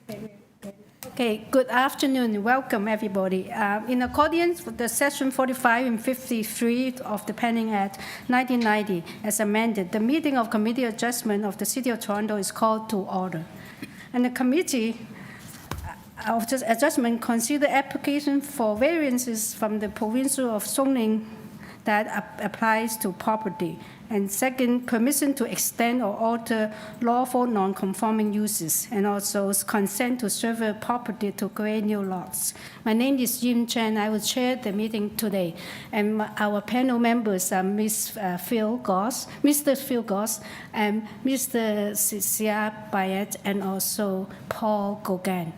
Okay, good afternoon. Welcome, everybody. In accordance with the Section 45 and 53 of the Planning Act 1990, as amended, the meeting of Committee Adjustment of the City of Toronto is called to order. And the Committee of Adjustment consider application for variances from the provincial of zoning that applies to property. And second, permission to extend or alter lawful non-conforming uses, and also consent to survey property to create new lots. My name is Jim Chen. I will chair the meeting today. And our panel members are Mr. Phil Goss, and Mr. Sia Bayet, and also Paul Gauguin.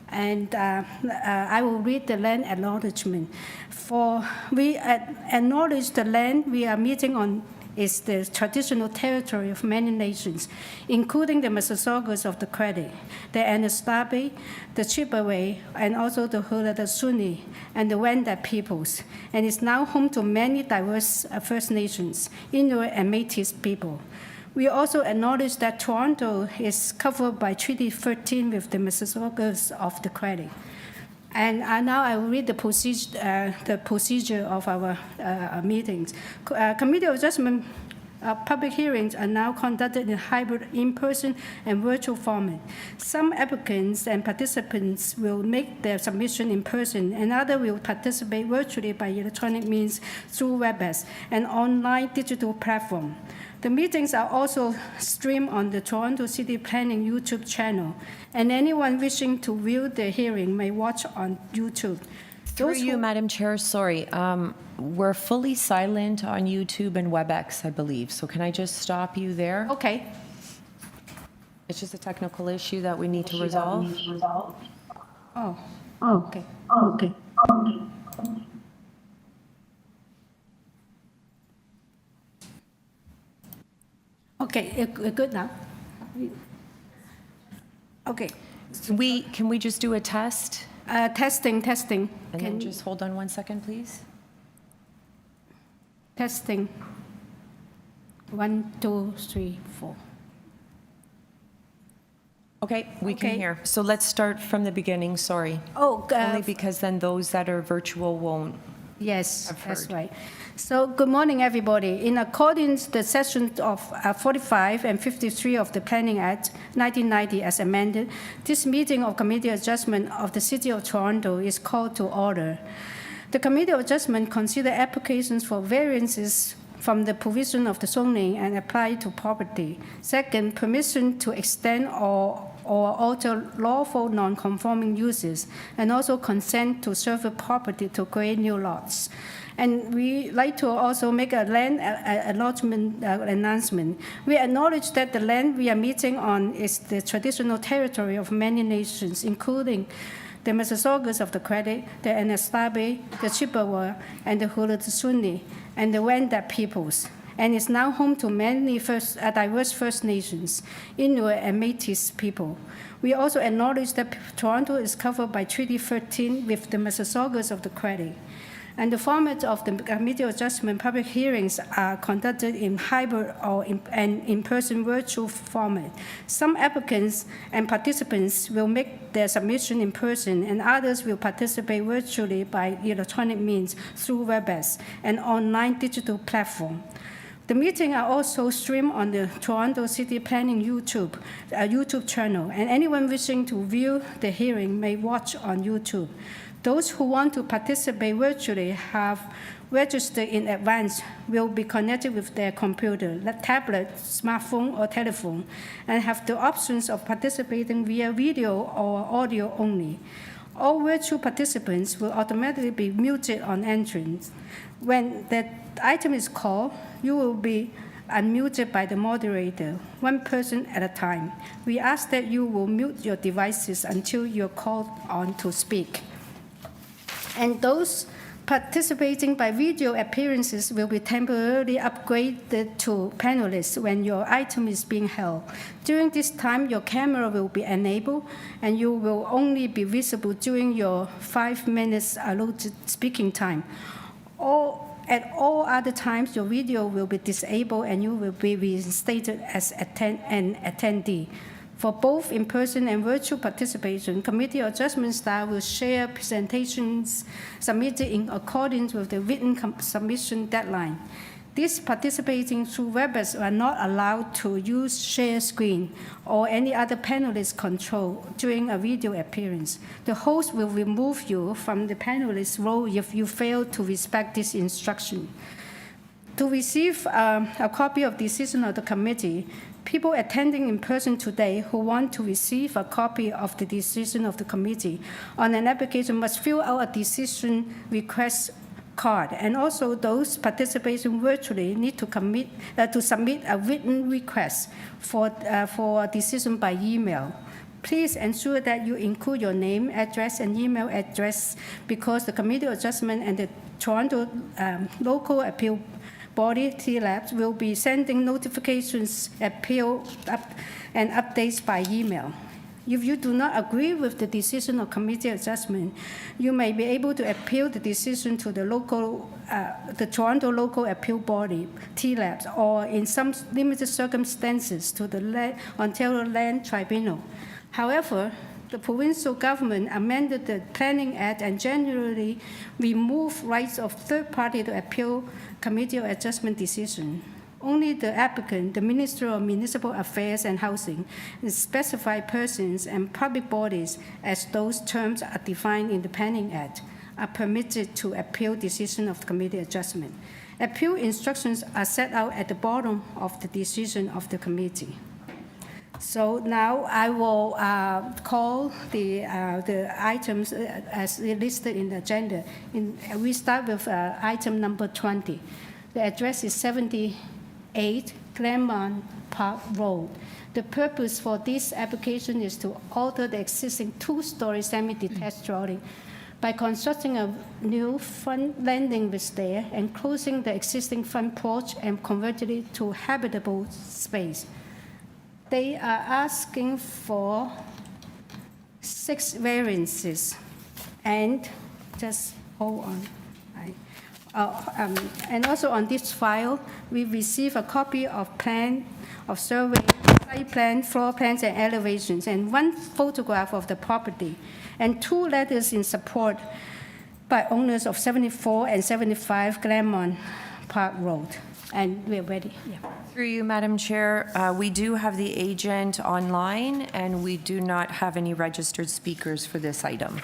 And I will read the land acknowledgement. For we acknowledge the land we are meeting on is the traditional territory of many nations, including the Mississaugas of the Credit, the Anishinaabe, the Chippewa, and also the Haudenosaunee and the Wendat peoples, and is now home to many diverse First Nations, Inuit, and Métis people. We also acknowledge that Toronto is covered by Treaty 13 with the Mississaugas of the Credit. And now I will read the procedure of our meetings. Committee of Adjustment public hearings are now conducted in hybrid in-person and virtual format. Some applicants and participants will make their submission in person, and others will participate virtually by electronic means through WebEx, an online digital platform. The meetings are also streamed on the Toronto City Planning YouTube channel, and anyone wishing to view the hearing may watch on YouTube. Through you, Madam Chair, sorry, we're fully silent on YouTube and WebEx, I believe, so can I just stop you there? Okay. It's just a technical issue that we need to resolve. Oh, okay. Okay. Okay, good now. Okay. Can we just do a test? Testing. And then just hold on 1 second, please. Testing. 1, 2, 3, 4. Okay, we can hear. So let's start from the beginning, sorry. Only because then those that are virtual won't. Yes, that's right. So good morning, everybody. In accordance with the sections of 45 and 53 of the Planning Act 1990 as amended, this meeting of Committee Adjustment of the City of Toronto is called to order. The Committee of Adjustment consider applications for variances from the provision of the zoning and apply to property. Second, permission to extend or alter lawful non-conforming uses, and also consent to survey property to create new lots. And we like to also make a land allotment announcement. We acknowledge that the land we are meeting on is the traditional territory of many nations, including the Mississaugas of the Credit, the Anishinaabe, the Chippewa, and the Haudenosaunee, and the Wendat peoples, and is now home to many diverse First Nations, Inuit, and Métis people. We also acknowledge that Toronto is covered by Treaty 13 with the Mississaugas of the Credit. And the format of the Committee of Adjustment public hearings are conducted in hybrid or in-person virtual format. Some applicants and participants will make their submission in person, and others will participate virtually by electronic means through WebEx, an online digital platform. The meetings are also streamed on the Toronto City Planning YouTube channel, and anyone wishing to view the hearing may watch on YouTube. Those who want to participate virtually have registered in advance will be connected with their computer, tablet, smartphone, or telephone, and have the options of participating via video or audio only. All virtual participants will automatically be muted on entrance. When the item is called, you will be unmuted by the moderator, one person at a time. We ask that you will mute your devices until you're called on to speak. And those participating by video appearances will be temporarily upgraded to panelists when your item is being held. During this time, your camera will be enabled, and you will only be visible during your 5 minutes allotted speaking time. At all other times, your video will be disabled, and you will be reinstated as an attendee. For both in-person and virtual participation, committee adjustment staff will share presentations submitted in accordance with the written submission deadline. These participating through WebEx are not allowed to use share screen or any other panelist control during a video appearance. The host will remove you from the panelist role if you fail to respect this instruction. To receive a copy of the decision of the committee, people attending in person today who want to receive a copy of the decision of the committee on an application must fill out a decision request card, and also those participating virtually need to submit a written request for a decision by email. Please ensure that you include your name, address, and email address because the committee adjustment and the Toronto local appeal body, TLABs, will be sending notifications, appeal and updates by email. If you do not agree with the decision of committee adjustment, you may be able to appeal the decision to the Toronto local appeal body, TLABs, or in some limited circumstances to the Ontario Land Tribunal. However, the provincial government amended the Planning Act and generally removed rights of third party to appeal committee adjustment decision. Only the applicant, the Minister of Municipal Affairs and Housing, and specified persons and public bodies, as those terms are defined in the Planning Act, are permitted to appeal decision of the committee adjustment. Appeal instructions are set out at the bottom of the decision of the committee. So now I will call the items as listed in the agenda. We start with item number 20. The address is 78 GLENMOUNT Park Road. The purpose for this application is to alter the existing two-story semi-detached dwelling by constructing a new front landing with stair and closing the existing front porch and converting it to habitable space. They are asking for 6 variances, and just hold on. And also on this file, we receive a copy of plan of survey, site plan, floor plans, and elevations, and 1 photograph of the property, and 2 letters in support by owners of 74 and 75 GLENMOUNT Park Road. And we're ready. Yeah. Through you, Madam Chair, we do have the agent online, and we do not have any registered speakers for this item.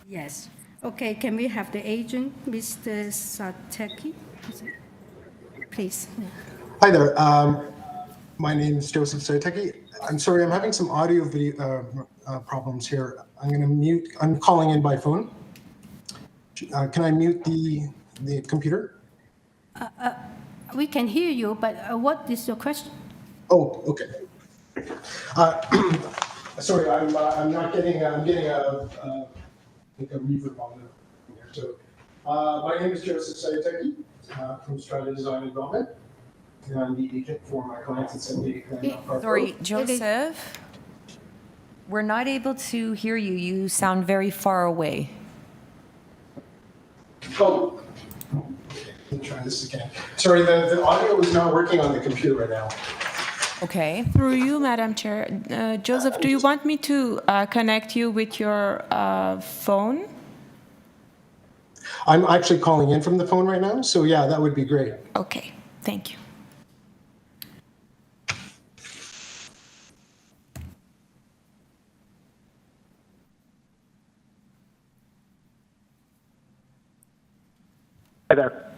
Yes. Okay, can we have the agent, Mr. Sateki? Please. Hi there. My name is Joseph Sateki. I'm sorry, I'm having some audio video problems here. I'm going to mute. I'm calling in by phone. Can I mute the computer? We can hear you, but what is your question? Oh, okay. Sorry, I'm not getting. I'm getting a reverb on here. So, my name is Joseph Sayateki from Strata Design and Development, and I'm the agent for my clients at 78 GLENMOUNT Park Sorry, Road. Joseph, we're not able to hear you. You sound very far away. Oh. Let me try this again. Sorry, the audio is not working on the computer right now. Okay. Through you, Madam Chair. Joseph, do you want me to connect you with your phone? I'm actually calling in from the phone right now, so yeah, that would be great. Okay, thank you. Hi there.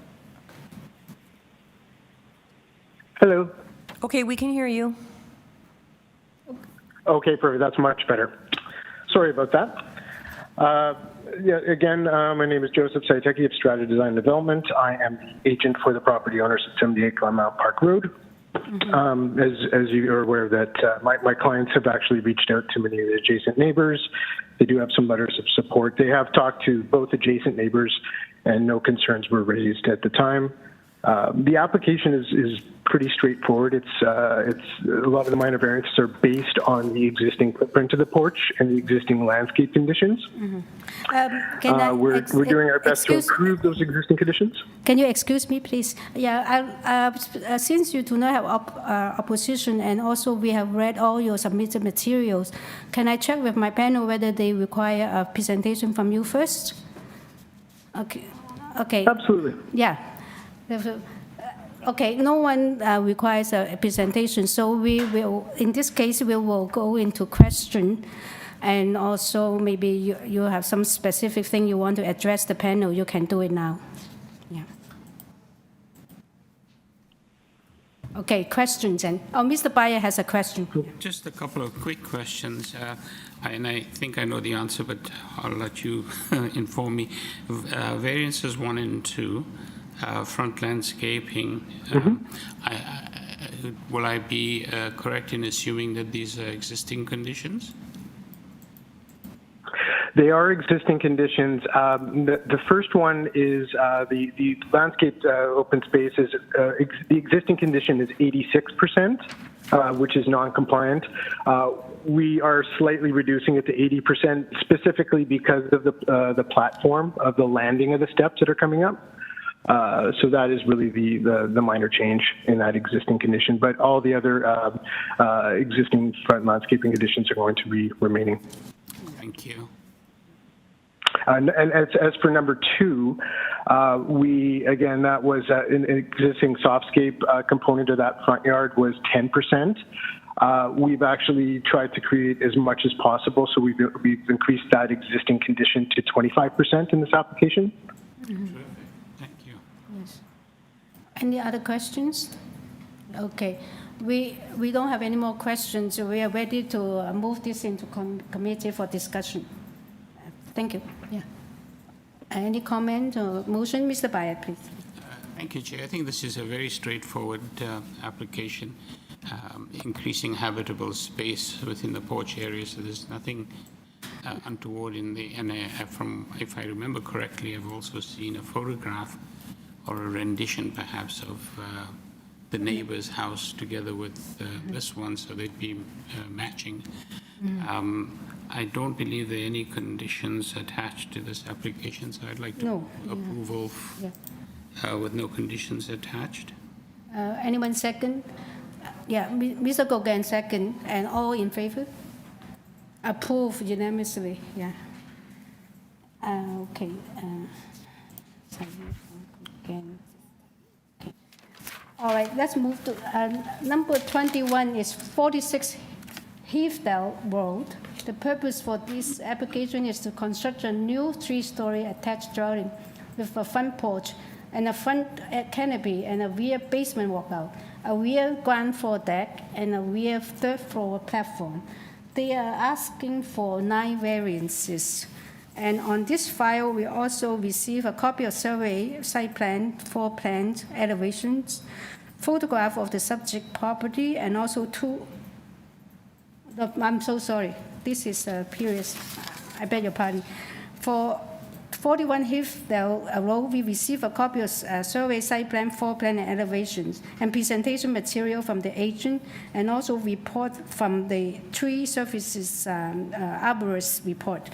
Hello. Okay, we can hear you. Okay, perfect. That's much better. Sorry about that. Again, my name is Joseph Saiteki of Strata Design and Development. I am the agent for the property owners at 78 GLENMOUNT Park Road. As you are aware that my clients have actually reached out to many of the adjacent neighbors. They do have some letters of support. They have talked to both adjacent neighbors and no concerns were raised at the time. The application is pretty straightforward. It's a lot of the minor variances are based on the existing footprint of the porch and the existing landscape conditions. We're doing our best to improve those existing conditions. Can you excuse me, please? Yeah, since you do not have opposition, and also we have read all your submitted materials, can I check with my panel whether they require a presentation from you first? Okay. Okay. Absolutely. Yeah. Okay, no one requires a presentation, so we will, in this case, we will go into question, and also maybe you have some specific thing you want to address the panel, you can do it now. Yeah. Okay, questions, and, Mr. Bayer has a question. Just a couple of quick questions, and I think I know the answer, but I'll let you inform me. Variances 1 and 2. Front landscaping, will I be correct in assuming that these are existing conditions? They are existing conditions. The first one is the landscape open space is the existing condition is 86%, which is non-compliant. We are slightly reducing it to 80%, specifically because of the platform of the landing of the steps that are coming up. So that is really the minor change in that existing condition, but all the other existing front landscaping conditions are going to be remaining. Thank you. And as for number 2, that was an existing softscape component of that front yard was 10%. We've actually tried to create as much as possible, so we've increased that existing condition to 25% in this application. Mm-hmm. Any other questions? Okay. We don't have any more questions. We are ready to move this into committee for discussion. Thank you. Yeah. Any comment or motion? Mr. Bayer, please. Thank you, Chair. I think this is a very straightforward application, increasing habitable space within the porch area, so there's nothing untoward in the, and if I remember correctly, I've also seen a photograph or a rendition perhaps of the neighbor's house together with this one, so they'd be matching. I don't believe there are any conditions attached to this application, so I'd like to approval with no conditions attached. Anyone second? Yeah, Mr. Gauguin second, and all in favor? Approved unanimously, yeah. Okay. Sorry. Okay. All right, let's move to number 21 is 46 HEATHDALE Road. The purpose for this application is to construct a new 3-story attached dwelling with a front porch and a front canopy and a rear basement walkout, a rear ground floor deck, and a rear third floor platform. They are asking for 9 variances. And on this file, we also receive a copy of survey, site plan, floor plans, elevations, photograph of the subject property, and also 2. I'm so sorry. This is previous. I beg your pardon. For 41 HEATHDALE Road, we receive a copy of survey, site plan, floor plan, and elevations, and presentation material from the agent, and also report from the tree services arborist report.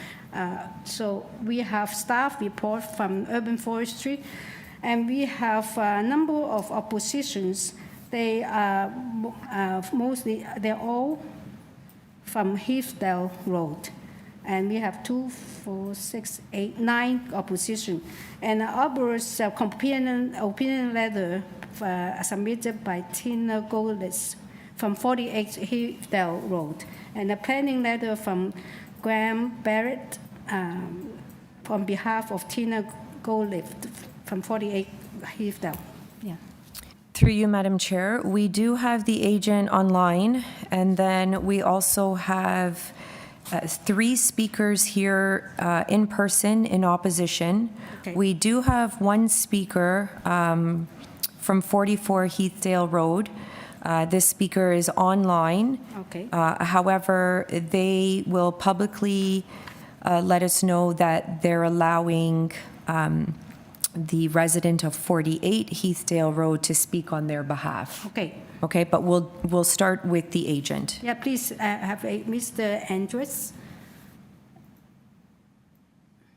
So we have staff report from urban forestry, and we have a number of oppositions. They are they're all from HEATHDALE Road. And we have 2, 4, 6, 8, 9 opposition. And the arborist opinion letter submitted by Tina Goldlist from 48 HEATHDALE Road. And a planning letter from Graham Barrett on behalf of Tina Goldlift from 48 HEATHDALE. Yeah. Through you, Madam Chair, we do have the agent online, and then we also have 3 speakers here in person in opposition. Okay. We do have 1 speaker from 44 HEATHDALE Road. This speaker is online. Okay. However, they will publicly let us know that they're allowing the resident of 48 Heathdale Road to speak on their behalf. Okay. Okay, but we'll start with the agent. Yeah, please have Mr. Andres.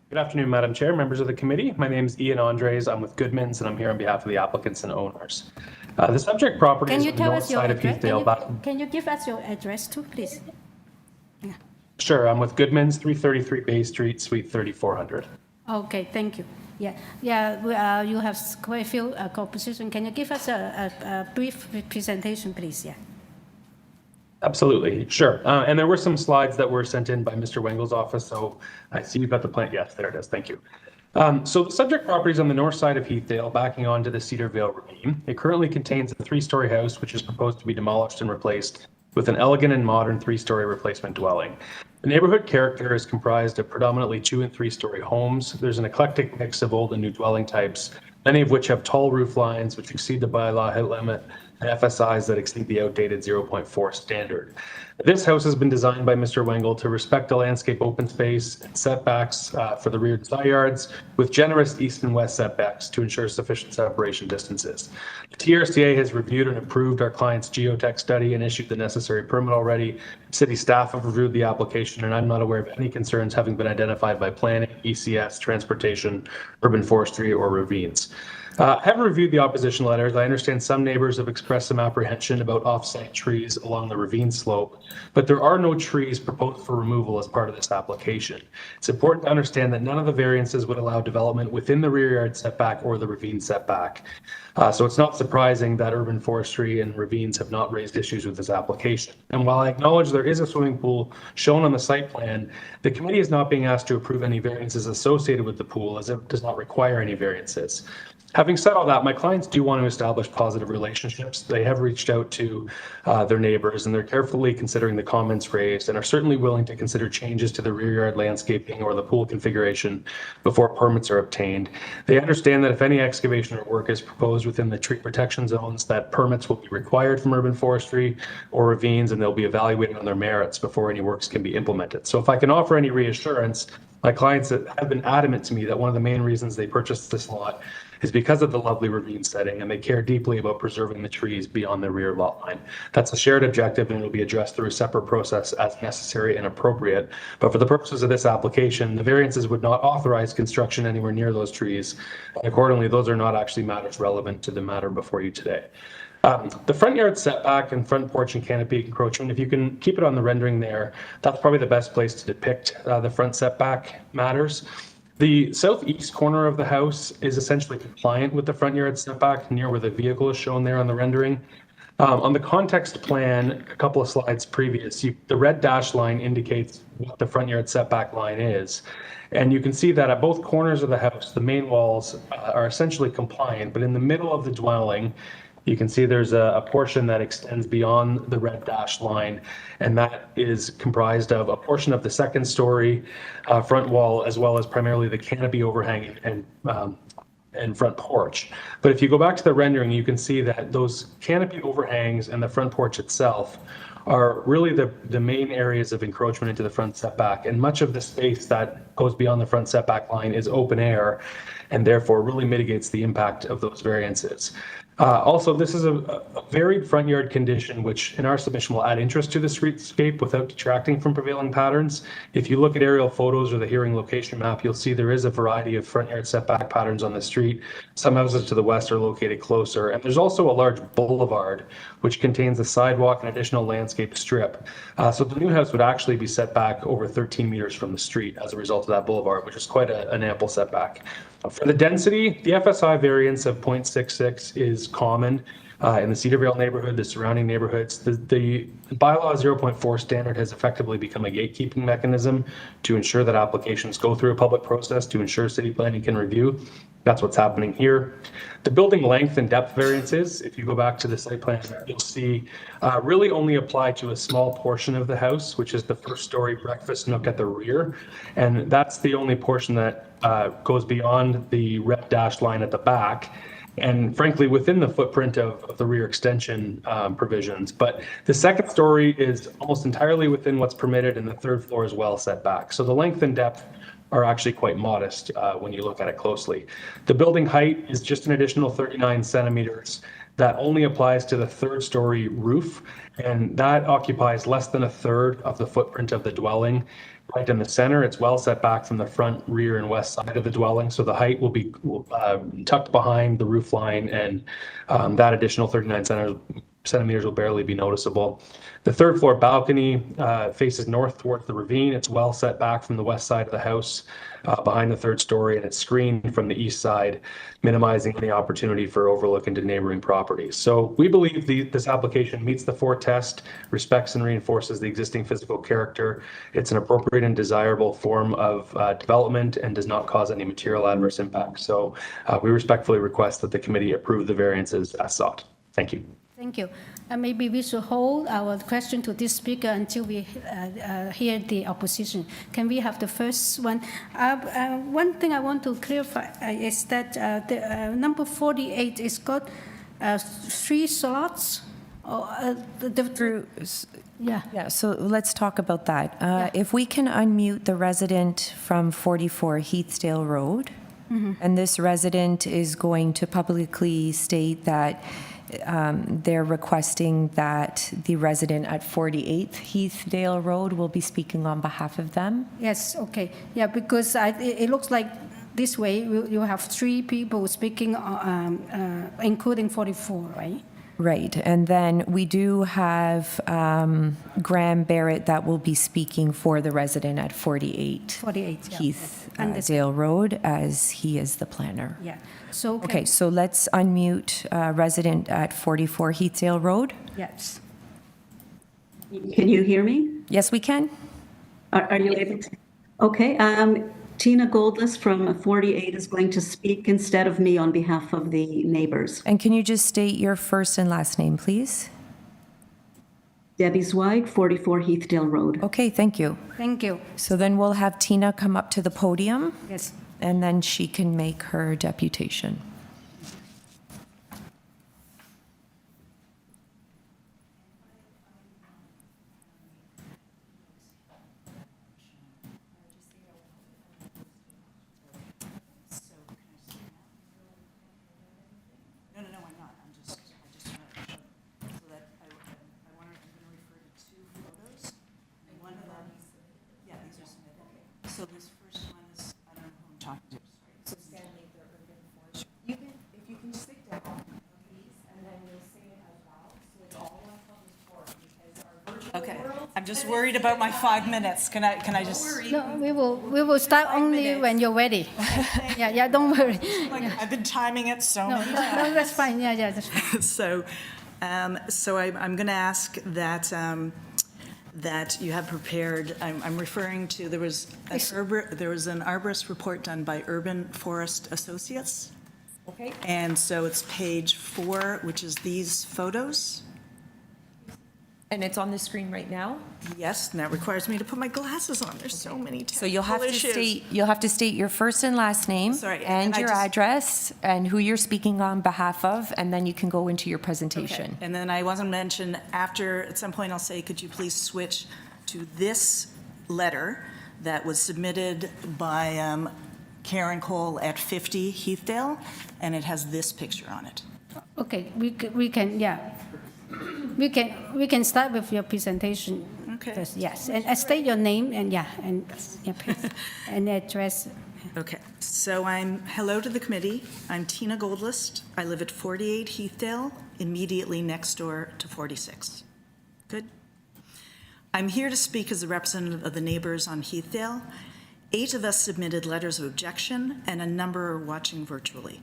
Good afternoon, Madam Chair, members of the committee. My name is Ian Andres. I'm with Goodmans, and I'm here on behalf of the applicants and owners. The subject property Can is you on the tell north us your side of address? Heathdale. Can you give us your address too, please? Sure, I'm with Goodmans, 333 Bay Street, Suite 3400. Okay, thank you. Yeah, you have quite a few composition. Can you give us a brief presentation, please? Yeah. Absolutely, sure. And there were some slides that were sent in by Mr. Wengel's office, so I see you've got the plan. Yes, there it is. Thank you. So the subject property is on the north side of Heathdale, backing onto the Cedar Vale Ravine. It currently contains a 3-story house, which is proposed to be demolished and replaced with an elegant and modern 3-story replacement dwelling. The neighborhood character is comprised of predominantly 2- and 3-story homes. There's an eclectic mix of old and new dwelling types, many of which have tall roof lines, which exceed the bylaw height limit, and FSIs that exceed the outdated 0.4 standard. This house has been designed by Mr. Wengel to respect the landscape open space and setbacks for the rear and side yards, with generous east and west setbacks to ensure sufficient separation distances. The TRCA has reviewed and approved our client's geotech study and issued the necessary permit already. City staff have reviewed the application, and I'm not aware of any concerns having been identified by planning, ECS, transportation, urban forestry, or ravines. Having reviewed the opposition letters, I understand some neighbors have expressed some apprehension about off-site trees along the ravine slope, but there are no trees proposed for removal as part of this application. It's important to understand that none of the variances would allow development within the rear yard setback or the ravine setback. So it's not surprising that urban forestry and ravines have not raised issues with this application. And while I acknowledge there is a swimming pool shown on the site plan, the committee is not being asked to approve any variances associated with the pool, as it does not require any variances. Having said all that, my clients do want to establish positive relationships. They have reached out to their neighbors, and they're carefully considering the comments raised and are certainly willing to consider changes to the rear yard landscaping or the pool configuration before permits are obtained. They understand that if any excavation or work is proposed within the tree protection zones, that permits will be required from urban forestry or ravines, and they'll be evaluated on their merits before any works can be implemented. So if I can offer any reassurance, my clients have been adamant to me that one of the main reasons they purchased this lot is because of the lovely ravine setting, and they care deeply about preserving the trees beyond the rear lot line. That's a shared objective, and it will be addressed through a separate process as necessary and appropriate. But for the purposes of this application, the variances would not authorize construction anywhere near those trees. And accordingly, those are not actually matters relevant to the matter before you today. The front yard setback and front porch and canopy encroachment, if you can keep it on the rendering there, that's probably the best place to depict the front setback matters. The southeast corner of the house is essentially compliant with the front yard setback near where the vehicle is shown there on the rendering. On the context plan, a couple of slides previous, the red dashed line indicates what the front yard setback line is. And you can see that at both corners of the house, the main walls are essentially compliant, but in the middle of the dwelling, you can see there's a portion that extends beyond the red dashed line, and that is comprised of a portion of the second story front wall, as well as primarily the canopy overhang and front porch. But if you go back to the rendering, you can see that those canopy overhangs and the front porch itself are really the main areas of encroachment into the front setback, and much of the space that goes beyond the front setback line is open air, and therefore really mitigates the impact of those variances. Also, this is a varied front yard condition, which in our submission will add interest to the streetscape without detracting from prevailing patterns. If you look at aerial photos or the hearing location map, you'll see there is a variety of front yard setback patterns on the street. Some houses to the west are located closer, and there's also a large boulevard, which contains a sidewalk and additional landscape strip. So the new house would actually be set back over 13 meters from the street as a result of that boulevard, which is quite an ample setback. For the density, the FSI variance of 0.66 is common in the Cedar Vale neighborhood, the surrounding neighborhoods. The bylaw 0.4 standard has effectively become a gatekeeping mechanism to ensure that applications go through a public process to ensure city planning can review. That's what's happening here. The building length and depth variances, if you go back to the site plan, you'll see really only apply to a small portion of the house, which is the first story breakfast nook at the rear. And that's the only portion that goes beyond the red dashed line at the back, and frankly within the footprint of the rear extension provisions. But the second story is almost entirely within what's permitted, and the third floor is well set back. So the length and depth are actually quite modest when you look at it closely. The building height is just an additional 39 centimeters. That only applies to the third-story roof, and that occupies less than a third of the footprint of the dwelling. Right in the center, it's well set back from the front, rear, and west side of the dwelling, so the height will be tucked behind the roof line, and that additional 39 centimeters will barely be noticeable. The third floor balcony faces north towards the ravine. It's well set back from the west side of the house behind the third story, and it's screened from the east side, minimizing any opportunity for overlook into neighboring properties. So we believe this application meets the 4 test, respects and reinforces the existing physical character. It's an appropriate and desirable form of development and does not cause any material adverse impact. So we respectfully request that the committee approve the variances as sought. Thank you. Thank you. And maybe we should hold our question to this speaker until we hear the opposition. Can we have the first one? One thing I want to clarify is that the number 48 is got 3 slots. Yeah, so let's talk about that. If we can unmute the resident from 44 Heathdale Road, and this resident is going to publicly state that they're requesting that the resident at 48th Heathdale Road will be speaking on behalf of them. Yes, okay. Yeah, because it looks like this way you have 3 people speaking, including 44, right? Right, and then we do have Graham Barrett that will be speaking for the resident at 48 yeah. Heathdale Road, as he is the planner. Yeah. So Okay, so let's unmute resident at 44 Heathdale Road. Yes. Can you hear me? Yes, we can. Are you able to? Okay. Tina Goldless from 48 is going to speak instead of me on behalf of the neighbors. And can you just state your first and last name, please? Debbie Zweig, 44 Heathdale Road. Okay, thank you. Thank you. So then we'll have Tina come up to the podium, Yes. and then she can make her deputation. So this first one is, I don't know who I'm talking to. So Stanley, the urban forester. You can, if you can stick down, please, and then you'll say it out loud, so it's all on public forum, because our virtual world. I'm just worried about my 5 minutes. Can I just? No, we will start only when you're ready. Yeah, don't worry. I've been timing it so many times. No, that's fine. Yeah, that's fine. So I'm going to ask that that you have prepared. I'm referring to there was an arborist report done by Urban Forest Associates. Okay. And so it's page 4, which is these photos. And it's on the screen right now? Yes, and that requires me to put my glasses on. There's so many So you'll have to state your first and last name. Sorry, and and your address and who you're speaking on behalf of, and then you can go into your presentation. Okay. And then I wasn't mentioned after, at some point I'll say, could you please switch to this letter that was submitted by Karen Cole at 50 Heathdale, and it has this picture on it. Okay, we can, yeah. We can start with your presentation. Okay. First, yes, and state your name and please, and address. Okay, so hello to the committee. I'm Tina Goldlist. I live at 48 Heathdale, immediately next door to 46. Good. I'm here to speak as a representative of the neighbors on Heathdale. 8 of us submitted letters of objection, and a number are watching virtually.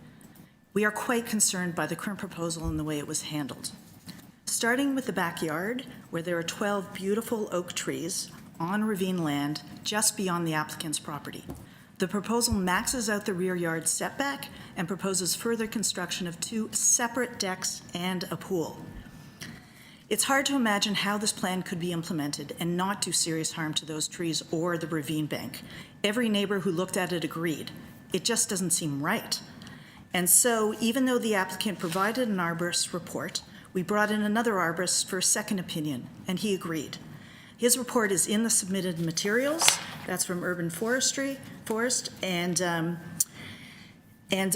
We are quite concerned by the current proposal and the way it was handled. Starting with the backyard, where there are 12 beautiful oak trees on ravine land just beyond the applicant's property. The proposal maxes out the rear yard setback and proposes further construction of 2 separate decks and a pool. It's hard to imagine how this plan could be implemented and not do serious harm to those trees or the ravine bank. Every neighbor who looked at it agreed. It just doesn't seem right. And so, even though the applicant provided an arborist report, we brought in another arborist for a second opinion, and he agreed. His report is in the submitted materials, That's from Urban Forest,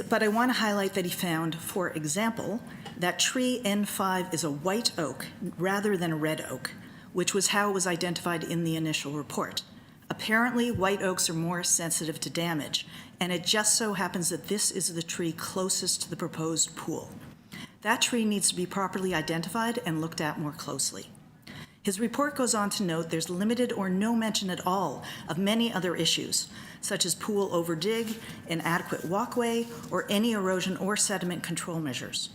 but I want to highlight that he found, for example, that tree N5 is a white oak rather than a red oak, which was how it was identified in the initial report. Apparently, white oaks are more sensitive to damage, and it just so happens that this is the tree closest to the proposed pool. That tree needs to be properly identified and looked at more closely. His report goes on to note there's limited or no mention at all of many other issues, such as pool overdig, inadequate walkway, or any erosion or sediment control measures.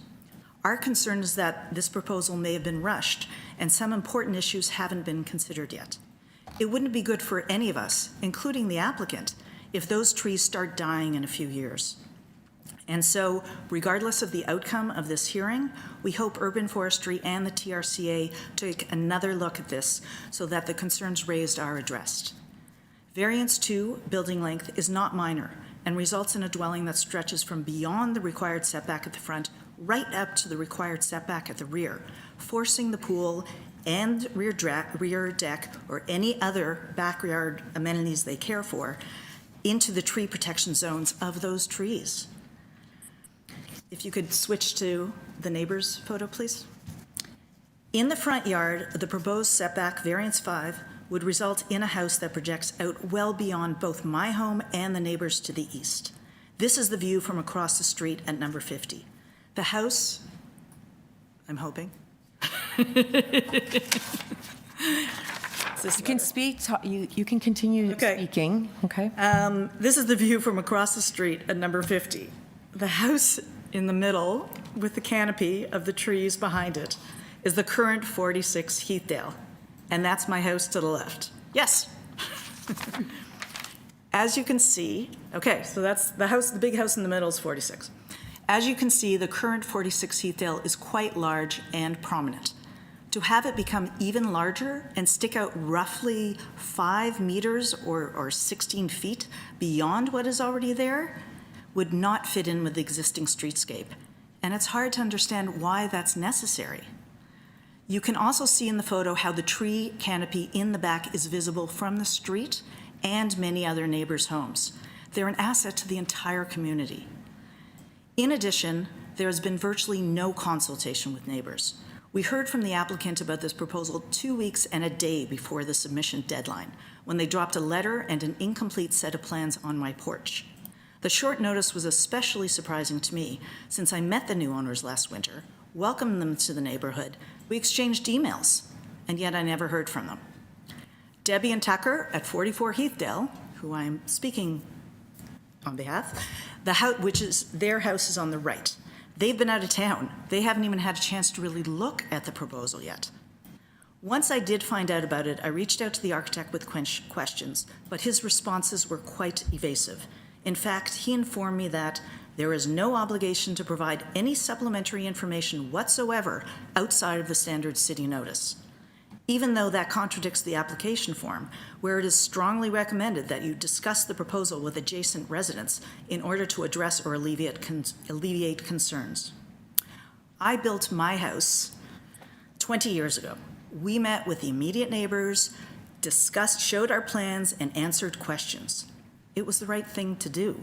Our concern is that this proposal may have been rushed and some important issues haven't been considered yet. It wouldn't be good for any of us, including the applicant, if those trees start dying in a few years. And so, regardless of the outcome of this hearing, we hope Urban Forestry and the TRCA take another look at this so that the concerns raised are addressed. Variance 2, building length, is not minor and results in a dwelling that stretches from beyond the required setback at the front right up to the required setback at the rear, forcing the pool and rear deck or any other backyard amenities they care for into the tree protection zones of those trees. If you could switch to the neighbor's photo, please. In the front yard, the proposed setback, variance 5, would result in a house that projects out well beyond both my home and the neighbors to the east. This is the view from across the street at number 50. The house, I'm hoping. You can speak, you can continue speaking, okay? This is the view from across the street at number 50. The house in the middle, with the canopy of the trees behind it, is the current 46 Heathdale, and that's my house to the left. Yes. As you can see, okay, so that's the house, the big house in the middle is 46. As you can see, the current 46 Heathdale is quite large and prominent. To have it become even larger and stick out roughly 5 meters or 16 feet beyond what is already there would not fit in with the existing streetscape. And it's hard to understand why that's necessary. You can also see in the photo how the tree canopy in the back is visible from the street and many other neighbors' homes. They're an asset to the entire community. In addition, there has been virtually no consultation with neighbors. We heard from the applicant about this proposal 2 weeks and a day before the submission deadline, when they dropped a letter and an incomplete set of plans on my porch. The short notice was especially surprising to me, since I met the new owners last winter, welcomed them to the neighborhood, we exchanged emails, and yet I never heard from them. Debbie and Tucker at 44 Heathdale, who I'm speaking on behalf, the house, which is their house, is on the right. They've been out of town. They haven't even had a chance to really look at the proposal yet. Once I did find out about it, I reached out to the architect with questions, but his responses were quite evasive. In fact, he informed me that there is no obligation to provide any supplementary information whatsoever outside of the standard city notice, even though that contradicts the application form, where it is strongly recommended that you discuss the proposal with adjacent residents in order to address or alleviate concerns. I built my house 20 years ago. We met with the immediate neighbors, discussed, showed our plans, and answered questions. It was the right thing to do.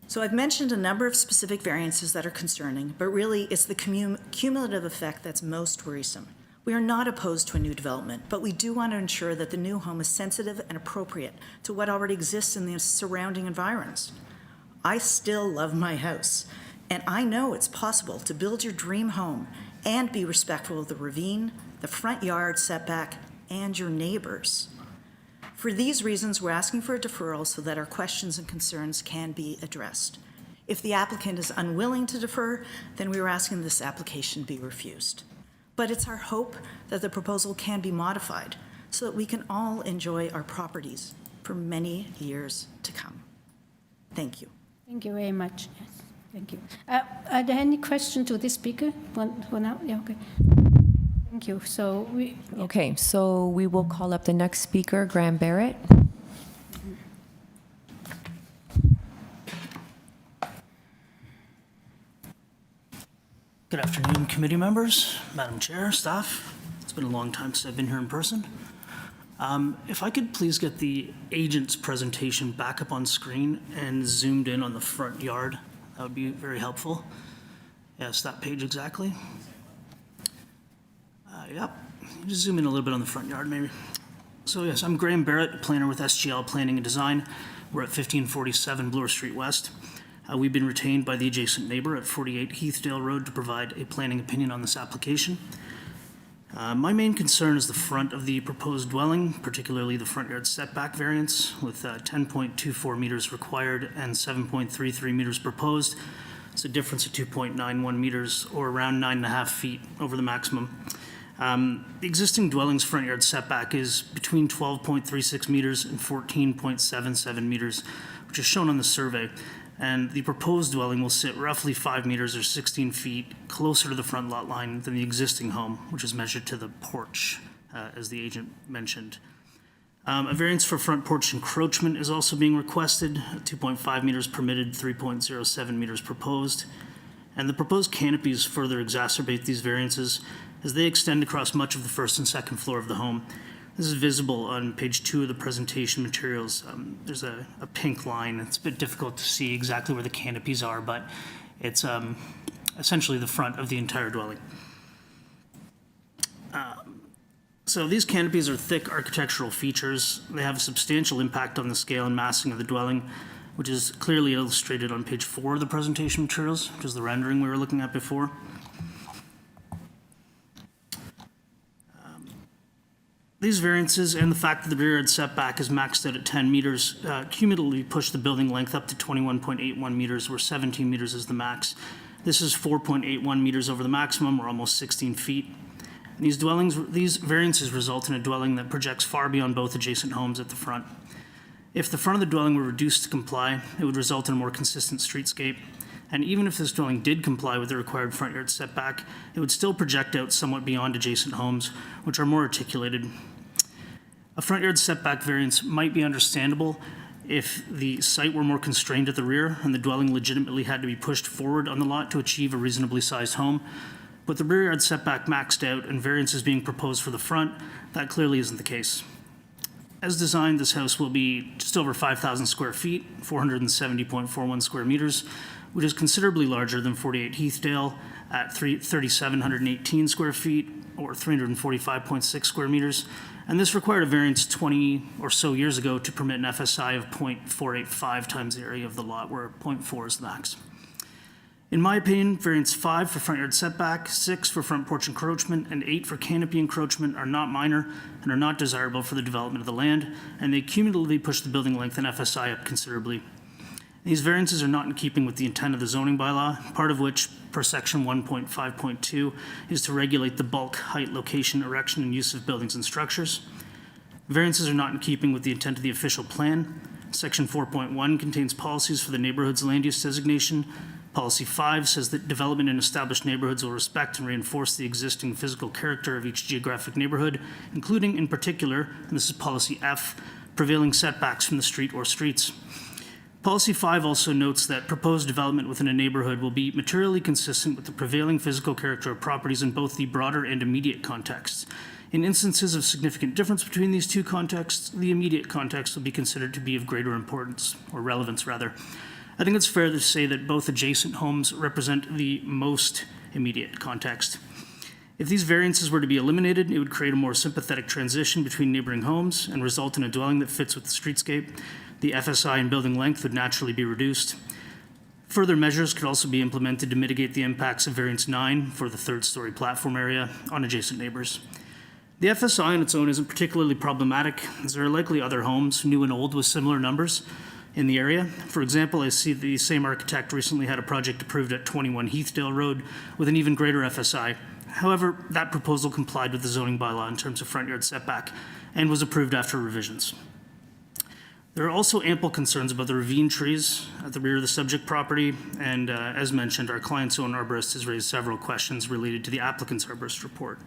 So I've mentioned a number of specific variances that are concerning, but really it's the cumulative effect that's most worrisome. We are not opposed to a new development, but we do want to ensure that the new home is sensitive and appropriate to what already exists in the surrounding environs. I still love my house, and I know it's possible to build your dream home and be respectful of the ravine, the front yard setback, and your neighbors. For these reasons, we're asking for a deferral so that our questions and concerns can be addressed. If the applicant is unwilling to defer, then we are asking this application be refused. But it's our hope that the proposal can be modified so that we can all enjoy our properties for many years to come. Thank you. Thank you very much. Yes, thank you. Are there any questions to this speaker for now? Yeah, okay. Thank you. So Okay, so we will call up the next speaker, Graham Barrett. Good afternoon, committee members, Madam Chair, staff. It's been a long time since I've been here in person. If I could please get the agent's presentation back up on screen and zoomed in on the front yard, that would be very helpful. Yes, that page exactly. Yep, just zoom in a little bit on the front yard maybe. So yes, I'm Graham Barrett, planner with SGL Planning and Design. We're at 1547 Bloor Street West. We've been retained by the adjacent neighbor at 48 Heathdale Road to provide a planning opinion on this application. My main concern is the front of the proposed dwelling, particularly the front yard setback variance with 10.24 meters required and 7.33 meters proposed. It's a difference of 2.91 meters or around 9.5 feet over the maximum. The existing dwelling's front yard setback is between 12.36 meters and 14.77 meters, which is shown on the survey. And the proposed dwelling will sit roughly 5 meters or 16 feet closer to the front lot line than the existing home, which is measured to the porch, as the agent mentioned. A variance for front porch encroachment is also being requested, 2.5 meters permitted, 3.07 meters proposed. And the proposed canopies further exacerbate these variances as they extend across much of the first and second floor of the home. This is visible on page 2 of the presentation materials. There's a pink line. It's a bit difficult to see exactly where the canopies are, but it's essentially the front of the entire dwelling. So these canopies are thick architectural features. They have a substantial impact on the scale and massing of the dwelling, which is clearly illustrated on page 4 of the presentation materials, which is the rendering we were looking at before. These variances and the fact that the rear yard setback is maxed out at 10 meters cumulatively push the building length up to 21.81 meters, where 17 meters is the max. This is 4.81 meters over the maximum, or almost 16 feet. And these variances result in a dwelling that projects far beyond both adjacent homes at the front. If the front of the dwelling were reduced to comply, it would result in a more consistent streetscape. And even if this dwelling did comply with the required front yard setback, it would still project out somewhat beyond adjacent homes, which are more articulated. A front yard setback variance might be understandable if the site were more constrained at the rear and the dwelling legitimately had to be pushed forward on the lot to achieve a reasonably sized home. But the rear yard setback maxed out and variances being proposed for the front, that clearly isn't the case. As designed, this house will be just over 5,000 square feet, 470.41 square meters, which is considerably larger than 48 Heathdale at 3,718 square feet, or 345.6 square meters. And this required a variance 20 or so years ago to permit an FSI of 0.485 times the area of the lot, where 0.4 is the max. In my opinion, variance 5 for front yard setback, 6 for front porch encroachment, and 8 for canopy encroachment are not minor and are not desirable for the development of the land, and they cumulatively push the building length and FSI up considerably. These variances are not in keeping with the intent of the zoning bylaw, part of which, per section 1.5.2, is to regulate the bulk, height, location, erection, and use of buildings and structures. Variances are not in keeping with the intent of the official plan. Section 4.1 contains policies for the neighborhood's land use designation. Policy 5 says that development in established neighborhoods will respect and reinforce the existing physical character of each geographic neighborhood, including, in particular, and this is Policy F, prevailing setbacks from the street or streets. Policy 5 also notes that proposed development within a neighborhood will be materially consistent with the prevailing physical character of properties in both the broader and immediate contexts. In instances of significant difference between these two contexts, the immediate context will be considered to be of greater importance, or relevance rather. I think it's fair to say that both adjacent homes represent the most immediate context. If these variances were to be eliminated, it would create a more sympathetic transition between neighboring homes and result in a dwelling that fits with the streetscape. The FSI and building length would naturally be reduced. Further measures could also be implemented to mitigate the impacts of variance 9 for the third-story platform area on adjacent neighbors. The FSI on its own isn't particularly problematic, as there are likely other homes, new and old, with similar numbers in the area. For example, I see the same architect recently had a project approved at 21 Heathdale Road with an even greater FSI. However, that proposal complied with the zoning bylaw in terms of front yard setback and was approved after revisions. There are also ample concerns about the ravine trees at the rear of the subject property, and as mentioned, our client's own arborist has raised several questions related to the applicant's arborist report.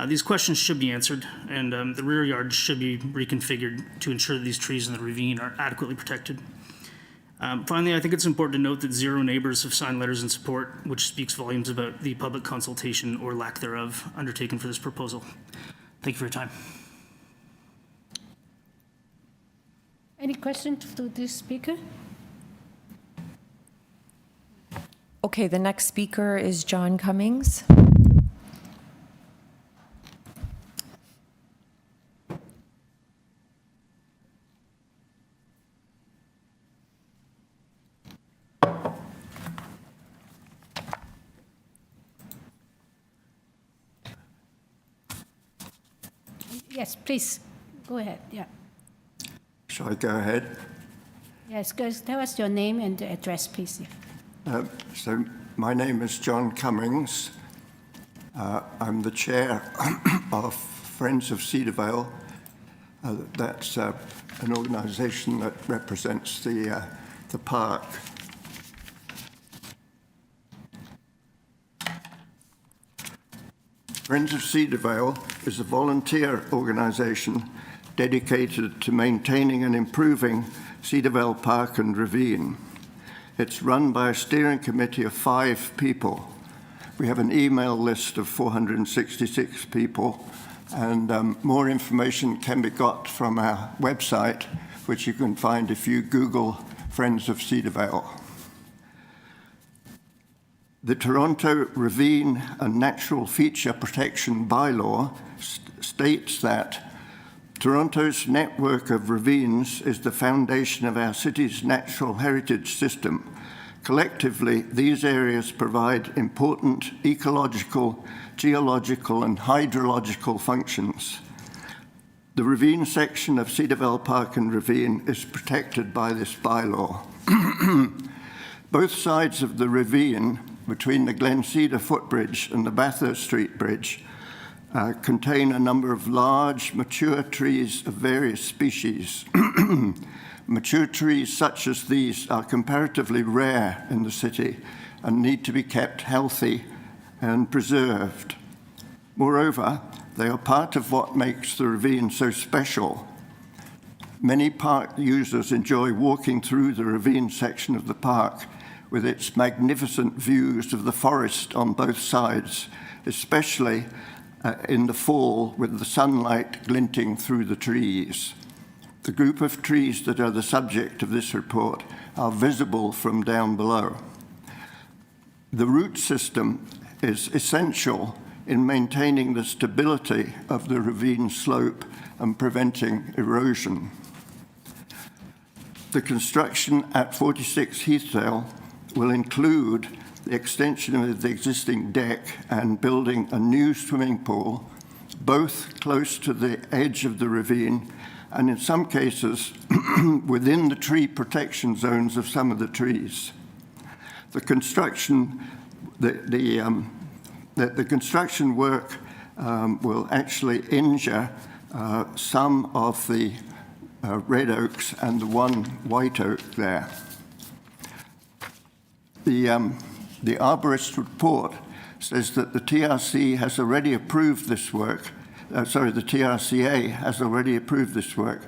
These questions should be answered, and the rear yard should be reconfigured to ensure that these trees in the ravine are adequately protected. Finally, I think it's important to note that 0 neighbors have signed letters in support, which speaks volumes about the public consultation or lack thereof undertaken for this proposal. Thank you for your time. Any questions to this speaker? Okay, the next speaker is John Cummings. Yes, please, go ahead, yeah. Shall I go ahead? Yes, guys, tell us your name and the address, please. So my name is John Cummings. I'm the chair of Friends of Cedarvale. That's an organization that represents the park. Friends of Cedarvale is a volunteer organization dedicated to maintaining and improving Cedarvale Park and Ravine. It's run by a steering committee of 5 people. We have an email list of 466 people, and more information can be got from our website, which you can find if you Google Friends of Cedarvale. The Toronto Ravine and Natural Feature Protection Bylaw states that Toronto's network of ravines is the foundation of our city's natural heritage system. Collectively, these areas provide important ecological, geological, and hydrological functions. The ravine section of Cedarvale Park and Ravine is protected by this bylaw. Both sides of the ravine, between the Glen Cedar Footbridge and the Bathurst Street Bridge, contain a number of large, mature trees of various species. Mature trees such as these are comparatively rare in the city and need to be kept healthy and preserved. Moreover, they are part of what makes the ravine so special. Many park users enjoy walking through the ravine section of the park with its magnificent views of the forest on both sides, especially in the fall with the sunlight glinting through the trees. The group of trees that are the subject of this report are visible from down below. The root system is essential in maintaining the stability of the ravine slope and preventing erosion. The construction at 46 Heathdale will include the extension of the existing deck and building a new swimming pool, both close to the edge of the ravine and in some cases within the tree protection zones of some of the trees. The construction, the construction work will actually injure some of the red oaks and the one white oak there. The arborist report says that the TRC has already approved this work. The TRCA has already approved this work,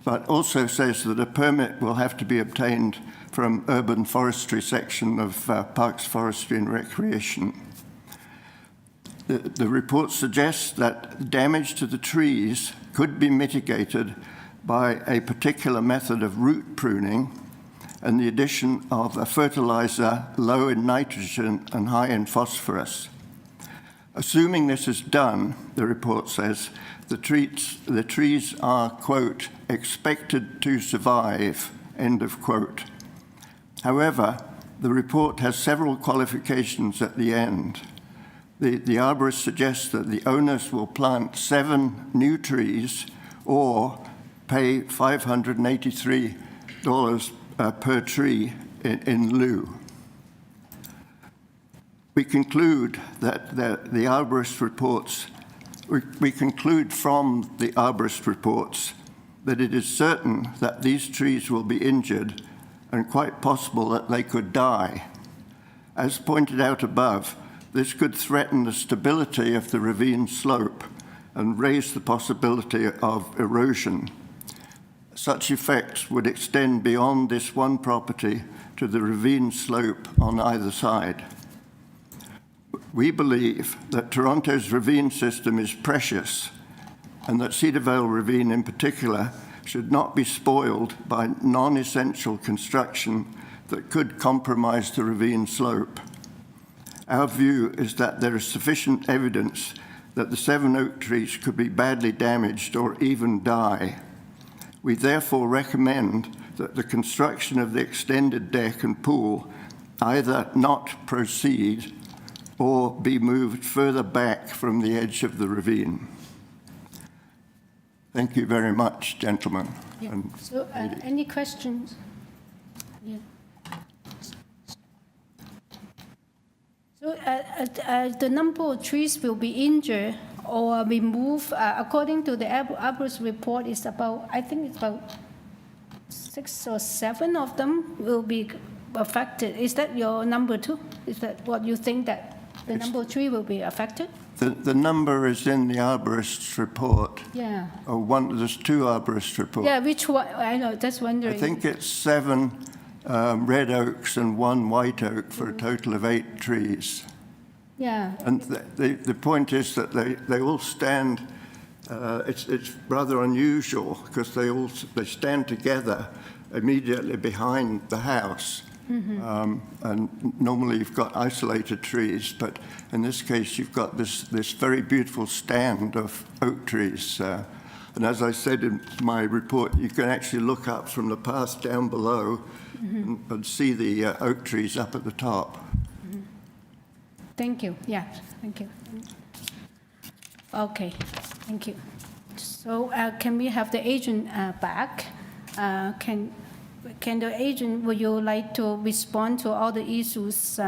but also says that a permit will have to be obtained from Urban Forestry section of Parks, Forestry and Recreation. The report suggests that damage to the trees could be mitigated by a particular method of root pruning and the addition of a fertilizer low in nitrogen and high in phosphorus. Assuming this is done, the report says, the trees are, quote, expected to survive, end of quote. However, the report has several qualifications at the end. The arborist suggests that the owners will plant 7 new trees or pay $583 per tree in lieu. We conclude that the arborist reports, we conclude from the arborist reports that it is certain that these trees will be injured and quite possible that they could die. As pointed out above, this could threaten the stability of the ravine slope and raise the possibility of erosion. Such effects would extend beyond this one property to the ravine slope on either side. We believe that Toronto's ravine system is precious and that Cedarvale Ravine in particular should not be spoiled by non-essential construction that could compromise the ravine slope. Our view is that there is sufficient evidence that the 7 oak trees could be badly damaged or even die. We therefore recommend that the construction of the extended deck and pool either not proceed or be moved further back from the edge of the ravine. Thank you very much, gentlemen. Yeah. And So, any questions? Yeah. So, the number of trees will be injured or removed, according to the arborist report, is about, I think it's about 6 or 7 of them will be affected. Is that your number too? Is that what you think, that the number of trees will be affected? the number is in the arborist's report. Yeah. There's 2 arborist reports. Yeah, which one? I know, just wondering. I think it's 7 red oaks and 1 white oak for a total of 8 trees. Yeah. And the point is that they all stand, it's rather unusual because they stand together immediately behind the house. And normally you've got isolated trees, but in this case you've got this very beautiful stand of oak trees. And as I said in my report, you can actually look up from the path down below and see the oak trees up at the top. Thank you. Yeah, thank you. Okay, thank you. So can we have the agent back? Can the agent, would you like to respond to all the issues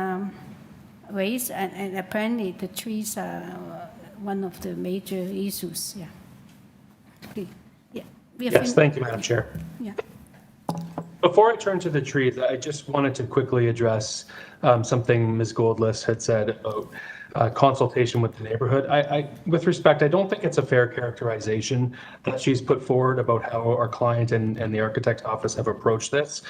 raised? And apparently the trees are one of the major issues. Yeah. Please. Yeah. Yes, thank you, Madam Chair. Yeah. Before I turn to the trees, I just wanted to quickly address something Ms. Goldlist had said about consultation with the neighborhood. With respect, I don't think it's a fair characterization that she's put forward about how our client and the architect's office have approached this.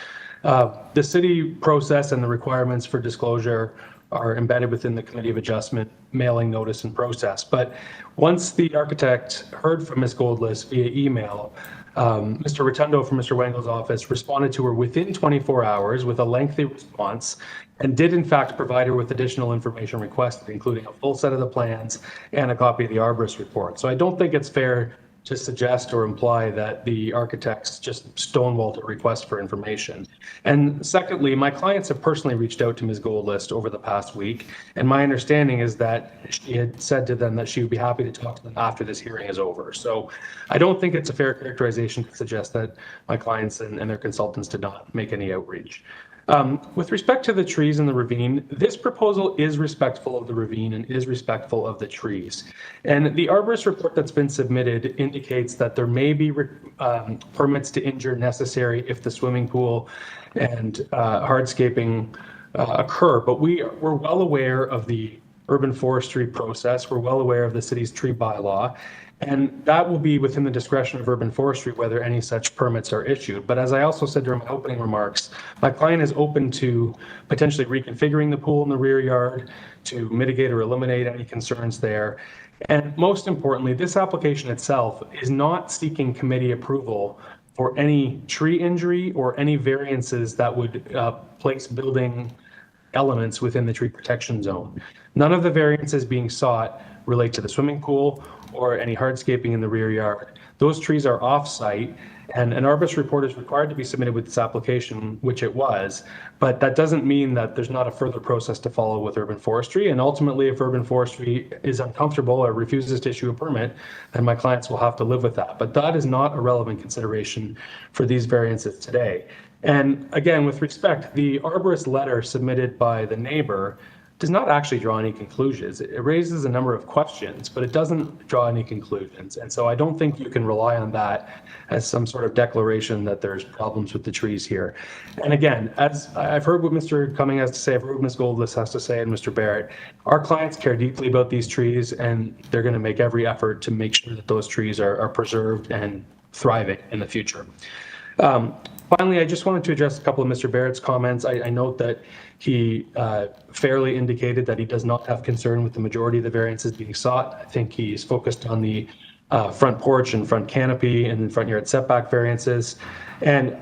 The city process and the requirements for disclosure are embedded within the Committee of Adjustment mailing notice and process. But once the architect heard from Ms. Goldlist via email, Mr. Rotundo from Mr. Wengel's office responded to her within 24 hours with a lengthy response and did in fact provide her with additional information requested, including a full set of the plans and a copy of the arborist report. So I don't think it's fair to suggest or imply that the architects just stonewalled a request for information. And secondly, my clients have personally reached out to Ms. Goldlist over the past week, and my understanding is that she had said to them that she would be happy to talk to them after this hearing is over. So I don't think it's a fair characterization to suggest that my clients and their consultants did not make any outreach. With respect to the trees in the ravine, this proposal is respectful of the ravine and is respectful of the trees. And the arborist report that's been submitted indicates that there may be permits to injure necessary if the swimming pool and hardscaping occur. But we're well aware of the urban forestry process. We're well aware of the city's tree bylaw. And that will be within the discretion of urban forestry whether any such permits are issued. But as I also said during my opening remarks, my client is open to potentially reconfiguring the pool in the rear yard to mitigate or eliminate any concerns there. And most importantly, this application itself is not seeking committee approval for any tree injury or any variances that would place building elements within the tree protection zone. None of the variances being sought relate to the swimming pool or any hardscaping in the rear yard. Those trees are off-site, and an arborist report is required to be submitted with this application, which it was, but that doesn't mean that there's not a further process to follow with urban forestry. And ultimately, if urban forestry is uncomfortable or refuses to issue a permit, then my clients will have to live with that. But that is not a relevant consideration for these variances today. And again, with respect, the arborist letter submitted by the neighbor does not actually draw any conclusions. It raises a number of questions, but it doesn't draw any conclusions. And so I don't think you can rely on that as some sort of declaration that there's problems with the trees here. And again, as I've heard what Mr. Cumming has to say, I've heard what Ms. Goldlist has to say, and Mr. Barrett, our clients care deeply about these trees, and they're going to make every effort to make sure that those trees are preserved and thriving in the future. Finally, I just wanted to address a couple of Mr. Barrett's comments. I note that he fairly indicated that he does not have concern with the majority of the variances being sought. I think he's focused on the front porch and front canopy and front yard setback variances. And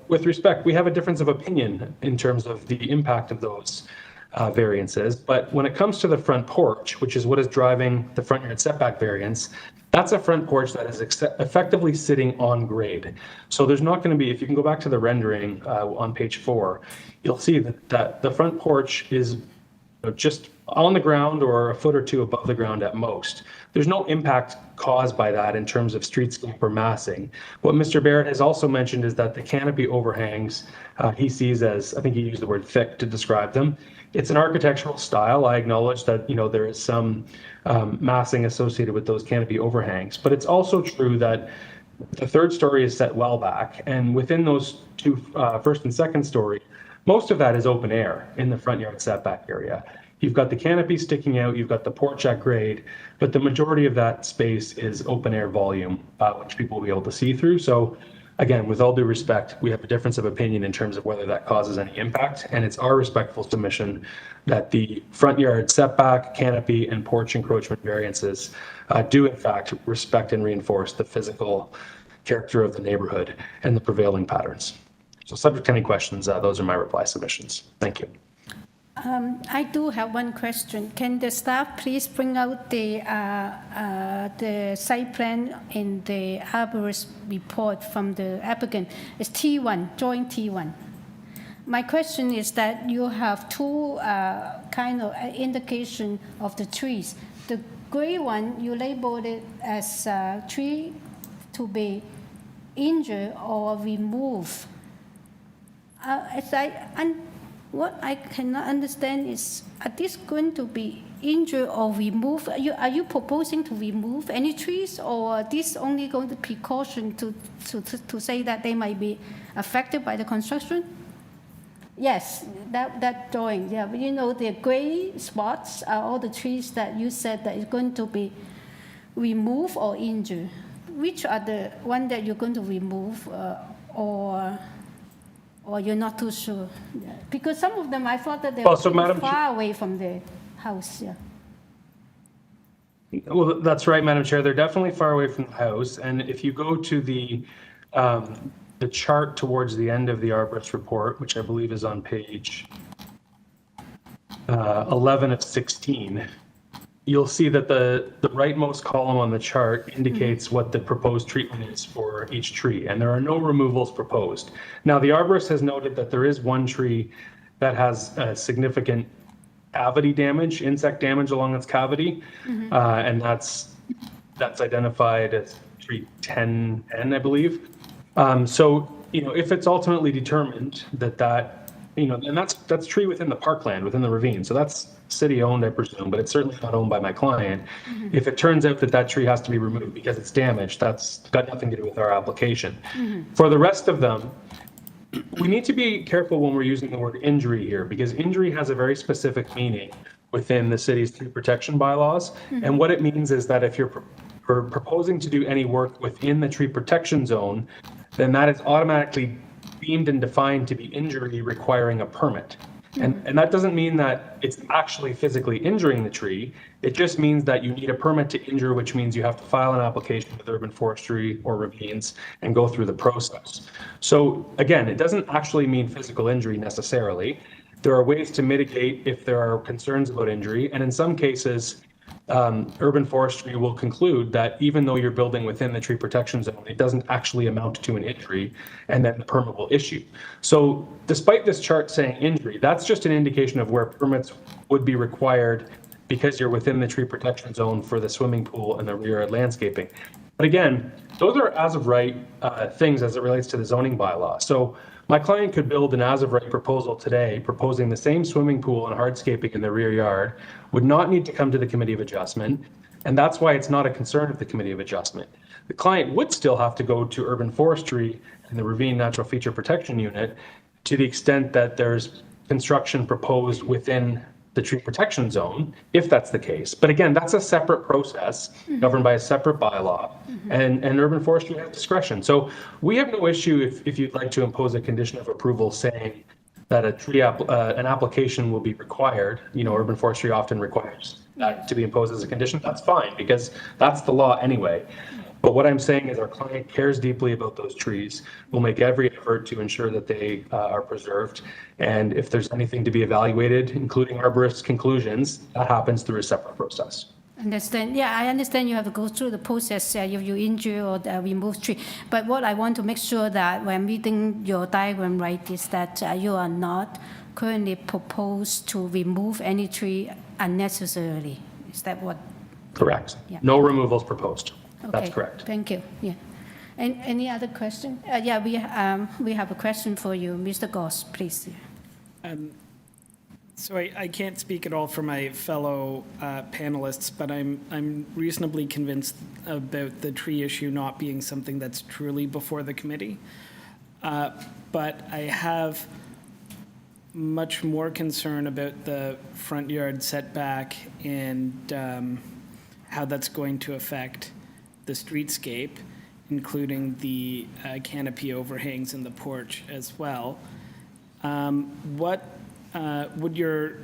with respect, we have a difference of opinion in terms of the impact of those variances. But when it comes to the front porch, which is what is driving the front yard setback variance, that's a front porch that is effectively sitting on grade. So there's not going to be, if you can go back to the rendering on page 4, you'll see that the front porch is just on the ground or a foot or two above the ground at most. There's no impact caused by that in terms of streetscape or massing. What Mr. Barrett has also mentioned is that the canopy overhangs he sees as, I think he used the word thick to describe them. It's an architectural style. I acknowledge that, there is some massing associated with those canopy overhangs, but it's also true that the third story is set well back, and within those two first and second story, most of that is open air in the front yard setback area. You've got the canopy sticking out, you've got the porch at grade, but the majority of that space is open air volume, which people will be able to see through. So again, with all due respect, we have a difference of opinion in terms of whether that causes any impact, and it's our respectful submission that the front yard setback, canopy, and porch encroachment variances do in fact respect and reinforce the physical character of the neighborhood and the prevailing patterns. So subject to any questions, those are my reply submissions. Thank you. I do have one question. Can the staff please bring out the site plan in the arborist report from the applicant? It's T1, drawing T1. My question is that you have two kind of indication of the trees. The gray one, you labeled it as a tree to be injured or removed. What I cannot understand is, are these going to be injured or removed? Are you proposing to remove any trees, or are these only going to precaution to say that they might be affected by the construction? Yes, that drawing, yeah. But the gray spots are all the trees that you said that is going to be removed or injured. Which are the one that you're going to remove or you're not too sure? Yeah. Because some of them, I thought that they were far away from the house. Yeah. Well, that's right, Madam Chair. They're definitely far away from the house. And if you go to the chart towards the end of the arborist report, which I believe is on page 11 of 16, you'll see that the rightmost column on the chart indicates what the proposed treatment is for each tree, and there are no removals proposed. Now, the arborist has noted that there is one tree that has significant cavity damage, insect damage along its cavity, and that's identified as tree 10N, I believe. So, if it's ultimately determined that and that's tree within the parkland, within the ravine, so that's city owned, I presume, but it's certainly not owned by my client. If it turns out that tree has to be removed because it's damaged, that's got nothing to do with our application. For the rest of them, we need to be careful when we're using the word injury here, because injury has a very specific meaning within the city's tree protection bylaws. And what it means is that if you're proposing to do any work within the tree protection zone, then that is automatically deemed and defined to be injury requiring a permit. And that doesn't mean that it's actually physically injuring the tree. It just means that you need a permit to injure, which means you have to file an application with urban forestry or ravines and go through the process. So again, it doesn't actually mean physical injury necessarily. There are ways to mitigate if there are concerns about injury. And in some cases, urban forestry will conclude that even though you're building within the tree protection zone, it doesn't actually amount to an injury, and then the permit will issue. So despite this chart saying injury, that's just an indication of where permits would be required because you're within the tree protection zone for the swimming pool and the rear yard landscaping. But again, those are as of right things as it relates to the zoning bylaw. So my client could build an as-of-right proposal today proposing the same swimming pool and hardscaping in the rear yard, would not need to come to the Committee of Adjustment, and that's why it's not a concern of the Committee of Adjustment. The client would still have to go to urban forestry and the Ravine Natural Feature Protection Unit to the extent that there's construction proposed within the tree protection zone, if that's the case. But again, that's a separate process governed by a separate bylaw, and urban forestry has discretion. So we have no issue if you'd like to impose a condition of approval saying that an application will be required. Urban forestry often requires that to be imposed as a condition. That's fine, because that's the law anyway. But what I'm saying is our client cares deeply about those trees. We'll make every effort to ensure that they are preserved. And if there's anything to be evaluated, including arborist conclusions, that happens through a separate process. Understand. Yeah, I understand you have to go through the process if you injure or remove tree. But what I want to make sure that when reading your diagram right is that you are not currently proposed to remove any tree unnecessarily. Is that what? Correct. Yeah. No removals proposed. Okay. That's correct. Thank you. Yeah. And any other question? Yeah, we have a question for you, Mr. Goss, please. So I can't speak at all for my fellow panelists, but I'm reasonably convinced about the tree issue not being something that's truly before the committee. But I have much more concern about the front yard setback and how that's going to affect the streetscape, including the canopy overhangs in the porch as well. What would your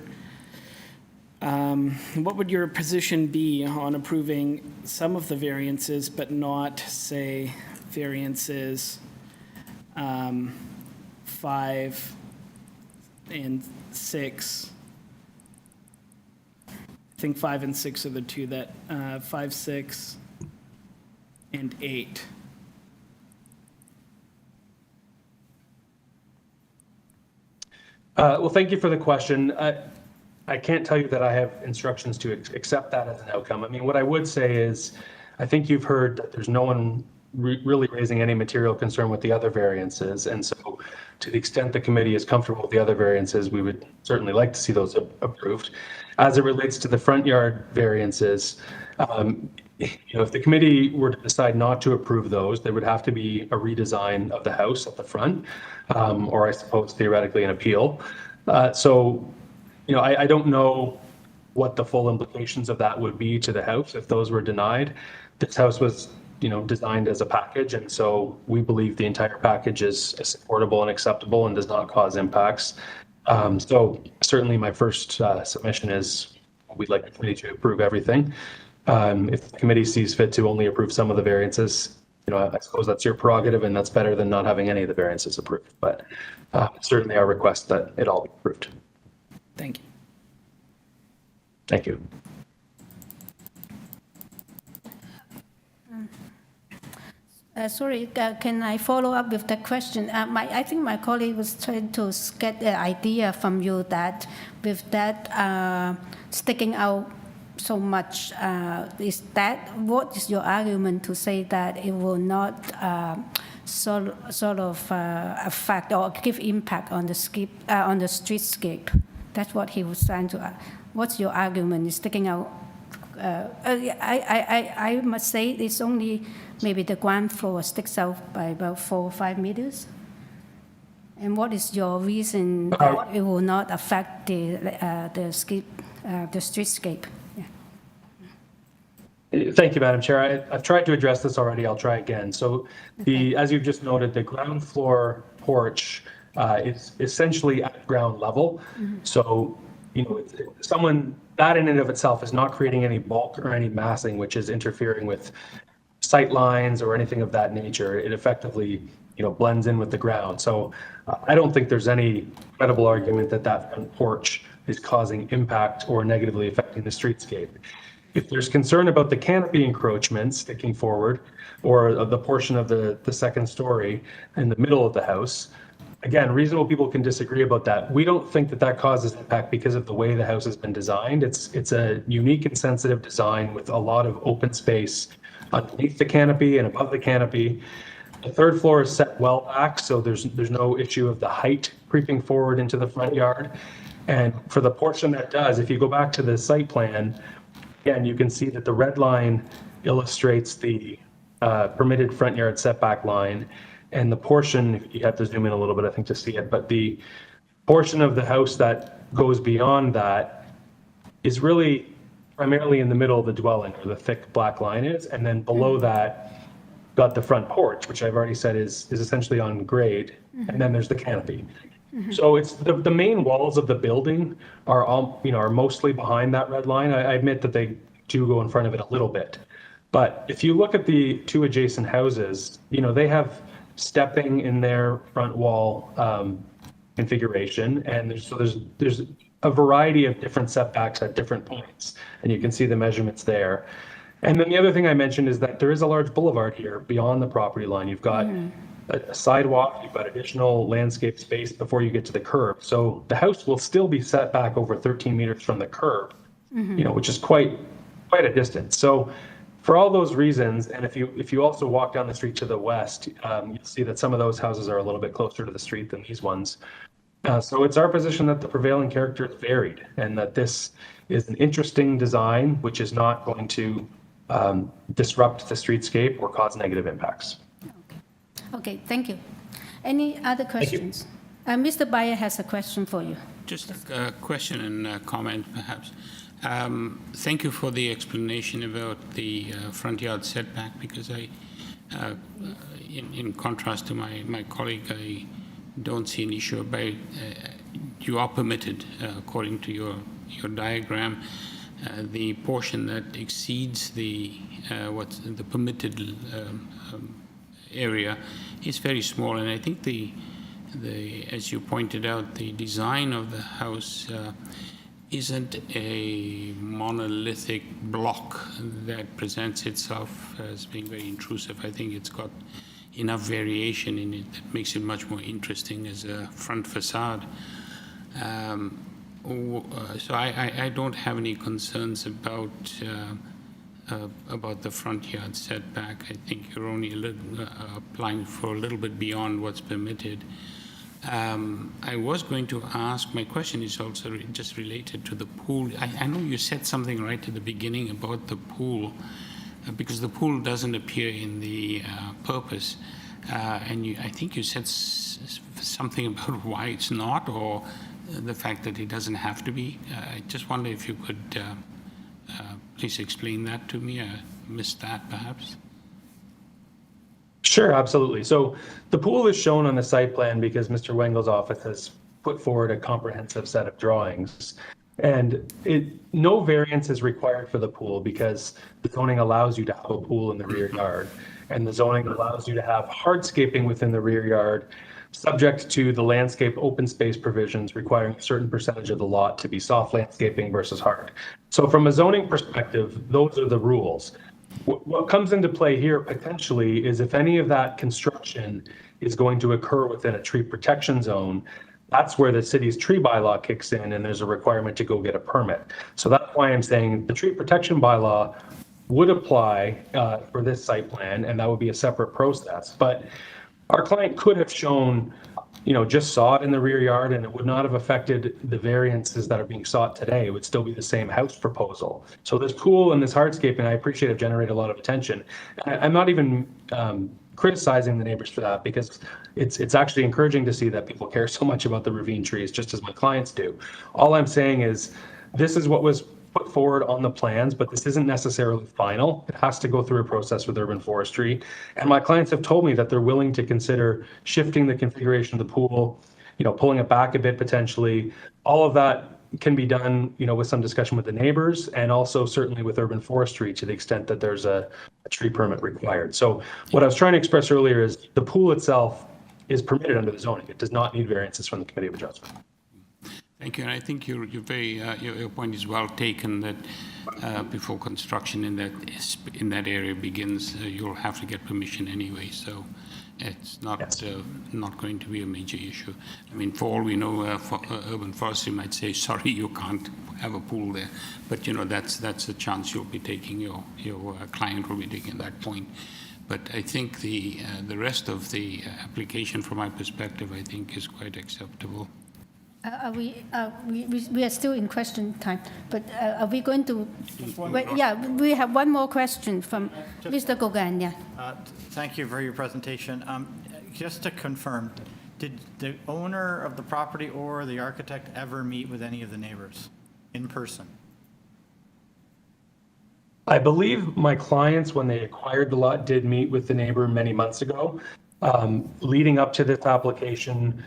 position be on approving some of the variances, but not, say, variances 5 and 6? I think 5 and 6 are the two that 5, 6, and 8. Well, thank you for the question. I can't tell you that I have instructions to accept that as an outcome. I mean, what I would say is, I think you've heard that there's no one really raising any material concern with the other variances. And so to the extent the committee is comfortable with the other variances, we would certainly like to see those approved. As it relates to the front yard variances, if the committee were to decide not to approve those, there would have to be a redesign of the house at the front, or I suppose theoretically an appeal. I don't know what the full implications of that would be to the house if those were denied. This house was, designed as a package, and so we believe the entire package is supportable and acceptable and does not cause impacts. So certainly my first submission is we'd like the committee to approve everything. If the committee sees fit to only approve some of the variances, I suppose that's your prerogative, and that's better than not having any of the variances approved. But certainly our request that it all be approved. Thank you. Thank you. Sorry, can I follow up with that question? I think my colleague was trying to get the idea from you that with that sticking out so much, what is your argument to say that it will not sort of affect or give impact on the streetscape? That's what he was trying to. What's your argument? Is sticking out? I must say it's only maybe the ground floor sticks out by about 4 or 5 meters. And what is your reason that it will not affect the streetscape? Yeah. Thank you, Madam Chair. I've tried to address this already. I'll try again. So as you've just noted, the ground floor porch is essentially at ground level. Mm-hmm. So, that in and of itself is not creating any bulk or any massing, which is interfering with sight lines or anything of that nature. It effectively, blends in with the ground. So I don't think there's any credible argument that front porch is causing impact or negatively affecting the streetscape. If there's concern about the canopy encroachment sticking forward or the portion of the second story in the middle of the house, again, reasonable people can disagree about that. We don't think that causes impact because of the way the house has been designed. It's a unique and sensitive design with a lot of open space underneath the canopy and above the canopy. The third floor is set well back, so there's no issue of the height creeping forward into the front yard. And for the portion that does, if you go back to the site plan, again, you can see that the red line illustrates the permitted front yard setback line. And the portion, if you have to zoom in a little bit, I think, to see it, but the portion of the house that goes beyond that is really primarily in the middle of the dwelling, where the thick black line is. And then below that, got the front porch, which I've already said is essentially on grade. Mm-hmm. And then there's the canopy. So it's the main walls of the building are all, are mostly behind that red line. I admit that they do go in front of it a little bit. But if you look at the two adjacent houses, they have stepping in their front wall configuration. And there's a variety of different setbacks at different points. And you can see the measurements there. And then the other thing I mentioned is that there is a large boulevard here beyond the property line. You've got a sidewalk, you've got additional landscape space before you get to the curb. So the house will still be set back over 13 meters from the curb, which is quite a distance. So for all those reasons, and if you also walk down the street to the west, you'll see that some of those houses are a little bit closer to the street than these ones. So it's our position that the prevailing character is varied and that this is an interesting design, which is not going to disrupt the streetscape or cause negative impacts. Okay, thank you. Any other questions? Mr. Bayer has a question for you. Just a question and comment, perhaps. Thank you for the explanation about the front yard setback, because in contrast to my colleague, I don't see an issue. You are permitted, according to your diagram, the portion that exceeds the permitted area is very small, and I think as you pointed out, the design of the house isn't a monolithic block that presents itself as being very intrusive. I think it's got enough variation in it that makes it much more interesting as a front facade. So I don't have any concerns about the front yard setback. I think you're only applying for a little bit beyond what's permitted. I was going to ask, my question is also just related to the pool. I know you said something right at the beginning about the pool, because the pool doesn't appear in the purpose. And I think you said something about why it's not, or the fact that it doesn't have to be. I just wonder if you could please explain that to me. I missed that, perhaps. Sure, absolutely. So the pool is shown on the site plan because Mr. Wengel's office has put forward a comprehensive set of drawings. And no variance is required for the pool because the zoning allows you to have a pool in the rear yard. And the zoning allows you to have hardscaping within the rear yard, subject to the landscape open space provisions requiring a certain percentage of the lot to be soft landscaping versus hard. So from a zoning perspective, those are the rules. What comes into play here potentially is if any of that construction is going to occur within a tree protection zone, that's where the city's tree bylaw kicks in and there's a requirement to go get a permit. So that's why I'm saying the tree protection bylaw would apply for this site plan, and that would be a separate process. But our client could have shown, just saw it in the rear yard, and it would not have affected the variances that are being sought today. It would still be the same house proposal. So this pool and this hardscaping, I appreciate, have generated a lot of attention. I'm not even criticizing the neighbors for that, because it's actually encouraging to see that people care so much about the ravine trees, just as my clients do. All I'm saying is this is what was put forward on the plans, but this isn't necessarily final. It has to go through a process with urban forestry. And my clients have told me that they're willing to consider shifting the configuration of the pool, pulling it back a bit potentially. All of that can be done, with some discussion with the neighbors, and also certainly with urban forestry to the extent that there's a tree permit required. So what I was trying to express earlier is the pool itself is permitted under the zoning. It does not need variances from the Committee of Adjustment. Thank you, and I think your point is well taken, that before construction in that area begins, you'll have to get permission anyway. So it's not not going to be a major issue. I mean, for all we know, urban forestry might say, sorry, you can't have a pool there, but that's a chance you'll be taking. Your client will be taking at that point. But I think the rest of the application, from my perspective, I think is quite acceptable. We are still in question time, but are we going to? We have one more question from Mr. Gauguin. Yeah. Thank you for your presentation. Just to confirm, did the owner of the property or the architect ever meet with any of the neighbors in person? I believe my clients, when they acquired the lot, did meet with the neighbor many months ago. Leading up to this application,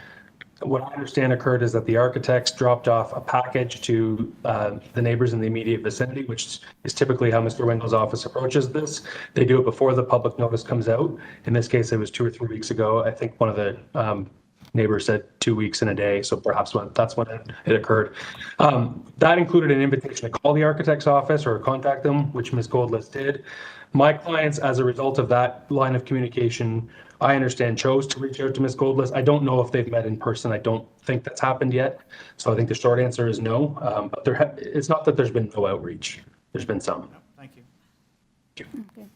What I understand occurred is that the architects dropped off a package to the neighbors in the immediate vicinity, which is typically how Mr. Wengel's office approaches this. They do it before the public notice comes out. In this case, it was 2 or 3 weeks ago. I think one of the neighbors said 2 weeks and a day, so perhaps that's when it occurred. That included an invitation to call the architect's office or contact them, which Ms. Goldlist did. My clients, as a result of that line of communication, I understand, chose to reach out to Ms. Goldlist. I don't know if they've met in person. I don't think that's happened yet. So I think the short answer is no. But it's not that there's been no outreach. There's been some. Thank you. Okay.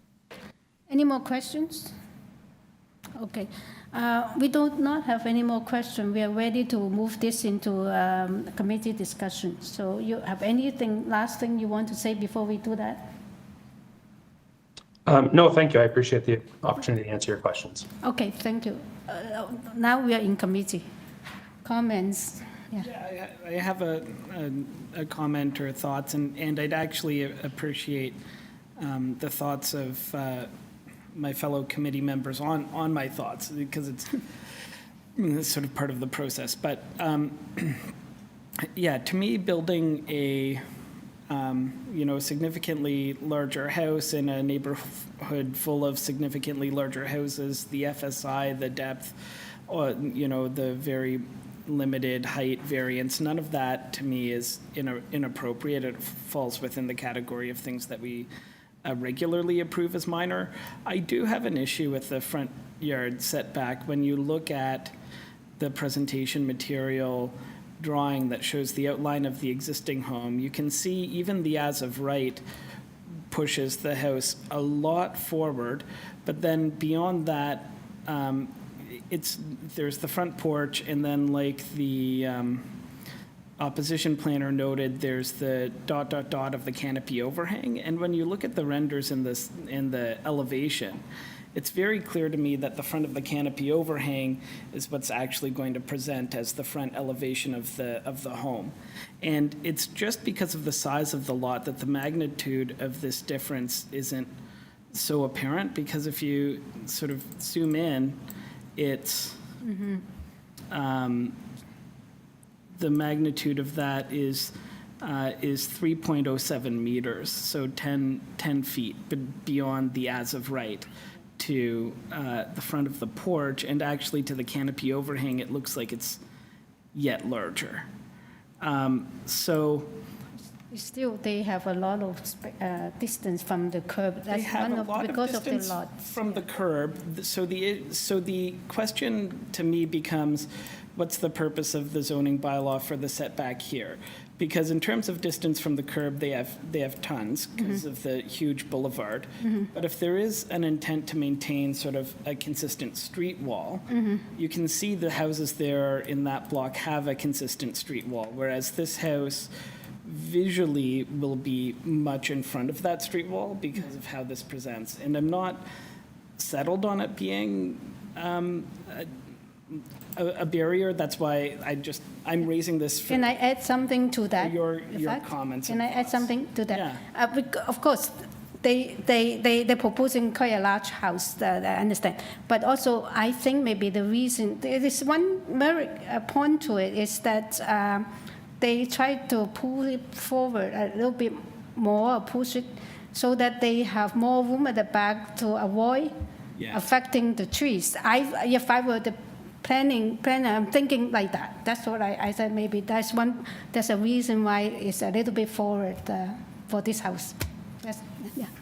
Any more questions? Okay. We do not have any more questions. We are ready to move this into committee discussion. So you have anything, last thing you want to say before we do that? No, thank you. I appreciate the opportunity to answer your questions. Okay, thank you. Now we are in committee. Comments? Yeah. Yeah, I have a comment or thoughts, and I'd actually appreciate the thoughts of my fellow committee members on my thoughts, because it's sort of part of the process. But yeah, to me, building a significantly larger house in a neighborhood full of significantly larger houses, the FSI, the depth, the very limited height variance, none of that to me is inappropriate. It falls within the category of things that we regularly approve as minor. I do have an issue with the front yard setback. When you look at the presentation material drawing that shows the outline of the existing home, you can see even the as of right pushes the house a lot forward, but then beyond that, there's the front porch, and then like the opposition planner noted, there's the ... of the canopy overhang. And when you look at the renders in the elevation, it's very clear to me that the front of the canopy overhang is what's actually going to present as the front elevation of the home. And it's just because of the size of the lot that the magnitude of this difference isn't so apparent, because if you sort of zoom in, it's the magnitude of that is 3.07 meters, so 10 feet, but beyond the as of right to the front of the porch, and actually to the canopy overhang, it looks like it's yet larger. So still, they have a lot of distance from the curb. They have a lot of distance from the curb. So the question to me becomes, what's the purpose of the zoning bylaw for the setback here? Because in terms of distance from the curb, they have tons because of the huge boulevard. But if there is an intent to maintain sort of a consistent street wall, you can see the houses there in that block have a consistent street wall, whereas this house visually will be much in front of that street wall because of how this presents. And I'm not settled on it being a barrier. That's why I'm raising this for Can I add something to that? Your comments. Can I add something to that? Yeah. Of course, they're proposing quite a large house, that I understand. But also, I think maybe the reason, there is one point to it, is that they try to pull it forward a little bit more, push it, so that they have more room at the back to avoid affecting the trees. If I were the planner, I'm thinking like that. That's what I said. Maybe that's a reason why it's a little bit forward for this house.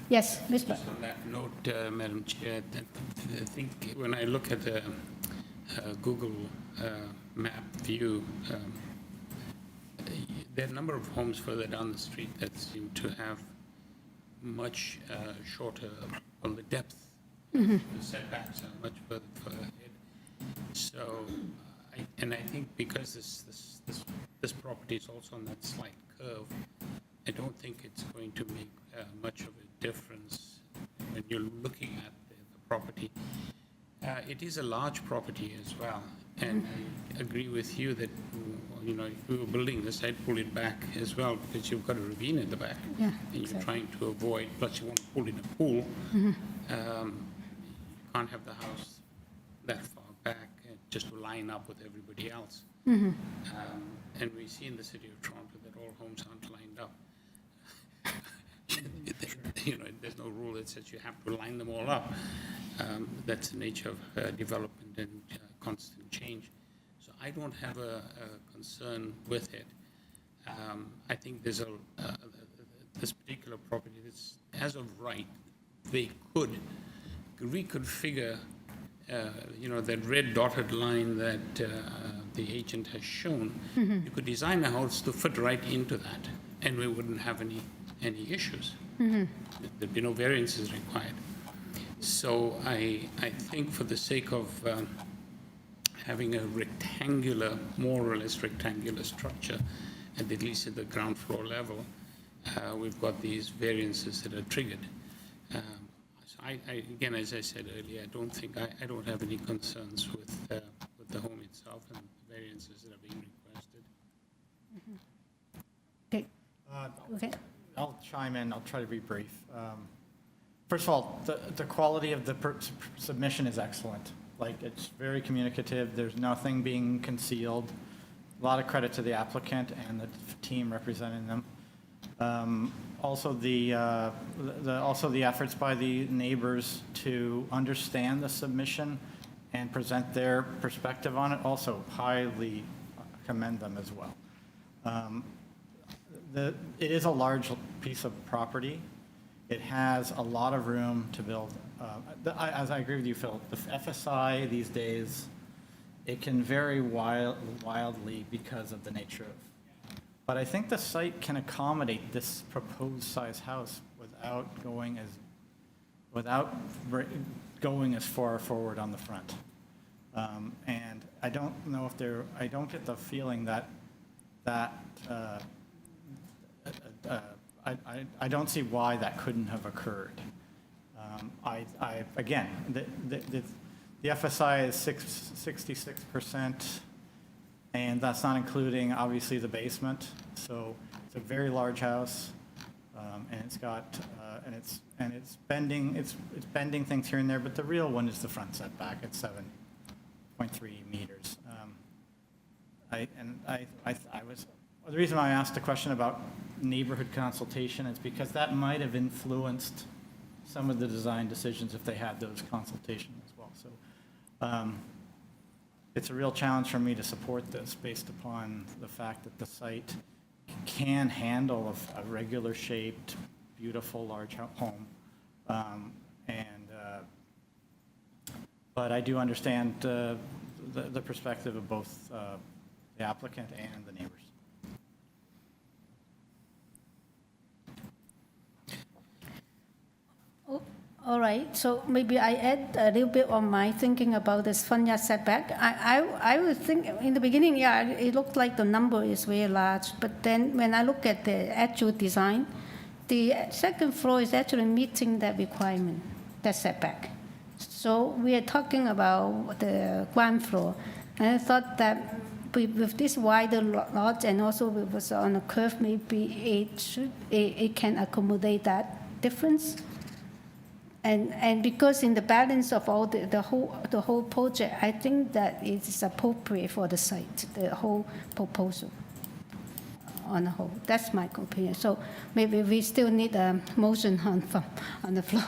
Yes, Mr. Just on that note, Madam Chair, I think when I look at the Google map view, there are a number of homes further down the street that seem to have much shorter, well, the depth, the setbacks are much further ahead. So, I think because this property is also on that slight curve, I don't think it's going to make much of a difference when you're looking at the property. It is a large property as well, and I agree with you that, if we were building this, I'd pull it back as well, because you've got a ravine at the back, and you're trying to avoid, plus you want to pull in a pool. You can't have the house that far back just to line up with everybody else. And we see in the city of Toronto that all homes aren't lined up. You know, there's no rule that says you have to line them all up. That's the nature of development and constant change. So I don't have a concern with it. I think there's this particular property that's, as of right, they could reconfigure, you know, that red dotted line that the agent has shown. You could design a house to fit right into that, and we wouldn't have any issues. There'd be no variances required. So I think for the sake of having a rectangular, more or less rectangular structure, and at least at the ground floor level, we've got these variances that are triggered. So again, as I said earlier, I don't have any concerns with the home itself and the variances that are being requested. Okay. Okay. I'll chime in. I'll try to be brief. First of all, the quality of the submission is excellent. Like, it's very communicative. There's nothing being concealed. A lot of credit to the applicant and the team representing them. Also the efforts by the neighbors to understand the submission and present their perspective on it, also highly commend them as well. It is a large piece of property. It has a lot of room to build. As I agree with you, Phil, the FSI these days, it can vary wildly because of the nature of. But I think the site can accommodate this proposed size house without going as far forward on the front. And I don't know if I don't get the feeling that I don't see why that couldn't have occurred. Again, the FSI is 66%, and that's not including, obviously, the basement. So it's a very large house, and it's got and it's bending things here and there. But the real one is the front setback at 7.3 meters. The reason why I asked the question about neighborhood consultation is because that might have influenced some of the design decisions if they had those consultations as well. So it's a real challenge for me to support this based upon the fact that the site can handle a regular shaped, beautiful, large home. But I do understand the perspective of both the applicant and the neighbors. All right, so maybe I add a little bit on my thinking about this front yard setback. I would think in the beginning, yeah, it looked like the number is very large, but then when I look at the actual design, the second floor is actually meeting that requirement, that setback. So we are talking about the ground floor, and I thought that with this wider lot and also with on a curve, maybe it can accommodate that difference. And because in the balance of all the whole project, I think that it is appropriate for the site, the whole proposal on the whole. That's my opinion. So maybe we still need a motion on the floor.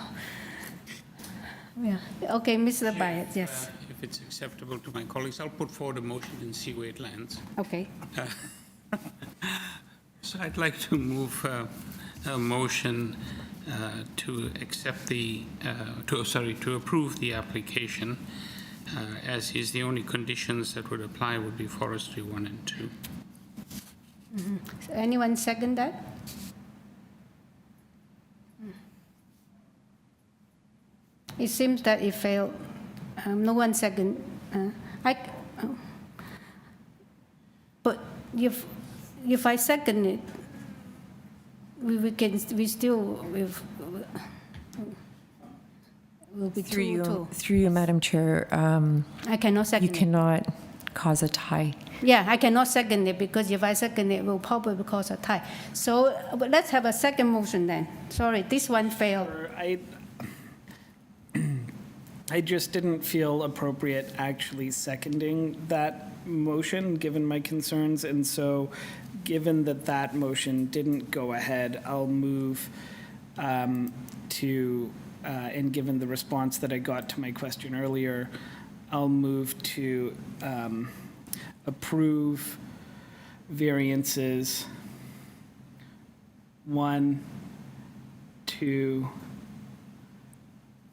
Yeah. Okay, Mr. Byett, yes. If it's acceptable to my colleagues, I'll put forward a motion and see where it lands. Okay. So I'd like to move a motion to accept to approve the application, as is. The only conditions that would apply would be forestry 1 and 2. Mm-hmm. So anyone second that? It seems that it failed. No one second. But if I second it, we still will be two. Through you, Madam Chair. I cannot second You cannot cause a tie. Yeah, I cannot second it because if I second it, it will probably cause a tie. So but let's have a second motion then. Sorry, this one failed. I just didn't feel appropriate actually seconding that motion, given my concerns, and so given that that motion didn't go ahead, I'll move and given the response that I got to my question earlier, I'll move to approve variances 1, 2,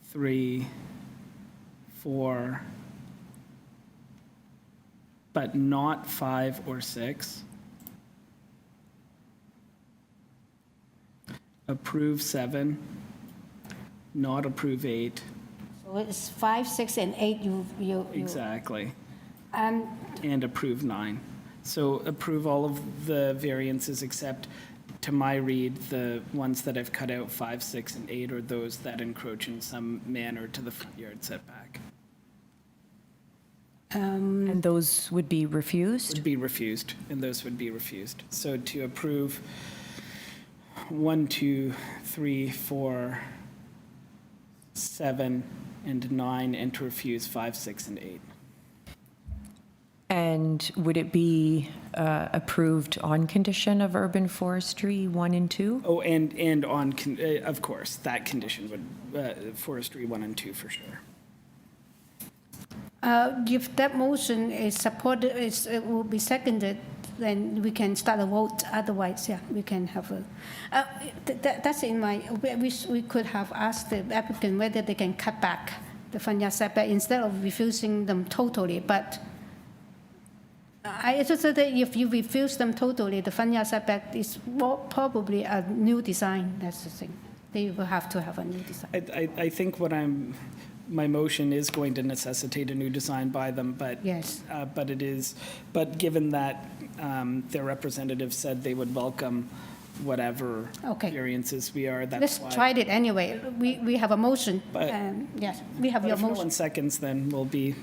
3, 4, but not 5 or 6. Approve 7, not approve 8. So it's 5, 6, and 8, you. Exactly. And And approve 9. So approve all of the variances except, to my read, the ones that I've cut out, 5, 6, and 8, are those that encroach in some manner to the front yard setback. And those would be refused? Would be refused, and those would be refused. So to approve 1, 2, 3, 4, 7, and 9, and to refuse 5, 6, and 8. And would it be approved on condition of urban forestry 1 and 2? Oh, and on, of course, that condition would, forestry 1 and 2 for sure. if that motion is supported, it will be seconded, then we can start a vote. Otherwise, yeah, we can have a. That's in my. We could have asked the applicant whether they can cut back the front yard setback instead of refusing them totally. But I just said that if you refuse them totally, the front yard setback is probably a new design. That's the thing. They will have to have a new design. I think my motion is going to necessitate a new design by them, but yes, but given that their representative said they would welcome whatever variances we are, that's let's try it anyway. We have a motion. Yes, we have your motion. If no one seconds, then we'll be.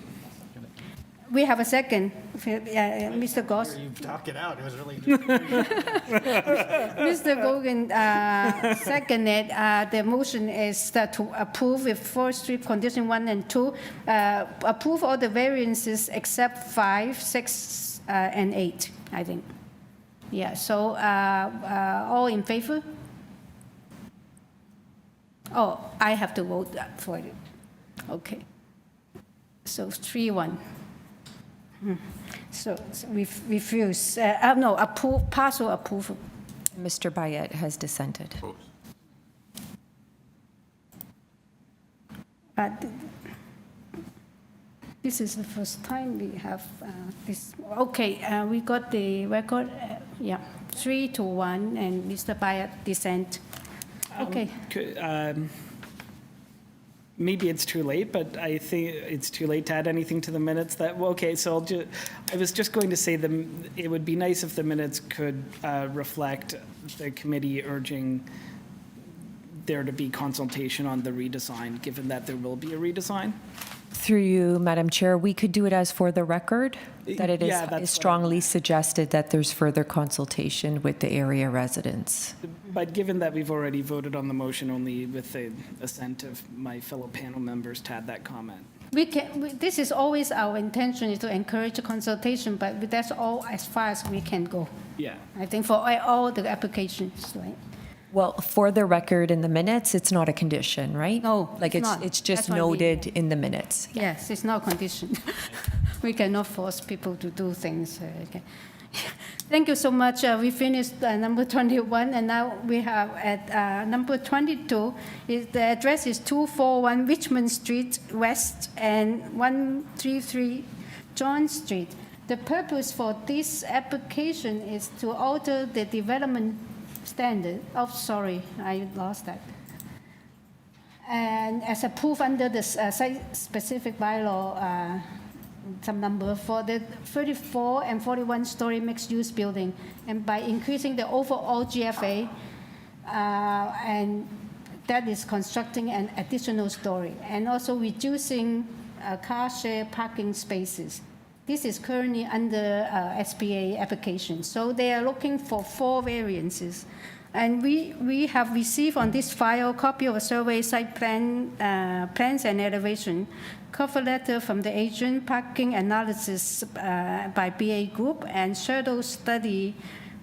We have a second, Mr. Goss. You talk it out. It was really. Mr. Gogan seconded. The motion is to approve with forestry condition 1 and 2. Approve all the variances except 5, 6, and 8. I think. Yeah. So all in favor? Oh, I have to vote for it. Okay. So 3-1. So we refuse, no, partial approval. Mr. Bayet has dissented. This is the first time we have this. Okay, we got the record. Yeah, 3-1, and Mr. Bayet dissent. Okay. Maybe it's too late, but I think it's too late to add anything to the minutes. So I was just going to say it would be nice if the minutes could reflect the committee urging there to be consultation on the redesign, given that there will be a redesign. Through you, Madam Chair, we could do it as for the record, that it is strongly suggested that there's further consultation with the area residents. But given that we've already voted on the motion only with the assent of my fellow panel members to add that comment. This is always our intention, is to encourage a consultation, but that's all as far as we can go. Yeah. I think for all the applications, right? Well, for the record in the minutes, it's not a condition, right? No, like it's just noted in the minutes. Yes, it's not a condition. We cannot force people to do things. Okay. Thank you so much. We finished number 21, and now we have at number 22. The address is 241 Richmond Street West and 133 John Street. The purpose for this application is to alter the development standard. Oh, sorry, I lost that. And as approved under the site-specific bylaw, some number for the 34 and 41-story mixed-use building, and by increasing the overall GFA, and that is constructing an additional story, and also reducing car share parking spaces. This is currently under SPA application, so they are looking for 4 variances. And we have received on this file copy of a survey site plan, plans and elevation, cover letter from the agent, parking analysis by BA Group, and schedule study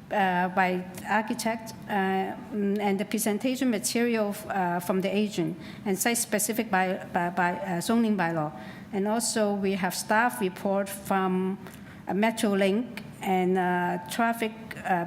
by architect, and the presentation material from the agent, and site-specific by zoning bylaw. And also we have staff report from Metrolink and traffic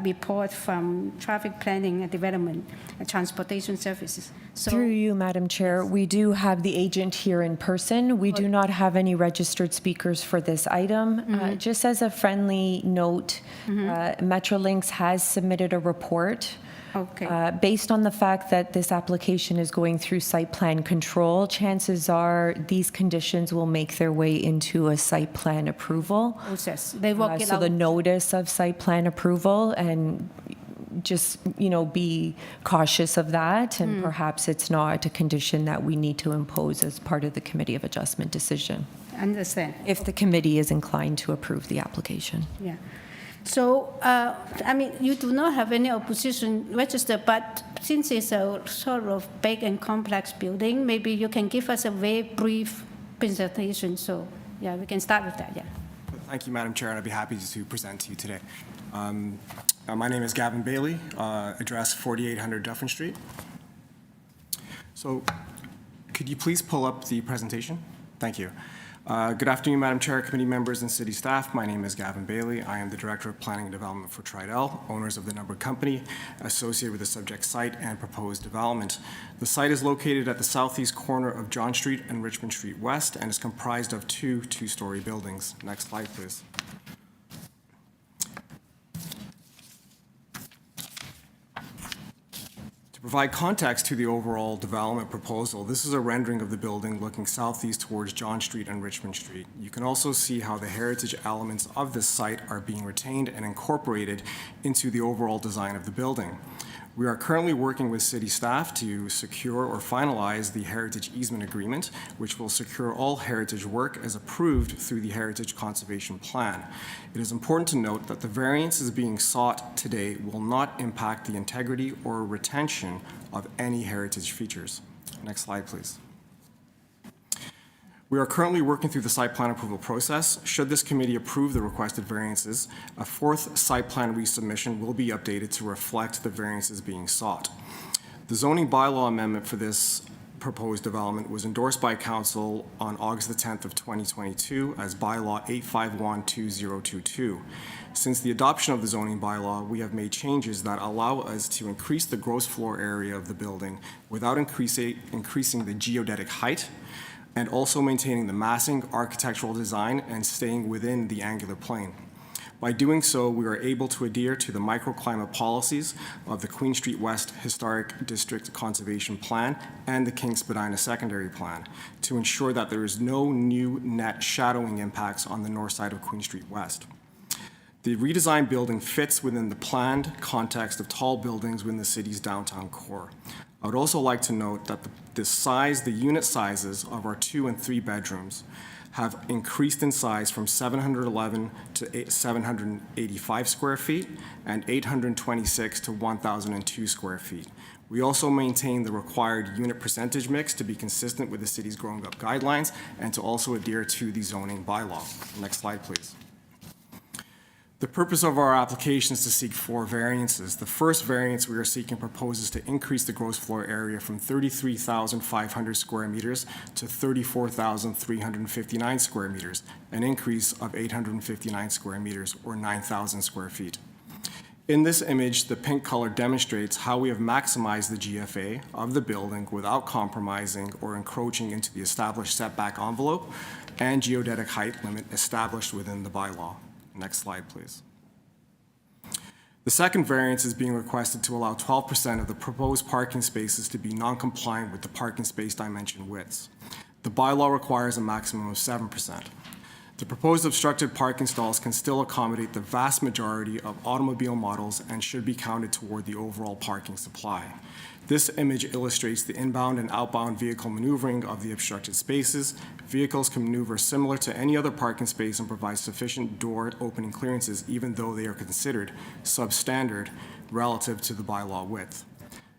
report from traffic planning and development and transportation services. So, Through you, Madam Chair, we do have the agent here in person. We do not have any registered speakers for this item. Just as a friendly note, Metrolinx has submitted a report. okay. Based on the fact that this application is going through site plan control, chances are these conditions will make their way into a site plan approval. Process. They work it So out. the notice of site plan approval, and just, be cautious of that, and perhaps it's not a condition that we need to impose as part of the Committee of Adjustment decision, Understand. if the committee is inclined to approve the application. Yeah. So, you do not have any opposition registered, but since it's a sort of big and complex building, maybe you can give us a very brief presentation. So, yeah, we can start with that, yeah. Thank you, Madam Chair, and I'd be happy to present to you today. My name is Gavin Bailey, address 4800 Dufferin Street. So, could you please pull up the presentation? Thank you. Good afternoon, Madam Chair, committee members, and city staff. My name is Gavin Bailey. I am the Director of Planning and Development for Tridel, owners of the numbered company associated with the subject site and proposed development. The site is located at the southeast corner of John Street and Richmond Street West and is comprised of two two-story buildings. Next slide, please. To provide context to the overall development proposal, this is a rendering of the building looking southeast towards John Street and Richmond Street. You can also see how the heritage elements of this site are being retained and incorporated into the overall design of the building. We are currently working with city staff to secure or finalize the heritage easement agreement, which will secure all heritage work as approved through the Heritage Conservation Plan. It is important to note that the variances being sought today will not impact the integrity or retention of any heritage features. Next slide, please. We are currently working through the site plan approval process. Should this committee approve the requested variances, a fourth site plan resubmission will be updated to reflect the variances being sought. The zoning bylaw amendment for this proposed development was endorsed by Council on August the 10th of 2022 as bylaw 851-2022. Since the adoption of the zoning bylaw, we have made changes that allow us to increase the gross floor area of the building without increasing the geodetic height, and also maintaining the massing, architectural design, and staying within the angular plane. By doing so, we are able to adhere to the microclimate policies of the Queen Street West Historic District Conservation Plan and the King Spadina Secondary Plan to ensure that there is no new net shadowing impacts on the north side of Queen Street West. The redesigned building fits within the planned context of tall buildings within the city's downtown core. I would also like to note that the unit sizes of our 2 and 3 bedrooms have increased in size from 711 to 785 square feet and 826 to 1,002 square feet. We also maintain the required unit percentage mix to be consistent with the city's growing up guidelines and to also adhere to the zoning bylaw. Next slide, please. The purpose of our application is to seek 4 variances. The first variance we are seeking proposes to increase the gross floor area from 33,500 square meters to 34,359 square meters, an increase of 859 square meters or 9,000 square feet. In this image, the pink color demonstrates how we have maximized the GFA of the building without compromising or encroaching into the established setback envelope and geodetic height limit established within the bylaw. Next slide, please. The second variance is being requested to allow 12% of the proposed parking spaces to be non-compliant with the parking space dimension widths. The bylaw requires a maximum of 7%. The proposed obstructed parking stalls can still accommodate the vast majority of automobile models and should be counted toward the overall parking supply. This image illustrates the inbound and outbound vehicle maneuvering of the obstructed spaces. Vehicles can maneuver similar to any other parking space and provide sufficient door opening clearances even though they are considered substandard relative to the bylaw width.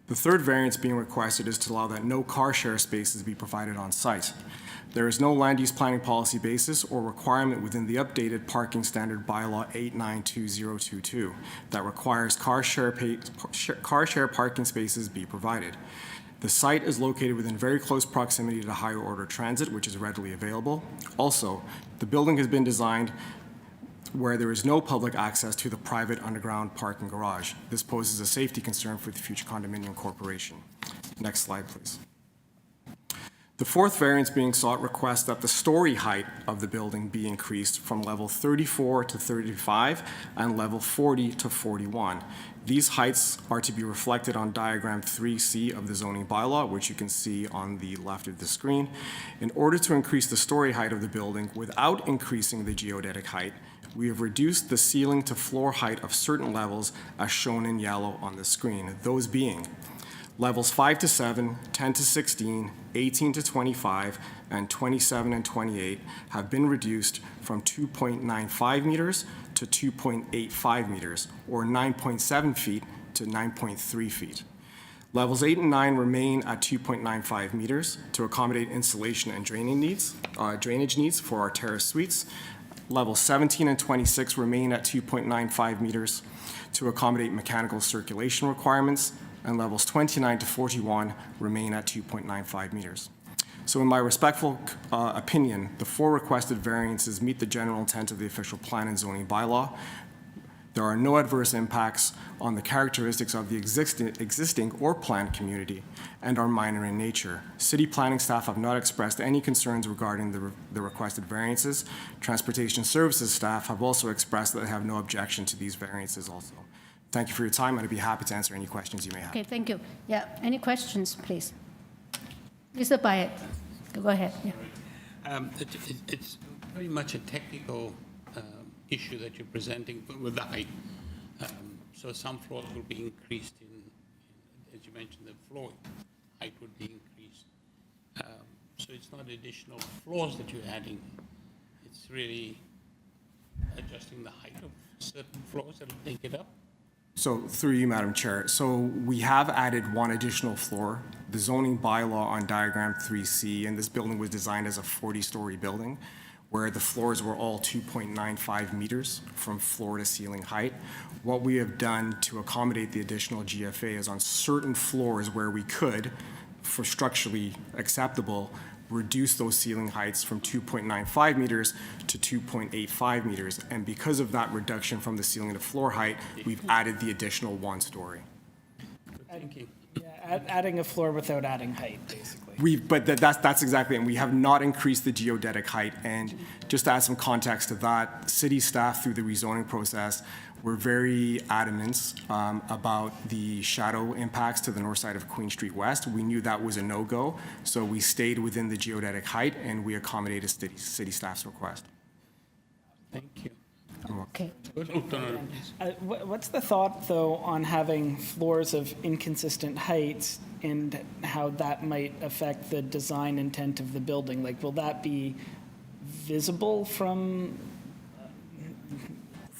The third variance being requested is to allow that no car share spaces be provided on site. There is no land use planning policy basis or requirement within the updated parking standard bylaw 892022 that requires car share parking spaces be provided. The site is located within very close proximity to higher order transit, which is readily available. Also, the building has been designed where there is no public access to the private underground parking garage. This poses a safety concern for the future condominium corporation. Next slide, please. The fourth variance being sought requests that the story height of the building be increased from level 34 to 35 and level 40 to 41. These heights are to be reflected on diagram 3C of the zoning bylaw, which you can see on the left of the screen. In order to increase the story height of the building without increasing the geodetic height, we have reduced the ceiling to floor height of certain levels as shown in yellow on the screen, those being levels 5 to 7, 10 to 16, 18 to 25, and 27 and 28 have been reduced from 2.95 meters to 2.85 meters, or 9.7 feet to 9.3 feet. Levels 8 and 9 remain at 2.95 meters to accommodate insulation and drainage needs for our terrace suites. Levels 17 and 26 remain at 2.95 meters to accommodate mechanical circulation requirements, and levels 29 to 41 remain at 2.95 meters. So in my respectful opinion, the four requested variances meet the general intent of the official plan and zoning bylaw. There are no adverse impacts on the characteristics of the existing or planned community and are minor in nature. City planning staff have not expressed any concerns regarding the requested variances. Transportation services staff have also expressed that they have no objection to these variances also. Thank you for your time, and I'd be happy to answer any questions you may have. Okay, thank you. Yeah, any questions, please? Mr. Bayet, go ahead. Yeah. It's very much a technical issue that you're presenting with the height. So some floors will be increased as you mentioned, the floor height would be increased. So it's not additional floors that you're adding. It's really adjusting the height of certain floors that will take it up. So through you, Madam Chair, so we have added one additional floor. The zoning bylaw on diagram 3C, and this building was designed as a 40-story building, where the floors were all 2.95 meters from floor to ceiling height. What we have done to accommodate the additional GFA is on certain floors where we could, for structurally acceptable, reduce those ceiling heights from 2.95 meters to 2.85 meters. And because of that reduction from the ceiling to floor height, we've added the additional one story. Thank you. Yeah, adding a floor without adding height, basically. But that's exactly, and we have not increased the geodetic height. And just to add some context to that, city staff through the rezoning process were very adamant about the shadow impacts to the north side of Queen Street West. We knew that was a no-go, so we stayed within the geodetic height and we accommodated city staff's request. Thank you. Okay. What's the thought, though, on having floors of inconsistent heights and how that might affect the design intent of the building? Like, will that be visible from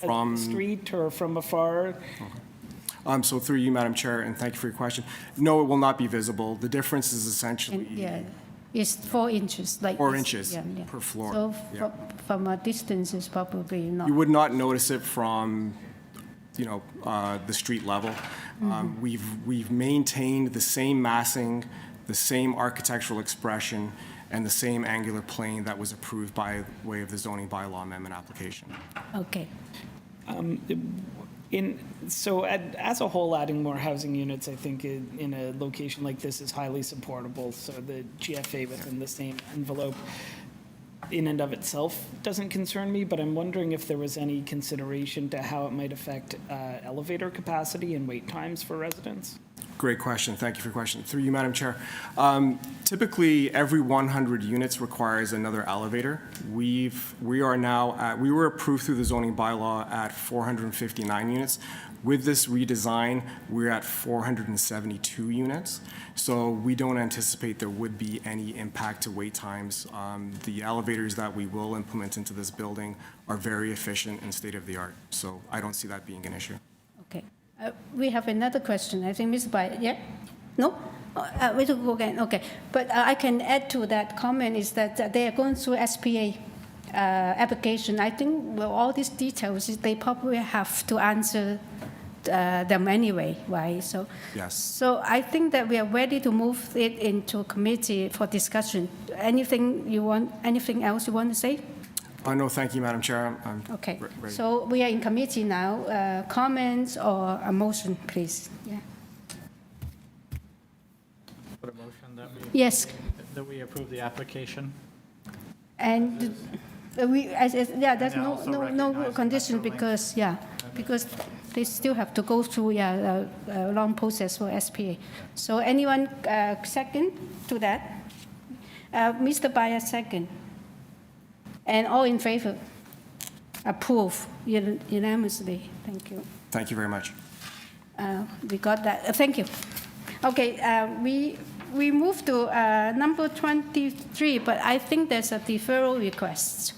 a street or from afar? Okay. So through you, Madam Chair, and thank you for your question. No, it will not be visible. The difference is essentially... Yeah, it's 4 inches. Like 4 inches per floor. So from a distance, it's probably not... You would not notice it from, the street level. Mm-hmm. We've maintained the same massing, the same architectural expression, and the same angular plane that was approved by way of the zoning bylaw amendment application. Okay. As a whole, adding more housing units, I think, in a location like this is highly supportable. So the GFA within the same envelope in and of itself doesn't concern me, but I'm wondering if there was any consideration to how it might affect elevator capacity and wait times for residents. Great question. Thank you for your question. Through you, Madam Chair. Typically, every 100 units requires another elevator. We were approved through the zoning bylaw at 459 units. With this redesign, we're at 472 units. So we don't anticipate there would be any impact to wait times. The elevators that we will implement into this building are very efficient and state-of-the-art. So I don't see that being an issue. Okay. We have another question. I think Mr. Bai, yeah? No? We will go again, okay. But I can add to that comment is that they are going through SPA application. I think with all these details, they probably have to answer them anyway, right? So, Yes. So I think that we are ready to move it into committee for discussion. Anything else you want to say? No, thank you, Madam Chair. I'm Okay, ready. so we are in committee now. Comments or a motion, please? Yeah. Put a motion Yes, that we approve the application. and there's And no also no recognize condition Metro because they still have to go through a long process for SPA. So anyone second to that? Mr. Bayer second. And all in favor? Approve unanimously. Thank you. Thank you very much. We got that. Thank you. Okay, we move to number 23, but I think there's a deferral request.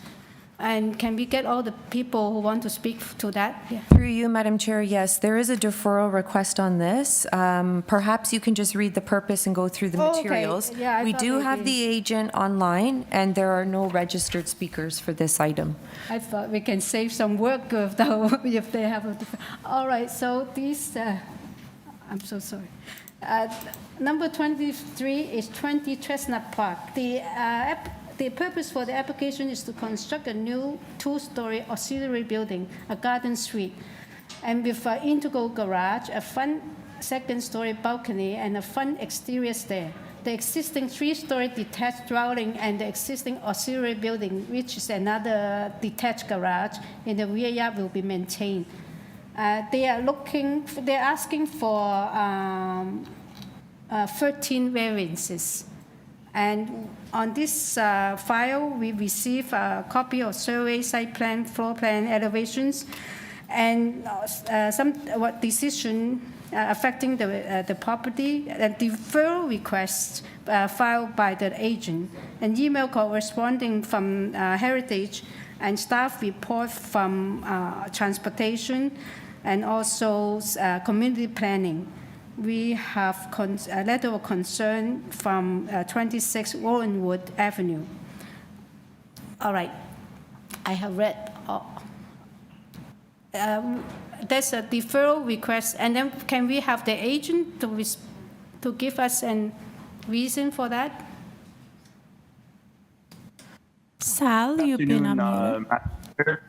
And can we get all the people who want to speak to that? Yeah. Through you, Madam Chair, yes, there is a deferral request on this. Perhaps you can just read the purpose and go through the Oh, okay. materials. Yeah, I We thought do maybe- have the agent online, and there are no registered speakers for this item. I thought we can save some work if they have a all right, so these, I'm so sorry. Number 23 is 20 Chestnut Park. The purpose for the application is to construct a new two-story auxiliary building, a garden suite, and with an integral garage, a front second-story balcony, and a front exterior stair. The existing three-story detached dwelling and the existing auxiliary building, which is another detached garage in the rear yard, will be maintained. They're asking for 13 variances. And on this file, we receive a copy of survey, site plan, floor plan, elevations, and some decision affecting the property, and deferral requests filed by the agent, an email corresponding from Heritage, and staff report from transportation, and also community planning. We have a letter of concern from 26 Warrenwood Avenue. All right, I have read. There's a deferral request, and then can we have the agent to give us a reason for that? Sal, you've been unmuted.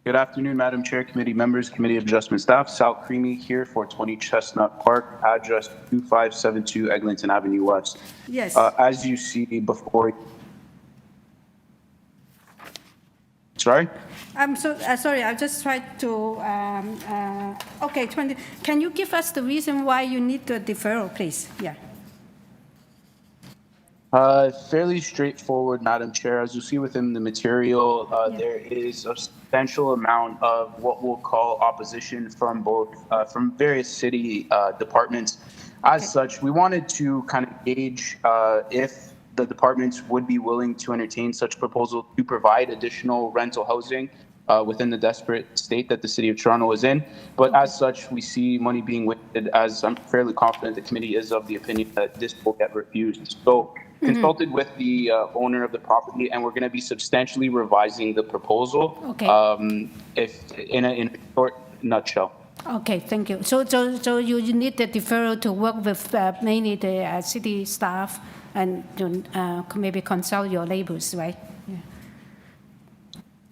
Good afternoon, Madam Chair, committee members, Committee of Adjustment staff. Sal Creamy here for 20 Chestnut Park, address 2572 Eglinton Avenue West. Yes. As you see before. Sorry? I'm so sorry. I just tried to. Okay, 20. Can you give us the reason why you need the deferral, please? Yeah. Fairly straightforward, Madam Chair. As you see within the material, there is a substantial amount of what we'll call opposition from from various city departments. As such, we wanted to kind of gauge if the departments would be willing to entertain such proposal to provide additional rental housing within the desperate state that the City of Toronto is in. But as such, we see money being wasted, as I'm fairly confident the committee is of the opinion that this will get refused. So consulted with the owner of the property, and we're going to be substantially revising the proposal. Okay. If in a short nutshell. Okay, thank you. So you need the deferral to work with mainly the city staff and maybe consult your neighbors, right? Yeah.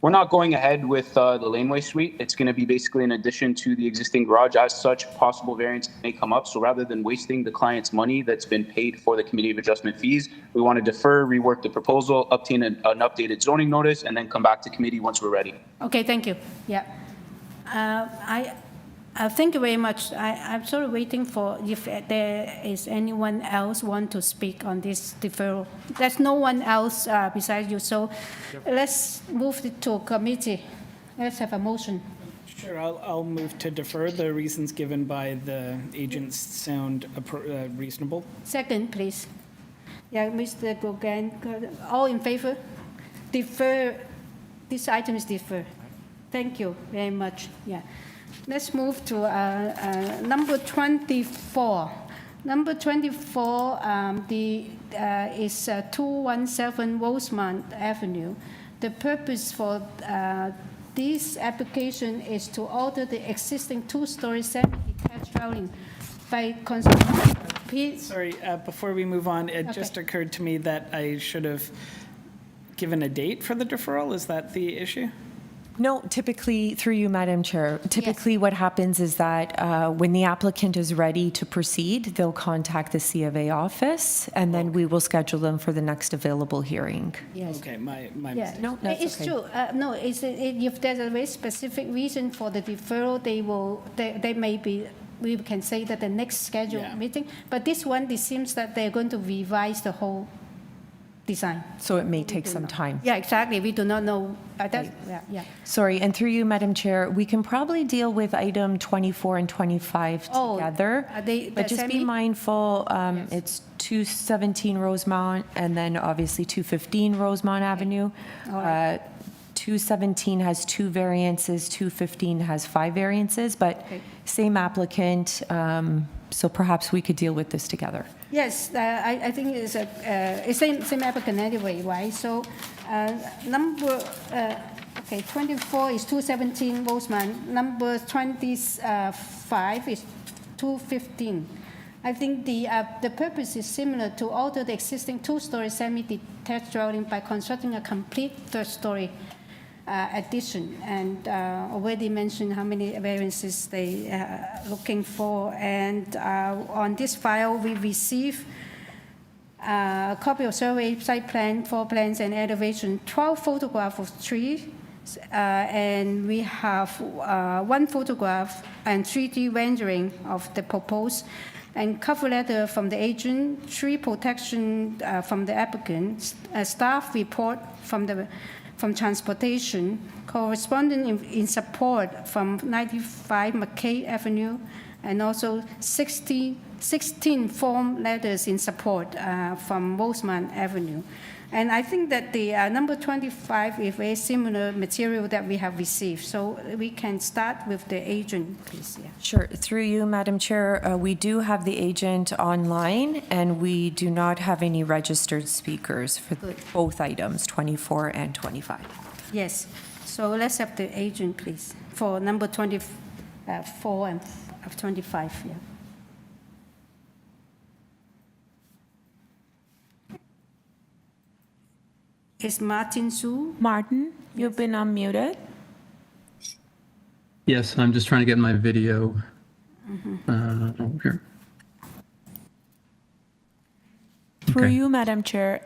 We're not going ahead with the laneway suite. It's going to be basically an addition to the existing garage. As such, possible variance may come up. So rather than wasting the client's money that's been paid for the Committee of Adjustment fees, we want to defer, rework the proposal, obtain an updated zoning notice, and then come back to committee once we're ready. Okay, thank you. Yeah. Thank you very much. I'm sort of waiting for if there is anyone else want to speak on this deferral. There's no one else besides you, so let's move it to committee. Let's have a motion. Sure, I'll move to defer. The reasons given by the agents sound reasonable. Second, please. Yeah, Mr. Gauguin, all in favor? Defer. This item is deferred. Thank you very much. Yeah. Let's move to number 24. Number 24 is 217 Rosemount Avenue. The purpose for this application is to alter the existing two-story semi-detached dwelling by constructing. Sorry, before we move on, it just occurred to me that I should have given a date for the deferral. Is that the issue? No, typically, through you, Madam Chair, typically what happens is that when the applicant is ready to proceed, they'll contact the C of A office, and then we will schedule them for the next available hearing. Yes. Okay, my Yeah, mistake. no, it's true. No, if there's a very specific reason for the deferral, they may be, we can say that the next scheduled meeting. But this one, it seems that they're going to revise the whole design. So it may take some time. Yeah, exactly. We do not know. Sorry, and through you, Madam Chair, we can probably deal with item 24 and 25 together. But just be mindful, it's 217 Rosemount and then obviously 215 Rosemount Avenue. 217 has 2 variances, 215 has 5 variances, but same applicant, so perhaps we could deal with this together. Yes, I think it's same applicant anyway, right? So number, 24 is 217 Rosemount. Number 25 is 215. I think the purpose is similar, to alter the existing two-story semi-detached dwelling by constructing a complete third-story addition, and already mentioned how many variances they are looking for. And on this file, we receive a copy of survey, site plan, floor plans, and elevation, 12 photographs of trees, and we have 1 photograph and 3D rendering of the proposed, and cover letter from the agent, tree protection from the applicant, a staff report from transportation, correspondence in support from 95 McKay Avenue, and also 16 form letters in support from Rosemount Avenue. And I think that the number 25 is very similar material that we have received. So we can start with the agent, please. Yeah. Sure. Through you, Madam Chair, we do have the agent online, and we do not have any registered speakers for both items, 24 and 25. Yes. So let's have the agent, please, for number 24 and 25. Yeah. Is Martin Su? Martin, you've been unmuted. Yes, I'm just trying to get my video over here. Through you, Madam Chair,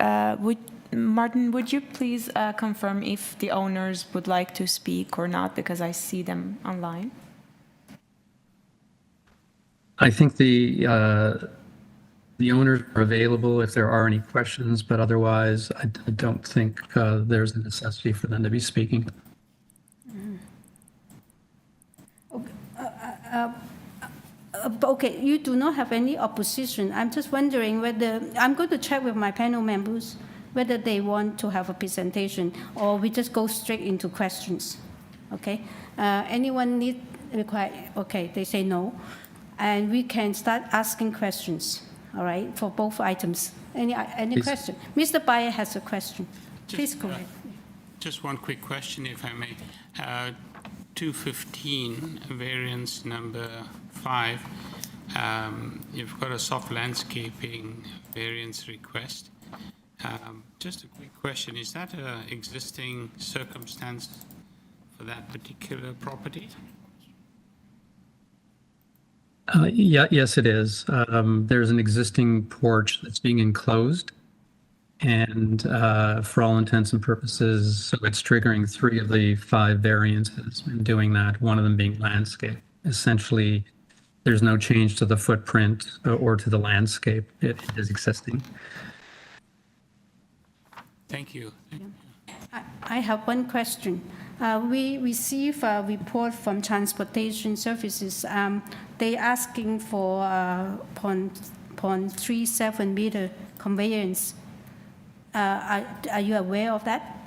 Martin, would you please confirm if the owners would like to speak or not, because I see them online? I think the owners are available if there are any questions, but otherwise, I don't think there's a necessity for them to be speaking. Okay, you do not have any opposition. I'm just wondering whether, I'm going to check with my panel members whether they want to have a presentation, or we just go straight into questions. Okay? Anyone require? Okay, they say no. And we can start asking questions. All right, for both items. Any question? Mr. Bayer has a question. Please go ahead. Just one quick question, if I may. 215, variance number 5. You've got a soft landscaping variance request. Just a quick question. Is that an existing circumstance for that particular property? Yes, it is. There's an existing porch that's being enclosed, and for all intents and purposes, so it's triggering 3 of the 5 variances in doing that, one of them being landscape. Essentially, there's no change to the footprint or to the landscape. It is existing. Thank you. I have one question. We receive a report from Transportation Services. They asking for 0.37 meter conveyance. Are you aware of that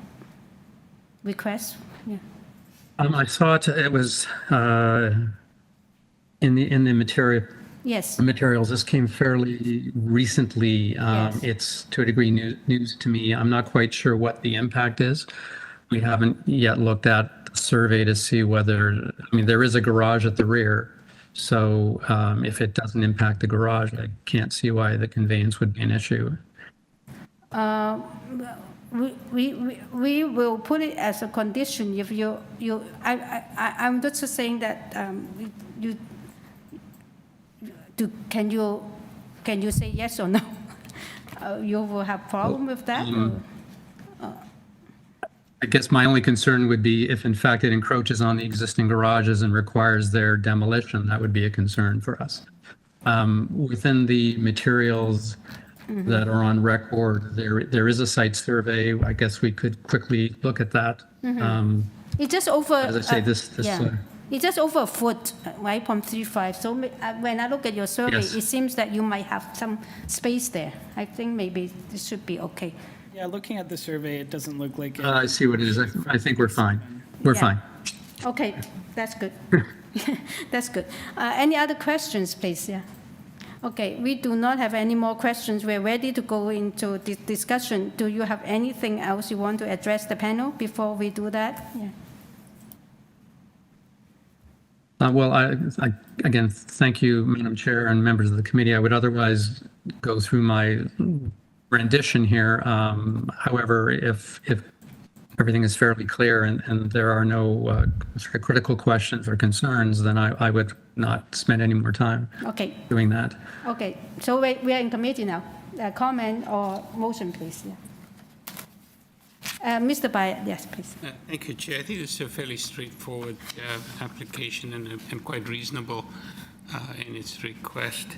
request? Yeah. I saw it was in the Yes. materials. This came fairly recently. Yes. It's to a degree news to me. I'm not quite sure what the impact is. We haven't yet looked at the survey to see whether, I mean, there is a garage at the rear. So if it doesn't impact the garage, I can't see why the conveyance would be an issue. We will put it as a condition if I'm just saying that can you say yes or no? You will have problem with that? I guess my only concern would be if in fact it encroaches on the existing garages and requires their demolition, that would be a concern for us. Within the materials that are on record, there is a site survey. I guess we could quickly look at that. It's just over. As I say, it's just over a foot, right, from 3.5. So when I look at your survey, Yes. it seems that you might have some space there. I think maybe this should be okay. Yeah, looking at the survey, it doesn't look like it. I see what it is. I think we're fine. We're fine. Okay, that's good. That's good. Any other questions, please? Yeah. Okay, we do not have any more questions. We're ready to go into the discussion. Do you have anything else you want to address the panel before we do that? Yeah. Well, again, thank you, Madam Chair and members of the committee. I would otherwise go through my rendition here. However, if everything is fairly clear and there are no critical questions or concerns, then I would not spend any more time doing that. Okay, so we are in committee now. Comment or motion, please. Yeah. Mr. Byett, yes, please. Thank you, Chair. I think this is a fairly straightforward application and quite reasonable in its request.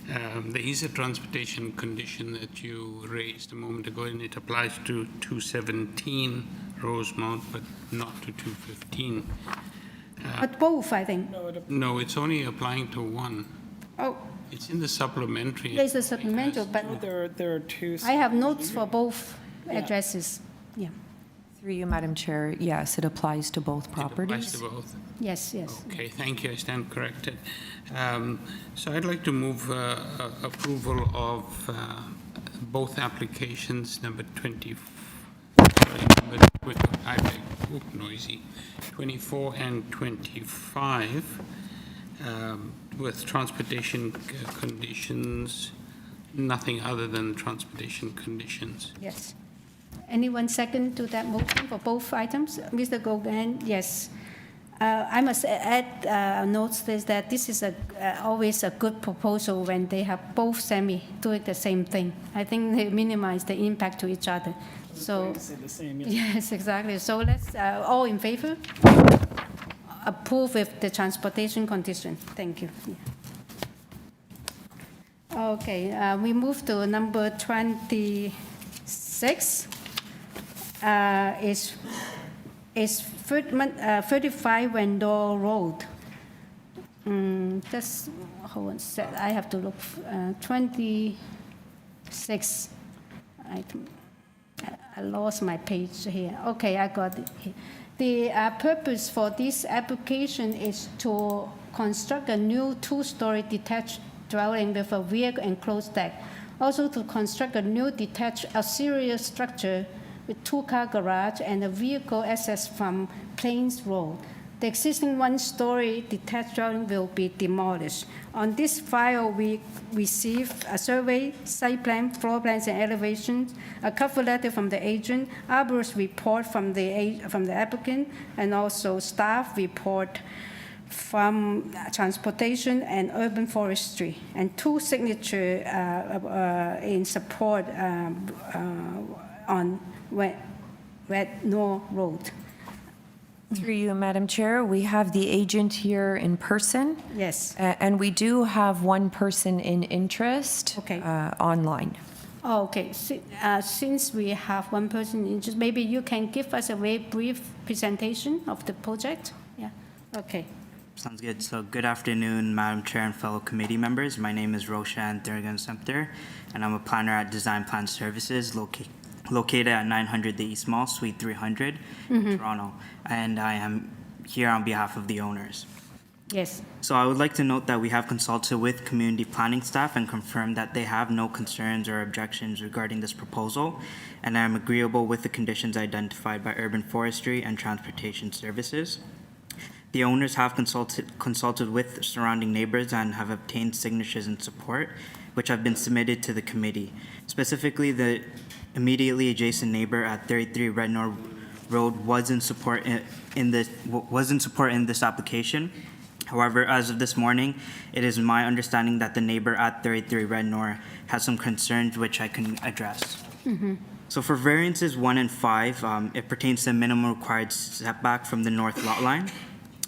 There is a transportation condition that you raised a moment ago, and it applies to 217 Rosemount, but not to 215. But both, I think. No, it's only applying to one. Oh. It's in the supplementary. There's a supplemental, but there are two. I have notes for both addresses. Yeah. Through you, Madam Chair, yes, it applies to both properties. It applies to both? Yes, yes. Okay, thank you. I stand corrected. So I'd like to move approval of both applications, number 24 and 25, with transportation conditions, nothing other than transportation conditions. Yes. Anyone second to that motion for both items? Mr. Gauguin, yes. I must add notes that this is always a good proposal when they have both semi doing the same thing. I think they minimize the impact to each other. So Say the same, yeah. yes, exactly. So let's all in favor approve with the transportation condition. Thank you. Yeah. Okay, we move to number 26. Is 35 Wendell Road. Just hold on a sec. I have to look. 26. I lost my page here. Okay, I got it here. The purpose for this application is to construct a new two-story detached dwelling with a rear enclosed deck. Also to construct a new detached auxiliary structure with two-car garage and a vehicle access from Plains Road. The existing one-story detached dwelling will be demolished. On this file, we received a survey, site plan, floor plans, and elevations, a cover letter from the agent, arborist report from the applicant, and also staff report from transportation and urban forestry, and two signatures in support on REDNOR Road. Through you, Madam Chair, we have the agent here in person. Yes. And we do have one person in interest online. Oh, okay. Since we have one person in interest, maybe you can give us a very brief presentation of the project? Yeah. Okay. Sounds good. So good afternoon, Madam Chair and fellow committee members. My name is Roshan Thurgan-Sempter, and I'm a planner at Design Plan Services located at 900 the East Mall, Suite 300, in Toronto. And I am here on behalf of the owners. Yes. So I would like to note that we have consulted with community planning staff and confirmed that they have no concerns or objections regarding this proposal, and I am agreeable with the conditions identified by Urban Forestry and Transportation Services. The owners have consulted with surrounding neighbors and have obtained signatures in support, which have been submitted to the committee. Specifically, the immediately adjacent neighbor at 33 Rednor Road was in support in this application. However, as of this morning, it is my understanding that the neighbor at 33 Rednor has some concerns which I can address. So for variances 1 and 5, it pertains to minimum required setback from the north lot line.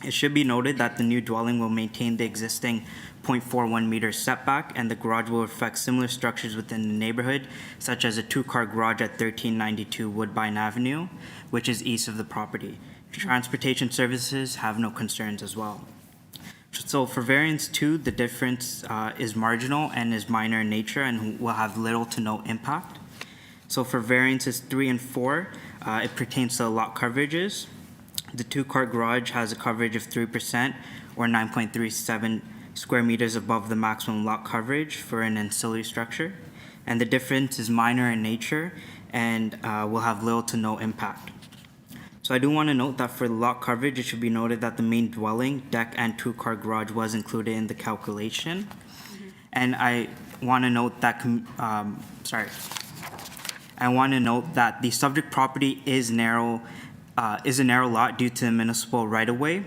It should be noted that the new dwelling will maintain the existing 0.41 meter setback, and the garage will reflect similar structures within the neighborhood, such as a 2-car garage at 1392 Woodbine Avenue, which is east of the property. Transportation services have no concerns as well. So for variance 2, the difference is marginal and is minor in nature and will have little to no impact. So for variances 3 and 4, it pertains to lot coverages. The 2-car garage has a coverage of 3% or 9.37 square meters above the maximum lot coverage for an ancillary structure. And the difference is minor in nature and will have little to no impact. So I do want to note that for the lot coverage, it should be noted that the main dwelling, deck, and 2-car garage was included in the calculation. And I want to note that, the subject property is a narrow lot due to the municipal right-of-way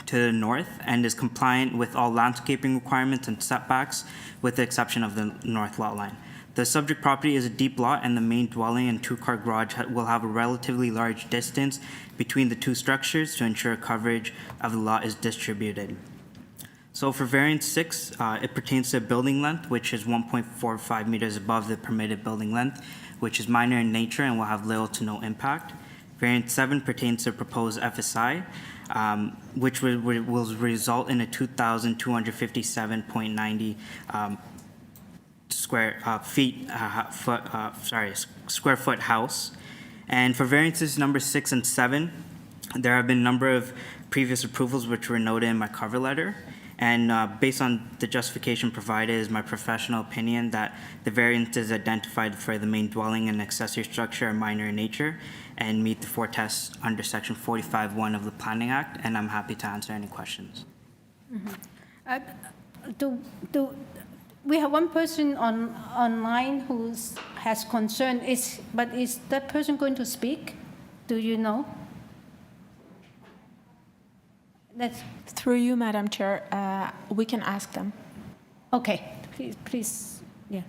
to the north and is compliant with all landscaping requirements and setbacks with the exception of the north lot line. The subject property is a deep lot, and the main dwelling and 2-car garage will have a relatively large distance between the two structures to ensure coverage of the lot is distributed. So for variance 6, it pertains to building length, which is 1.45 meters above the permitted building length, which is minor in nature and will have little to no impact. Variance 7 pertains to proposed FSI, which will result in a 2,257.90 square foot house. And for variances number 6 and 7, there have been a number of previous approvals which were noted in my cover letter. And based on the justification provided, is my professional opinion that the variances identified for the main dwelling and accessory structure are minor in nature and meet the 4 tests under Section 45(1) of the Planning Act, and I'm happy to answer any questions. We have one person online who has concern. But is that person going to speak? Do you know? Through you, Madam Chair, we can ask them. Okay, please, yeah.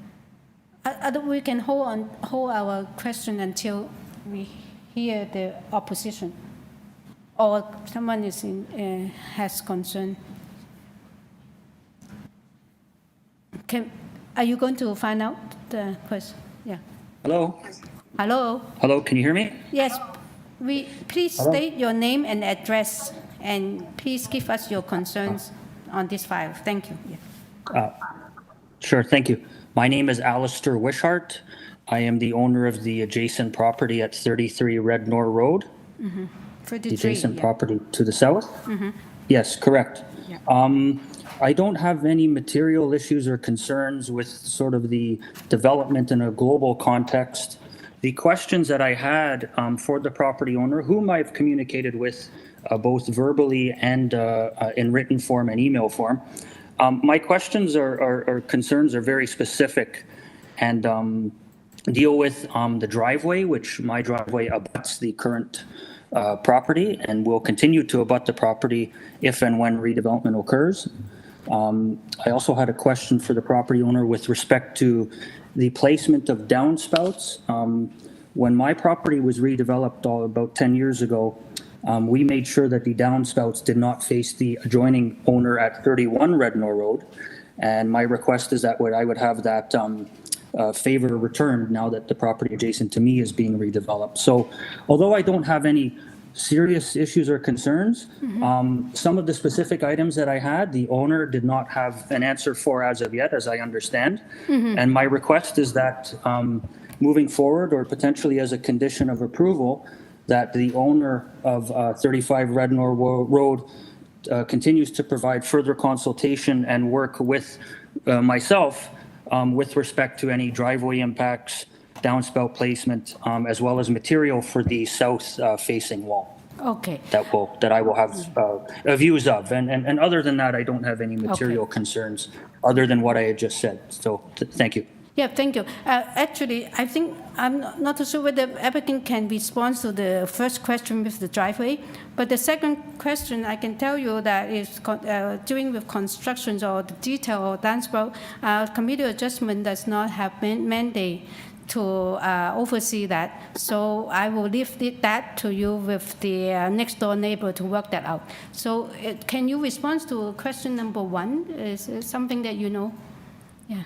We can hold our question until we hear the opposition, or someone has concern. Are you going to find out the question? Yeah. Hello? Hello? Hello, can you hear me? Yes. Please state your name and address, and please give us your concerns on this file. Thank you. Yeah. Sure, thank you. My name is Alistair Wishart. I am the owner of the adjacent property at 33 Rednor Road. Mm-hmm. The adjacent property to the south? Mm-hmm. Yes, correct. Yeah. I don't have any material issues or concerns with sort of the development in a global context. The questions that I had for the property owner, whom I've communicated with both verbally and in written form and email form, my questions or concerns are very specific and deal with the driveway, which my driveway abuts the current property and will continue to abut the property if and when redevelopment occurs. I also had a question for the property owner with respect to the placement of downspouts. When my property was redeveloped about 10 years ago, we made sure that the downspouts did not face the adjoining owner at 31 Rednor Road. And my request is that I would have that favor returned now that the property adjacent to me is being redeveloped. So although I don't have any serious issues or concerns, some of the specific items that I had, the owner did not have an answer for as of yet, as I understand. And my request is that moving forward, or potentially as a condition of approval, that the owner of 35 Rednor Road continues to provide further consultation and work with myself with respect to any driveway impacts, downspout placement, as well as material for the south facing wall. Okay. That I will have views of. And other than that, I don't have any material concerns other than what I had just said. So thank you. Yeah, thank you. Actually, I think I'm not too sure whether the applicant can respond to the first question with the driveway, but the second question, I can tell you that is doing with constructions or the detail or downspout, committee adjustment does not have mandate to oversee that. So I will leave that to you with the next door neighbor to work that out. So can you respond to question number 1? Is it something that you know? Yeah.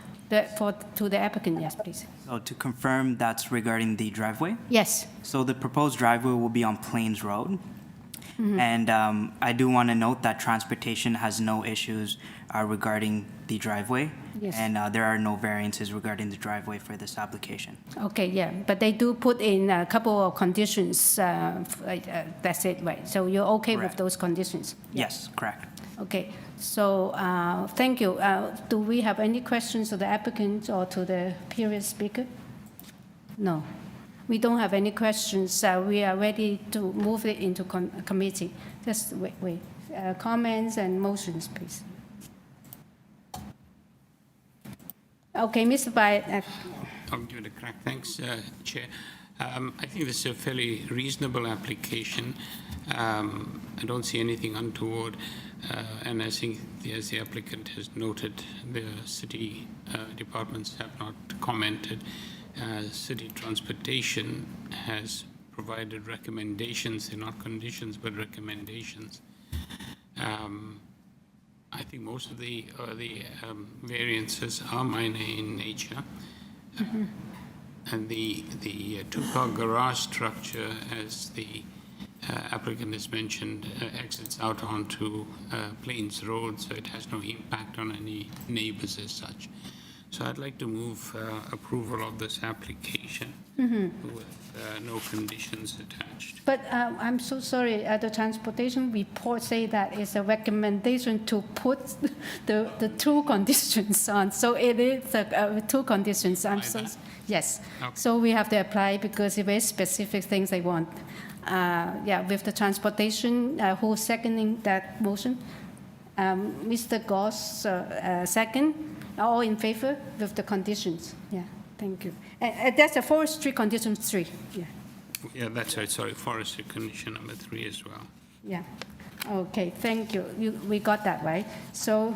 To the applicant, yes, please. So to confirm, that's regarding the driveway? Yes. So the proposed driveway will be on Plains Road. And I do want to note that transportation has no issues regarding the driveway. Yes. And there are no variances regarding the driveway for this application. Okay, yeah, but they do put in a couple of conditions, that's it, right? So you're okay with those conditions? Yes, correct. Okay, so thank you. Do we have any questions to the applicant or to the previous speaker? No, we don't have any questions. We are ready to move it into committee. Just wait. Comments and motions, please. Okay, Mr. Byatt. I'll give it a crack. Thanks, Chair. I think this is a fairly reasonable application. I don't see anything untoward. And I think, as the applicant has noted, the city departments have not commented. City transportation has provided recommendations. They're not conditions, but recommendations. I think most of the variances are minor in nature. And the two-car garage structure, as the applicant has mentioned, exits out onto Plains Road, so it has no impact on any neighbors as such. So I'd like to move approval of this application with no conditions attached. But I'm so sorry, the transportation report say that it's a recommendation to put the two conditions on. So it is two conditions. Yes. Okay. So we have to apply because it's very specific things they want. Yeah, with the transportation, who's seconding that motion? Mr. Goss, second. All in favor with the conditions? Yeah, thank you. That's a forestry condition 3. Yeah. Yeah, that's right. Sorry, forestry condition number 3 as well. Yeah. Okay, thank you. We got that right. So,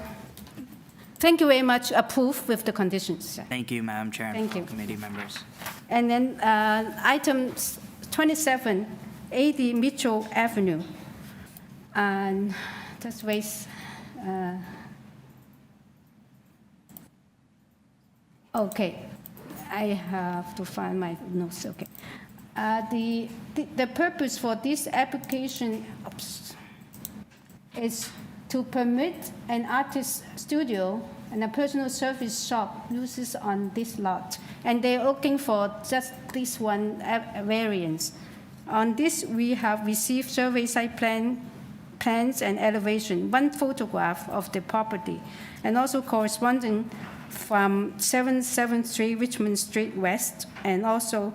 thank you very much. Approved with the conditions. Thank you, Madam Chair and committee members. And then item 27, 80 Mitchell Avenue. And just wait. Okay, I have to find my notes. Okay, the purpose for this application is to permit an artist studio and a personal service shop uses on this lot, and they're looking for just this one variance. On this, we have received survey site plans and elevation, 1 photograph of the property, and also corresponding from 773 Richmond Street West, and also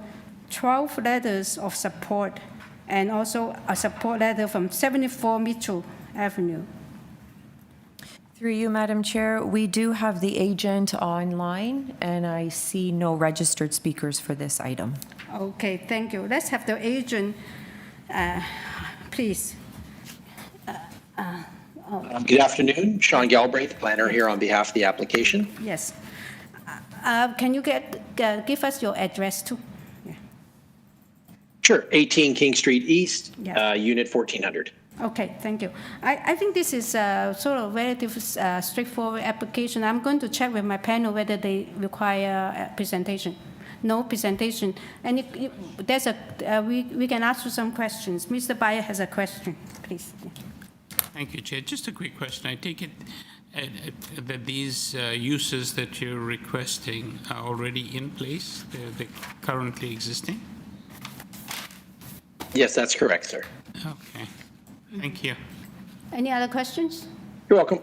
12 letters of support, and also a support letter from 74 Mitchell Avenue. Through you, Madam Chair, we do have the agent online, and I see no registered speakers for this item. Okay, thank you. Let's have the agent, please. Good afternoon, Sean Galbraith, planner here on behalf of the application. Yes. Can you give us your address too? Yeah. Sure, 18 King Street East, Unit 1400. Okay, thank you. I think this is a sort of relatively straightforward application. I'm going to check with my panel whether they require a presentation. No presentation. And if there's we can ask you some questions. Mr. Byatt has a question, please. Thank you, Chair. Just a quick question. I take it that these uses that you're requesting are already in place? They're currently existing? Yes, that's correct, sir. Okay, thank you. Any other questions? You're welcome.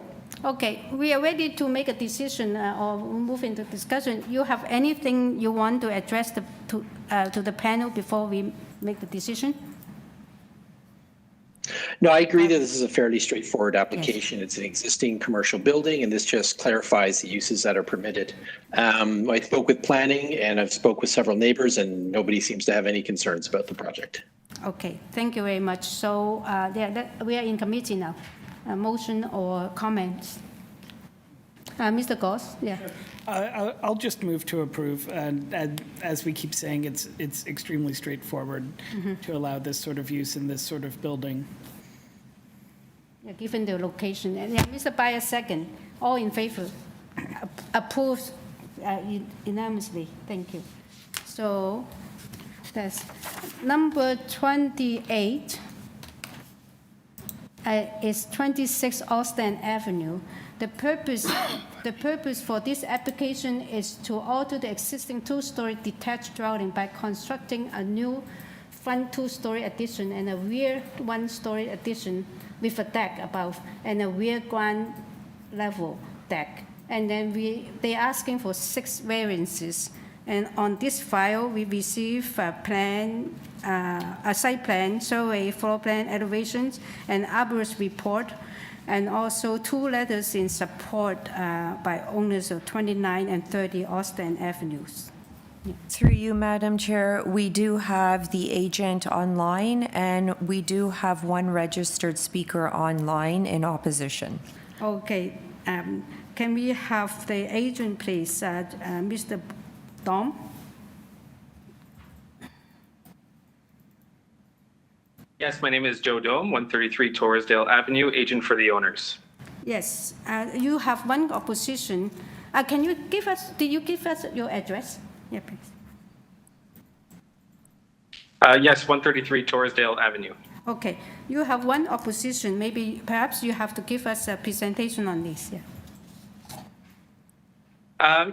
Okay, we are ready to make a decision or move into discussion. You have anything you want to address to the panel before we make the decision? No, I agree that this is a fairly straightforward application. Yes. It's an existing commercial building, and this just clarifies the uses that are permitted. I spoke with planning, and I've spoke with several neighbors, and nobody seems to have any concerns about the project. Okay, thank you very much. So we are in committee now. A motion or comments? Mr. Goss, yeah. I'll just move to approve, and as we keep saying, it's extremely straightforward to allow this sort of use in this sort of building. Yeah, given the location. And yeah, Mr. Bayer, second. All in favor? Approved unanimously. Thank you. So that's number 28 is 26 OSTEND Avenue. The purpose for this application is to alter the existing two-story detached dwelling by constructing a new front two-story addition and a rear one-story addition with a deck above and a rear ground level deck. And then they're asking for 6 variances. And on this file, we receive a plan, a site plan, survey, floor plan, elevations, and arborist report, and also 2 letters in support by owners of 29 and 30 OSTEND Avenues. Yeah. Through you, Madam Chair, we do have the agent online, and we do have 1 registered speaker online in opposition. Okay. Can we have the agent, please, Mr. Dom? Yes, my name is Joe Dome, 133 Torresdale Avenue, agent for the owners. Yes, you have 1 opposition. Can you give us, did you give us your address? Yeah, please. Yes, 133 Torresdale Avenue. Okay, you have 1 opposition. Maybe, perhaps you have to give us a presentation on this, yeah.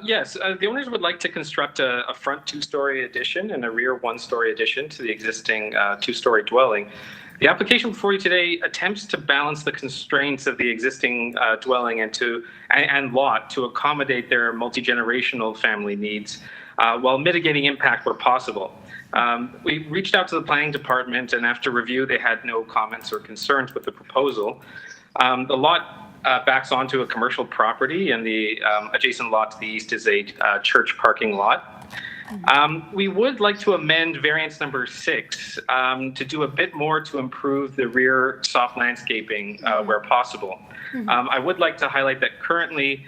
Yes, the owners would like to construct a front 2-story addition and a rear 1-story addition to the existing 2-story dwelling. The application before you today attempts to balance the constraints of the existing dwelling and lot to accommodate their multi-generational family needs while mitigating impact where possible. We reached out to the planning department, and after review, they had no comments or concerns with the proposal. The lot backs onto a commercial property, and the adjacent lot to the east is a church parking lot. We would like to amend variance number 6 to do a bit more to improve the rear soft landscaping where possible. I would like to highlight that currently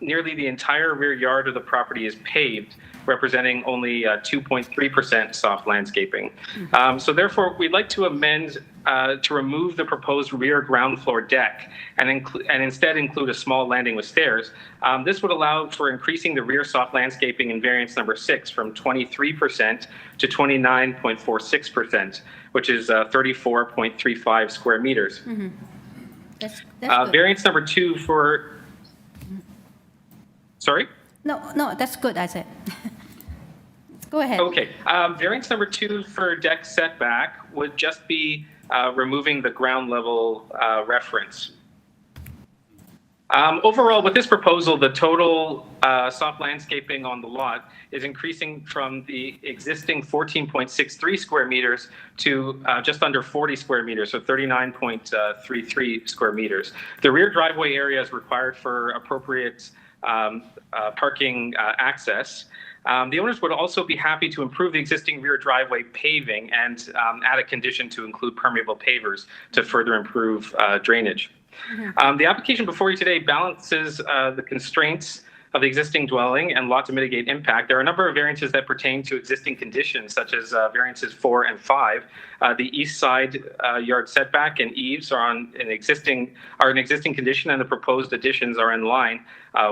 nearly the entire rear yard of the property is paved, representing only 2.3% soft landscaping. So therefore, we'd like to amend to remove the proposed rear ground floor deck and instead include a small landing with stairs. This would allow for increasing the rear soft landscaping in variance number 6 from 23% to 29.46%, which is 34.35 square meters. That's variance number 2 for, sorry? No, that's good, I said. Go ahead. Okay. Variance number 2 for deck setback would just be removing the ground level reference. Overall, with this proposal, the total soft landscaping on the lot is increasing from the existing 14.63 square meters to just under 40 square meters, so 39.33 square meters. The rear driveway area is required for appropriate parking access. The owners would also be happy to improve the existing rear driveway paving and add a condition to include permeable pavers to further improve drainage. The application before you today balances the constraints of the existing dwelling and lot to mitigate impact. There are a number of variances that pertain to existing conditions, such as variances 4 and 5. The east side yard setback and eaves are an existing condition, and the proposed additions are in line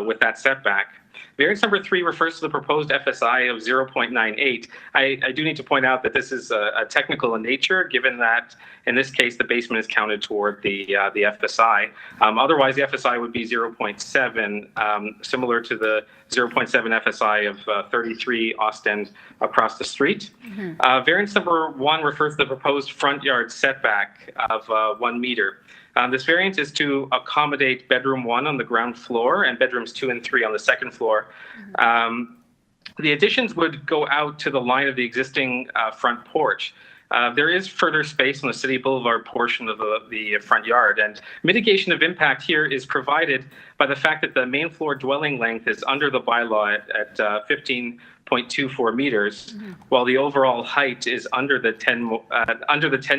with that setback. Variance number 3 refers to the proposed FSI of 0.98. I do need to point out that this is a technical in nature, given that in this case the basement is counted toward the FSI. Otherwise, the FSI would be 0.7, similar to the 0.7 FSI of 33 Ostend across the street. Variance number 1 refers to the proposed front yard setback of 1 meter. This variance is to accommodate bedroom 1 on the ground floor and bedrooms 2 and 3 on the second floor. The additions would go out to the line of the existing front porch. There is further space on the City Boulevard portion of the front yard, and mitigation of impact here is provided by the fact that the main floor dwelling length is under the bylaw at 15.24 meters, while the overall height is under the 10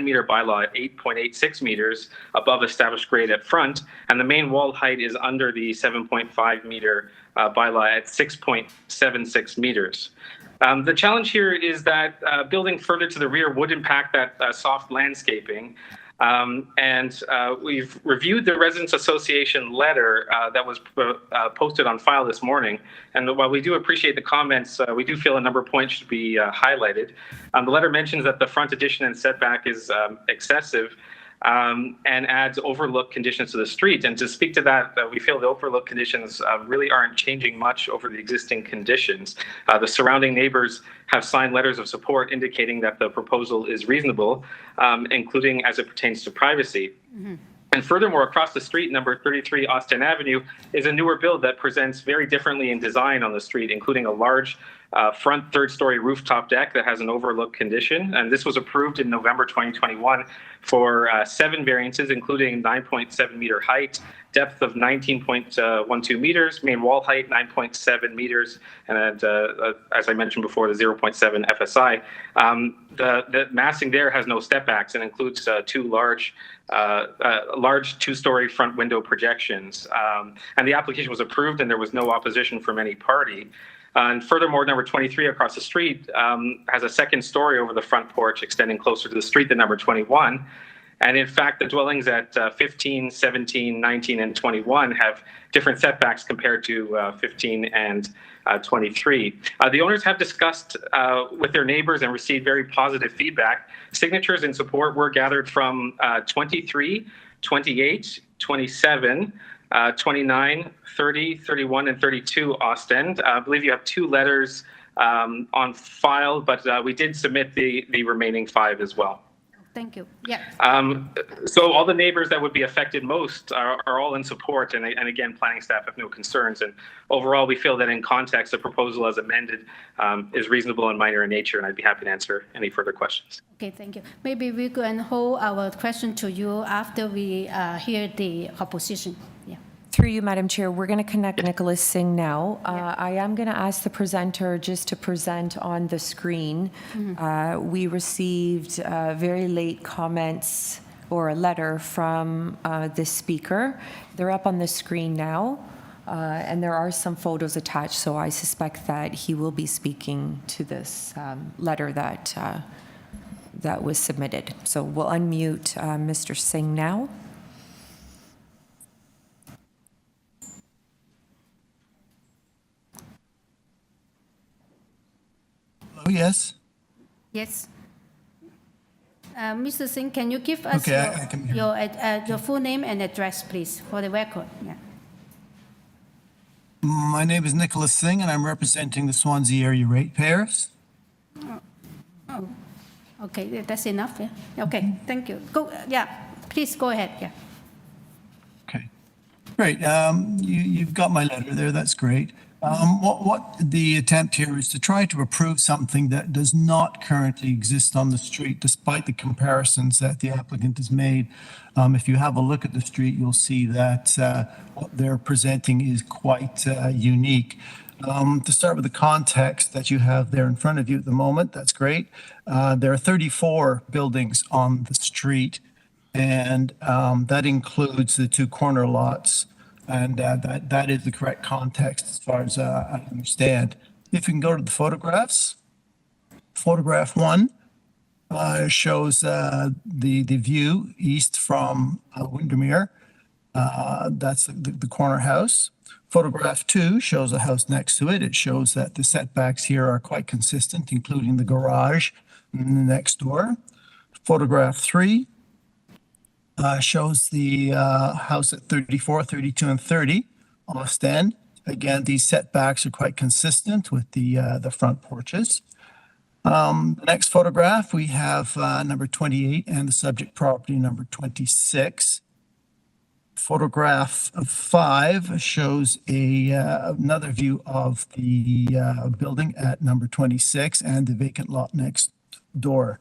meter bylaw at 8.86 meters above established grade at front, and the main wall height is under the 7.5 meter bylaw at 6.76 meters. The challenge here is that building further to the rear would impact that soft landscaping. And we've reviewed the Residents Association letter that was posted on file this morning. And while we do appreciate the comments, we do feel a number of points should be highlighted. The letter mentions that the front addition and setback is excessive and adds overlook conditions to the street. And to speak to that, we feel the overlook conditions really aren't changing much over the existing conditions. The surrounding neighbors have signed letters of support indicating that the proposal is reasonable, including as it pertains to privacy. And furthermore, across the street, number 33 Austin Avenue is a newer build that presents very differently in design on the street, including a large front third-story rooftop deck that has an overlook condition. And this was approved in November 2021 for 7 variances, including 9.7 meter height, depth of 19.12 meters, main wall height 9.7 meters, and as I mentioned before, the 0.7 FSI. The massing there has no step backs and includes 2 large 2-story front window projections. And the application was approved and there was no opposition from any party. And furthermore, number 23 across the street has a second story over the front porch extending closer to the street than number 21. And in fact, the dwellings at 15, 17, 19, and 21 have different setbacks compared to 15 and 23. The owners have discussed with their neighbors and received very positive feedback. Signatures in support were gathered from 23, 28, 27, 29, 30, 31, and 32 Ostend. I believe you have 2 letters on file, but we did submit the remaining 5 as well. Thank you. Yeah. So all the neighbors that would be affected most are all in support, and again, planning staff have no concerns. And overall, we feel that in context, the proposal as amended is reasonable and minor in nature, and I'd be happy to answer any further questions. Okay, thank you. Maybe we can hold our question to you after we hear the opposition. Yeah. Through you, Madam Chair, we're going to connect Nicholas Singh now. I am going to ask the presenter just to present on the screen. We received very late comments or a letter from the speaker. They're up on the screen now, and there are some photos attached, so I suspect that he will be speaking to this letter that was submitted. So we'll unmute Mr. Singh now. Oh, yes. Yes. Mr. Singh, can you give us your full name and address, please, for the record? Yeah. My name is Nicholas Singh, and I'm representing the Swansea area ratepayers. Oh, okay, that's enough. Yeah. Okay, thank you. Go. Yeah, please go ahead. Yeah. Okay, great. You've got my letter there. That's great. What the attempt here is to try to approve something that does not currently exist on the street, despite the comparisons that the applicant has made. If you have a look at the street, you'll see that what they're presenting is quite unique. To start with the context that you have there in front of you at the moment, that's great. There are 34 buildings on the street, and that includes the 2 corner lots. And that is the correct context as far as I understand. If you can go to the photographs, photograph 1 shows the view east from Windermere. That's the corner house. Photograph 2 shows a house next to it. It shows that the setbacks here are quite consistent, including the garage next door. Photograph 3 shows the house at 34, 32, and 30 Ostend. Again, these setbacks are quite consistent with the front porches. The next photograph, we have number 28 and the subject property number 26. Photograph 5 shows another view of the building at number 26 and the vacant lot next door.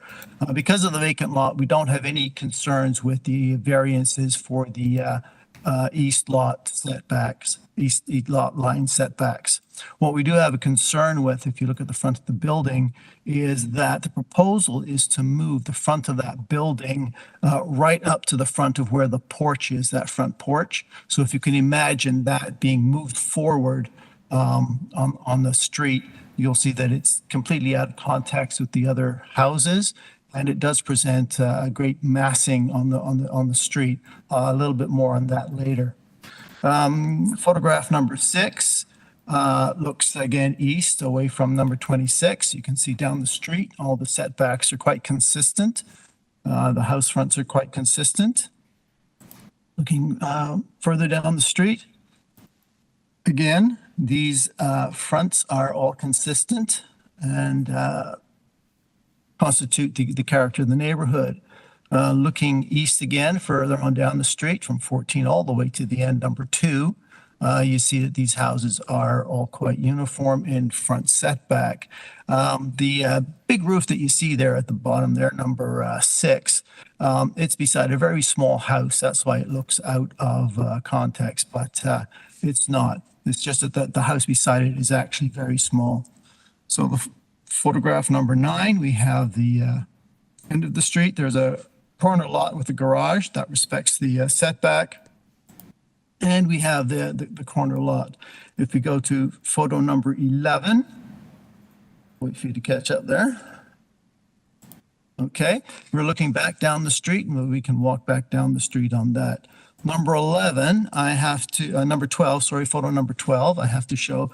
Because of the vacant lot, we don't have any concerns with the variances for the east lot setbacks, east lot line setbacks. What we do have a concern with, if you look at the front of the building, is that the proposal is to move the front of that building right up to the front of where the porch is, that front porch. So if you can imagine that being moved forward on the street, you'll see that it's completely out of context with the other houses. And it does present a great massing on the street. A little bit more on that later. Photograph number 6 looks again east away from number 26. You can see down the street, all the setbacks are quite consistent. The house fronts are quite consistent. Looking further down the street, again, these fronts are all consistent and constitute the character of the neighborhood. Looking east again, further on down the street from 14 all the way to the end, number 2, you see that these houses are all quite uniform in front setback. The big roof that you see there at the bottom there, number 6, it's beside a very small house. That's why it looks out of context, but it's not. It's just that the house beside it is actually very small. So the photograph number 9, we have the end of the street. There's a corner lot with a garage that respects the setback. And we have the corner lot. If we go to photo number 11, wait for you to catch up there. Okay, we're looking back down the street and we can walk back down the street on that. Number 11, I have to, number 12, sorry, photo number 12, I have to show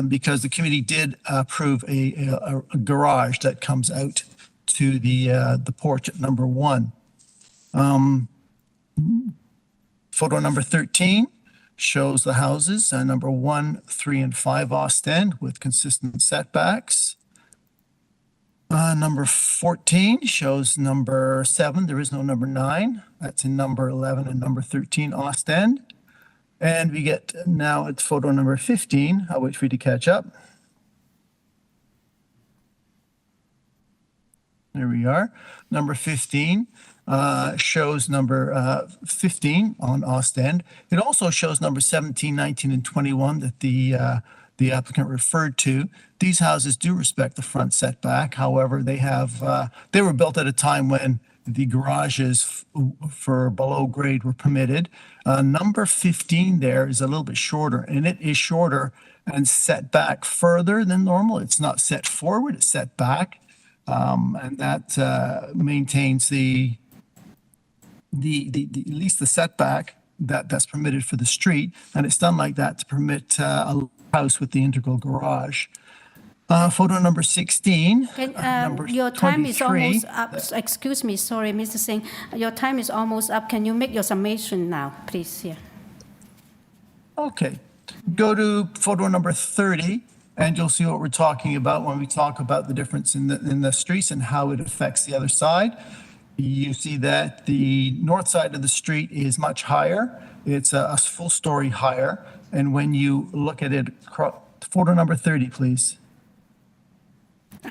because the committee did approve a garage that comes out to the porch at number 1. Photo number 13 shows the houses, number 1, 3, and 5 Ostend with consistent setbacks. Number 14 shows number 7. There is no number 9. That's in number 11 and number 13 Ostend. And we get now at photo number 15. I'll wait for you to catch up. There we are. Number 15 shows number 15 on Ostend. It also shows number 17, 19, and 21 that the applicant referred to. These houses do respect the front setback. However, they were built at a time when the garages for below grade were permitted. Number 15 there is a little bit shorter, and it is shorter and set back further than normal. It's not set forward, it's set back. And that maintains at least the setback that's permitted for the street, and it's done like that to permit a house with the integral garage. Photo number 16. Number your time is 23. almost up. Excuse me, sorry, Mr. Singh. Your time is almost up. Can you make your summation now, please? Here. Okay. Go to photo number 30, and you'll see what we're talking about when we talk about the difference in the streets and how it affects the other side. You see that the north side of the street is much higher. It's a full story higher. And when you look at it, photo number 30, please.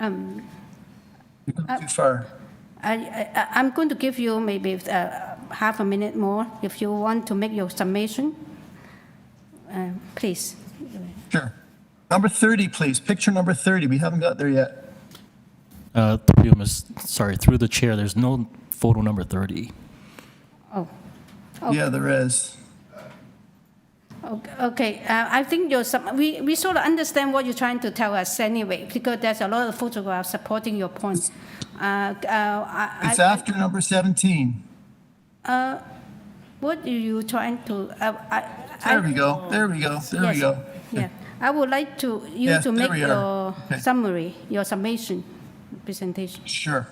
You're going too far. I'm going to give you maybe half a minute more if you want to make your summation. Please. Sure. Number 30, please. Picture number 30. We haven't got there yet. Through the chair, there's no photo number 30. Oh. Yeah, there is. Okay, I think we sort of understand what you're trying to tell us anyway, because there's a lot of photographs supporting your point. It's after number 17. What are you trying to? There we go. There we go. There we go. Yeah, I would like you to make your summary, your summation presentation. Sure.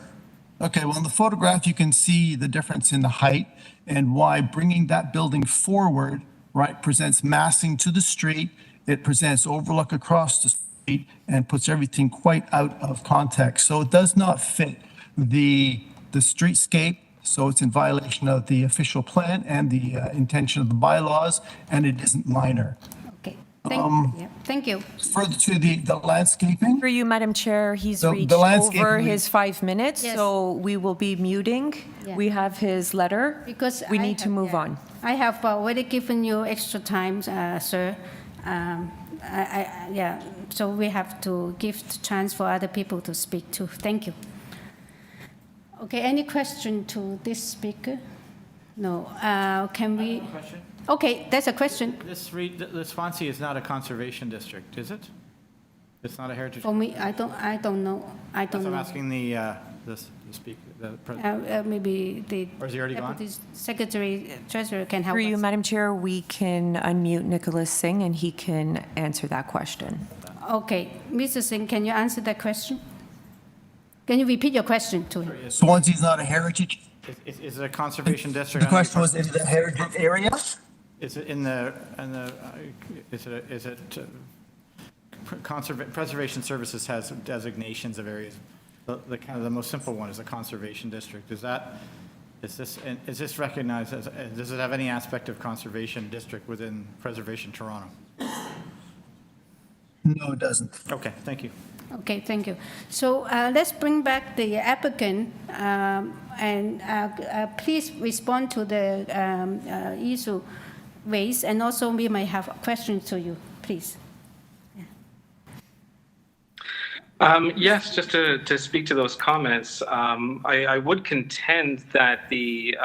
Okay, well, in the photograph, you can see the difference in the height and why bringing that building forward, right, presents massing to the street it presents overlook across the street and puts everything quite out of context. So it does not fit the streetscape. So it's in violation of the official plan and the intention of the bylaws, and it isn't minor. Okay, thank you. Further to the landscaping. For you, Madam Chair, he's The reached landscaping over we- his 5 minutes, Yes. so we will be muting. Yeah. We have his letter. Because we I need to have- move yeah. on. I have already given you extra time, sir. Yeah, so we have to give the chance for other people to speak too. Thank you. Okay, any question to this speaker? No. Can we? Question? Okay, that's a question. The Swansea is not a conservation district, is it? It's not a heritage. For me, I don't know. I don't I'm know. asking the speaker, the president. Maybe the Or is he already gone? Deputy Secretary Treasurer can help For you, us. Madam Chair, we can unmute Nicholas Singh and he can answer that question. Okay, Mr. Singh, can you answer that question? Can you repeat your question to him? Swansea is not a heritage. Is it a conservation district? The question was, is it a heritage area? Is it Preservation Services has designations of areas. The kind of the most simple one is a conservation district. Is this recognized as, does it have any aspect of conservation district within Preservation Toronto? No, it doesn't. Okay, thank you. Okay, thank you. So let's bring back the applicant and please respond to the issue raised, and also we might have questions to you, please. Yes, just to speak to those comments, I would contend that the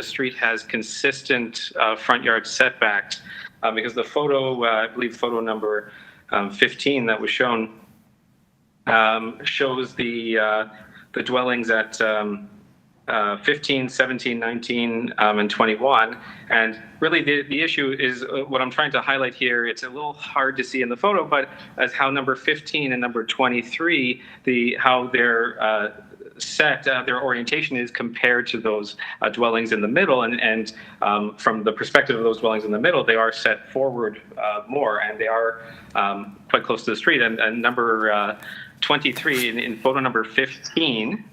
street has consistent front yard setbacks because the photo, I believe photo number 15 that was shown, shows the dwellings at 15, 17, 19, and 21. And really the issue is what I'm trying to highlight here. It's a little hard to see in the photo, but as how number 15 and number 23, how they're set, their orientation is compared to those dwellings in the middle. And from the perspective of those dwellings in the middle, they are set forward more, and they are quite close to the street. And number 23 in photo number 15,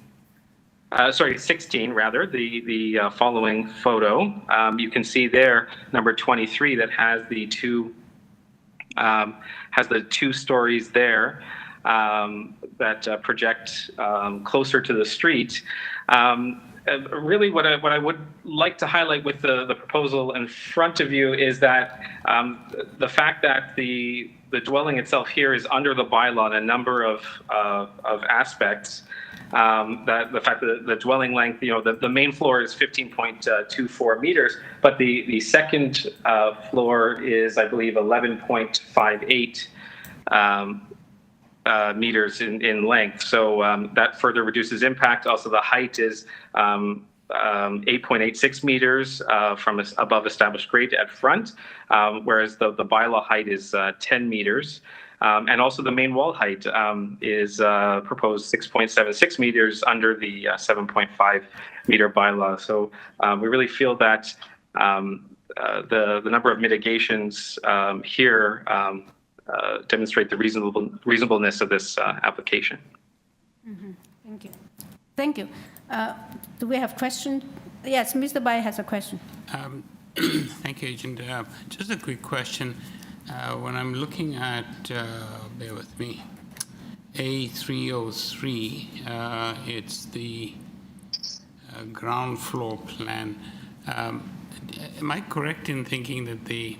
16 rather, the following photo, you can see there number 23 that has the two stories there that project closer to the street. Really what I would like to highlight with the proposal in front of you is that the fact that the dwelling itself here is under the bylaw in a number of aspects. That the fact that the dwelling length, the main floor is 15.24 meters, but the second floor is, I believe, 11.58 meters in length. So that further reduces impact. Also, the height is 8.86 meters from above established grade at front, whereas the bylaw height is 10 meters. And also the main wall height is proposed 6.76 meters under the 7.5 meter bylaw. So we really feel that the number of mitigations here demonstrate the reasonableness of this application. Mm-hmm. Thank you. Thank you. Do we have questions? Yes, Mr. Bai has a question. Thank you, Agent. Just a quick question. When I'm looking at, bear with me, A303, it's the ground floor plan. Am I correct in thinking that the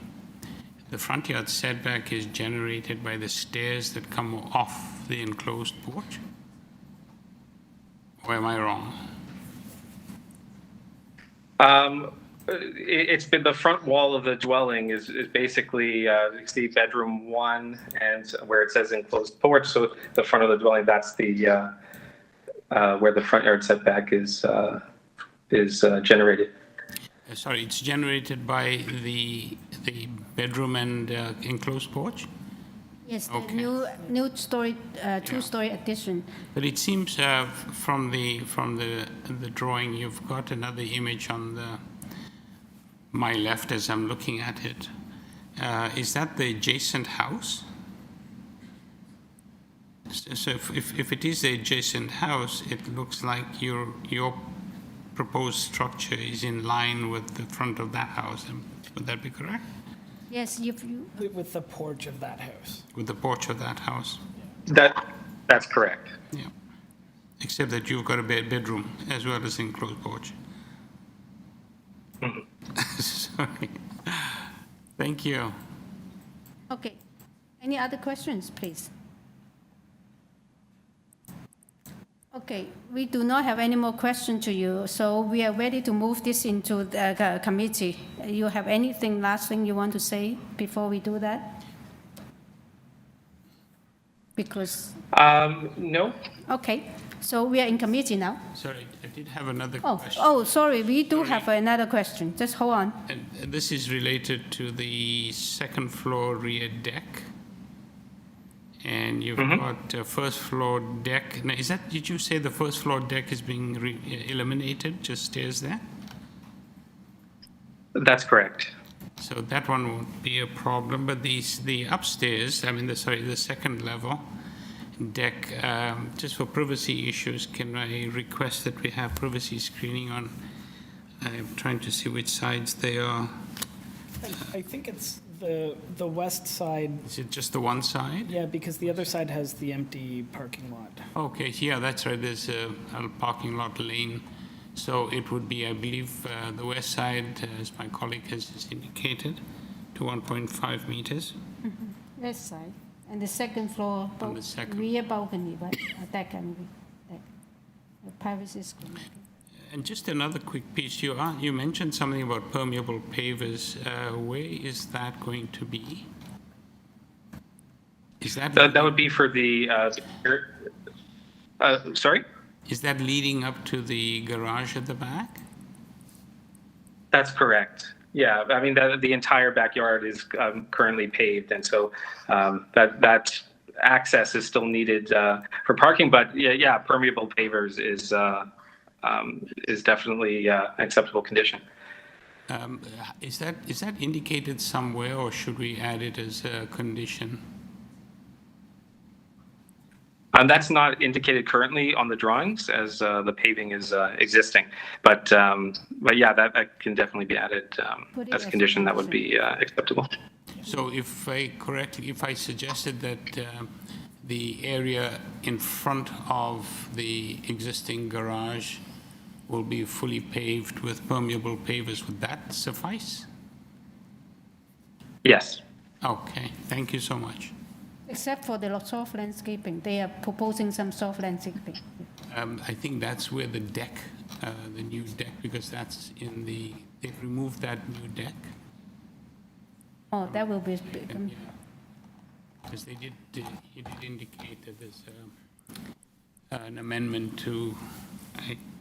front yard setback is generated by the stairs that come off the enclosed porch? Or am I wrong? It's been the front wall of the dwelling is basically you see bedroom 1 and where it says enclosed porch. So the front of the dwelling, that's the where the front yard setback is generated. Sorry, it's generated by the bedroom and enclosed porch? Yes, the Okay. new story, two-story addition. But it seems from the drawing, you've got another image on my left as I'm looking at it. Is that the adjacent house? So if it is the adjacent house, it looks like your proposed structure is in line with the front of that house. Would that be correct? Yes, if you, With the porch of that house. With the porch of that house? That's correct. Yeah. Except that you've got a bedroom as well as enclosed porch. Sorry. Thank you. okay. Any other questions, please? Okay, we do not have any more questions to you, so we are ready to move this into the committee. You have anything, last thing you want to say before we do that? Because... No. Okay, so we are in committee now. Sorry, I did have another Oh, question. oh, sorry, we do have another question. Just hold on. And this is related to the second floor rear deck. And you've got a first floor deck. Now, did you say the first floor deck is being eliminated, just stairs there? That's correct. So that one won't be a problem, but the upstairs, the second level deck, just for privacy issues, can I request that we have privacy screening on? I'm trying to see which sides they are. I think it's the west side. Is it just the one side? Yeah, because the other side has the empty parking lot. Okay, yeah, that's right. There's a parking lot lane. So it would be, I believe, the west side, as my colleague has just indicated, to 1.5 meters. West side. And the second floor, On the second. rear balcony, right? Deck and deck. The privacy screen. And just another quick piece. You mentioned something about permeable pavers. Where is that going to be? Is that would be for the sorry? Is that leading up to the garage at the back? That's correct. Yeah, I mean, the entire backyard is currently paved, and so that access is still needed for parking. But yeah, permeable pavers is definitely an acceptable condition. Is that indicated somewhere, or should we add it as a condition? That's not indicated currently on the drawings as the paving is existing, but yeah, that can definitely be added as a condition that would be acceptable. So if I suggested that the area in front of the existing garage will be fully paved with permeable pavers, would that suffice? Yes. Okay, thank you so much. Except for the soft landscaping. They are proposing some soft landscaping. I think that's where the deck, the new deck, because that's they've removed that new deck. Oh, that will be... Because he did indicate that there's an amendment to...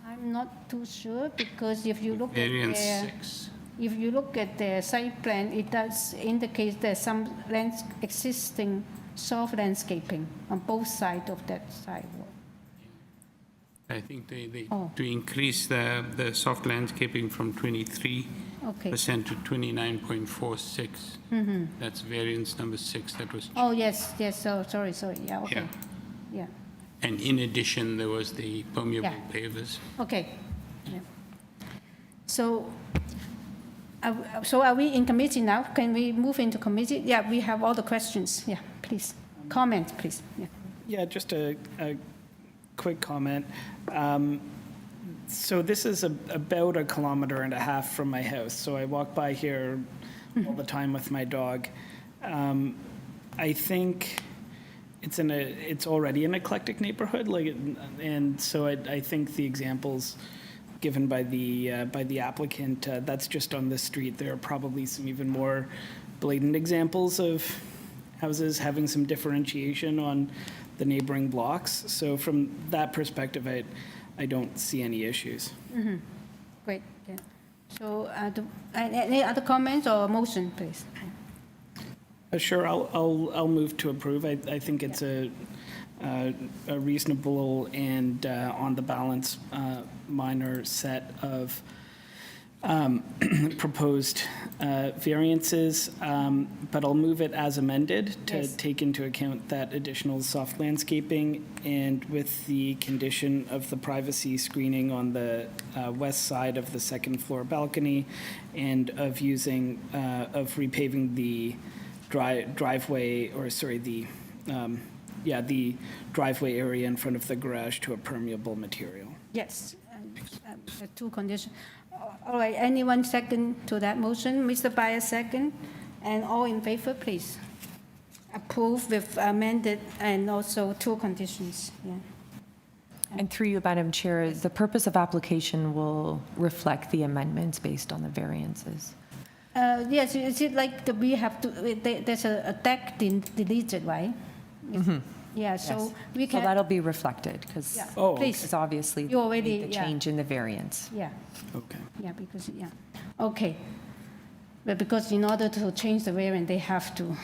I'm not too sure, because if you look Variance at 6. If you look at the site plan, it does indicate there's some existing soft landscaping on both sides of that sidewalk. I think they Oh. to increase the soft landscaping from 23% to 29.46. That's variance number 6 that was. Oh, yes, so sorry, yeah, okay. Yeah. And in addition, there was the permeable pavers. Okay. Yeah. So are we in committee now? Can we move into committee? Yeah, we have all the questions. Yeah, please. Comment, please. Yeah, just a quick comment. So this is about 1.5 kilometers from my house. So I walk by here all the time with my dog. I think it's already an eclectic neighborhood, and so I think the examples given by the applicant, that's just on this street. There are probably some even more blatant examples of houses having some differentiation on the neighboring blocks. So from that perspective, I don't see any issues. Mm-hmm. Great. Yeah. So any other comments or motion, please? Sure, I'll move to approve. I think it's a reasonable and on the balance minor set of proposed variances, but I'll move it as amended to take into account that additional soft landscaping and with the condition of the privacy screening on the west side of the second floor balcony and of using, of repaving the driveway, or sorry, the driveway area in front of the garage to a permeable material. Yes, the two conditions. All right, anyone second to that motion? Mr. Bayer second, and all in favor, please. Approve with amended and also two conditions, yeah. And through you, Madam Chair, the purpose of application will reflect the amendments based on the variances. Yes, is it like we have to, there's a deck deleted, right? Mm-hmm. Yeah, so Yes. we can. So that'll be reflected, because Yeah. Oh, please. it's obviously You already- the yeah. change in the variance. Yeah. Okay. Yeah, because, yeah, okay. But because in order to change the variant, they have to.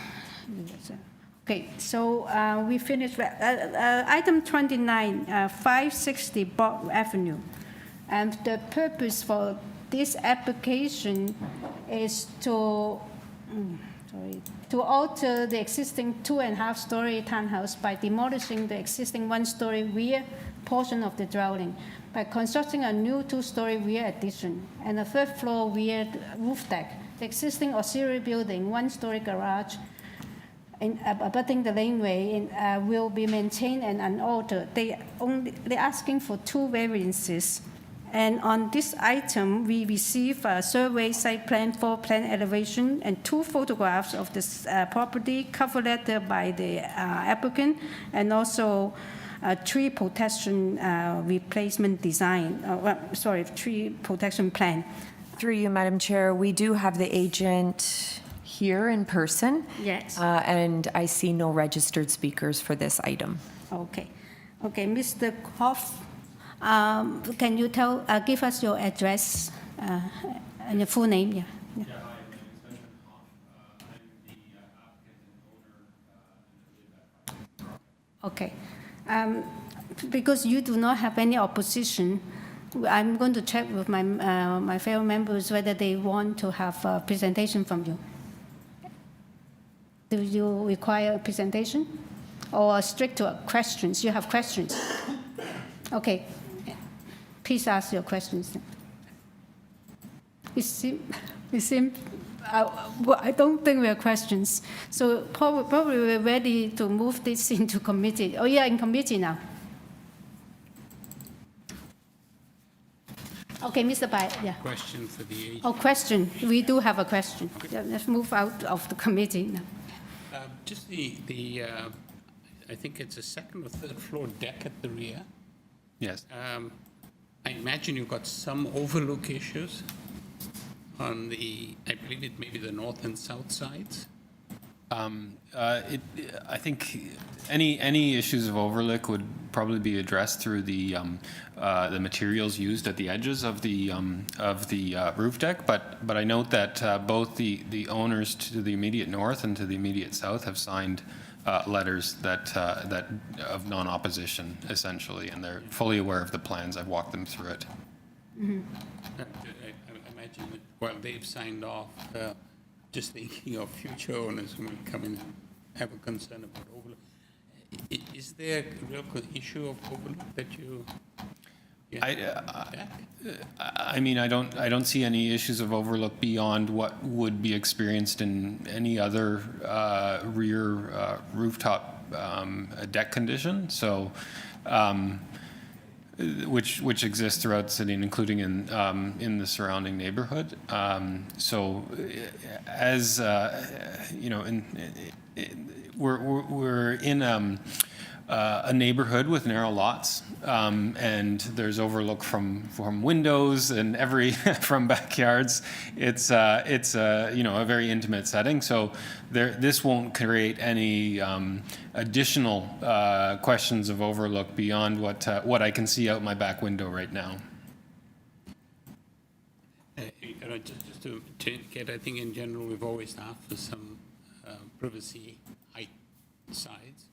Okay, so we finished, item 29, 560 Bob Avenue. And the purpose for this application is to, to alter the existing 2.5-story townhouse by demolishing the existing 1-story rear portion of the dwelling, by constructing a new 2-story rear addition and a 3rd-floor rear roof deck. The existing auxiliary building, 1-story garage, abutting the laneway, will be maintained and unaltered. They're asking for 2 variances. And on this item, we receive a survey, site plan, floor plan elevation, and 2 photographs of this property, cover letter by the applicant, and also a tree protection replacement design, tree protection plan. Through you, Madam Chair, we do have the agent here in person. Yes. And I see no registered speakers for this item. Okay. Okay, Mr. Hoff, can you give us your address and your full name? Yeah. Yeah. Okay. Because you do not have any opposition, I'm going to check with my fellow members whether they want to have a presentation from you. Do you require a presentation? Or strict to questions? You have questions? Okay. Please ask your questions. I don't think we have questions. So probably we're ready to move this into committee. Oh, yeah, in committee now. Okay, Mr. Bai, yeah. Question for the agent. Oh, question. We do have a question. Yeah, let's move out of the committee now. Just I think it's a 2nd or 3rd floor deck at the rear. Yes. I imagine you've got some overlook issues on the, I believe it may be the north and south sides. I think any issues of overlook would probably be addressed through the materials used at the edges of the roof deck. But I note that both the owners to the immediate north and to the immediate south have signed letters that of non-opposition essentially, and they're fully aware of the plans. I've walked them through it. Mm-hmm. I imagine that while they've signed off, just thinking of future owners who may come in and have a concern about overlook. Is there a real issue of overlook that you? I mean, I don't see any issues of overlook beyond what would be experienced in any other rear rooftop deck condition. So, which exists throughout the city, including in the surrounding neighborhood. So, as you know, we're in a neighborhood with narrow lots, and there's overlook from windows and from backyards. It's you know, a very intimate setting. So this won't create any additional questions of overlook beyond what I can see out my back window right now. Just to get, I think in general we've always asked for some privacy height sides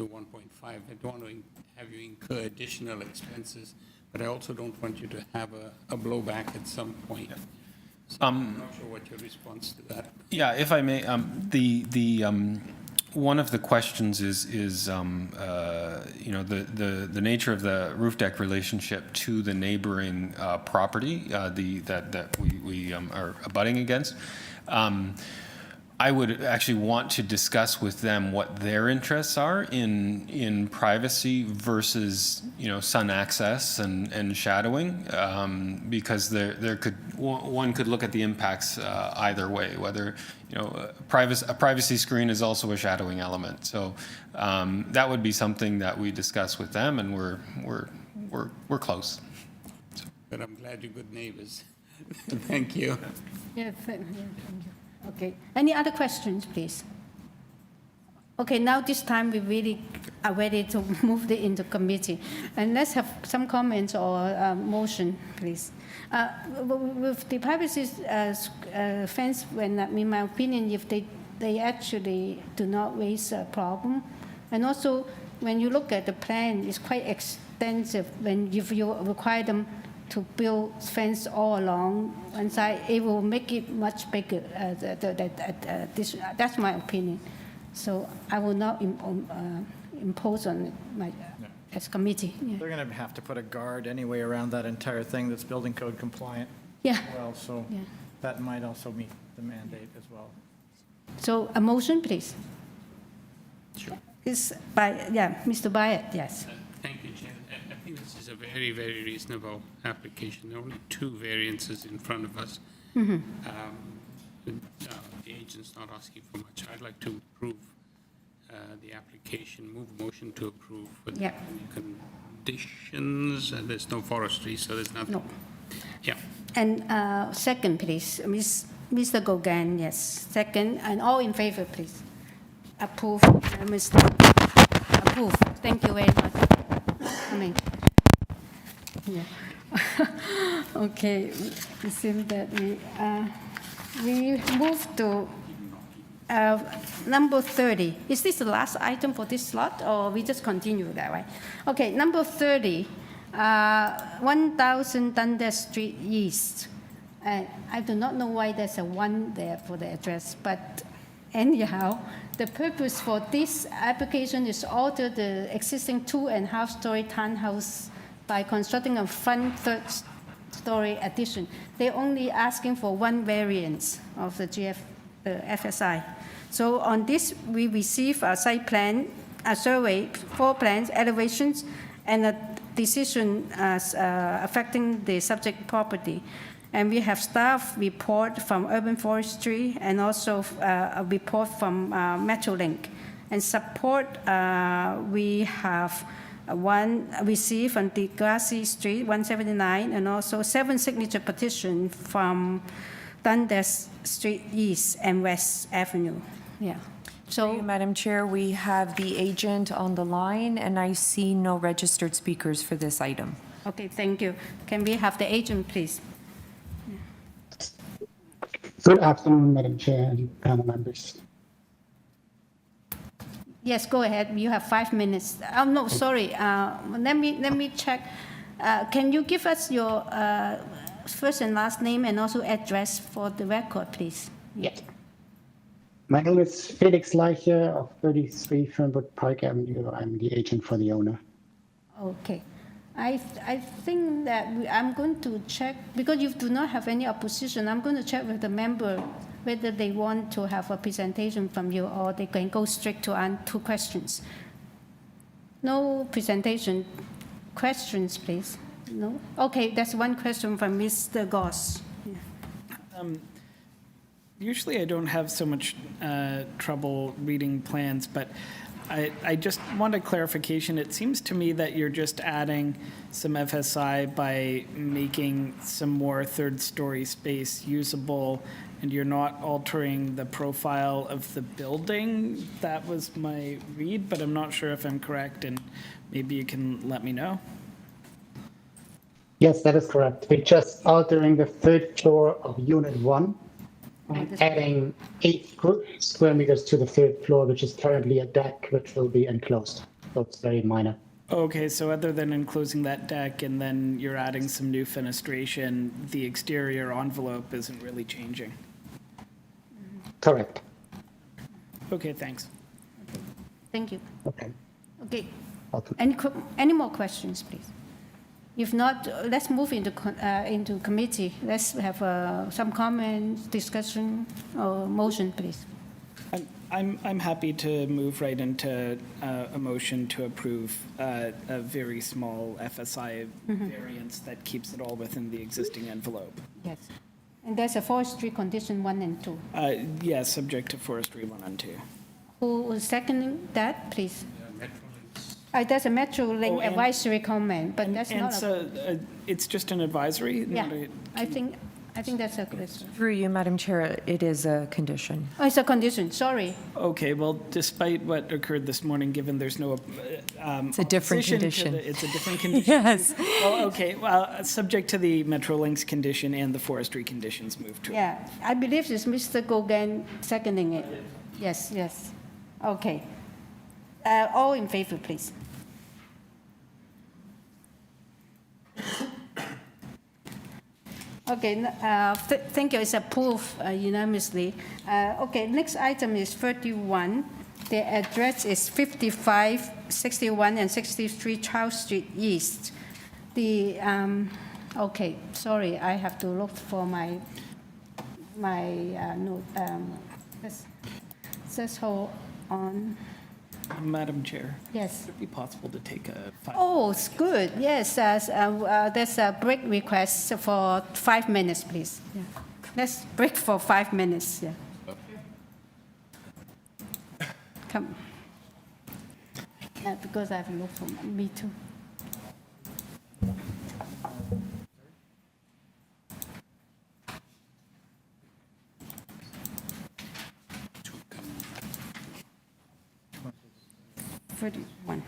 to 1.5. I don't want to have you incur additional expenses, but I also don't want you to have a blowback at some point. So I'm not sure what your response to that. Yeah, if I may, one of the questions is you know, the nature of the roof deck relationship to the neighboring property that we are abutting against. I would actually want to discuss with them what their interests are in privacy versus, you know, sun access and shadowing, because one could look at the impacts either way, whether, you know, a privacy screen is also a shadowing element. So that would be something that we discuss with them, and we're close. So. But I'm glad you're good neighbors. Thank you. Yeah, thank you. Okay. Any other questions, please? Okay, now this time we really are ready to move it into committee. And let's have some comments or motion, please. With the privacy fence, in my opinion, if they actually do not raise a problem. And also, when you look at the plan, it's quite extensive. If you require them to build fence all along one side, it will make it much bigger. That's my opinion. So I will not impose on it as committee. Yeah. They're going to have to put a guard anyway around that entire thing that's building code compliant. Yeah. As well, so that might also meet the mandate as well. So a motion, please. Sure. Mr. Byatt, yes. Thank you, Chair. I think this is a very, very reasonable application. There are only 2 variances in front of us. Mm-hmm. The agent's not asking for much. I'd like to approve the application, move a motion to approve with any conditions. There's no forestry, so there's nothing. No. Yeah. And second, please, Mr. Gogan, yes. Second, and all in favor, please. Approve, Mr. Approve. Thank you very much. Yeah. Okay, it seems that we move to number 30. Is this the last item for this slot, or we just continue that way? Okay, number 30, 1000 Dundas Street East. I do not know why there's a 1 there for the address, but anyhow, the purpose for this application is alter the existing 2.5-story townhouse by constructing a front 3rd-story addition. They're only asking for 1 variance of the FSI. So on this, we receive a site plan, a survey, 4 plans, elevations, and a decision affecting the subject property. And we have staff report from Urban Forestry and also a report from Metrolink. And support, we have 1 received on the Grassy Street, 179, and also 7 signature petition from Dundas Street East and West Avenue. Yeah. So, Madam Chair, we have the agent on the line, and I see no registered speakers for this item. Okay, thank you. Can we have the agent, please? Good afternoon, Madam Chair and panel members. Yes, go ahead. You have 5 minutes. Oh, no, sorry. Let me check. Can you give us your first and last name and also address for the record, please? Yes. My name is Felix Leicher of 33 Fernwood Park Avenue. I'm the agent for the owner. Okay. I think that I'm going to check, because you do not have any opposition, I'm going to check with the member whether they want to have a presentation from you or they can go straight to 2 questions. No presentation. Questions, please. No? Okay, that's 1 question from Mr. Goss. Yeah. Usually I don't have so much trouble reading plans, but I just want a clarification. It seems to me that you're just adding some FSI by making some more 3rd-story space usable, and you're not altering the profile of the building. That was my read, but I'm not sure if I'm correct, and maybe you can let me know. Yes, that is correct. We're just altering the 3rd floor of Unit 1. Adding 8 square meters to the 3rd floor, which is currently a deck, which will be enclosed. So it's very minor. Okay, so other than enclosing that deck and then you're adding some new fenestration, the exterior envelope isn't really changing? Correct. Okay, thanks. Thank you. Okay. Okay. Any more questions, please? If not, let's move into committee. Let's have some comments, discussion, or motion, please. I'm happy to move right into a motion to approve a very small FSI variance that keeps it all within the existing envelope. Yes. And there's a forestry condition 1 and 2. Yes, subject to forestry 1 and 2. Who was seconding that, please? There's a Metrolink advisory comment, but that's not. So it's just an advisory? Yeah, not a- I think that's a question. Through you, Madam Chair, it is a condition. Oh, it's a condition, sorry. Okay, well, despite what occurred this morning, given there's no It's a different opposition to condition. it's a different condition. Yes. Well, okay, well, subject to the Metrolinx condition and the forestry conditions moved to. Yeah, I believe it's Mr. Gogan seconding it. Yes, yes. Okay. All in favor, please. Okay, thank you. It's approved unanimously. Okay, next item is 31. The address is 55, 61, and 63 Charles Street East. The, okay, sorry, I have to look for my note. Let's hold on. Madam Chair. Yes. Would it be possible to take a 5? Oh, it's good. Yes, there's a break request for 5 minutes, please. Yeah. Let's break for 5 minutes. Yeah. Come. Because I have looked for me too. One.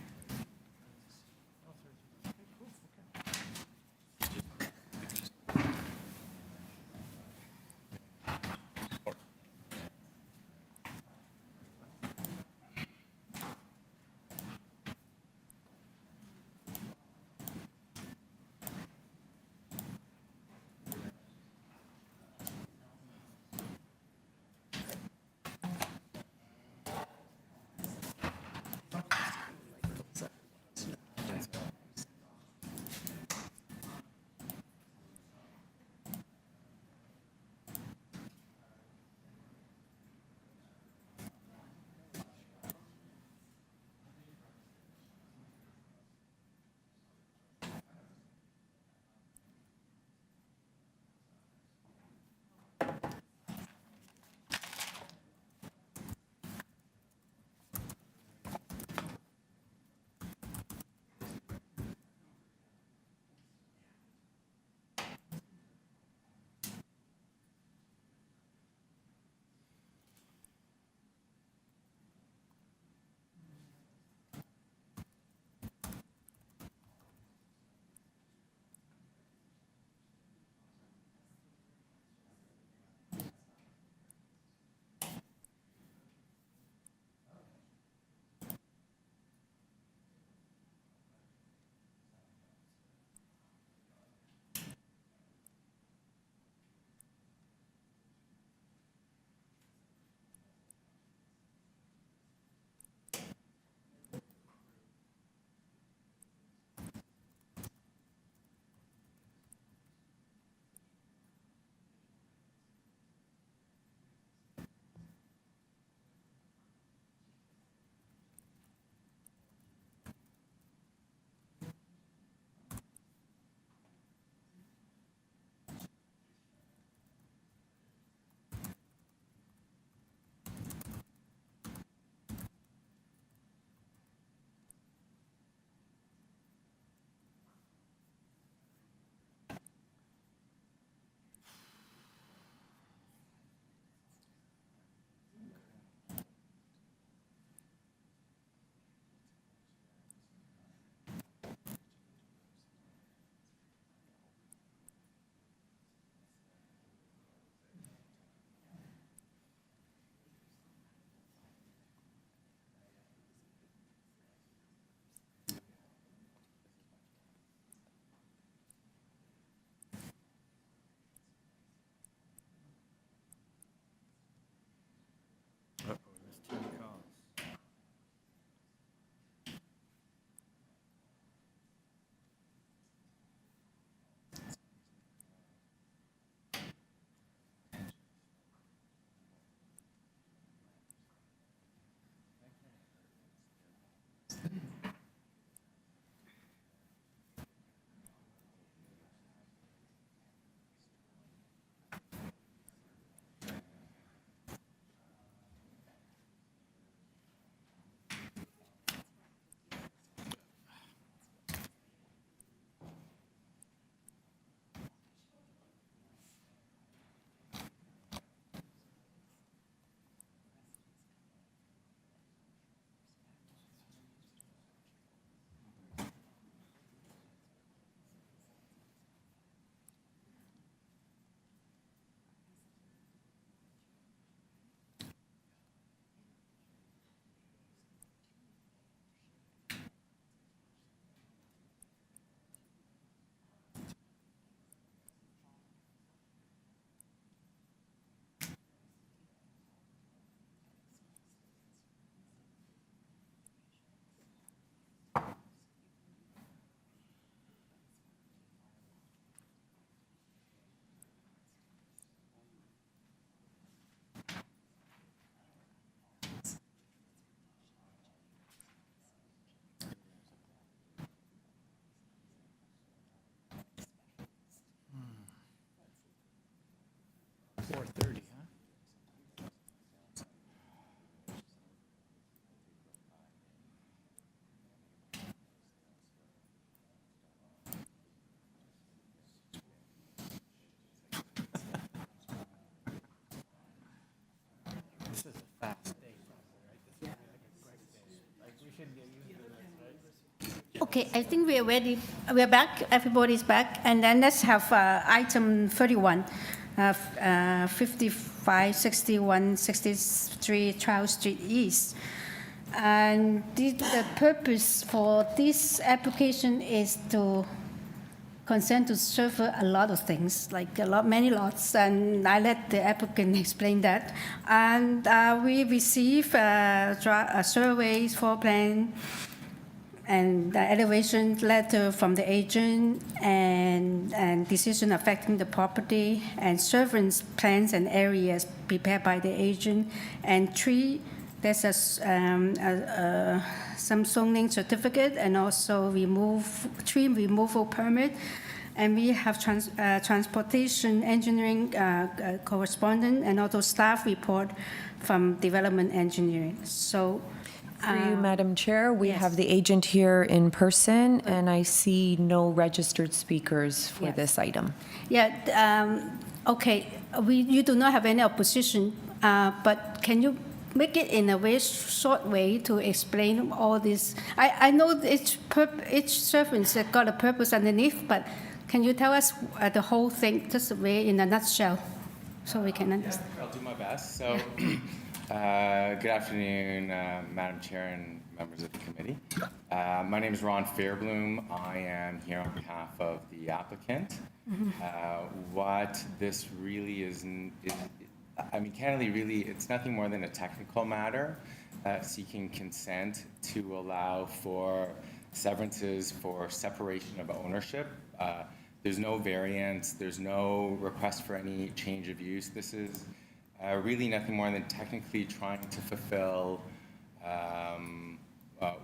Okay, I think we are ready. We are back. Everybody's back. And then let's have item 31, 55, 61, 63 Charles Street East. And the purpose for this application is to consent to serve a lot of things, like many lots, and I let the applicant explain that. And we receive a survey, floor plan, and the elevation letter from the agent, and decision affecting the property, and servants plans and areas prepared by the agent, and there's some zoning certificate, and also tree removal permit, and we have transportation engineering correspondent, and also staff report from development engineering. So. Through you, Madam Chair, we yes. have the agent here in person, and I see no registered speakers for Yes. this item. Yeah, okay, you do not have any opposition, but can you make it in a very short way to explain all this? I know each servant has got a purpose underneath, but can you tell us the whole thing, just way in a nutshell, so we can understand? Yeah, I'll do my best. So. Good afternoon, Madam Chair and members of the committee. My name is Ron Fairbloom. I am here on behalf of the applicant. What this really is, I mean, candidly, really, it's nothing more than a technical matter, seeking consent to allow for severances for separation of ownership. There's no variance, there's no request for any change of use. This is really nothing more than technically trying to fulfill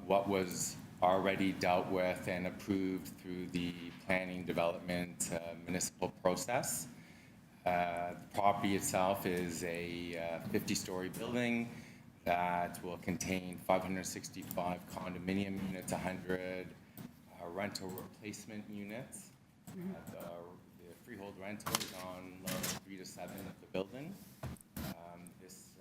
what was already dealt with and approved through the planning development municipal process. The property itself is a 50-story building that will contain 565 condominium units, 100 rental replacement units. The freehold rental is on levels 3 to 7 of the building. This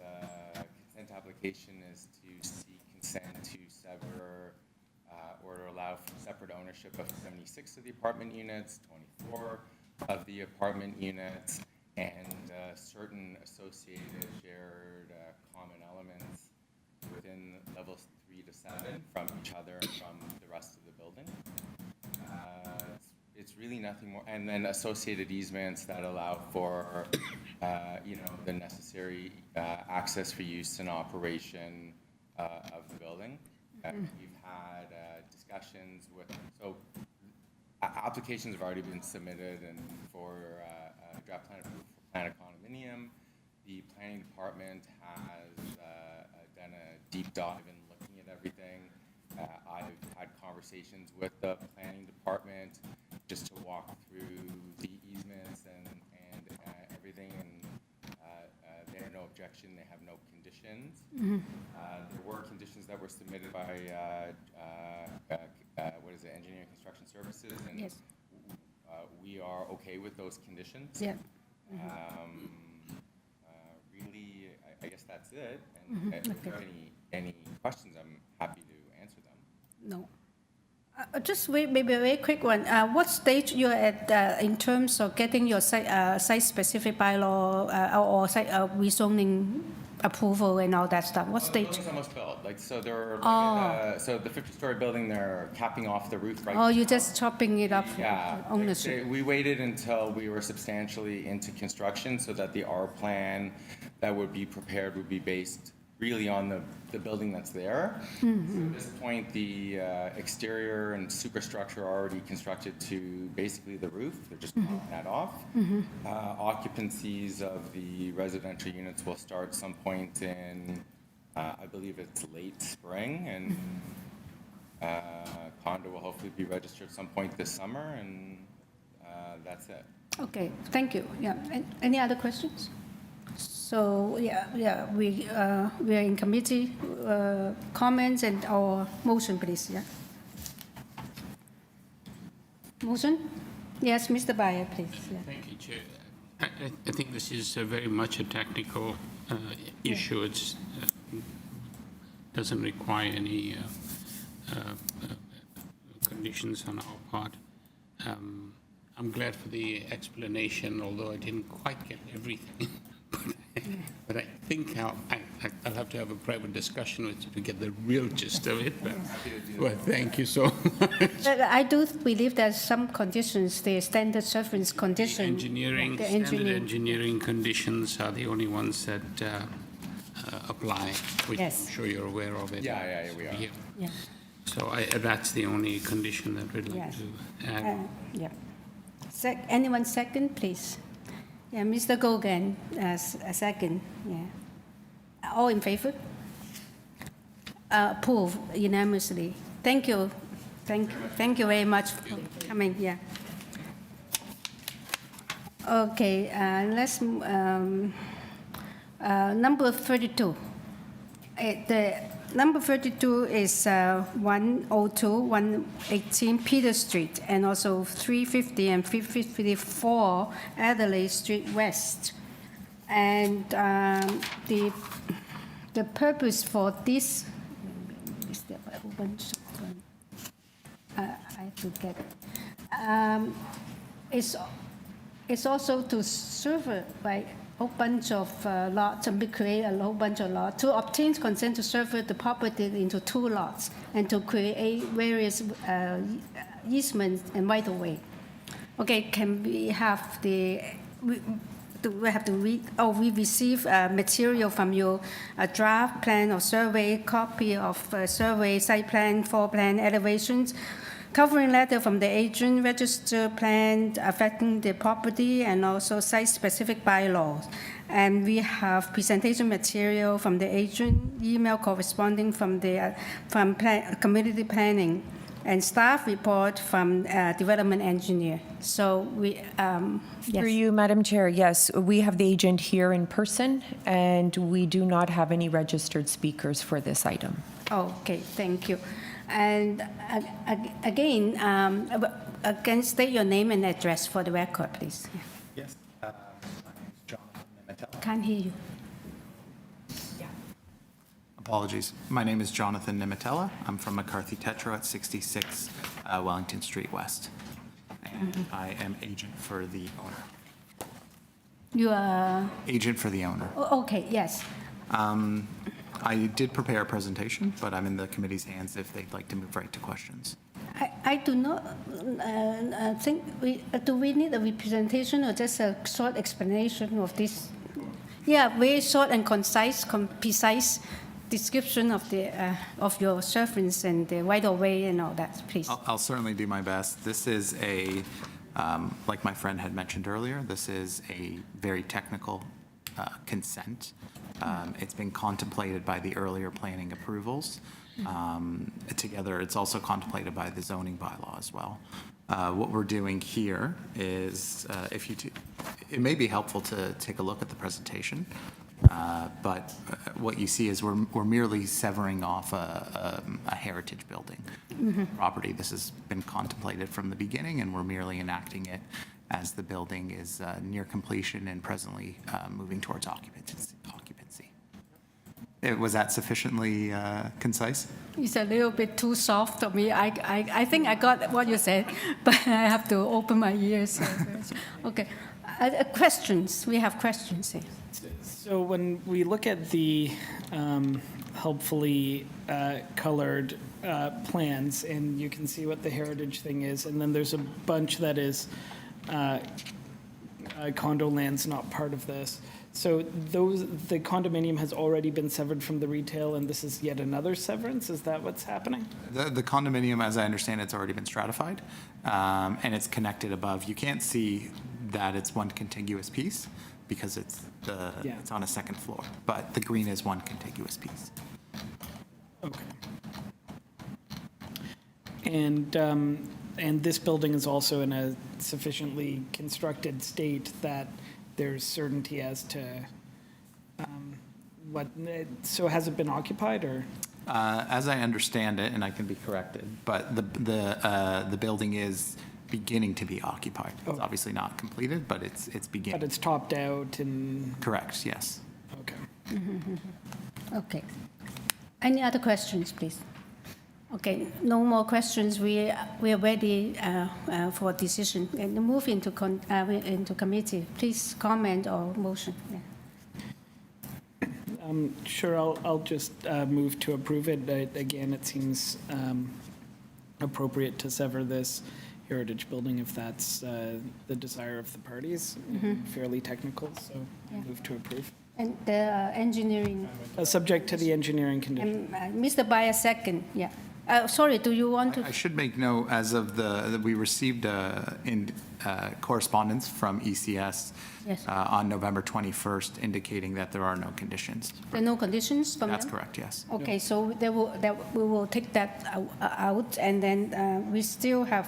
consent application is to seek consent to sever or to allow for separate ownership of 76 of the apartment units, 24 of the apartment units, and certain associated shared common elements within levels 3 to 7 from each other and from the rest of the building. It's really nothing more, and then associated easements that allow for, the necessary access for use and operation of the building. We've had discussions with, so applications have already been submitted and for draft plan approval for plan of condominium. The planning department has done a deep dive in looking at everything. I've had conversations with the planning department just to walk through the easements and everything, and they have no objection, they have no conditions. There were conditions that were submitted by Engineering and Construction Services, and yes. We are okay with those conditions. Yeah. Really, I guess that's it. And if there are any questions, I'm happy to answer them. No. Just maybe a very quick one. What stage you're at in terms of getting your site-specific bylaw or site rezoning approval and all that stuff? What stage? The building's almost built. So they're so the 50-story building, they're capping off the roof right now. Oh, you're just chopping it up. Yeah. Ownership. We waited until we were substantially into construction so that the R plan that would be prepared would be based really on the building that's there. So at this point, the exterior and superstructure are already constructed to basically the roof. They're just popping that off. Occupancies of the residential units will start some point in, I believe it's late spring, and condo will hopefully be registered some point this summer, and that's it. Okay, thank you. Yeah. Any other questions? So we are in committee comments and our motion, please. Yeah. Motion? Yes, Mr. Bayer, please. Yeah. Thank you, Chair. I think this is very much a technical issue. It's doesn't require any conditions on our part. I'm glad for the explanation, although I didn't quite get everything. But I think I'll have to have a private discussion with you to get the real gist of it. But thank you so much. I do believe there's some conditions, the standard surface condition. Standard engineering conditions are the only ones that apply, which Yes. I'm sure you're aware of it. Yeah, we are. Yeah. So that's the only condition that we'd like Yes. to add. Yeah. Anyone second, please? Yeah, Mr. Gogan, a second, yeah. All in favor? Approve unanimously. Thank you. Thank you very much for coming, yeah. Okay, let's, number 32. The number 32 is 102, 118 Peter Street, and also 350 and 354 Adelaide Street West. And the purpose for this, is there a whole bunch of them? I have to get it. It's also to serve by a whole bunch of lots and create a whole bunch of lots to obtain consent to serve the property into 2 lots and to create various easements and right of way. Okay, can we have the? We have to read. Oh, we receive material from you: a draft plan of survey, copy of survey, site plan, floor plan, elevations, covering letter from the agent, register plan affecting the property, and also site-specific bylaws. And we have presentation material from the agent, email corresponding from the community planning, and staff report from development engineer. So we, yes. Through you, Madam Chair, yes, we have the agent here in person, and we do not have any registered speakers for this item. Oh, okay, thank you. And again, state your name and address for the record, please. Yes. My name is Jonathan Nimitella. Can't hear you. Apologies. My name is Jonathan Nimitella. I'm from McCarthy Tetra at 66 Wellington Street West. And I am agent for the owner. You are? Agent for the owner. Oh, okay, yes. I did prepare a presentation, but I'm in the committee's hands if they'd like to move right to questions. I do not think do we need a representation or just a short explanation of this? Yeah, very short and concise, precise description of the of your servants and the right of way and all that, please. I'll certainly do my best. This is a, like my friend had mentioned earlier, this is a very technical consent. It's been contemplated by the earlier planning approvals. Together, it's also contemplated by the zoning bylaw as well. What we're doing here is, it may be helpful to take a look at the presentation, but what you see is we're merely severing off a heritage building property. This has been contemplated from the beginning, and we're merely enacting it as the building is near completion and presently moving towards occupancy. Was that sufficiently concise? It's a little bit too soft for me. I think I got what you said, but I have to open my ears. Okay. Questions? We have questions here. So when we look at the helpfully colored plans, and you can see what the heritage thing is, and then there's a bunch that is condo land's not part of this. So the condominium has already been severed from the retail, and this is yet another severance? Is that what's happening? The condominium, as I understand, it's already been stratified, and it's connected above. You can't see that it's one contiguous piece because it's on a second floor, but the green is one contiguous piece. Okay. And this building is also in a sufficiently constructed state that there's certainty as to so has it been occupied or? As I understand it, and I can be corrected, but the building is beginning to be occupied. It's obviously not completed, but it's beginning. But it's topped out and. Correct. Yes. Okay. Okay. Any other questions, please? Okay, no more questions. We are ready for decision and move into committee. Please comment or motion. Yeah. Sure, I'll just move to approve it. Again, it seems appropriate to sever this heritage building if that's the desire of the parties. Fairly technical, so I move to approve. And the engineering. Subject to the engineering condition. Mr. Bayer, second. Yeah. Sorry, do you want to? I should make note, as of that we received correspondence from ECS Yes. on November 21st indicating that there are no conditions. There are no conditions from That's them? correct, yes. Okay, so we will take that out, and then we still have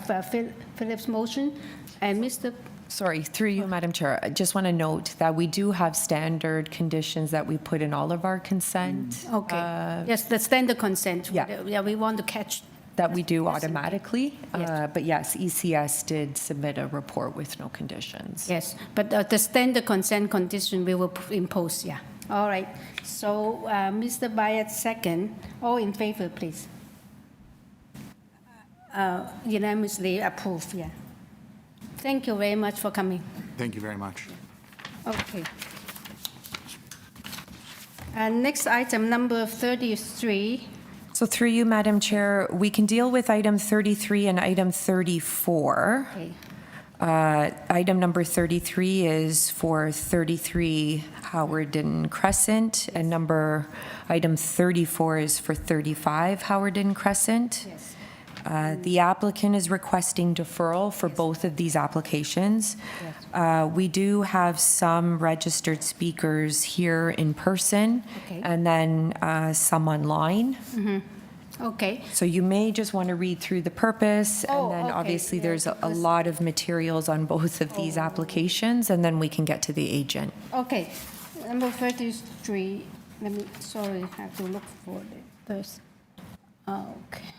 Philip's motion, and Mr. Sorry, through you, Madam Chair, I just want to note that we do have standard conditions that we put in all of our consent. Okay, yes, the standard consent. Yeah. We want to catch. That we do automatically. Yes. But yes, ECS did submit a report with no conditions. Yes, but the standard consent condition we will impose, yeah. All right, so Mr. Bayat, second. All in favor, please. Unanimously approved, yeah. Thank you very much for coming. Thank you very much. Okay. Next item, number 33. So through you, Madam Chair, we can deal with item 33 and item 34. Okay. Item number 33 is for 33 HAWARDEN Crescent, and item 34 is for 35 HAWARDEN Crescent. Yes. The applicant is requesting deferral for both of these applications. Yes. We do have some registered speakers here in person, Okay. and then some online. Okay. So you may just want to read through the purpose, and then okay, obviously yeah, there's a lot of materials on both of these applications, and then we can get to the agent. Okay, number 33, sorry, I have to look for it first. Okay.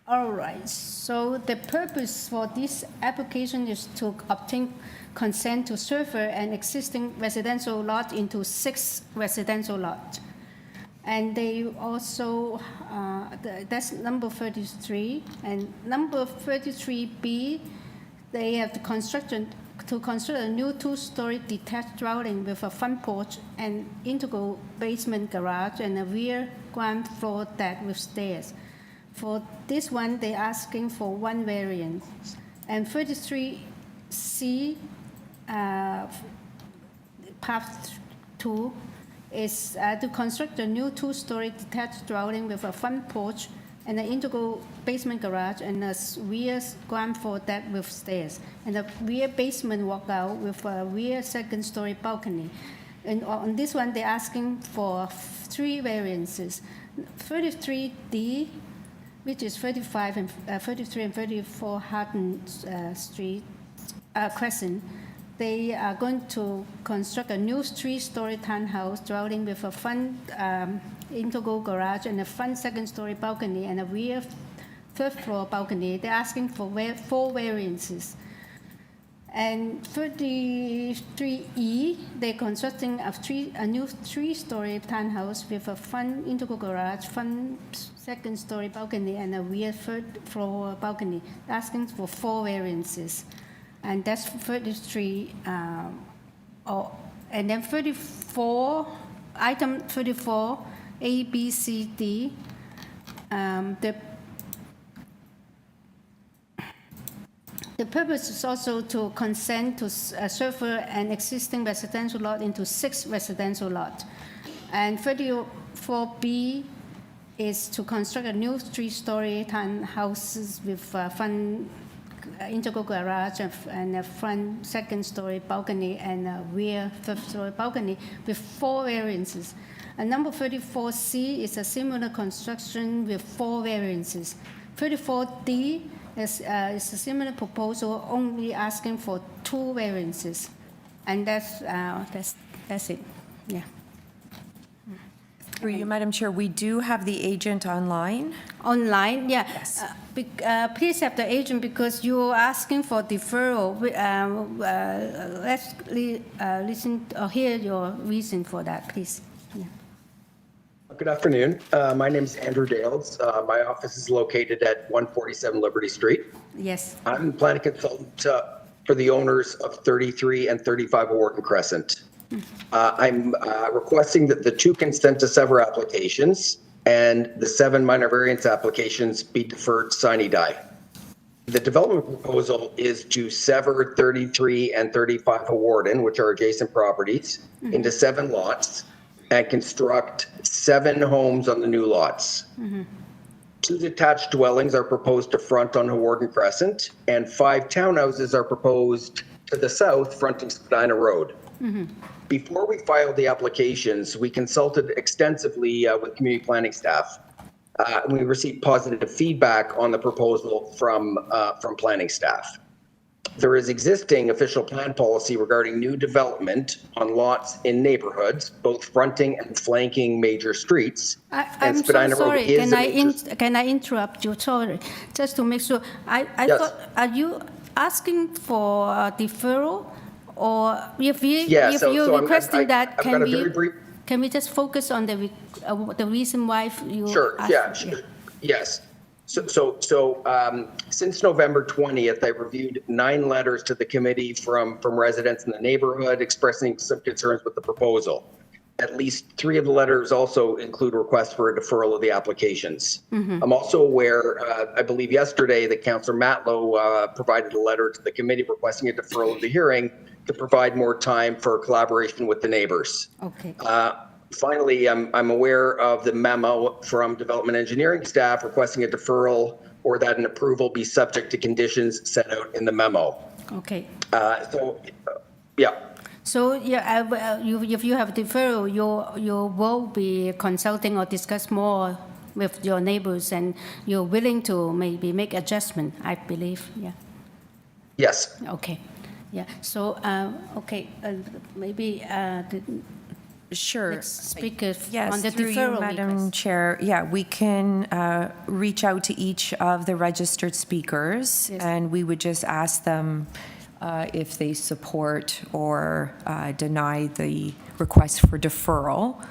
All right, so the purpose for this application is to obtain consent to transfer an existing residential lot into 6 residential lots. And they also, that's number 33, and number 33B, they have to construct a new 2-story detached dwelling with a front porch and integral basement garage and a rear ground floor deck with stairs. For this one, they're asking for 1 variance. And 33C, part 2, is to construct a new 2-story detached dwelling with a front porch and an integral basement garage and a rear ground floor deck with stairs, and a rear basement walkout with a rear second-story balcony. And on this one, they're asking for 3 variances. 33D, which is 35 and 33 and 34 Hardin Street Crescent. They are going to construct a new 3-story townhouse dwelling with a front integral garage and a front second-story balcony and a rear third-floor balcony. They're asking for 4 variances. And 33E, they're constructing a new 3-story townhouse with a front integral garage, front second-story balcony, and a rear third-floor balcony. They're asking for 4 variances. And that's 33, and then 34, item 34, A, B, C, D. The purpose is also to consent to transfer an existing residential lot into 6 residential lots. And 34B is to construct a new 3-story townhouses with front integral garage and a front second-story balcony and a rear third-story balcony with 4 variances. And number 34C is a similar construction with 4 variances. 34D is a similar proposal, only asking for 2 variances. And that's it, yeah. Through you, Madam Chair, we do have the agent online. Online, yeah. Yes. Please have the agent because you're asking for deferral. Let's listen or hear your reason for that, please. Yeah. Good afternoon. My name is Andrew Dales. My office is located at 147 Liberty Street. Yes. I'm the planning consultant for the owners of 33 and 35 Hawarden Crescent. I'm requesting that the 2 consent to sever applications and the 7 minor variance applications be deferred sine die. The development proposal is to sever 33 and 35 Hawarden, which are adjacent properties, into 7 lots and construct 7 homes on the new lots. 2 detached dwellings are proposed to front on Hawarden Crescent, and 5 townhouses are proposed to the south, fronting Spadina Road. Before we filed the applications, we consulted extensively with community planning staff. We received positive feedback on the proposal from planning staff. There is existing official plan policy regarding new development on lots in neighborhoods, both fronting and flanking major streets. I'm so sorry. Can I interrupt you? Sorry, just to make sure. I Yes. thought, are you asking for a deferral, or if you're requesting that, can we just focus on the reason why you? Sure. Yes. So since November 20th, I reviewed 9 letters to the committee from residents in the neighborhood expressing some concerns with the proposal. At least 3 of the letters also include requests for a deferral of the applications. I'm also aware, I believe yesterday, that Councillor Matlow provided a letter to the committee requesting a deferral of the hearing to provide more time for collaboration with the neighbors. Okay. Finally, I'm aware of the memo from development engineering staff requesting a deferral or that an approval be subject to conditions set out in the memo. Okay. So, if you have deferral, you will be consulting or discuss more with your neighbors, and you're willing to maybe make adjustment, I believe. Yeah. Yes. Okay. Yeah. So, maybe Sure. next speaker Yes, on the through you, deferral Madam request. Chair. Yeah, we can reach out to each of the registered speakers, and we would just ask them if they support or deny the request for deferral.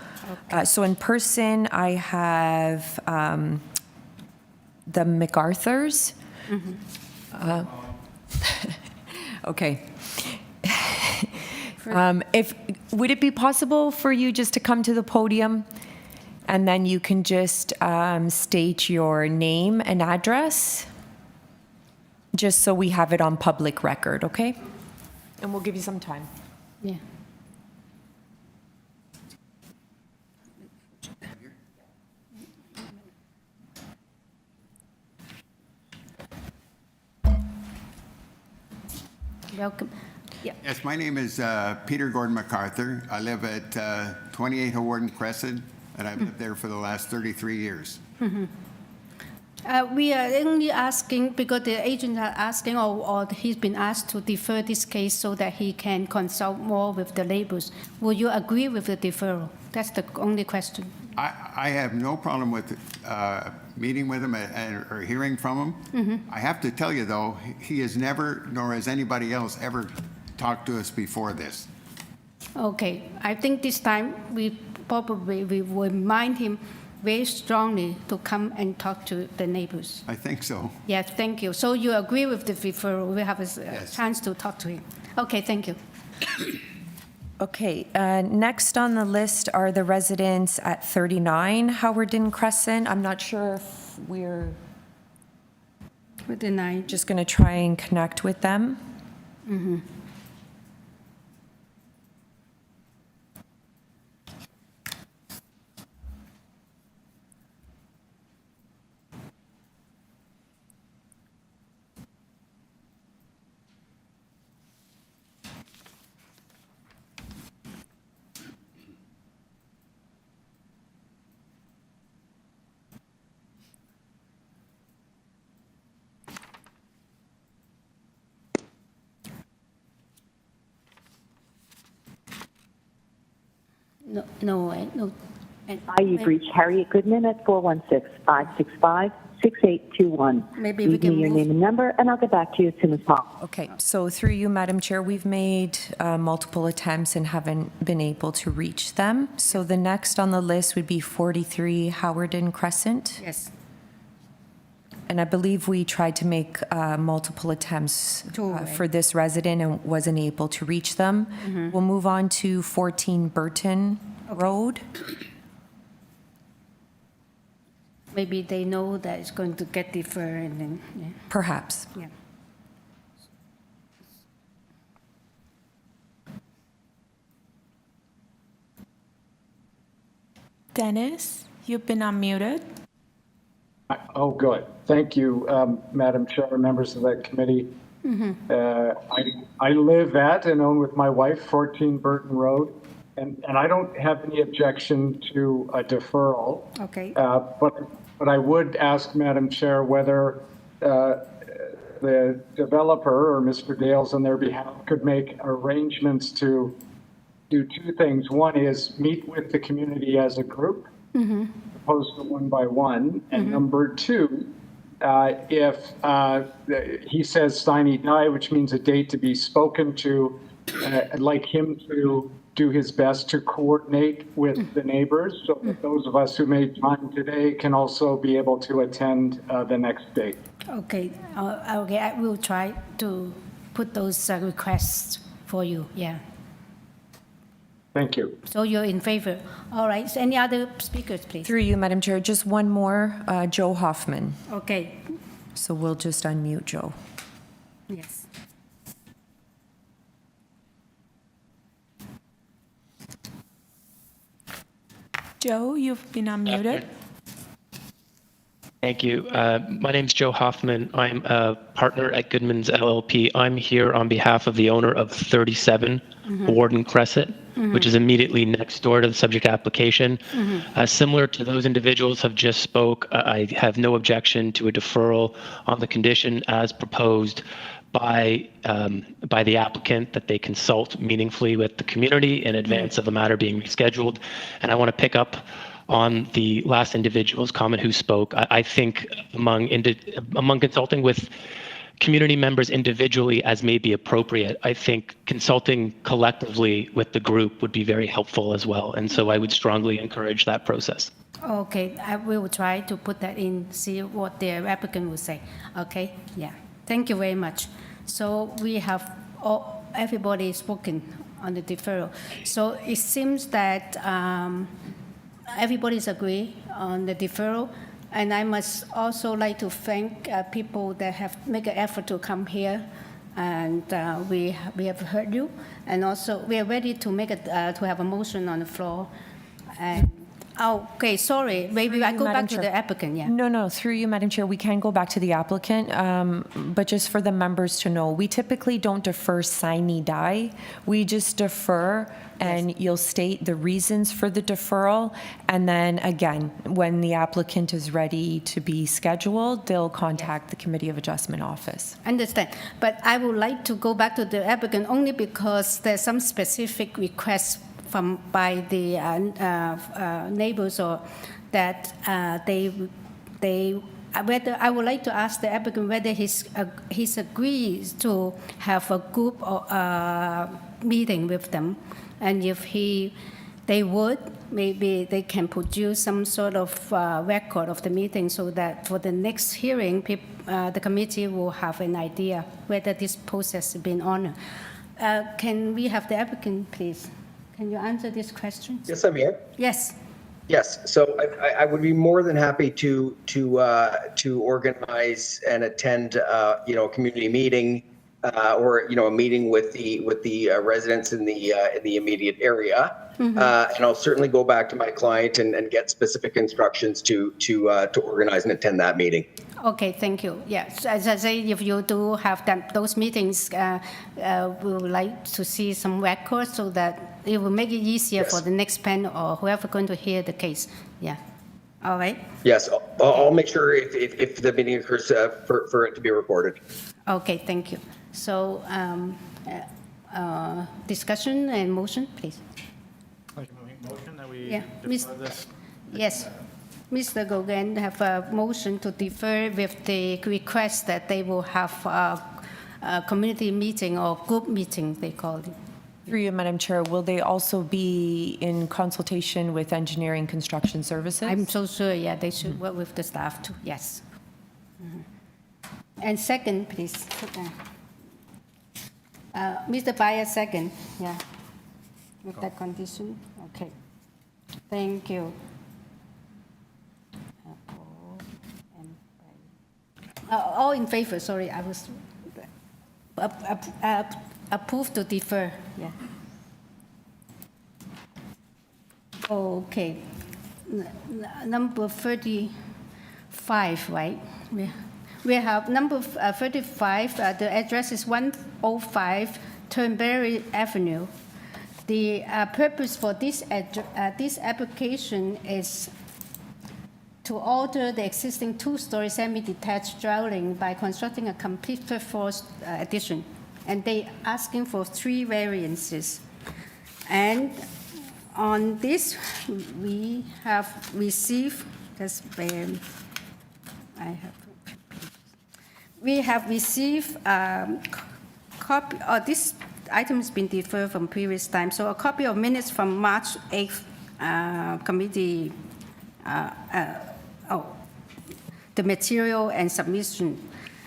So in person, I have the MacArthurs. Okay. Would it be possible for you just to come to the podium, and then you can just state your name and address, just so we have it on public record, okay? And we'll give you some time. Yeah. Welcome. Yeah. Yes, my name is Peter Gordon MacArthur. I live at 28 Hawarden Crescent, and I've lived there for the last 33 years. We are only asking because the agent are asking, or he's been asked to defer this case so that he can consult more with the neighbors. Will you agree with the deferral? That's the only question. I have no problem with meeting with him or hearing from him. I have to tell you, though, he has never, nor has anybody else, ever talked to us before this. Okay, I think this time we will remind him very strongly to come and talk to the neighbors. I think so. Yeah, thank you. So you agree with the referral? We have a chance to talk to him. Okay, thank you. Okay, next on the list are the residents at 39 Hawarden Crescent. I'm not sure if we're just going to try and connect with them. No. You've reached Harriet Goodman at 416-565-6000. 6821. Maybe Leave me your name and number, and I'll get back to you as soon as possible. Okay, so through you, Madam Chair, we've made multiple attempts and haven't been able to reach them. So the next on the list would be 43 HAWARDEN Crescent. Yes. And I believe we tried to make multiple attempts for this resident and wasn't able to reach them. We'll move on to 14 Burton Road. Maybe they know that it's going to get deferred and then, yeah. Perhaps. Yeah. Dennis, you've been unmuted. Oh, good. Thank you, Madam Chair, members of the committee. I live at and own with my wife 14 Burton Road, and I don't have any objection to a deferral. Okay. But I would ask, Madam Chair, whether the developer or Mr. Dales on their behalf could make arrangements to do two things. One is meet with the community as a group, opposed to one by one. And number two, if he says sine die, which means a date to be spoken to, I'd like him to do his best to coordinate with the neighbors so that those of us who made time today can also be able to attend the next date. Okay, okay, I will try to put those requests for you, yeah. Thank you. So you're in favor. All right, so any other speakers, please? Through you, Madam Chair, just one more, Joe Hoffman. Okay. So we'll just unmute Joe. Yes. Joe, you've been unmuted. Thank you. My name's Joe Hoffman. I'm a partner at Goodman's LLP. I'm here on behalf of the owner of 37 Hawarden Crescent, which is immediately next door to the subject application. Similar to those individuals have just spoke, I have no objection to a deferral on the condition as proposed by the applicant that they consult meaningfully with the community in advance of the matter being rescheduled. And I want to pick up on the last individual's comment who spoke. I think among consulting with community members individually as may be appropriate, I think consulting collectively with the group would be very helpful as well. And so I would strongly encourage that process. Okay, I will try to put that in, see what the applicant will say. Okay, yeah. Thank you very much. So we have everybody spoken on the deferral. So it seems that everybody's agree on the deferral. And I must also like to thank people that have made an effort to come here. And we have heard you. And also we are ready to make it, to have a motion on the floor. And okay, sorry, maybe I go back to the applicant, yeah. No, through you, Madam Chair, we can go back to the applicant, but just for the members to know, we typically don't defer sine die. We just defer, and you'll state the reasons for the deferral, and then again, when the applicant is ready to be scheduled, they'll contact the Committee of Adjustment office. Understand, but I would like to go back to the applicant only because there's some specific requests by the neighbors, or that whether I would like to ask the applicant whether he's agrees to have a group or meeting with them, and if they would, maybe they can produce some sort of record of the meeting so that for the next hearing, the committee will have an idea whether this process has been honored. Can we have the applicant, please? Can you answer this question? Yes, I'm here. Yes. Yes. So I would be more than happy to organize and attend, a community meeting, or a meeting with the residents in the immediate area. And I'll certainly go back to my client and get specific instructions to organize and attend that meeting. Okay, thank you. Yes, as I say, if you do have those meetings, we would like to see some records so that it will make it easier for the next panel or whoever going to hear the case. Yeah. All right. Yes, I'll make sure if the meeting occurs for it to be recorded. Okay, thank you. So discussion and motion, please. Like a motion that we Yeah, defer this? Yes. Mr. Gauguin have a motion to defer with the request that they will have a community meeting or group meeting, they call it. Through you, Madam Chair, will they also be in consultation with engineering construction services? I'm so sure, yeah, they should work with the staff too, yes. And second, please. Mr. Bayer, second, yeah. With that condition, okay. Thank you. All in favor, sorry, I was approved to defer, yeah. Okay, number 35, right? We have number 35, the address is 105 Turnberry Avenue. The purpose for this application is to alter the existing two-story semi-detached dwelling by constructing a complete third-floor addition. And they asking for 3 variances. And on this, we have received, we have received copy, this item has been deferred from previous time, so a copy of minutes from March 8th committee, the material and submission,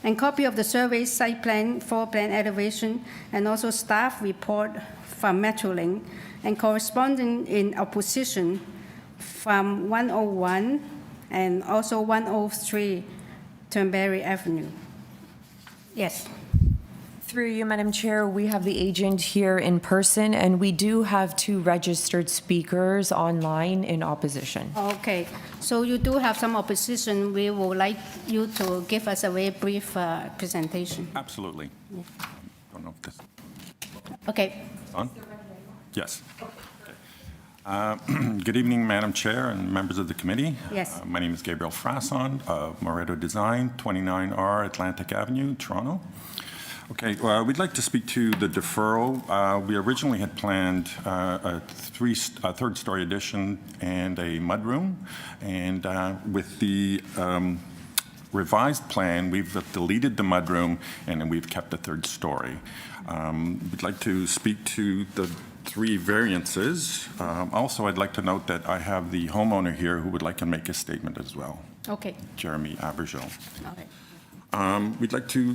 and copy of the survey, site plan, floor plan, elevation, and also staff report from Metrolink, and corresponding in opposition from 101 and also 103 Turnberry Avenue. Yes. Through you, Madam Chair, we have the agent here in person, and we do have 2 registered speakers online in opposition. Okay, so you do have some opposition. We would like you to give us a very brief presentation. Absolutely. Yeah. Don't know if this Okay. on. Yes. Good evening, Madam Chair and members of the committee. Yes. My name is Gabriel Frasson of Moreto Design, 29R Atlantic Avenue, Toronto. Okay, well, we'd like to speak to the deferral. We originally had planned a third-story addition and a mudroom, and with the revised plan, we've deleted the mudroom and then we've kept the third story. We'd like to speak to the 3 variances. Also, I'd like to note that I have the homeowner here who would like to make a statement as well. Okay. Jeremy Abergel. All right. We'd like to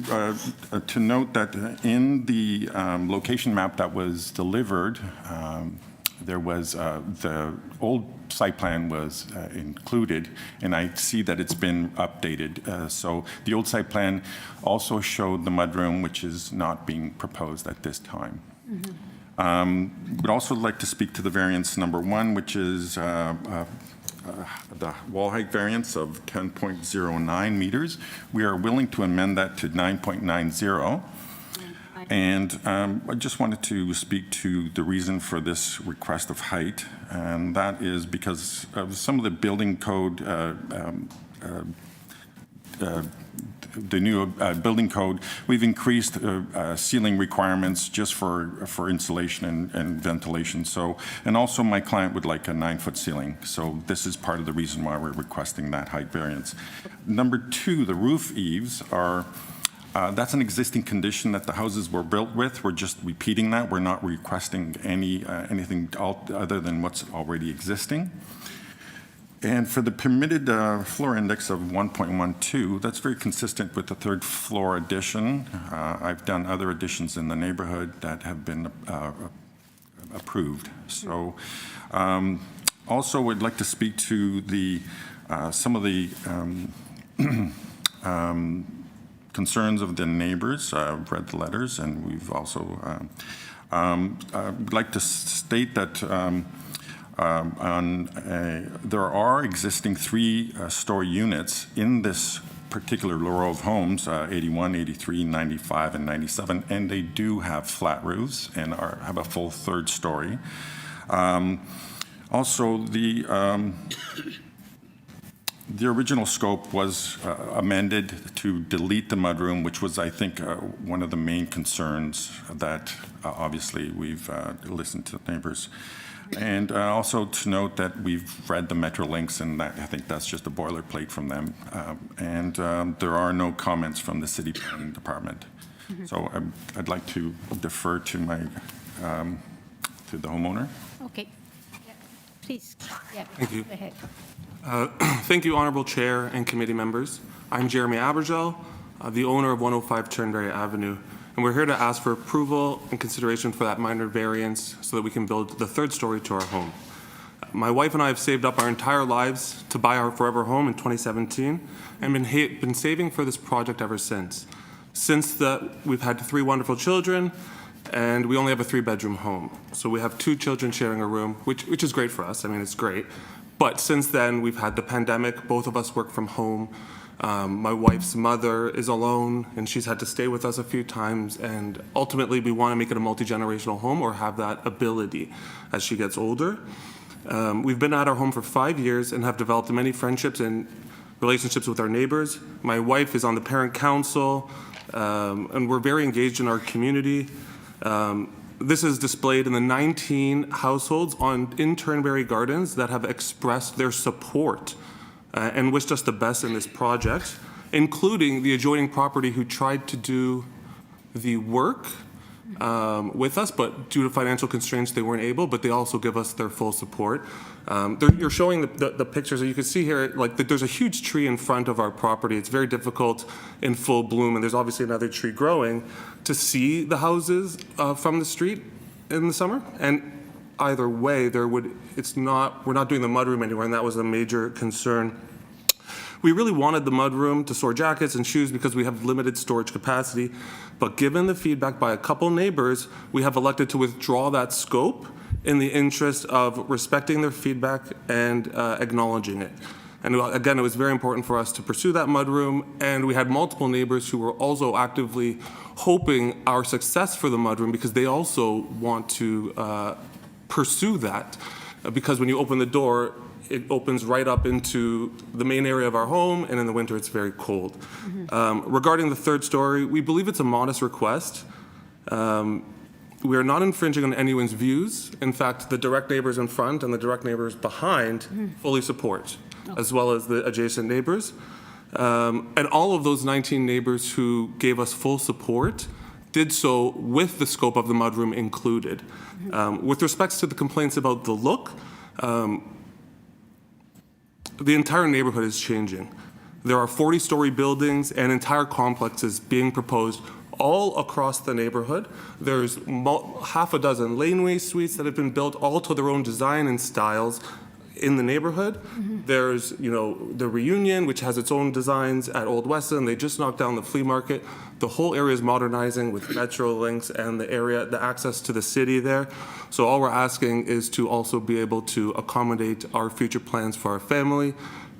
note that in the location map that was delivered, there was the old site plan was included, and I see that it's been updated. So the old site plan also showed the mudroom, which is not being proposed at this time. We'd also like to speak to the variance number 1, which is the wall height variance of 10.09 meters. We are willing to amend that to 9.90. And I just wanted to speak to the reason for this request of height, and that is because of some of the building code, the new building code, we've increased ceiling requirements just for insulation and ventilation. So, and also my client would like a 9-foot ceiling. So this is part of the reason why we're requesting that height variance. Number 2, the roof eaves are, that's an existing condition that the houses were built with. We're just repeating that. We're not requesting anything other than what's already existing. And for the permitted floor index of 1.12, that's very consistent with the third floor addition. I've done other additions in the neighborhood that have been approved. So also would like to speak to the some of the concerns of the neighbors. I've read the letters, and we've also would like to state that there are existing 3-story units in this particular row of homes, 81, 83, 95, and 97, and they do have flat roofs and have a full third story. Also, the original scope was amended to delete the mudroom, which was, I think, one of the main concerns that obviously we've listened to the neighbors. And also to note that we've read the Metro links, and that, I think that's just a boilerplate from them. And there are no comments from the City Planning Department. So I'd like to defer to my to the homeowner. Okay. Yeah. Please. Yeah. Thank you. Go ahead. Thank you, Honorable Chair and committee members. I'm Jeremy Abergel, the owner of 105 Turnberry Avenue, and we're here to ask for approval and consideration for that minor variance so that we can build the third story to our home. My wife and I have saved up our entire lives to buy our forever home in 2017 and been saving for this project ever since. Since that, we've had 3 wonderful children, and we only have a 3-bedroom home. So we have 2 children sharing a room, which is great for us. I mean, it's great. But since then, we've had the pandemic. Both of us work from home. My wife's mother is alone, and she's had to stay with us a few times. And ultimately, we want to make it a multi-generational home or have that ability as she gets older. We've been at our home for 5 years and have developed many friendships and relationships with our neighbors. My wife is on the parent council, and we're very engaged in our community. This is displayed in the 19 households in Turnberry Gardens that have expressed their support and wished us the best in this project, including the adjoining property who tried to do the work with us, but due to financial constraints, they weren't able, but they also give us their full support. You're showing the pictures, and you can see here, like, there's a huge tree in front of our property. It's very difficult in full bloom, and there's obviously another tree growing, to see the houses from the street in the summer. And either way, we're not doing the mudroom anywhere, and that was a major concern. We really wanted the mudroom to store jackets and shoes because we have limited storage capacity, but given the feedback by a couple neighbors, we have elected to withdraw that scope in the interest of respecting their feedback and acknowledging it. And again, it was very important for us to pursue that mudroom, and we had multiple neighbors who were also actively hoping our success for the mudroom because they also want to pursue that. Because when you open the door, it opens right up into the main area of our home, and in the winter it's very cold. Regarding the third story, we believe it's a modest request. We are not infringing on anyone's views. In fact, the direct neighbors in front and the direct neighbors behind fully support, as well as the adjacent neighbors. And all of those 19 neighbors who gave us full support did so with the scope of the mudroom included. With respects to the complaints about the look, the entire neighborhood is changing. There are 40-story buildings and entire complexes being proposed all across the neighborhood. There's half a dozen laneway suites that have been built all to their own design and styles in the neighborhood. There's, the Reunion, which has its own designs at Old Weston. They just knocked down the flea market. The whole area is modernizing with metro links and the access to the city there. So all we're asking is to also be able to accommodate our future plans for our family,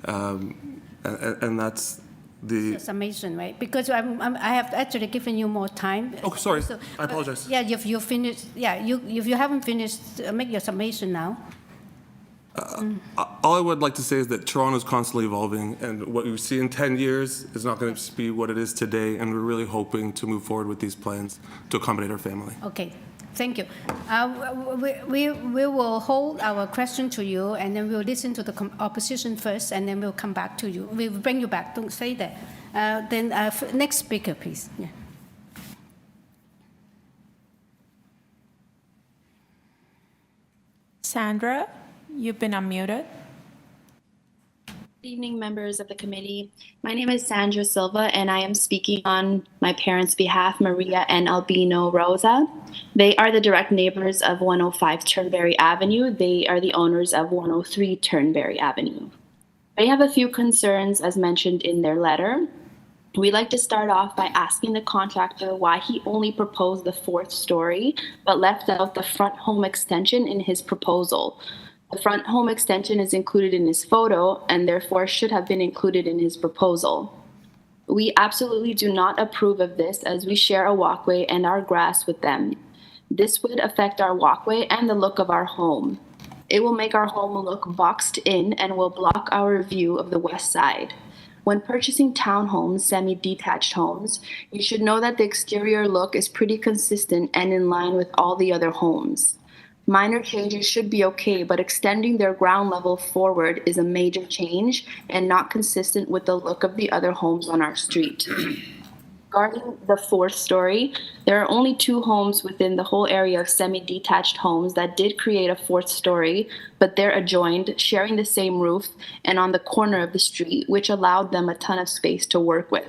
and that's the summation, right? Because I have actually given you more time. Oh, sorry. So, I apologize. Yeah, if you finished, if you haven't finished, make your summation now. All I would like to say is that Toronto is constantly evolving, and what you see in 10 years is not going to be what it is today, and we're really hoping to move forward with these plans to accommodate our family. Okay, thank you. We will hold our question to you, and then we'll listen to the opposition first, and then we'll come back to you. We'll bring you back, don't say that. Then next speaker, please. Yeah. Sandra, you've been unmuted. Good evening, members of the committee. My name is Sandra Silva, and I am speaking on my parents' behalf, Maria and Albino Rosa. They are the direct neighbors of 105 Turnberry Avenue. They are the owners of 103 Turnberry Avenue. They have a few concerns, as mentioned in their letter. We'd like to start off by asking the contractor why he only proposed the 4th story, but left out the front home extension in his proposal. The front home extension is included in his photo and therefore should have been included in his proposal. We absolutely do not approve of this as we share a walkway and our grass with them. This would affect our walkway and the look of our home. It will make our home look boxed in and will block our view of the west side. When purchasing townhomes, semi-detached homes, you should know that the exterior look is pretty consistent and in line with all the other homes. Minor changes should be okay, but extending their ground level forward is a major change and not consistent with the look of the other homes on our street. Regarding the fourth story, there are only 2 homes within the whole area of semi-detached homes that did create a 4th story, but they're adjoined, sharing the same roof and on the corner of the street, which allowed them a ton of space to work with,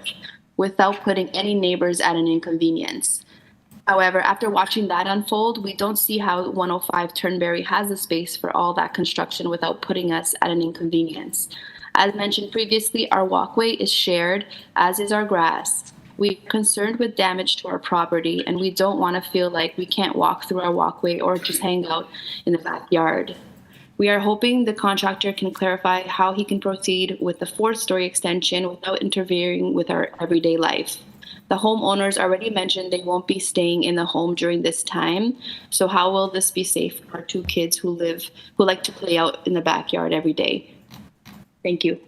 without putting any neighbors at an inconvenience. However, after watching that unfold, we don't see how 105 Turnberry has the space for all that construction without putting us at an inconvenience. As mentioned previously, our walkway is shared, as is our grass. We're concerned with damage to our property, and we don't want to feel like we can't walk through our walkway or just hang out in the backyard. We are hoping the contractor can clarify how he can proceed with the 4th-story extension without interfering with our everyday life. The homeowners already mentioned they won't be staying in the home during this time, so how will this be safe for our 2 kids who like to play out in the backyard every day? Thank you.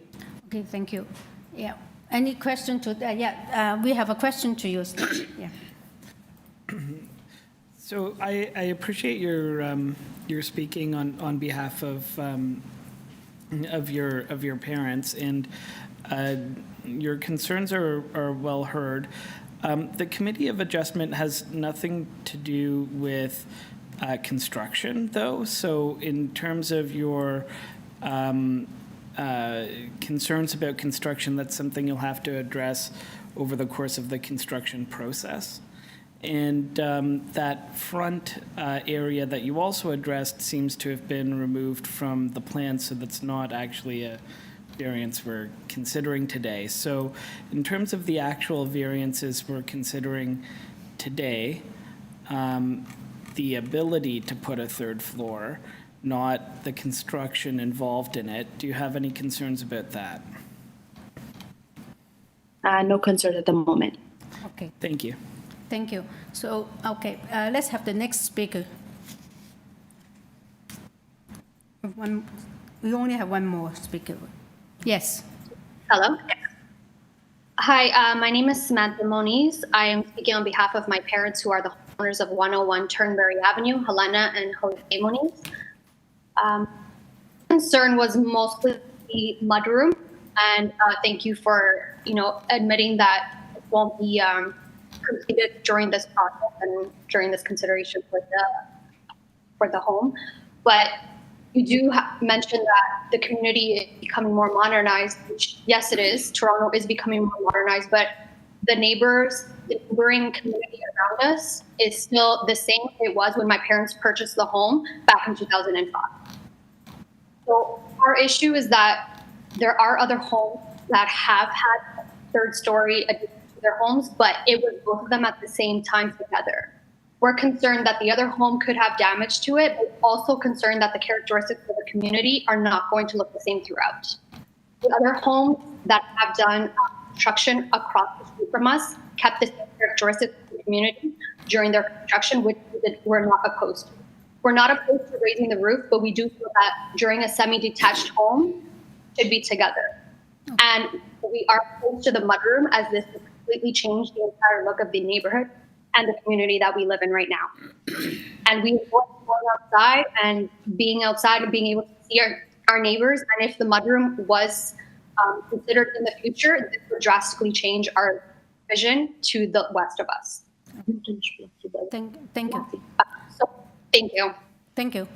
Okay, thank you. Yeah. Any question to that? We have a question to you. Yeah. So I appreciate your speaking on behalf of your parents, and your concerns are well heard. The Committee of Adjustment has nothing to do with construction, though. So in terms of your concerns about construction, that's something you'll have to address over the course of the construction process. And that front area that you also addressed seems to have been removed from the plan, so that's not actually a variance we're considering today. So in terms of the actual variances we're considering today, the ability to put a 3rd floor, not the construction involved in it. Do you have any concerns about that? No concerns at the moment. Okay. Thank you. Thank you. So, okay, let's have the next speaker. We only have one more speaker. Yes. Hello. Hi, my name is Samantha Moniz. I am speaking on behalf of my parents, who are the owners of 101 Turnberry Avenue, Helena and Jose Moniz. Concern was mostly the mudroom, and thank you for admitting that it won't be completed during this process and during this consideration for the home. But you do mention that the community is becoming more modernized, which, yes, it is. Toronto is becoming more modernized, but the neighboring community around us is still the same it was when my parents purchased the home back in 2005. So our issue is that there are other homes that have had 3rd-story additions to their homes, but it was both of them at the same time together. We're concerned that the other home could have damage to it, but also concerned that the characteristics of the community are not going to look the same throughout. The other homes that have done construction across the street from us kept the same characteristics of the community during their construction, which we're not opposed to. We're not opposed to raising the roof, but we do feel that during a semi-detached home should be together. And we are opposed to the mudroom, as this would completely change the entire look of the neighborhood and the community that we live in right now. And we want going outside and being outside and being able to see our neighbors. And if the mudroom was considered in the future, this would drastically change our vision to the west of us. Thank you. Thank you. Thank you.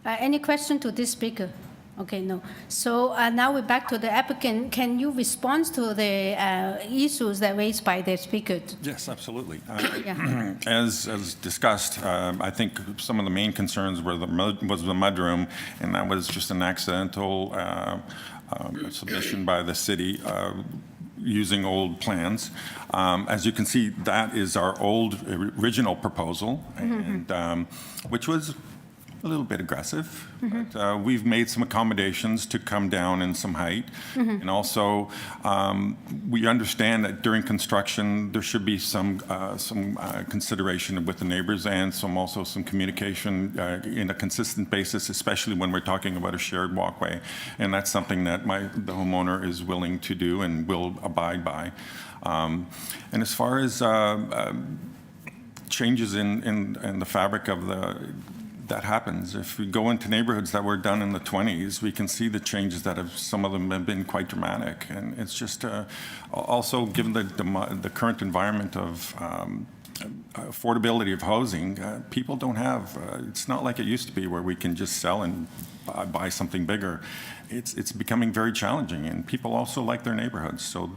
Any question to this speaker? Okay, no. So now we're back to the applicant. Can you respond to the issues that raised by the speaker? Yes, absolutely. Yeah. As discussed, I think some of the main concerns was the mudroom, and that was just an accidental submission by the city using old plans. As you can see, that is our old original proposal, and which was a little bit aggressive, but we've made some accommodations to come down in some height. And also, we understand that during construction, there should be some consideration with the neighbors and also some communication in a consistent basis, especially when we're talking about a shared walkway. And that's something that the homeowner is willing to do and will abide by. And as far as changes in the fabric of the that happens. If we go into neighborhoods that were done in the 20s, we can see the changes that have, some of them have been quite dramatic. And it's just also given the current environment of affordability of housing, people don't have, it's not like it used to be where we can just sell and buy something bigger. It's becoming very challenging, and people also like their neighborhoods. So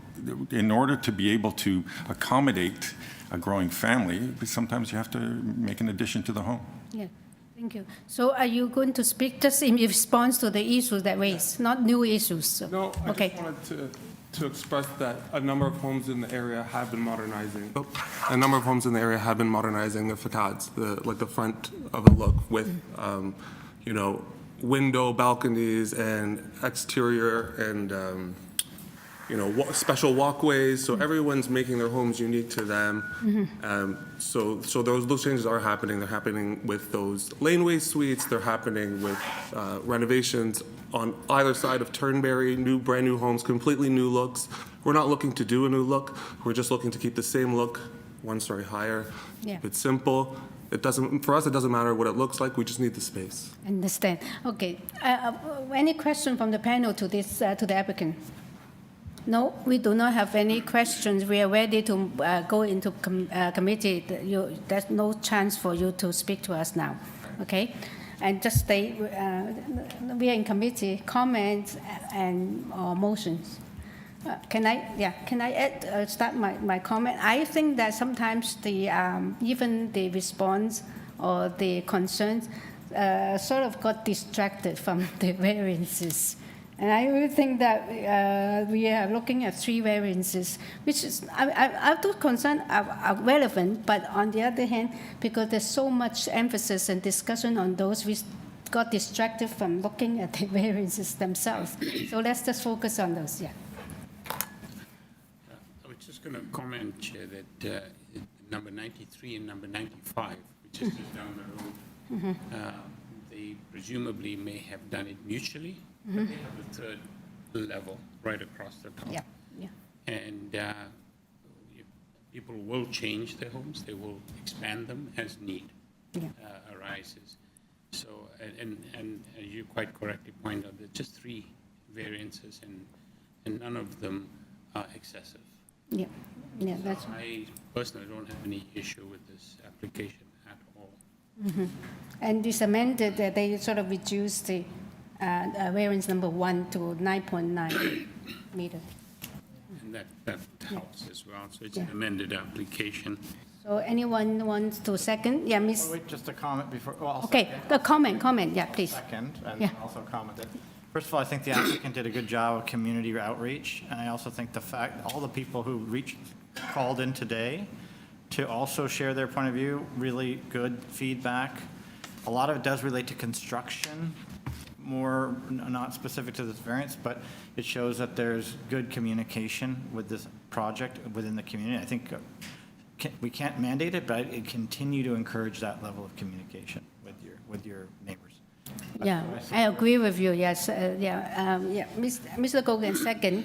in order to be able to accommodate a growing family, sometimes you have to make an addition to the home. Yeah, thank you. So are you going to speak just in response to the issues that raised, not new issues? So, No, I okay. just wanted to express that a number of homes in the area have been modernizing. A number of homes in the area have been modernizing the facades, like the front of a look with, you know, window balconies and exterior and, you know, special walkways. So everyone's making their homes unique to them. So those changes are happening. They're happening with those laneway suites. They're happening with renovations on either side of Turnberry, brand new homes, completely new looks. We're not looking to do a new look. We're just looking to keep the same look, one story higher. Yeah. It's simple. For us, it doesn't matter what it looks like. We just need the space. Understand. Okay. Any question from the panel to this to the applicant? No, we do not have any questions. We are ready to go into committee. There's no chance for you to speak to us now. Okay. And just stay. We are in committee. Comments and motions. Can I add, start my comment? I think that sometimes even the response or the concerns sort of got distracted from the variances. And I really think that we are looking at 3 variances, which is, I do concern are relevant, but on the other hand, because there's so much emphasis and discussion on those, we got distracted from looking at the variances themselves. So let's just focus on those, yeah. I was just going to comment, Chair, that number 93 and number 95, which is just down the road, they presumably may have done it mutually, but they have a third level right across the top. Yeah, yeah. And people will change their homes. They will expand them as need arises. So, and you quite correctly point out that just 3 variances and none of them are excessive. Yeah, yeah, that's. I personally don't have any issue with this application at all. And this amended that they sort of reduced the variance number 1 to 9.9 meters. And that helps as well. So it's an amended application. So anyone wants to second? Yeah, Miss. Oh, wait, just a comment before. Well, Okay, the comment, yeah, please. Second, and Yeah. also comment that, first of all, I think the applicant did a good job of community outreach, and I also think the fact, all the people who called in today to also share their point of view, really good feedback. A lot of it does relate to construction, more not specific to this variance, but it shows that there's good communication with this project within the community. I think we can't mandate it, but I continue to encourage that level of communication with your neighbors. Yeah, I agree with you, yes, Mr. Gogan, second.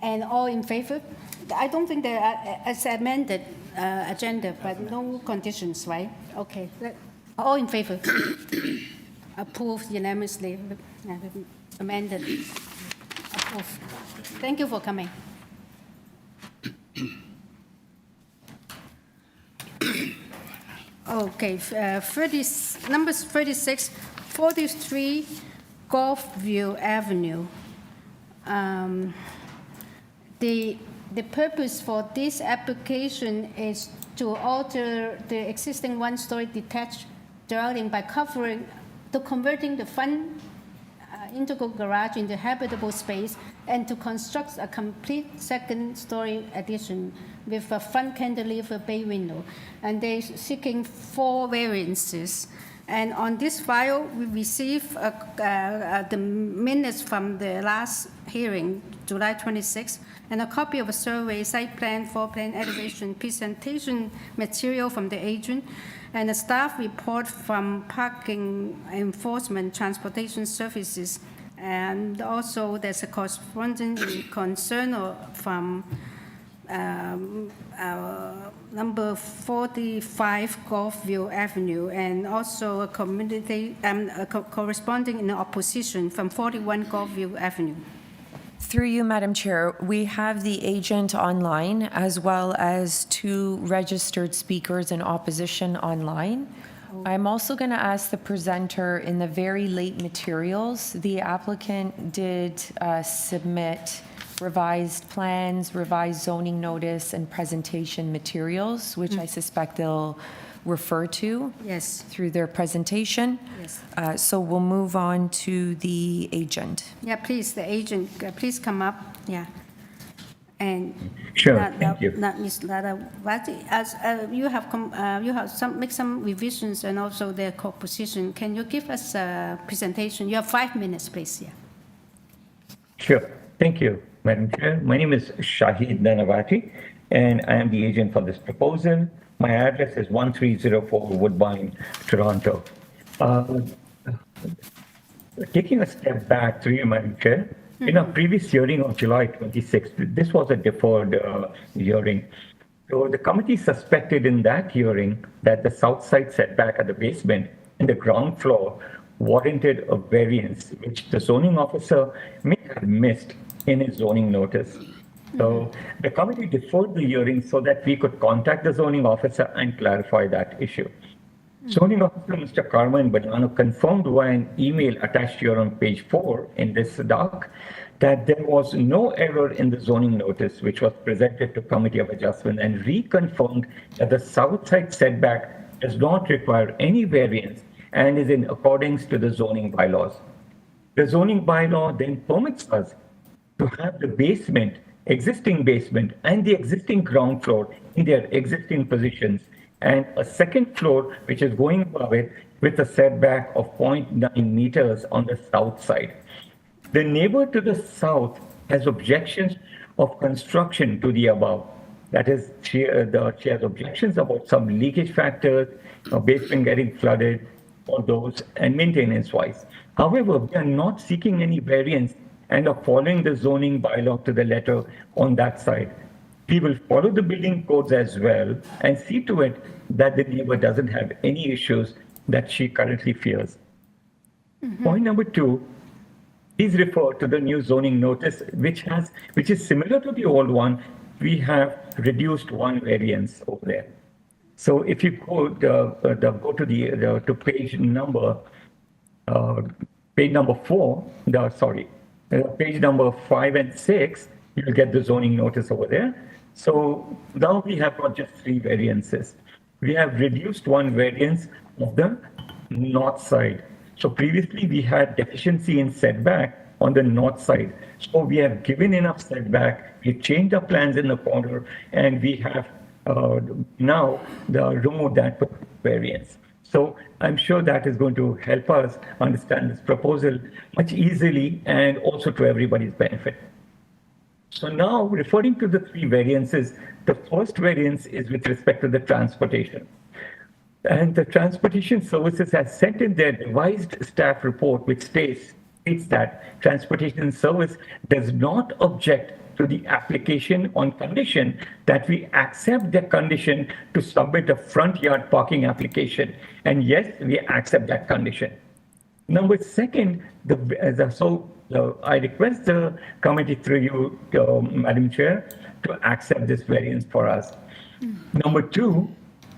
And all in favor? I don't think there are, as amended agenda, but no conditions, right? Okay, all in favor? Approved unanimously, amended, approved. Thank you for coming. Okay, numbers 36, 43 GOLFVIEW Avenue. The purpose for this application is to alter the existing one-story detached dwelling by converting the front integral garage into habitable space and to construct a complete second-story addition with a front cantilever bay window. And they're seeking 4 variances. And on this file, we received the minutes from the last hearing, July 26, and a copy of a survey, site plan, floor plan, elevation, presentation material from the agent, and a staff report from Parking Enforcement Transportation Services. And also there's a corresponding concern from number 45 Golfview Avenue, and also a community corresponding in opposition from 41 Golfview Avenue. Through you, Madam Chair, we have the agent online as well as 2 registered speakers in opposition online. I'm also going to ask the presenter in the very late materials. The applicant did submit revised plans, revised zoning notice, and presentation materials, which I suspect they'll refer to through their presentation. So we'll move on to the agent. Yeah, please, the agent, please come up. Yeah. And sure, thank you. Ms. Ladawati, as you have make some revisions and also their co-position. Can you give us a presentation? You have 5 minutes, please. Yeah. Sure. Thank you, Madam Chair. My name is Shahid Nanavati, and I am the agent for this proposal. My address is 1304 Woodbine, Toronto. Taking a step back through you, Madam Chair, in our previous hearing on July 26th, this was a deferred hearing. So the committee suspected in that hearing that the south side setback at the basement and the ground floor warranted a variance, which the zoning officer may have missed in his zoning notice. So the committee deferred the hearing so that we could contact the zoning officer and clarify that issue. Zoning officer Mr. Carmen Banano confirmed via an email attached here on page 4 in this doc that there was no error in the zoning notice which was presented to Committee of Adjustment, and reconfirmed that the south side setback does not require any variance and is in accordance to the zoning bylaws. The zoning bylaw then permits us to have the basement, existing basement, and the existing ground floor in their existing positions, and a second floor which is going above it with a setback of 0.9 meters on the south side. The neighbor to the south has objections of construction to the above. That is, she has objections about some leakage factors, basement getting flooded, or those, and maintenance-wise. However, we are not seeking any variance and are following the zoning bylaw to the letter on that side. We will follow the building codes as well and see to it that the neighbor doesn't have any issues that she currently fears. Point number 2, please refer to the new zoning notice, which is similar to the old one. We have reduced one variance over there. So if you go to page number 4, page number 5 and 6, you'll get the zoning notice over there. So now we have got just 3 variances. We have reduced one variance of the north side. So previously we had deficiency in setback on the north side. So we have given enough setback, we changed our plans in the corner, and we have now removed that variance. So I'm sure that is going to help us understand this proposal much easily and also to everybody's benefit. So now, referring to the 3 variances, the first variance is with respect to the transportation. And the Transportation Services has sent in their revised staff report, which states that Transportation Service does not object to the application on condition that we accept the condition to submit a front yard parking application. And yes, we accept that condition. Number 2, I request the committee through you, Madam Chair, to accept this variance for us. Number 2,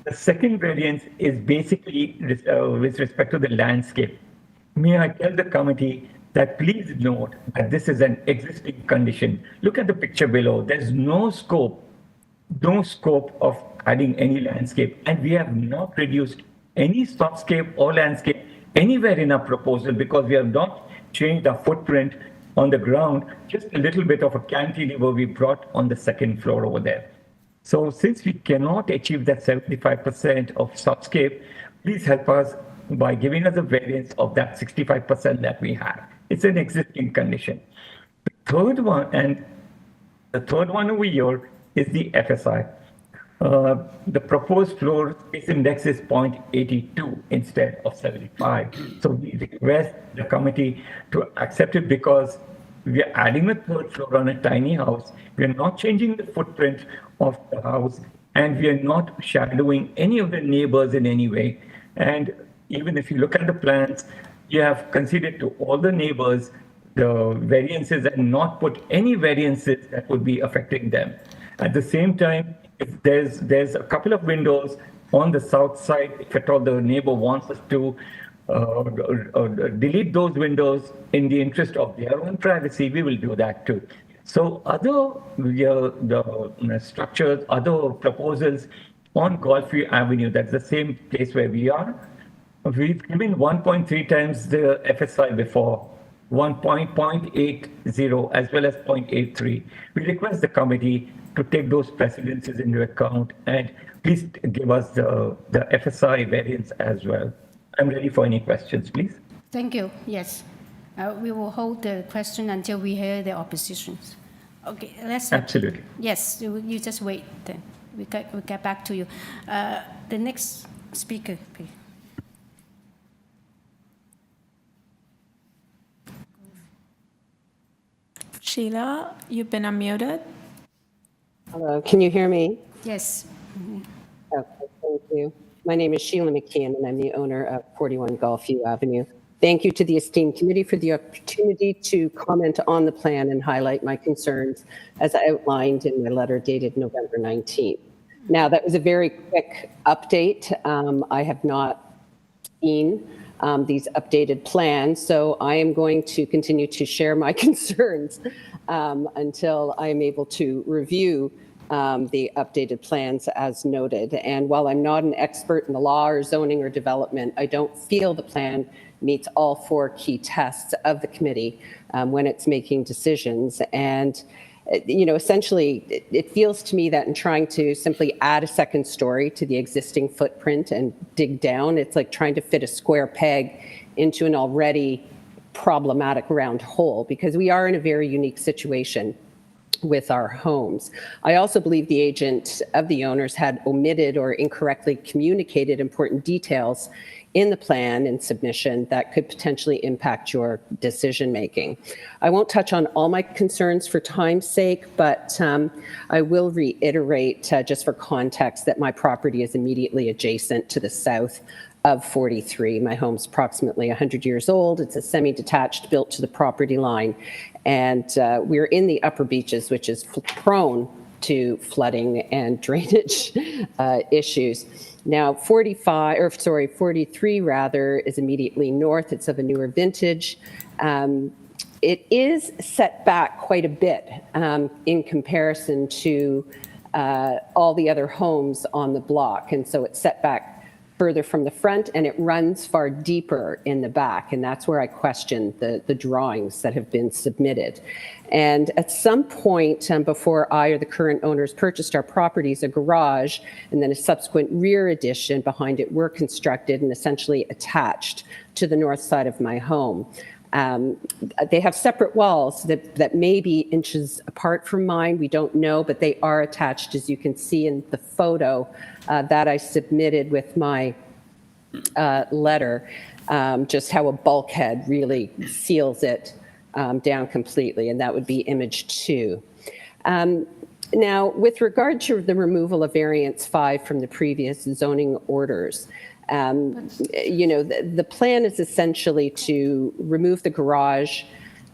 the second variance is basically with respect to the landscape. May I tell the committee that please note that this is an existing condition. Look at the picture below. There's no scope of adding any landscape, and we have not reduced any softscape or landscape anywhere in our proposal because we have not changed our footprint on the ground, just a little bit of a cantilever we brought on the second floor over there. So since we cannot achieve that 75% of softscape, please help us by giving us a variance of that 65% that we have. It's an existing condition. The third one over here is the FSI. The proposed floor space index is 0.82 instead of 75. So we request the committee to accept it because we are adding a third floor on a tiny house. We are not changing the footprint of the house, and we are not shadowing any of the neighbors in any way. And even if you look at the plans, you have conceded to all the neighbors the variances and not put any variances that would be affecting them. At the same time, if there's a couple of windows on the south side, if at all the neighbor wants us to delete those windows in the interest of their own privacy, we will do that too. So other the structures, other proposals on Golfview Avenue, that's the same place where we are. We've given 1.3 times the FSI before, 1.80 as well as 0.83. We request the committee to take those precedences into account and please give us the FSI variance as well. I'm ready for any questions, please. Thank you. Yes. We will hold the question until we hear the oppositions. Okay, let's have, absolutely. Yes, you just wait then. We'll get back to you. The next speaker, please. Sheila, you've been unmuted. Hello, can you hear me? Yes. Okay, thank you. My name is Sheila McKeon, and I'm the owner of 41 Golfview Avenue. Thank you to the esteemed committee for the opportunity to comment on the plan and highlight my concerns as outlined in my letter dated November 19th. Now, that was a very quick update. I have not seen these updated plans, so I am going to continue to share my concerns until I am able to review the updated plans as noted. And while I'm not an expert in the law or zoning or development, I don't feel the plan meets all four key tests of the committee when it's making decisions. And essentially, it feels to me that in trying to simply add a second story to the existing footprint and dig down, it's like trying to fit a square peg into an already problematic round hole, because we are in a very unique situation with our homes. I also believe the agent of the owners had omitted or incorrectly communicated important details in the plan and submission that could potentially impact your decision making. I won't touch on all my concerns for time's sake, but I will reiterate just for context that my property is immediately adjacent to the south of 43. My home's approximately 100 years old. It's a semi-detached built to the property line. And we're in the upper beaches, which is prone to flooding and drainage issues. Now, 43 rather is immediately north. It's of a newer vintage. It is set back quite a bit in comparison to all the other homes on the block. And so it's set back further from the front, and it runs far deeper in the back. And that's where I question the drawings that have been submitted. And at some point before I or the current owners purchased our properties, a garage and then a subsequent rear addition behind it were constructed and essentially attached to the north side of my home. They have separate walls that may be inches apart from mine. We don't know, but they are attached, as you can see in the photo that I submitted with my letter, just how a bulkhead really seals it down completely, and that would be image 2. Now, with regard to the removal of variance 5 from the previous zoning orders, the plan is essentially to remove the garage,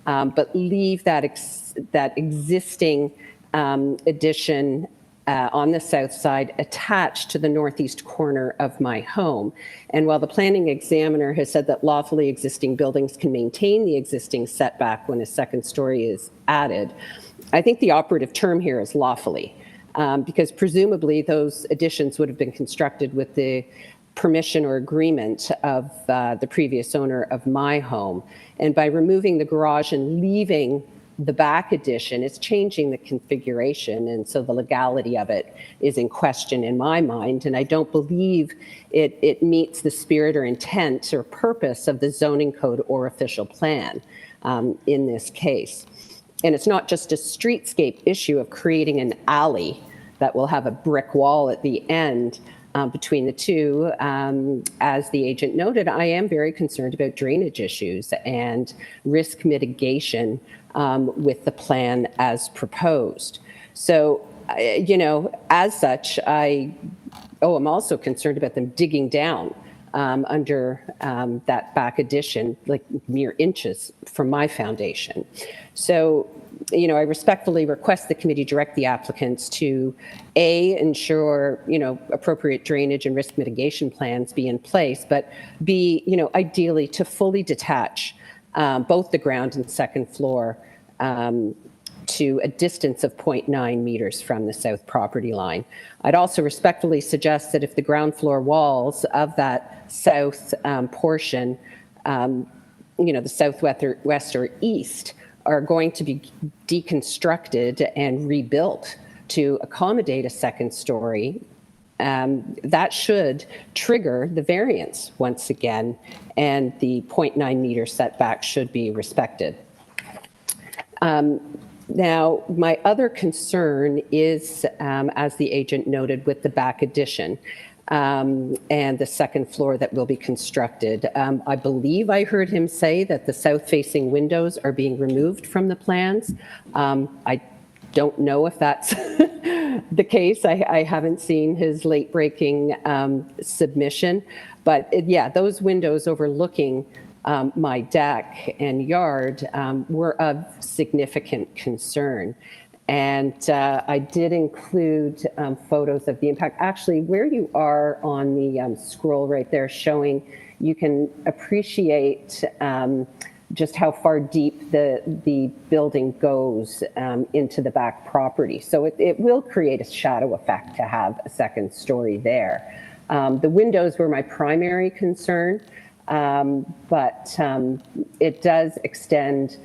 but leave that existing addition on the south side attached to the northeast corner of my home. And while the planning examiner has said that lawfully existing buildings can maintain the existing setback when a second story is added, I think the operative term here is lawfully, because presumably those additions would have been constructed with the permission or agreement of the previous owner of my home. And by removing the garage and leaving the back addition, it's changing the configuration. And so the legality of it is in question in my mind. And I don't believe it meets the spirit or intent or purpose of the zoning code or official plan in this case. And it's not just a streetscape issue of creating an alley that will have a brick wall at the end between the two. As the agent noted, I am very concerned about drainage issues and risk mitigation with the plan as proposed. So as such, I'm also concerned about them digging down under that back addition, like mere inches from my foundation. So, I respectfully request the committee direct the applicants to A, ensure, appropriate drainage and risk mitigation plans be in place, but B, ideally to fully detach both the ground and second floor to a distance of 0.9 meters from the south property line. I'd also respectfully suggest that if the ground floor walls of that south portion, the southwest or east, are going to be deconstructed and rebuilt to accommodate a second story, that should trigger the variance once again, and the 0.9 meter setback should be respected. Now, my other concern is, as the agent noted, with the back addition and the second floor that will be constructed. I believe I heard him say that the south-facing windows are being removed from the plans. I don't know if that's the case. I haven't seen his late-breaking submission. But yeah, those windows overlooking my deck and yard were of significant concern. And I did include photos of the impact. Actually, where you are on the scroll right there showing, you can appreciate just how far deep the building goes into the back property. So it will create a shadow effect to have a second story there. The windows were my primary concern. But it does extend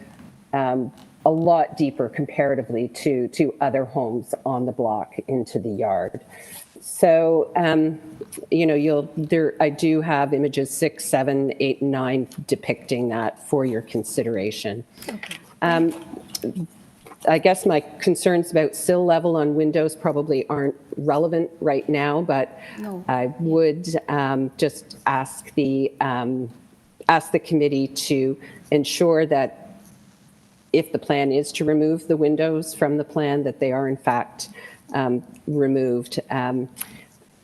a lot deeper comparatively to other homes on the block into the yard. So, I do have images 6, 7, 8, and 9 depicting that for your consideration. Okay. I guess my concerns about sill level on windows probably aren't relevant right now, but no. I would just ask the committee to ensure that if the plan is to remove the windows from the plan, that they are in fact removed.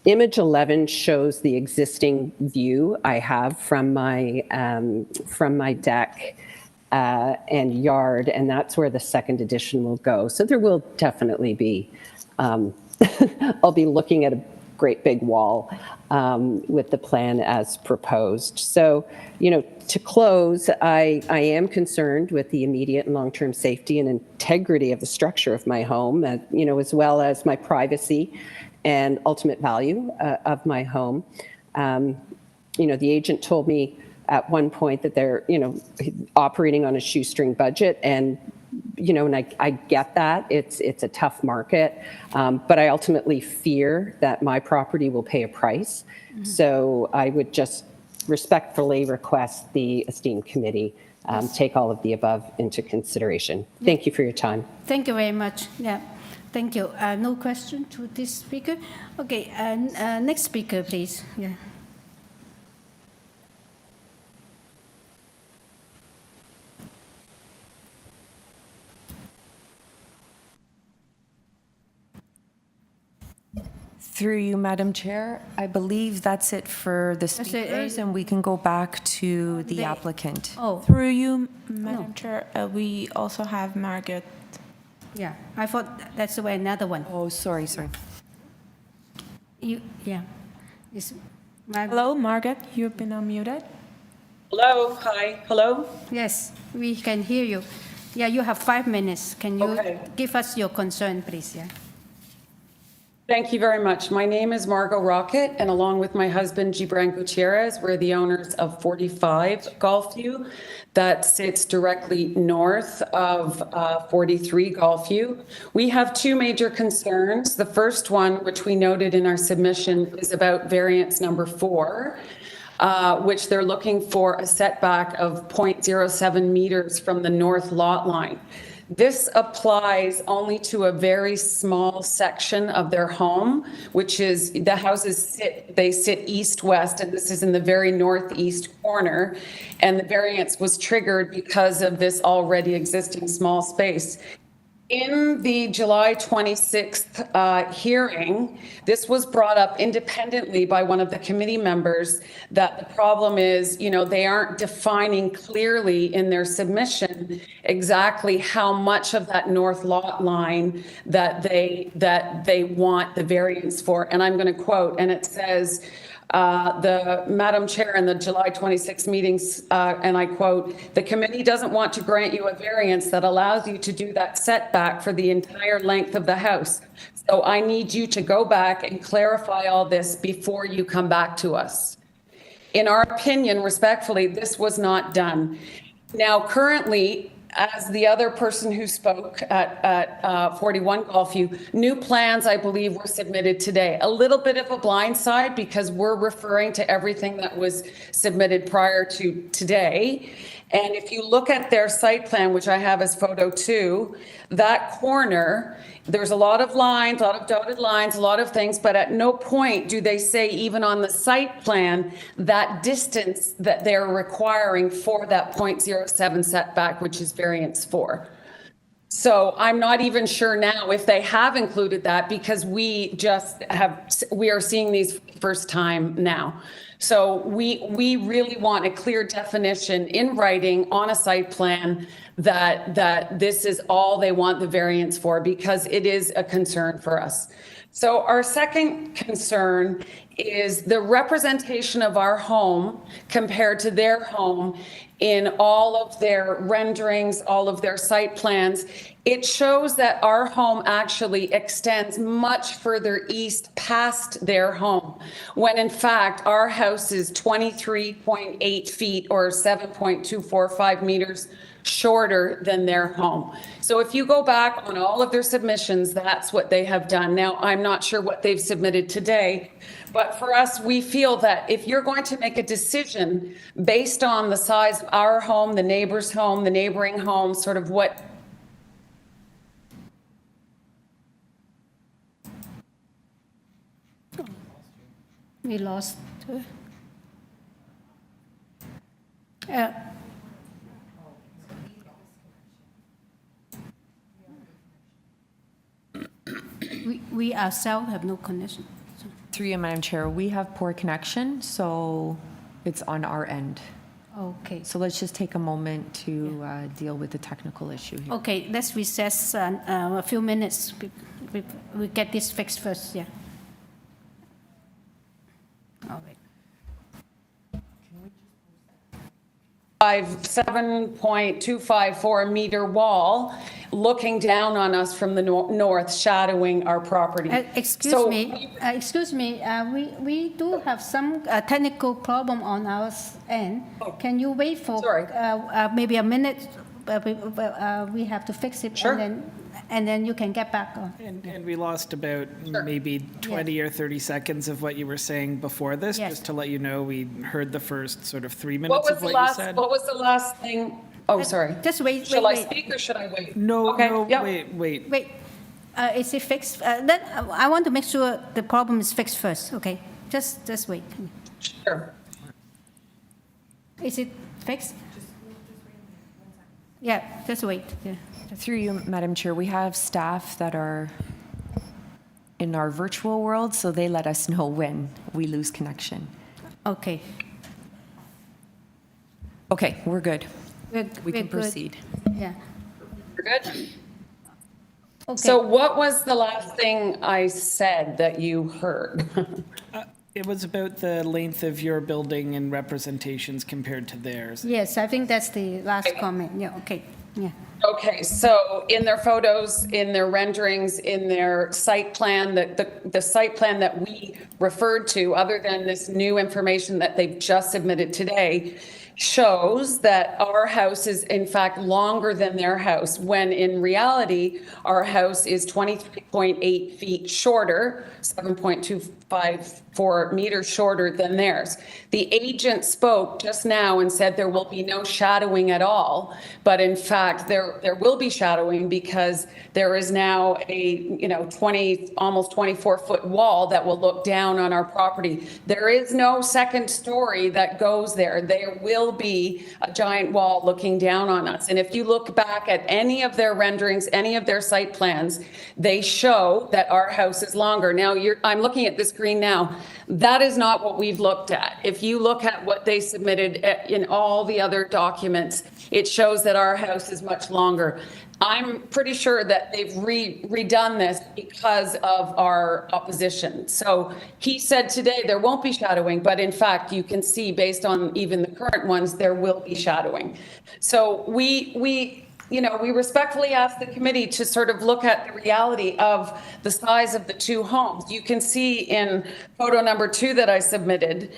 Image 11 shows the existing view I have from my deck and yard, and that's where the second addition will go. So there will definitely be, I'll be looking at a great big wall with the plan as proposed. So, to close, I am concerned with the immediate and long-term safety and integrity of the structure of my home, as well as my privacy and ultimate value of my home. The agent told me at one point that they're, operating on a shoestring budget, and I get that. It's a tough market, but I ultimately fear that my property will pay a price. Mm-hmm. So I would just respectfully request the esteemed committee take all of the above into consideration. Thank you for your time. Thank you very much. Yeah, thank you. No question to this speaker. Okay, next speaker, please. Yeah. Through you, Madam Chair, I believe that's it for the speakers, and we can go back to the applicant. Oh, through you, Madam Chair, we also have Margaret. Yeah, I thought that's another one. Oh, sorry. Yeah. Hello, Margaret, you've been unmuted. Hello, hi, hello? Yes, we can hear you. Yeah, you have 5 minutes. Can you give us your concern, please? Yeah. Thank you very much. My name is Margot Rocket, and along with my husband, Gibran Gutierrez, we're the owners of 45 Golfview that sits directly north of 43 Golfview. We have two major concerns. The first one, which we noted in our submission, is about variance number 4, which they're looking for a setback of 0.07 meters from the north lot line. This applies only to a very small section of their home, which is the houses sit east-west, and this is in the very northeast corner. And the variance was triggered because of this already existing small space. In the July 26th hearing, this was brought up independently by one of the committee members that the problem is, they aren't defining clearly in their submission exactly how much of that north lot line that they want the variance for. And I'm going to quote, and it says, the Madam Chair in the July 26 meetings, and I quote, "The committee doesn't want to grant you a variance that allows you to do that setback for the entire length of the house. So I need you to go back and clarify all this before you come back to us." In our opinion, respectfully, this was not done. Now, currently, as the other person who spoke at 41 Golfview, new plans, I believe, were submitted today. A little bit of a blindside because we're referring to everything that was submitted prior to today. And if you look at their site plan, which I have as photo 2, that corner, there's a lot of lines, a lot of dotted lines, a lot of things, but at no point do they say, even on the site plan, that distance that they're requiring for that 0.07 setback, which is variance 4. So I'm not even sure now if they have included that, because we are seeing these first time now. So we really want a clear definition in writing on a site plan that this is all they want the variance for, because it is a concern for us. So our second concern is the representation of our home compared to their home in all of their renderings, all of their site plans. It shows that our home actually extends much further east past their home, when in fact our house is 23.8 feet or 7.245 meters shorter than their home. So if you go back on all of their submissions, that's what they have done. Now, I'm not sure what they've submitted today, but for us, we feel that if you're going to make a decision based on the size of our home, the neighbor's home, the neighboring home, sort of what we lost. We ourselves have no connection. So. Through you, Madam Chair, we have poor connection, so it's on our end. Okay. So let's just take a moment to deal with the technical issue here. Okay, let's recess a few minutes. We get this fixed first, yeah. All right. 7.254 meter wall looking down on us from the north, shadowing our property. Excuse me, we do have some technical problem on our end. Can you wait for maybe a minute? We have to fix it. Sure. And then you can get back on. And we lost about maybe 20 or 30 seconds of what you were saying before this. Yes. Just to let you know, we heard the first sort of 3 minutes of what you said. What was the last thing? Oh, sorry. Just wait. Shall I speak or should I wait? No, okay. no, Yep. wait. Is it fixed? Then I want to make sure the problem is fixed first, okay? Just wait. Sure. Is it fixed? Yeah, just wait. Yeah. Through you, Madam Chair, we have staff that are in our virtual world, so they let us know when we lose connection. Okay. Okay, we're good. We can good. proceed. Yeah. We're good? Okay. So what was the last thing I said that you heard? It was about the length of your building and representations compared to theirs. Yes, I think that's the last comment. Yeah, okay. Yeah. Okay, so in their photos, in their renderings, in their site plan, the site plan that we referred to, other than this new information that they've just submitted today, shows that our house is in fact longer than their house, when in reality, our house is 23.8 feet shorter, 7.254 meters shorter than theirs. The agent spoke just now and said there will be no shadowing at all, but in fact, there there will be shadowing because there is now a, 20, almost 24-foot wall that will look down on our property. There is no second story that goes there. There will be a giant wall looking down on us. And if you look back at any of their renderings, any of their site plans, they show that our house is longer. Now, I'm looking at this screen now. That is not what we've looked at. If you look at what they submitted in all the other documents, it shows that our house is much longer. I'm pretty sure that they've redone this because of our opposition. So he said today there won't be shadowing, but in fact, you can see based on even the current ones, there will be shadowing. So we respectfully ask the committee to sort of look at the reality of the size of the two homes. You can see in photo number 2 that I submitted,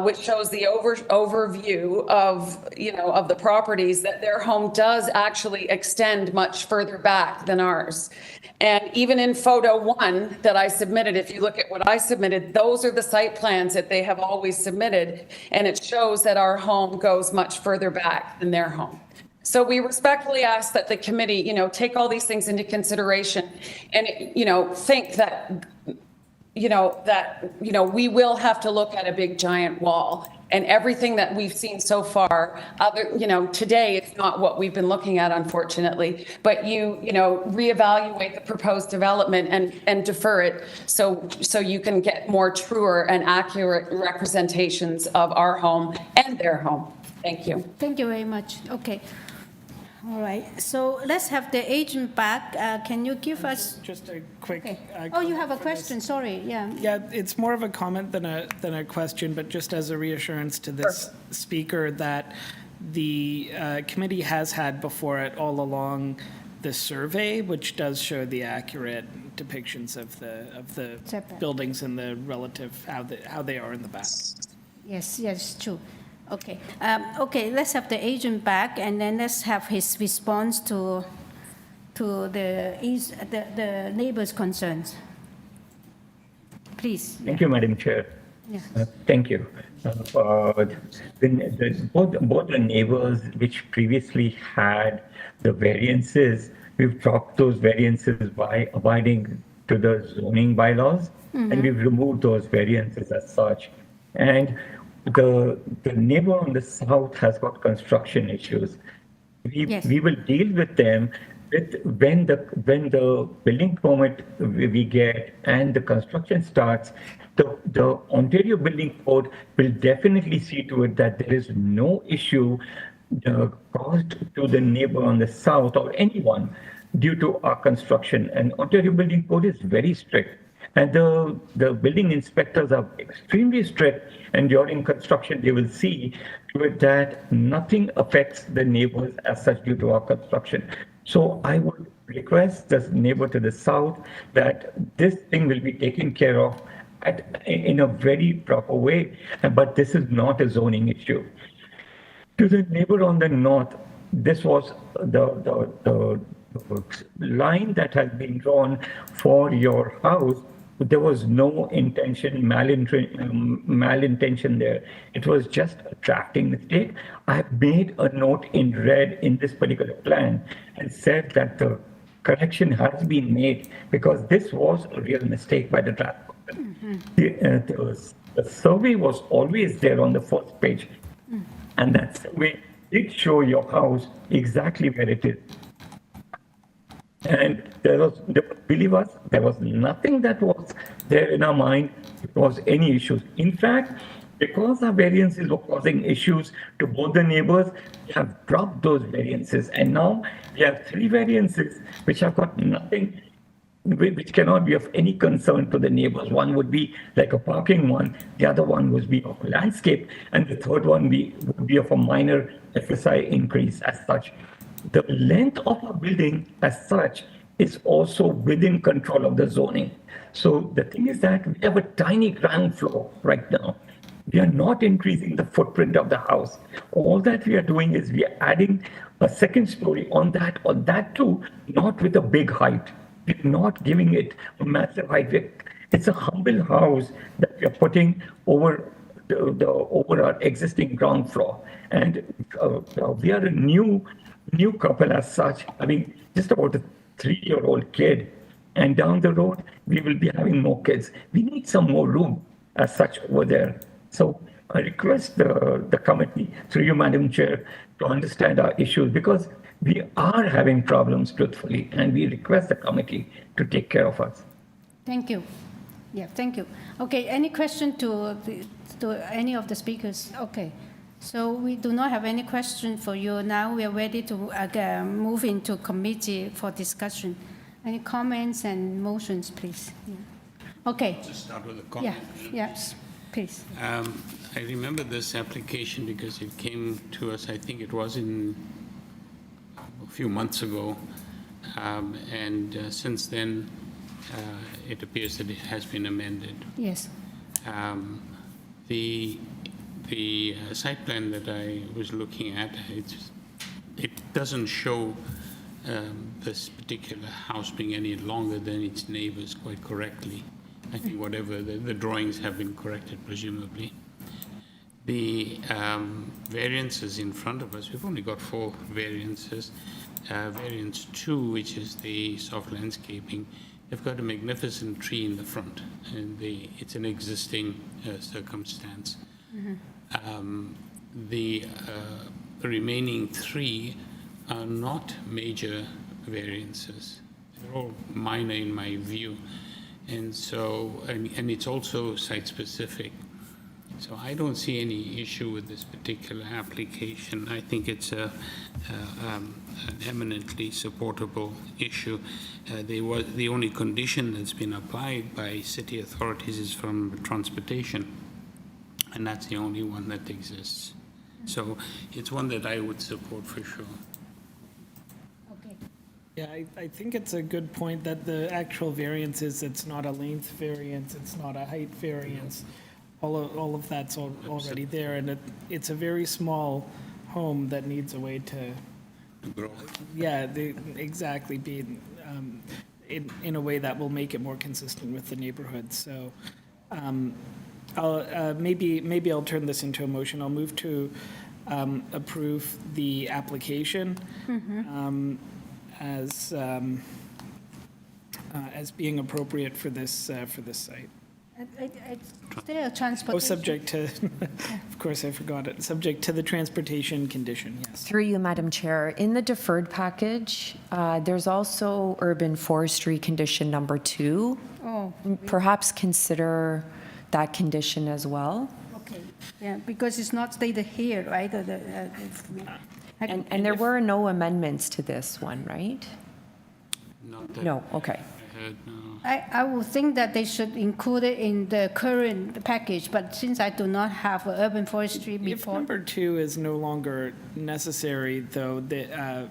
which shows the overview of the properties, that their home does actually extend much further back than ours. And even in photo 1 that I submitted, if you look at what I submitted, those are the site plans that they have always submitted. And it shows that our home goes much further back than their home. So we respectfully ask that the committee, take all these things into consideration and, think that, we will have to look at a big giant wall, and everything that we've seen so far, today it's not what we've been looking at, unfortunately, but reevaluate the proposed development and defer it so you can get more truer and accurate representations of our home and their home. Thank you. Thank you very much. Okay. All right, so let's have the agent back. Can you give us just a quick? Okay. Oh, you have a question. Sorry. Yeah. Yeah, it's more of a comment than a question, but just as a reassurance to this speaker that the committee has had before it all along the survey, which does show the accurate depictions of the buildings and the relative how they are in the back. Yes, true. Okay. Let's have the agent back, and then let's have his response to the neighbors' concerns. Please. Thank you, Madam Chair. Yeah. Thank you. Both the neighbors which previously had the variances, we've dropped those variances by abiding to the zoning bylaws, and we've removed those variances as such. And the neighbor on the south has got construction issues. We will deal with them when the building permit we get and the construction starts. The Ontario Building Code will definitely see to it that there is no issue caused to the neighbor on the south or anyone due to our construction. And Ontario Building Code is very strict. And the building inspectors are extremely strict, and during construction, they will see to it that nothing affects the neighbors as such due to our construction. So I would request the neighbor to the south that this thing will be taken care of in a very proper way, but this is not a zoning issue. To the neighbor on the north, this was the line that has been drawn for your house. There was no malintention there. It was just a drafting mistake. I have made a note in red in this particular plan and said that the correction has been made because this was a real mistake by the draft. The survey was always there on the first page, and that survey did show your house exactly where it is. And believe us, there was nothing that was there in our mind because any issues. In fact, because our variances were causing issues to both the neighbors, we have dropped those variances. And now we have 3 variances which have got nothing, which cannot be of any concern to the neighbors. One would be like a parking one, the other one would be of landscape, and the third one would be of a minor FSI increase as such. The length of a building as such is also within control of the zoning. So the thing is that we have a tiny ground floor right now. We are not increasing the footprint of the house. All that we are doing is we are adding a second story on that too, not with a big height. We're not giving it a massive height. It's a humble house that we are putting over over our existing ground floor. And we are a new new couple as such, having just about a 3-year-old kid, and down the road, we will be having more kids. We need some more room as such over there. So I request the committee, through you, Madam Chair, to understand our issues, because we are having problems, truthfully, and we request the committee to take care of us. Thank you. Yeah, thank you. Okay, any question to any of the speakers? Okay, so we do not have any question for you. Now we are ready to move into committee for discussion. Any comments and motions, please? Yeah. Okay. Just start with a comment. Yeah, yes, please. I remember this application because it came to us, I think it was a few months ago, and since then, it appears that it has been amended. Yes. The site plan that I was looking at, it doesn't show this particular house being any longer than its neighbors quite correctly. I think whatever, the drawings have been corrected presumably. The variances in front of us, we've only got 4 variances. Variance 2, which is the soft landscaping, they've got a magnificent tree in the front, and it's an existing circumstance. Mm-hmm. The remaining 3 are not major variances. They're all minor in my view. And so, and it's also site-specific. So I don't see any issue with this particular application. I think it's an eminently supportable issue. The only condition that's been applied by city authorities is from transportation, and that's the only one that exists. So it's one that I would support for sure. Yeah, I think it's a good point that the actual variance is, it's not a length variance, it's not a height variance. All of that's already there, and it's a very small home that needs a way to grow. Yeah, exactly, be in a way that will make it more consistent with the neighborhood. So maybe I'll turn this into a motion. I'll move to approve the application. Mm-hmm. As being appropriate for this site. Is there a transportation? Oh, subject to, of course, I forgot it. Subject to the transportation condition, yes. Through you, Madam Chair, in the deferred package, there's also urban forestry condition number 2. Oh. Perhaps consider that condition as well. Okay, yeah, because it's not stated here, right? And there were no amendments to this one, right? Not that No, okay. I heard, no. I would think that they should include it in the current package, but since I do not have urban forestry If before. number 2 is no longer necessary, though, the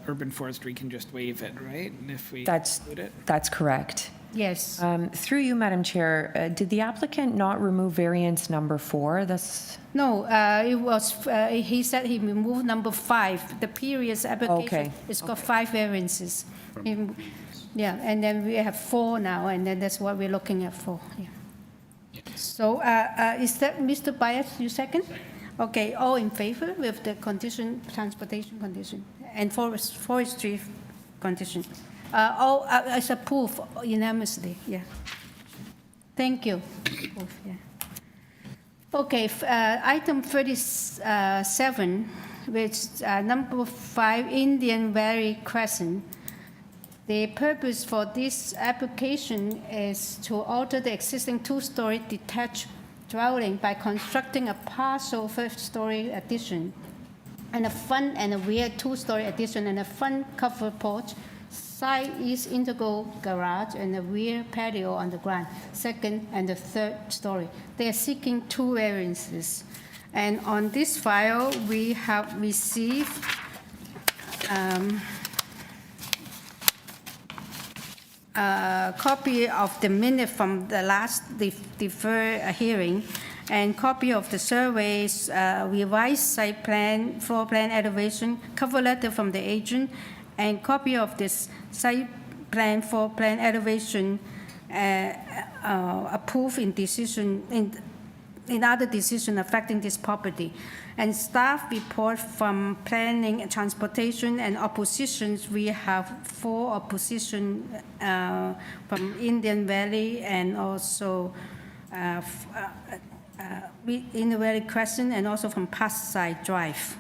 urban forestry can just waive it, right? If we include it. That's correct. Yes. Through you, Madam Chair, did the applicant not remove variance number 4? No, it was, he said he removed number 5. The previous application, it's got 5 variances. Yeah, and then we have 4 now, and then that's what we're looking at for. Yeah. So is that Mr. Byers, you second? Okay, all in favor with the condition, transportation condition, and forestry condition? All is approved unanimously, yeah. Thank you. Yeah. Okay, item 37, which number 5, Indian Valley Crescent. The purpose for this application is to alter the existing 2-story detached dwelling by constructing a partial 1st-story addition and a front and a rear 2-story addition and a front covered porch, side east integral garage, and a rear patio on the ground, 2nd and the 3rd story. They are seeking 2 variances. And on this file, we have received a copy of the minute from the last deferred hearing, and copy of the surveys, revised site plan, floor plan elevation, cover letter from the agent, and copy of this site plan, floor plan elevation approved in decision in other decision affecting this property. And staff report from planning, transportation, and oppositions, we have 4 opposition from Indian Valley and also Indian Valley Crescent and also from Parkside Drive.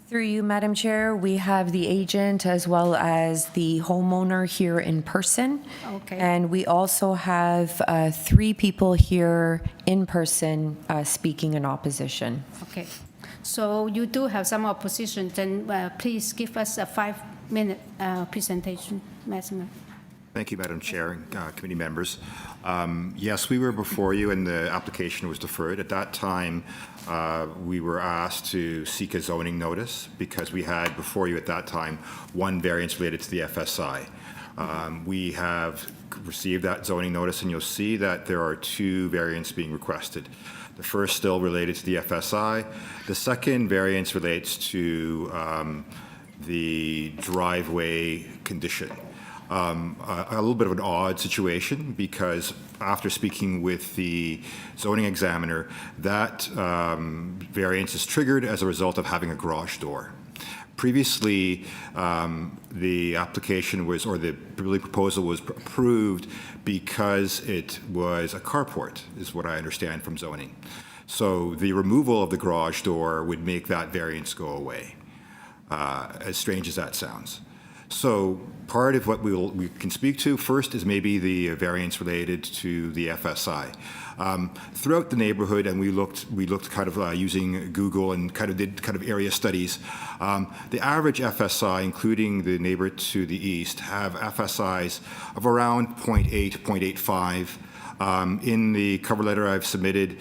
Through you, Madam Chair, we have the agent as well as the homeowner here in person. Okay. And we also have 3 people here in person speaking in opposition. Okay. So you do have some opposition, then please give us a 5-minute presentation maximum. Thank you, Madam Chair and committee members. Yes, we were before you and the application was deferred. At that time, we were asked to seek a zoning notice because we had before you at that time 1 variance related to the FSI. We have received that zoning notice, and you'll see that there are 2 variants being requested. The first still related to the FSI. The second variance relates to the driveway condition. A little bit of an odd situation because after speaking with the zoning examiner, that variance is triggered as a result of having a garage door. Previously, the application was, or the building proposal was approved because it was a carport, is what I understand from zoning. So the removal of the garage door would make that variance go away, as strange as that sounds. So part of what we can speak to first is maybe the variance related to the FSI. Throughout the neighborhood, and we looked kind of using Google and did area studies. The average FSI, including the neighbor to the east, have FSIs of around 0.8, 0.85. In the cover letter I've submitted,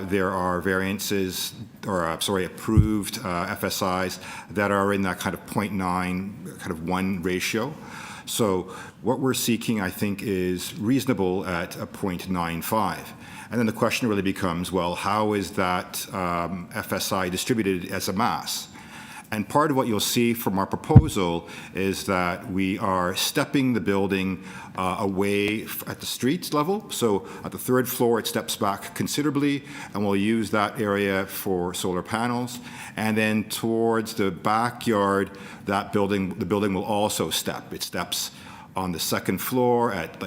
there are variances, or approved FSIs that are in that kind of 0.9, 1 ratio. So what we're seeking, I think, is reasonable at a 0.95. And then the question really becomes, well, how is that FSI distributed as a mass? And part of what you'll see from our proposal is that we are stepping the building away at the street level. So at the 3rd floor, it steps back considerably, and we'll use that area for solar panels. And then towards the backyard, the building will also step. It steps on the 2nd floor at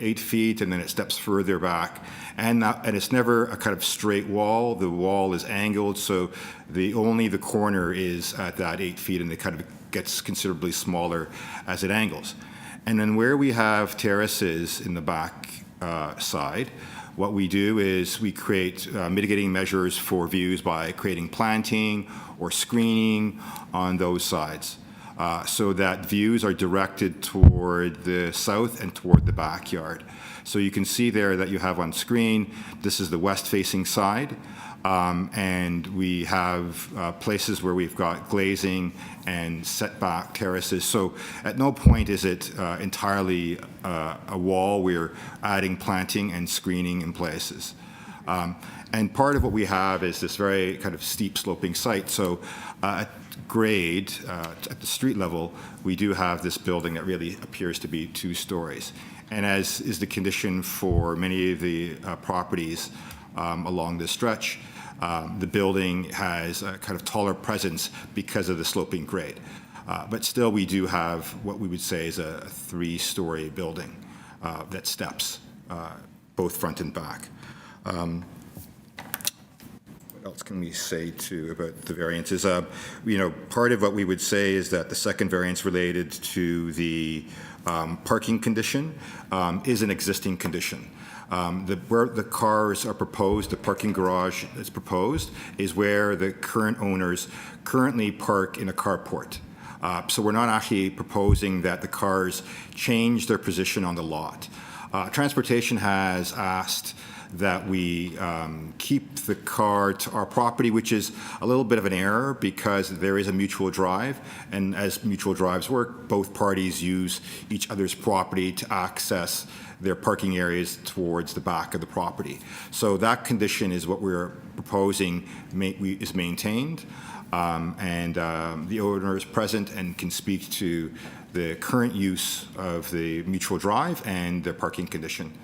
8 feet, and then it steps further back. And it's never a kind of straight wall. The wall is angled, so only the corner is at that 8 feet, and it kind of gets considerably smaller as it angles. And then where we have terraces in the back side, what we do is we create mitigating measures for views by creating planting or screening on those sides. So that views are directed toward the south and toward the backyard. So you can see there that you have on screen, this is the west-facing side, and we have places where we've got glazing and setback terraces. So at no point is it entirely a wall. We're adding planting and screening in places. And part of what we have is this very kind of steep sloping site. So at grade, at the street level, we do have this building that really appears to be 2 stories. And as is the condition for many of the properties along this stretch, the building has a kind of taller presence because of the sloping grade. But still, we do have what we would say is a 3-story building that steps both front and back. What else can we say too about the variances? Part of what we would say is that the second variance related to the parking condition is an existing condition. Where the cars are proposed, the parking garage is proposed, is where the current owners currently park in a carport. So we're not actually proposing that the cars change their position on the lot. Transportation has asked that we keep the car to our property, which is a little bit of an error because there is a mutual drive, and as mutual drives work, both parties use each other's property to access their parking areas towards the back of the property. So that condition is what we're proposing is maintained, and the owner is present and can speak to the current use of the mutual drive and the parking condition.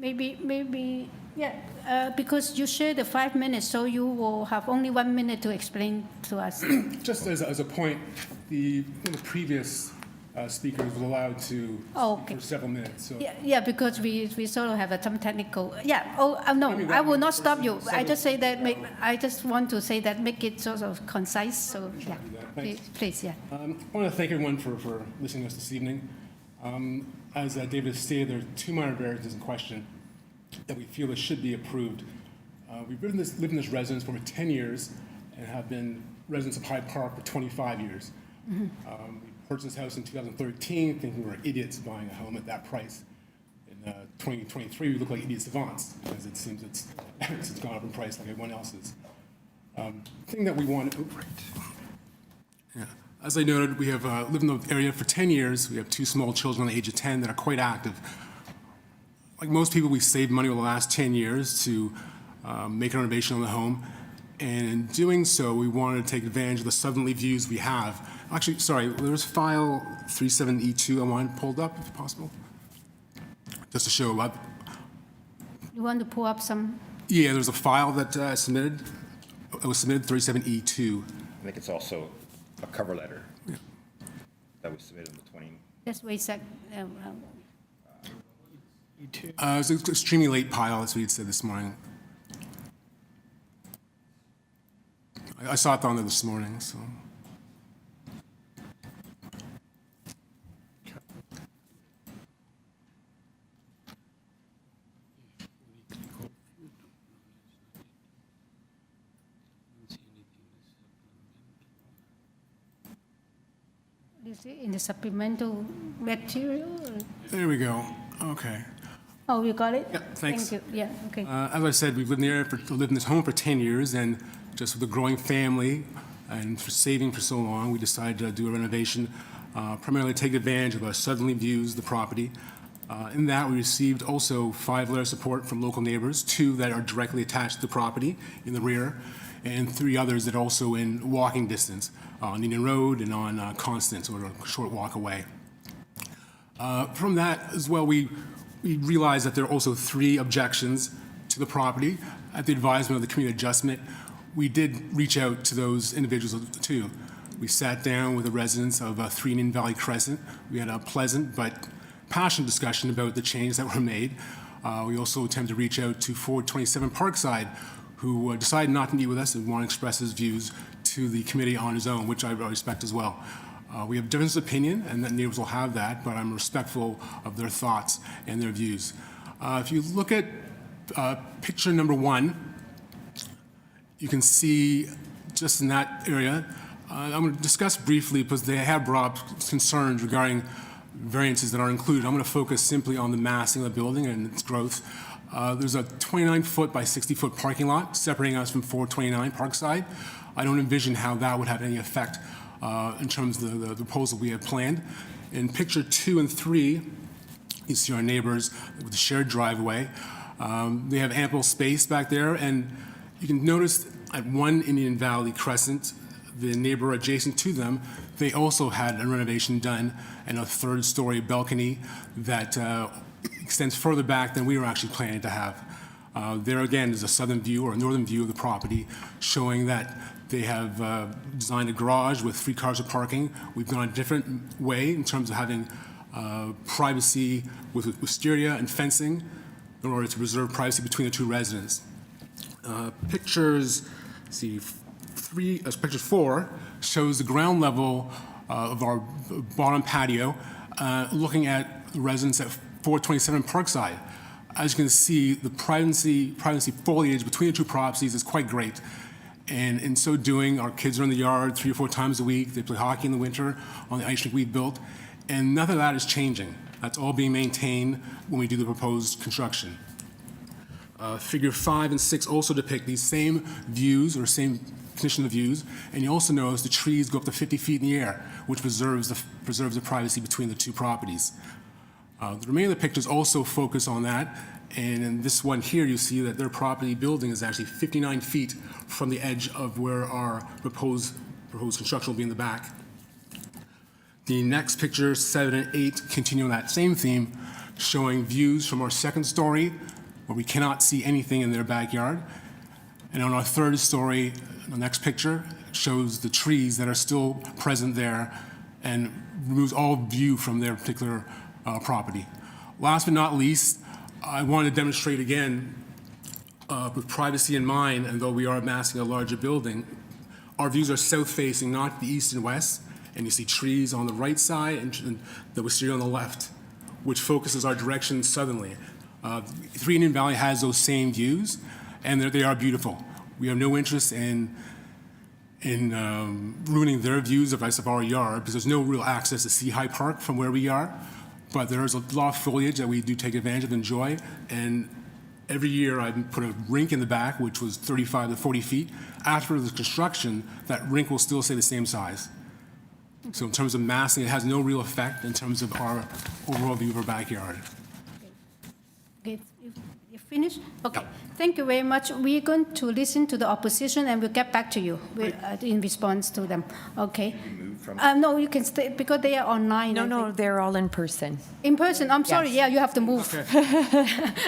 Maybe, yeah, because you share the 5 minutes, so you will have only 1 minute to explain to us. Just as a point, one of the previous speakers was allowed to speak for several minutes. So. Yeah, because we sort of have some technical, no, I will not stop you. I just say that, I just want to say that make it sort of concise, so yeah, please, yeah. I want to thank everyone for listening to us this evening. As David stated, there are 2 minor variances in question that we feel that should be approved. We've lived in this residence for over 10 years and have been residents of Hyde Park for 25 years. We purchased this house in 2013 thinking we were idiots buying a home at that price. In 2023, we look like idiot savants because it seems it's gone up in price like everyone else's. The thing that we want to... Yeah. As I noted, we have lived in the area for 10 years. We have 2 small children on the age of 10 that are quite active. Like most people, we saved money over the last 10 years to make a renovation on the home. And in doing so, we wanted to take advantage of the southerly views we have. Actually, sorry, there's file 37E2 I want pulled up, if possible, just to show up. You want to pull up some? Yeah, there's a file that submitted. It was submitted 37E2. I think it's also a cover letter that was submitted on the 20. Just wait a sec. It's an extremely late pile, as we had said this morning. I saw it on there this morning, so. Is it in the supplemental material? There we go. Okay. Oh, you got it? Yeah, thanks. Thank you. Yeah, okay. As I said, we've lived in this home for 10 years, and just with a growing family and for saving for so long, we decided to do a renovation, primarily take advantage of our southerly views of the property. In that, we received also 5 letters of support from local neighbors, 2 that are directly attached to the property in the rear, and 3 others that are also in walking distance on Indian Road and on Constance, or a short walk away. From that as well, we realized that there are also 3 objections to the property. At the advisement of the community adjustment, we did reach out to those individuals too. We sat down with the residents of 3 Indian Valley Crescent. We had a pleasant but passionate discussion about the changes that were made. We also attempted to reach out to 427 Parkside, who decided not to meet with us and want to express his views to the committee on his own, which I respect as well. We have difference of opinion, and the neighbors will have that, but I'm respectful of their thoughts and their views. If you look at picture number 1, you can see just in that area, I'm going to discuss briefly because they have brought up concerns regarding variances that are included. I'm going to focus simply on the massing of the building and its growth. There's a 29-foot by 60-foot parking lot separating us from 429 Parkside. I don't envision how that would have any effect in terms of the proposal we have planned. In picture 2 and 3, you see our neighbors with the shared driveway. They have ample space back there, and you can notice at 1 Indian Valley Crescent, the neighbor adjacent to them, they also had a renovation done and a 3rd-story balcony that extends further back than we were actually planning to have. There again is a southern view or a northern view of the property showing that they have designed a garage with 3 cars of parking. We've gone a different way in terms of having privacy with wisteria and fencing in order to preserve privacy between the 2 residents. Picture 4 shows the ground level of our bottom patio, looking at residents at 427 Parkside. As you can see, the privacy foliage between the 2 properties is quite great. And in so doing, our kids are in the yard 3 or 4 times a week. They play hockey in the winter on the ice rink we built. And nothing of that is changing. That's all being maintained when we do the proposed construction. Figure 5 and 6 also depict these same views or same condition of views. And you also notice the trees go up to 50 feet in the air, which preserves the privacy between the 2 properties. The remaining of the pictures also focus on that. And in this one here, you see that their property building is actually 59 feet from the edge of where our proposed construction will be in the back. The next picture, 7 and 8, continue on that same theme, showing views from our 2nd story where we cannot see anything in their backyard. And on our third story, the next picture shows the trees that are still present there and removes all view from their particular property. Last but not least, I want to demonstrate again, with privacy in mind, and though we are amassing a larger building, our views are south-facing, not the east and west, and you see trees on the right side and the wisteria on the left, which focuses our direction southerly. 3 Indian Valley has those same views, and they are beautiful. We have no interest in ruining their views of our yard, because there's no real access to see High Park from where we are. But there's a lot of foliage that we do take advantage of and enjoy. And every year I put a rink in the back, which was 35 to 40 feet. After the construction, that rink will still stay the same size. So in terms of massing, it has no real effect in terms of our overall view of our backyard. Okay, you finished? Okay, thank you very much. We're going to listen to the opposition and we'll get back to you in response to them. Okay. No, you can stay because they are online. No, they're all in person. In person, I'm sorry. Yes. Yeah, you have to move. Okay.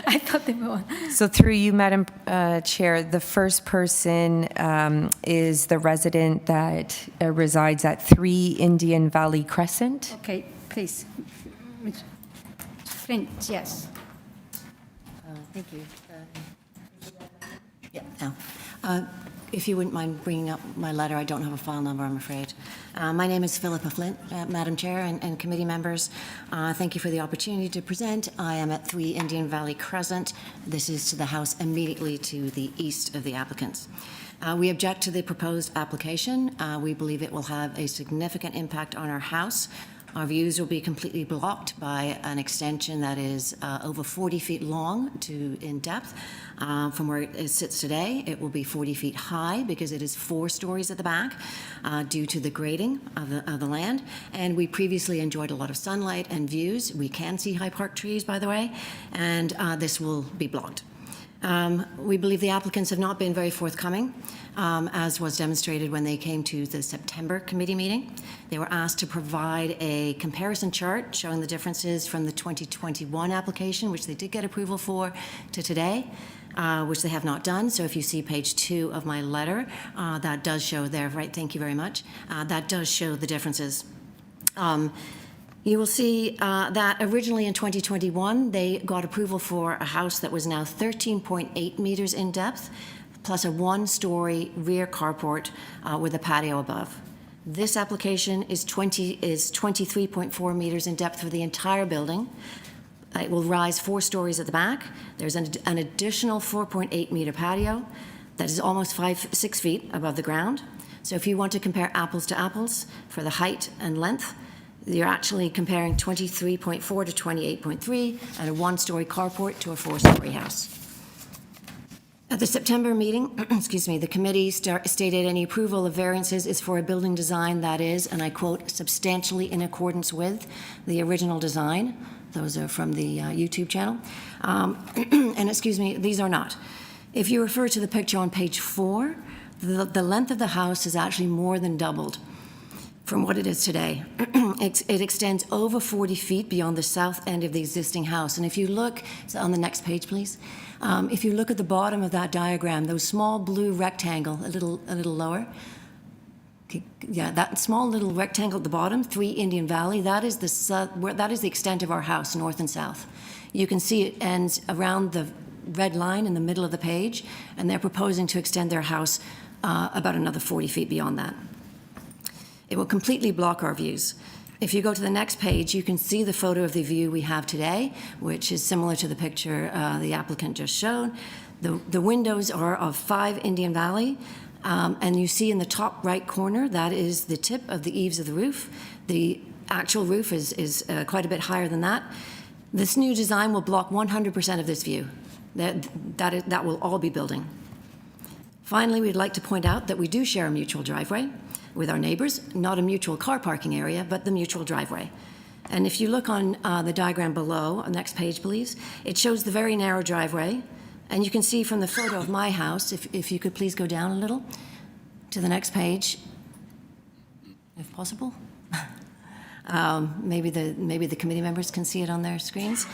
I thought they were on. So through you, Madam Chair, the first person is the resident that resides at 3 Indian Valley Crescent. Okay, please. Flint, yes. Thank you. If you wouldn't mind bringing up my letter, I don't have a file number, I'm afraid. My name is Philippa Flint, Madam Chair and committee members. Thank you for the opportunity to present. I am at 3 Indian Valley Crescent. This is to the house immediately to the east of the applicants. We object to the proposed application. We believe it will have a significant impact on our house. Our views will be completely blocked by an extension that is over 40 feet long in depth. From where it sits today, it will be 40 feet high because it is 4 stories at the back due to the grading of the land. And we previously enjoyed a lot of sunlight and views. We can see High Park trees, by the way, and this will be blocked. We believe the applicants have not been very forthcoming, as was demonstrated when they came to the September committee meeting. They were asked to provide a comparison chart showing the differences from the 2021 application, which they did get approval for, to today, which they have not done. So if you see page 2 of my letter, that does show there, right, thank you very much, that does show the differences. You will see that originally in 2021, they got approval for a house that was now 13.8 meters in depth, plus a 1-story rear carport with a patio above. This application is 23.4 meters in depth for the entire building. It will rise 4 stories at the back. There's an additional 4.8 meter patio that is almost 6 feet above the ground. So if you want to compare apples to apples for the height and length, you're actually comparing 23.4 to 28.3 and a 1-story carport to a 4-story house. At the September meeting, the committee stated any approval of variances is for a building design that is, and I quote, substantially in accordance with the original design. Those are from the YouTube channel. And these are not. If you refer to the picture on page 4, the length of the house is actually more than doubled from what it is today. It extends over 40 feet beyond the south end of the existing house. And if you look, on the next page, please. If you look at the bottom of that diagram, those small blue rectangle, a little lower. Okay, yeah, that small little rectangle at the bottom, 3 Indian Valley, that is the extent of our house, north and south. You can see it ends around the red line in the middle of the page, and they're proposing to extend their house about another 40 feet beyond that. It will completely block our views. If you go to the next page, you can see the photo of the view we have today, which is similar to the picture the applicant just showed. The windows are of 5 Indian Valley, and you see in the top right corner, that is the tip of the eaves of the roof. The actual roof is quite a bit higher than that. This new design will block 100% of this view. That will all be building. Finally, we'd like to point out that we do share a mutual driveway with our neighbors, not a mutual car parking area, but the mutual driveway. And if you look on the diagram below, next page please, it shows the very narrow driveway. And you can see from the photo of my house, if you could please go down a little to the next page, if possible. Maybe the committee members can see it on their screens.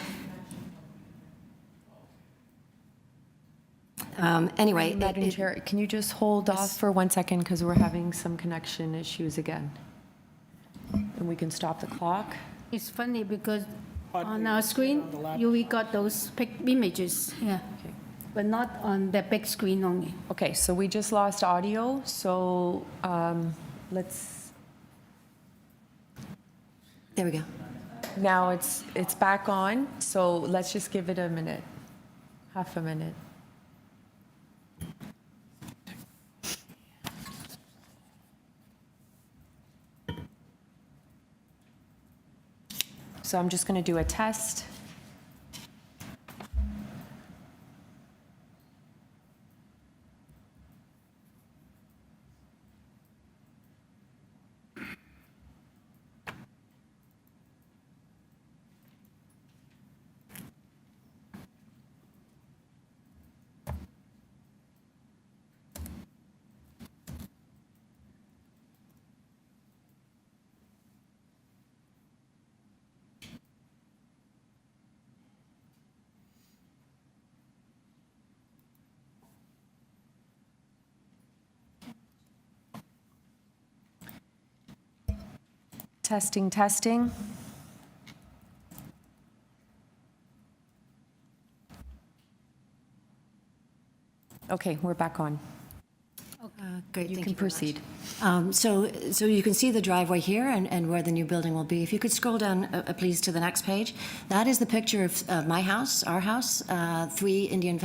Anyway, Madam Chair, can you just hold off for 1 second because we're having some connection issues again? And we can stop the clock. It's funny because on our screen, we got those images, yeah, but not on the big screen only. Okay, so we just lost audio, so let's... There we go. Now it's back on, so let's just give it a minute, half a minute. So I'm just going to do a test. Testing, testing. Okay, we're back on. Great, you thank can you very proceed. So you can see the driveway here and where the new building will be. If you could scroll down, please, to the next page. That is the picture of my house, our house, 3 Indian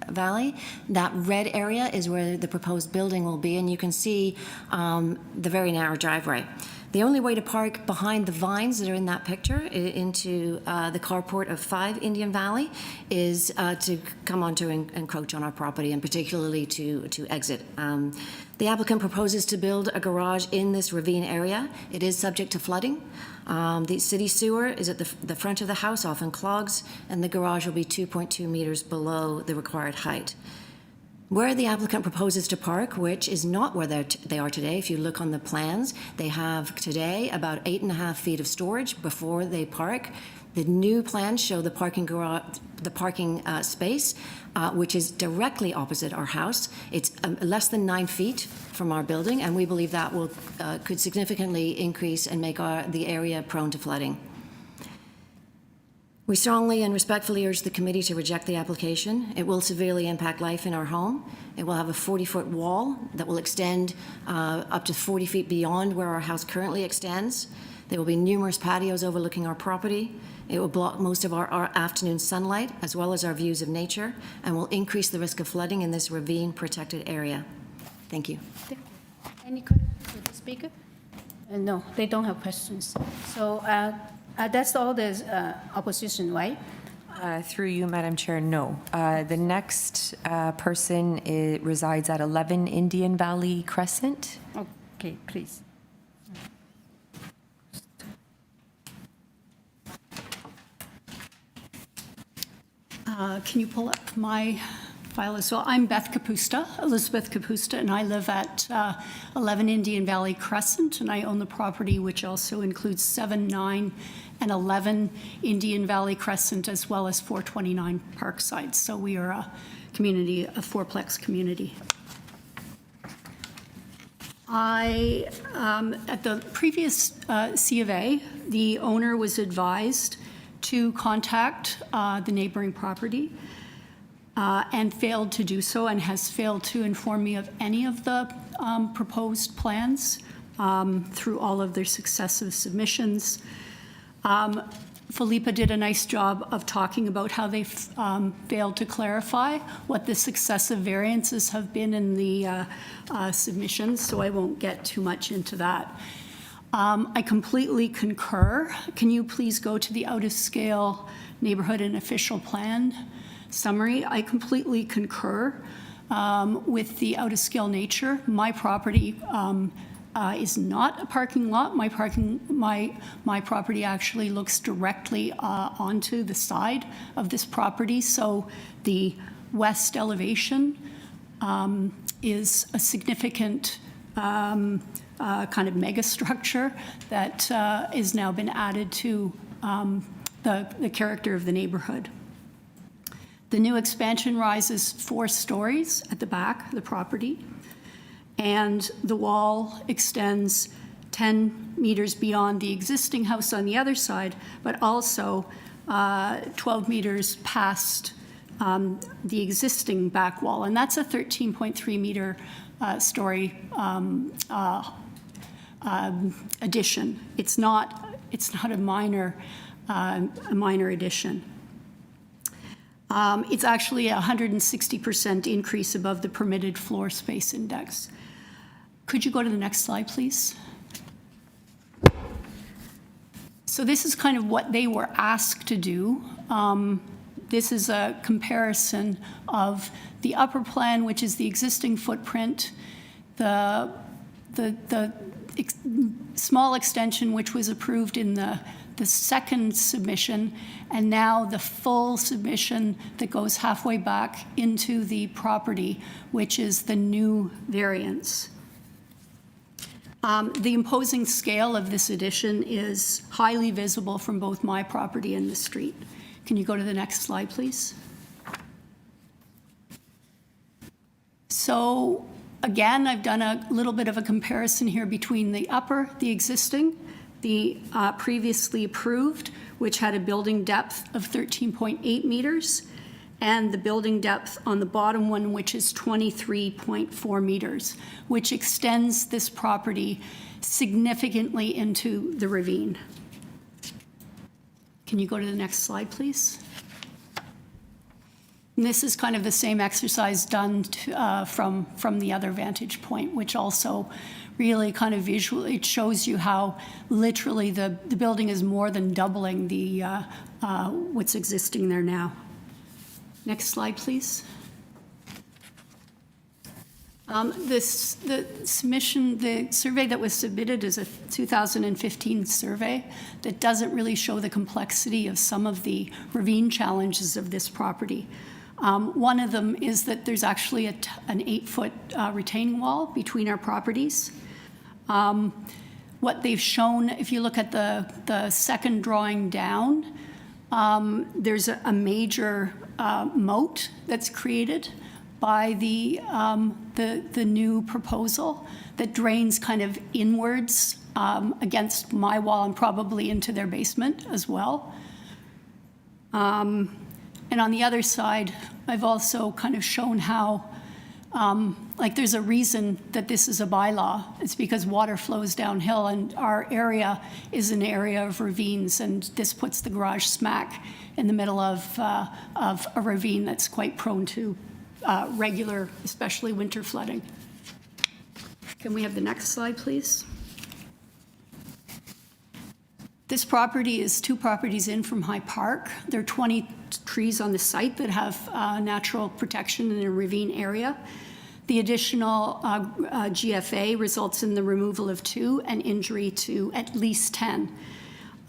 Valley. That red area is where the proposed building will be, and you can see the very narrow driveway. The only way to park behind the vines that are in that picture into the carport of 5 Indian Valley is to come onto and encroach on our property, and particularly to exit. The applicant proposes to build a garage in this ravine area. It is subject to flooding. The city sewer is at the front of the house, often clogs, and the garage will be 2.2 meters below the required height. Where the applicant proposes to park, which is not where they are today, if you look on the plans, they have today about 8.5 feet of storage before they park. The new plans show the parking space, which is directly opposite our house. It's less than 9 feet from our building, and we believe that could significantly increase and make the area prone to flooding. We strongly and respectfully urge the committee to reject the application. It will severely impact life in our home. It will have a 40-foot wall that will extend up to 40 feet beyond where our house currently extends. There will be numerous patios overlooking our property. It will block most of our afternoon sunlight, as well as our views of nature, and will increase the risk of flooding in this ravine-protected area. Thank you. Any questions for the speaker? No, they don't have questions. So that's all the opposition, right? Through you, Madam Chair, no. The next person resides at 11 Indian Valley Crescent. Okay, please. Can you pull up my file as well? I'm Elizabeth Capusta, and I live at 11 Indian Valley Crescent, and I own the property, which also includes 7, 9, and 11 Indian Valley Crescent, as well as 429 Parkside. So we are a community, a fourplex community. At the previous C of A, the owner was advised to contact the neighboring property and failed to do so, and has failed to inform me of any of the proposed plans through all of their successive submissions. Philippa did a nice job of talking about how they failed to clarify what the successive variances have been in the submissions, so I won't get too much into that. I completely concur. Can you please go to the out-of-scale neighborhood and official plan summary? I completely concur with the out-of-scale nature. My property is not a parking lot. My property actually looks directly onto the side of this property, so the west elevation is a significant kind of mega structure that has now been added to the character of the neighborhood. The new expansion rises 4 stories at the back of the property, and the wall extends 10 meters beyond the existing house on the other side, but also 12 meters past the existing back wall, and that's a 13.3 meter story addition. It's not a minor addition. It's actually a 160% increase above the permitted floor space index. Could you go to the next slide, please? So this is kind of what they were asked to do. This is a comparison of the upper plan, which is the existing footprint, the small extension, which was approved in the second submission, and now the full submission that goes halfway back into the property, which is the new variance. The imposing scale of this addition is highly visible from both my property and the street. Can you go to the next slide, please? So again, I've done a little bit of a comparison here between the upper, the existing, the previously approved, which had a building depth of 13.8 meters, and the building depth on the bottom one, which is 23.4 meters, which extends this property significantly into the ravine. Can you go to the next slide, please? And this is kind of the same exercise done from the other vantage point, which also really kind of visually, it shows you how literally the building is more than doubling the what's existing there now. Next slide, please. The survey that was submitted is a 2015 survey that doesn't really show the complexity of some of the ravine challenges of this property. One of them is that there's actually an 8-foot retaining wall between our properties. What they've shown, if you look at the second drawing down, there's a major moat that's created by the new proposal that drains kind of inwards against my wall and probably into their basement as well. And on the other side, I've also kind of shown how like there's a reason that this is a bylaw. It's because water flows downhill, and our area is an area of ravines, and this puts the garage smack in the middle of a ravine that's quite prone to regular, especially winter flooding. Can we have the next slide, please? This property is 2 properties in from High Park. There are 20 trees on the site that have natural protection in a ravine area. The additional GFA results in the removal of 2 and injury to at least 10.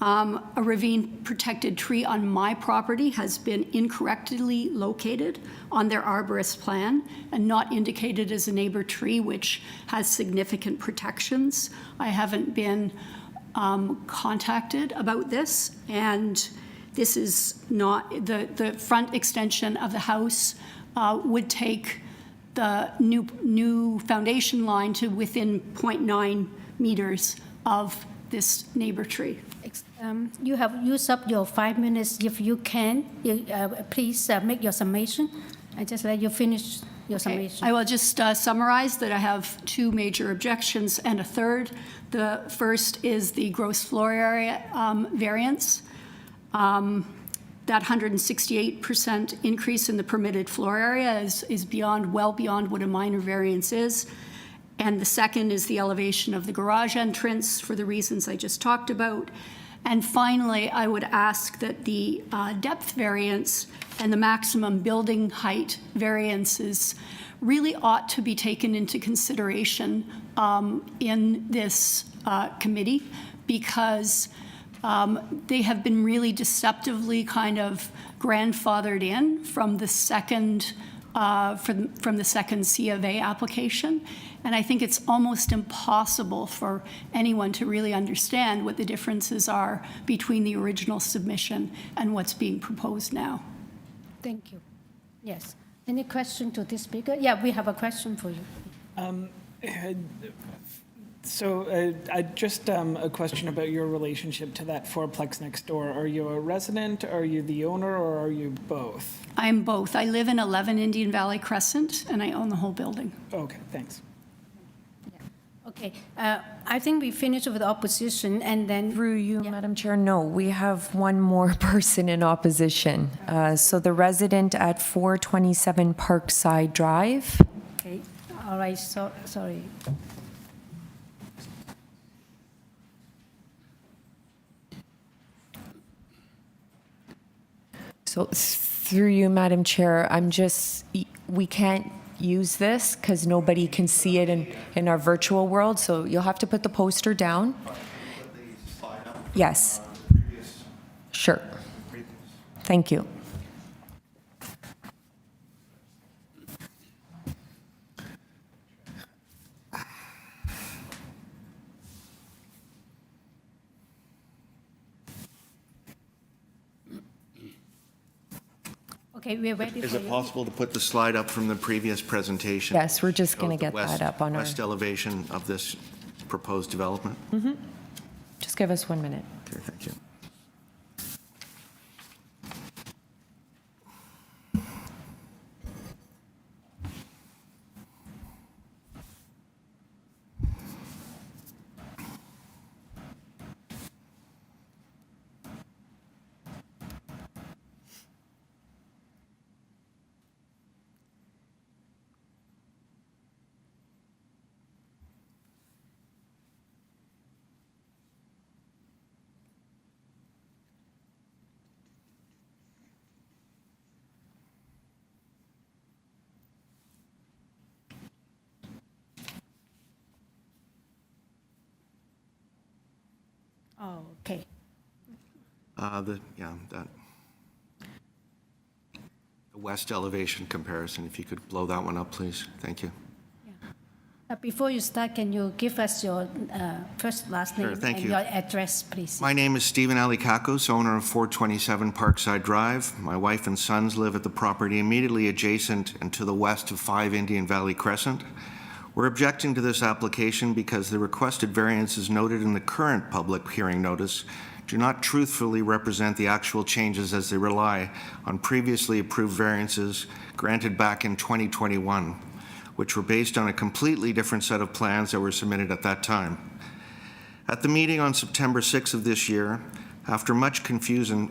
A ravine-protected tree on my property has been incorrectly located on their arborist plan and not indicated as a neighbor tree, which has significant protections. I haven't been contacted about this, and this is not, the front extension of the house would take the new foundation line to within 0.9 meters of this neighbor tree. You have used up your 5 minutes. If you can, please make your summation. I just let you finish your summation. I will just summarize that I have 2 major objections and a third. The first is the gross floor area variance. That 168% increase in the permitted floor area is well beyond what a minor variance is. And the second is the elevation of the garage entrance for the reasons I just talked about. And finally, I would ask that the depth variance and the maximum building height variances really ought to be taken into consideration in this committee, because they have been really deceptively kind of grandfathered in from the second C of A application. And I think it's almost impossible for anyone to really understand what the differences are between the original submission and what's being proposed now. Thank you. Yes. Any question to this speaker? Yeah, we have a question for you. Just a question about your relationship to that fourplex next door. Are you a resident, are you the owner, or are you both? I'm both. I live in 11 Indian Valley Crescent, and I own the whole building. Okay, thanks. Okay, I think we finished with opposition, and then... Through you, Madam Chair, no, we have one more person in opposition. So the resident at 427 Parkside Drive. Okay, all right, so, sorry. So through you, Madam Chair, we can't use this because nobody can see it in our virtual world, so you'll have to put the poster down. Yes. Sure. Thank you. Okay, we're ready Is for it you. possible to put the slide up from the previous presentation? Yes, we're just going to Shows get the that up on our... west elevation of this proposed development? Just give us 1 minute. Okay, thank you. Oh, okay. The west elevation comparison, if you could blow that one up, please. Thank you. Before you start, can you give us your first, last name Sure, thank and you. your address, please? My name is Stephen Alikakos, owner of 427 Parkside Drive. My wife and sons live at the property immediately adjacent and to the west of 5 Indian Valley Crescent. We're objecting to this application because the requested variances noted in the current public hearing notice do not truthfully represent the actual changes as they rely on previously approved variances granted back in 2021, which were based on a completely different set of plans that were submitted at that time. At the meeting on September 6th of this year, after much confusion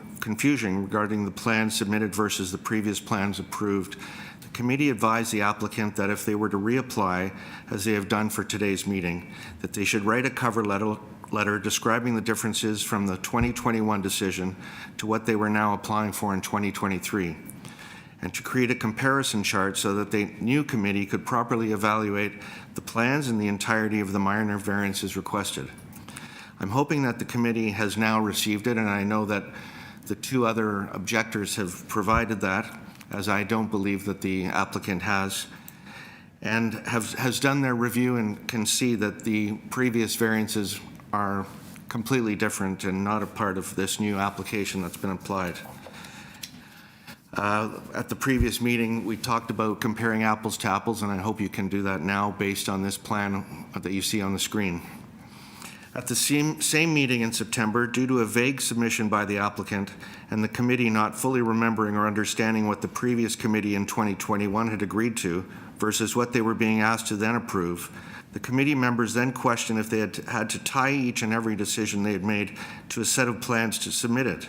regarding the plans submitted versus the previous plans approved, the committee advised the applicant that if they were to reapply, as they have done for today's meeting, that they should write a cover letter describing the differences from the 2021 decision to what they were now applying for in 2023, and to create a comparison chart so that the new committee could properly evaluate the plans and the entirety of the minor variances requested. I'm hoping that the committee has now received it, and I know that the two other objectors have provided that, as I don't believe that the applicant has, and has done their review and can see that the previous variances are completely different and not a part of this new application that's been applied. At the previous meeting, we talked about comparing apples to apples, and I hope you can do that now based on this plan that you see on the screen. At the same meeting in September, due to a vague submission by the applicant and the committee not fully remembering or understanding what the previous committee in 2021 had agreed to versus what they were being asked to then approve, the committee members then questioned if they had to tie each and every decision they had made to a set of plans submitted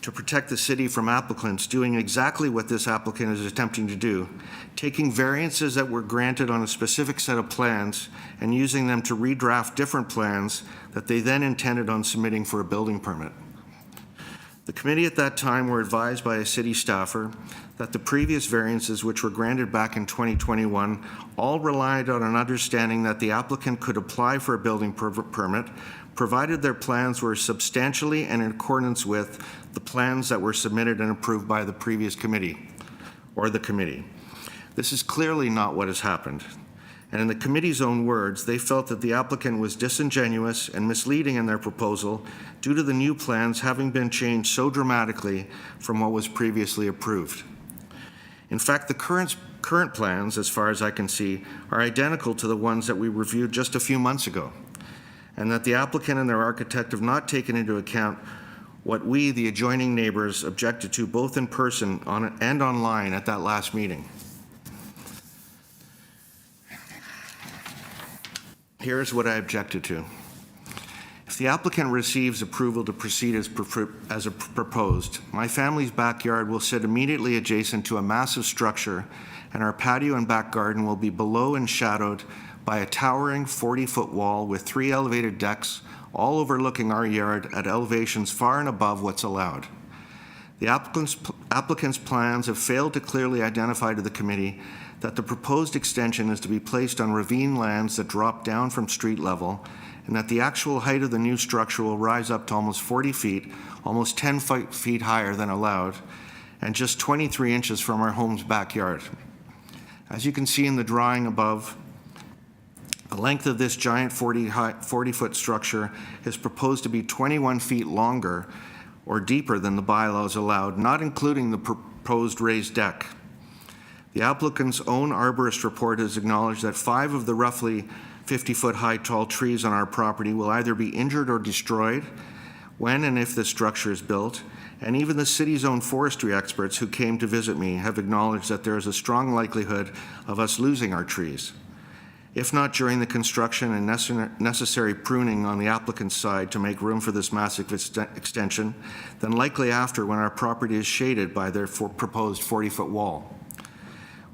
to protect the city from applicants doing exactly what this applicant is attempting to do, taking variances that were granted on a specific set of plans and using them to redraft different plans that they then intended on submitting for a building permit. The committee at that time were advised by a city staffer that the previous variances, which were granted back in 2021, all relied on an understanding that the applicant could apply for a building permit provided their plans were substantially and in accordance with the plans that were submitted and approved by the previous committee or the committee. This is clearly not what has happened. and in the committee's own words, they felt that the applicant was disingenuous and misleading in their proposal due to the new plans having been changed so dramatically from what was previously approved. In fact, the current plans, as far as I can see, are identical to the ones that we reviewed just a few months ago, and that the applicant and their architect have not taken into account what we, the adjoining neighbors, objected to both in person and online at that last meeting. Here's what I objected to. If the applicant receives approval to proceed as proposed, my family's backyard will sit immediately adjacent to a massive structure, and our patio and back garden will be below and shadowed by a towering 40-foot wall with 3 elevated decks, all overlooking our yard at elevations far and above what's allowed. The applicant's plans have failed to clearly identify to the committee that the proposed extension is to be placed on ravine lands that drop down from street level, and that the actual height of the new structure will rise up to almost 40 feet, almost 10 feet higher than allowed, and just 23 inches from our home's backyard. As you can see in the drawing above, the length of this giant 40-foot structure is proposed to be 21 feet longer or deeper than the bylaws allowed, not including the proposed raised deck. The applicant's own arborist report has acknowledged that 5 of the roughly 50-foot high tall trees on our property will either be injured or destroyed when and if the structure is built, and even the city's own forestry experts who came to visit me have acknowledged that there is a strong likelihood of us losing our trees. If not during the construction and necessary pruning on the applicant's side to make room for this massive extension, then likely after when our property is shaded by their proposed 40-foot wall.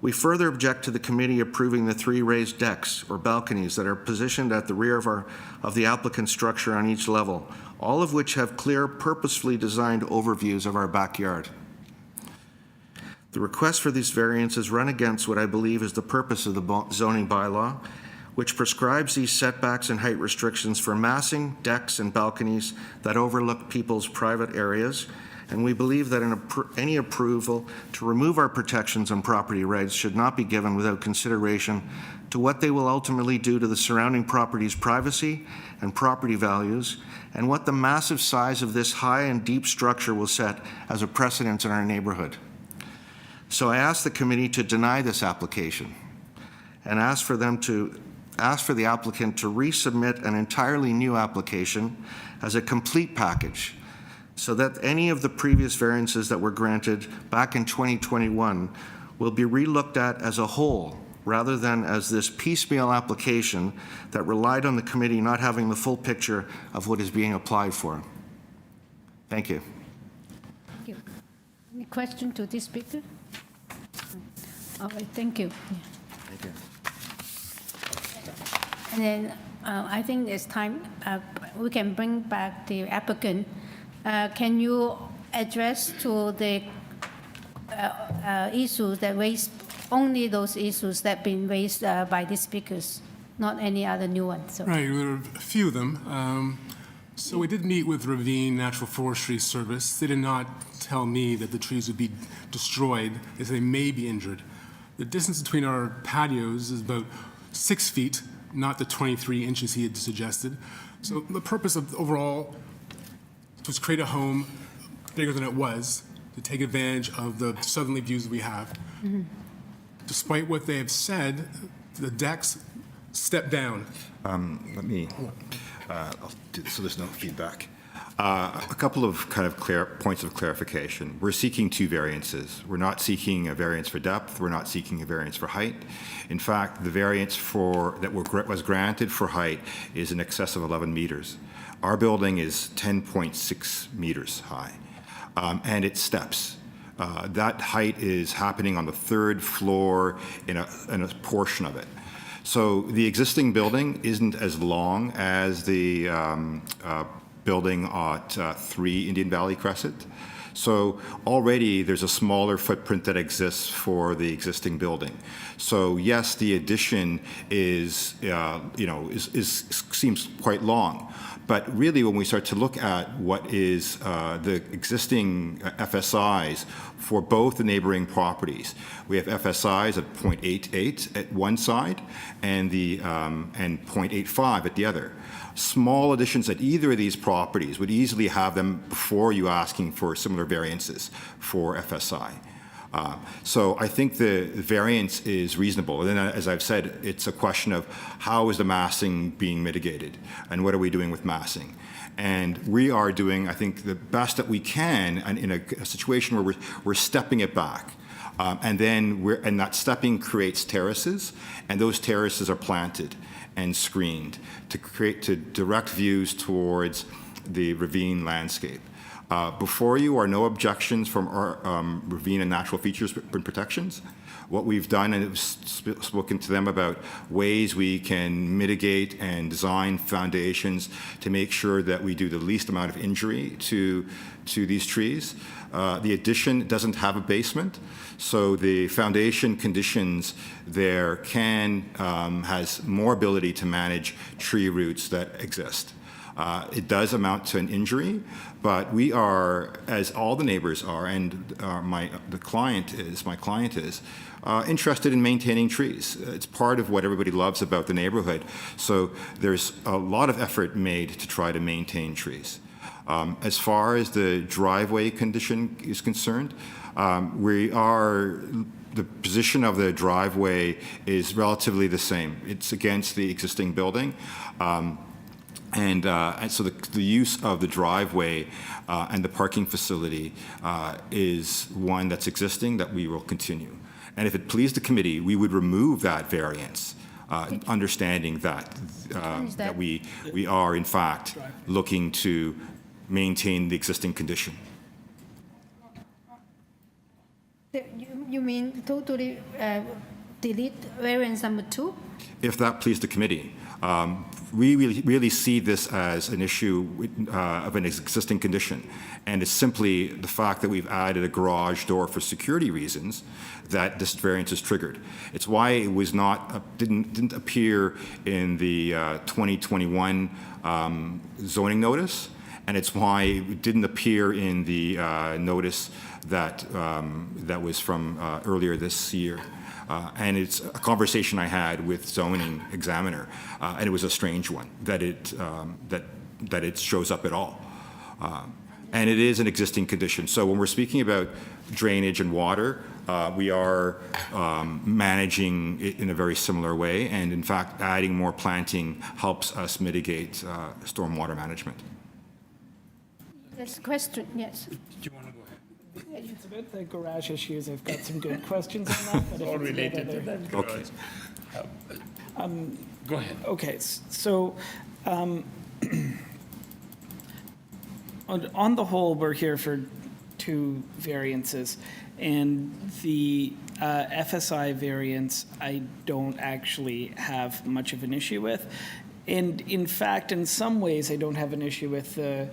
We further object to the committee approving the 3 raised decks or balconies that are positioned at the rear of the applicant's structure on each level, all of which have clear, purposefully designed overviews of our backyard. The request for these variances run against what I believe is the purpose of the zoning bylaw, which prescribes these setbacks and height restrictions for massing decks and balconies that overlook people's private areas, and we believe that any approval to remove our protections on property rights should not be given without consideration to what they will ultimately do to the surrounding property's privacy and property values, and what the massive size of this high and deep structure will set as a precedent in our neighborhood. So I ask the committee to deny this application and ask for the applicant to resubmit an entirely new application as a complete package, so that any of the previous variances that were granted back in 2021 will be relooked at as a whole rather than as this piecemeal application that relied on the committee not having the full picture of what is being applied for. Thank you. Thank you. Any question to this speaker? All right, thank you. Thank you. And then I think it's time we can bring back the applicant. Can you address to the issues that raised, only those issues that have been raised by the speakers, not any other new ones? So. Right, there are a few of them. So we did meet with Ravine Natural Forestry Service. They did not tell me that the trees would be destroyed. They said they may be injured. The distance between our patios is about 6 feet, not the 23 inches he had suggested. So the purpose of overall was create a home bigger than it was to take advantage of the southerly views we have. Mm-hmm. Despite what they have said, the decks step down. Let me, I'll do this so there's no feedback. A couple of kind of points of clarification. We're seeking 2 variances. We're not seeking a variance for depth. We're not seeking a variance for height. In fact, the variance that was granted for height is in excess of 11 meters. Our building is 10.6 meters high, and it steps. That height is happening on the 3rd floor in a portion of it. So the existing building isn't as long as the building at 3 Indian Valley Crescent. So already there's a smaller footprint that exists for the existing building. So yes, the addition is, seems quite long. But really, when we start to look at what is the existing FSIs for both the neighboring properties, we have FSIs at 0.88 at one side and and 0.85 at the other. Small additions at either of these properties would easily have them before you asking for similar variances for FSI. So I think the variance is reasonable. And then, as I've said, it's a question of how is the massing being mitigated and what are we doing with massing? And we are doing, I think, the best that we can in a situation where we're stepping it back. And that stepping creates terraces, and those terraces are planted and screened to direct views towards the ravine landscape. Before you are no objections from our ravine and natural features protections. What we've done, and I've spoken to them about ways we can mitigate and design foundations to make sure that we do the least amount of injury to these trees. The addition doesn't have a basement, so the foundation conditions there has more ability to manage tree roots that exist. It does amount to an injury, but we are, as all the neighbors are, and my client is, interested in maintaining trees. It's part of what everybody loves about the neighborhood. So there's a lot of effort made to try to maintain trees. As far as the driveway condition is concerned, the position of the driveway is relatively the same. It's against the existing building. And so the use of the driveway and the parking facility is one that's existing that we will continue. And if it pleased the committee, we would remove that variance, understanding that we are in fact looking to maintain the existing condition. You mean totally delete variance number 2? If that pleased the committee. We really see this as an issue of an existing condition, and it's simply the fact that we've added a garage door for security reasons that this variance is triggered. It's why it was didn't appear in the 2021 zoning notice, and it's why it didn't appear in the notice that was from earlier this year. And it's a conversation I had with zoning examiner, and it was a strange one that it shows up at all. And it is an existing condition. So when we're speaking about drainage and water, we are managing it in a very similar way, and in fact, adding more planting helps us mitigate stormwater management. Yes, question, yes. Do you want to go ahead? It's about the garage issues. I've got some good questions on that. But all related to that garage. Okay. Go ahead. Okay, so on the whole, we're here for 2 variances. And the FSI variance, I don't actually have much of an issue with. And in fact, in some ways, I don't have an issue with the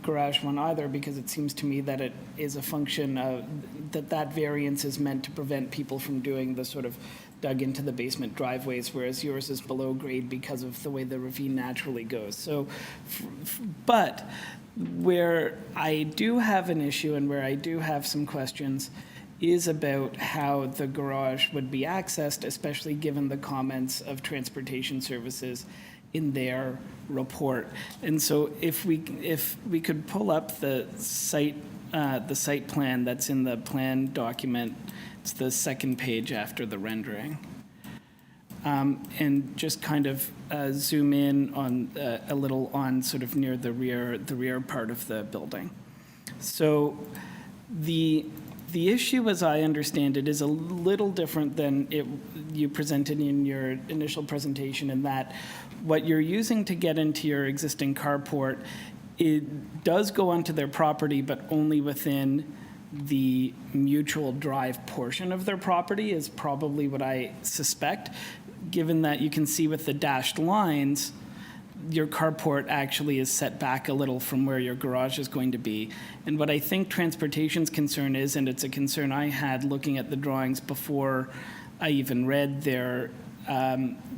garage one either, because it seems to me that it is a function of that variance is meant to prevent people from doing the sort of dug into the basement driveways, whereas yours is below grade because of the way the ravine naturally goes. So, but where I do have an issue and where I do have some questions is about how the garage would be accessed, especially given the comments of transportation services in their report. And so if we could pull up the site plan that's in the plan document, it's the second page after the rendering, and just kind of zoom in on a little on sort of near the rear part of the building. So the issue, as I understand it, is a little different than you presented in your initial presentation, in that what you're using to get into your existing carport, it does go onto their property, but only within the mutual drive portion of their property is probably what I suspect, given that you can see with the dashed lines your carport actually is set back a little from where your garage is going to be. And what I think transportation's concern is, and it's a concern I had looking at the drawings before I even read their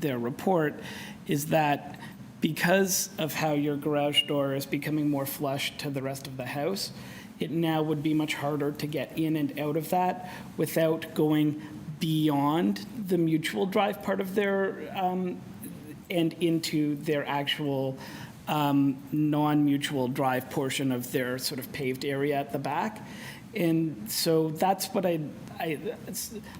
report, is that because of how your garage door is becoming more flush to the rest of the house, it now would be much harder to get in and out of that without going beyond the mutual drive part of their and into their actual non-mutual drive portion of their sort of paved area at the back. And so that's what I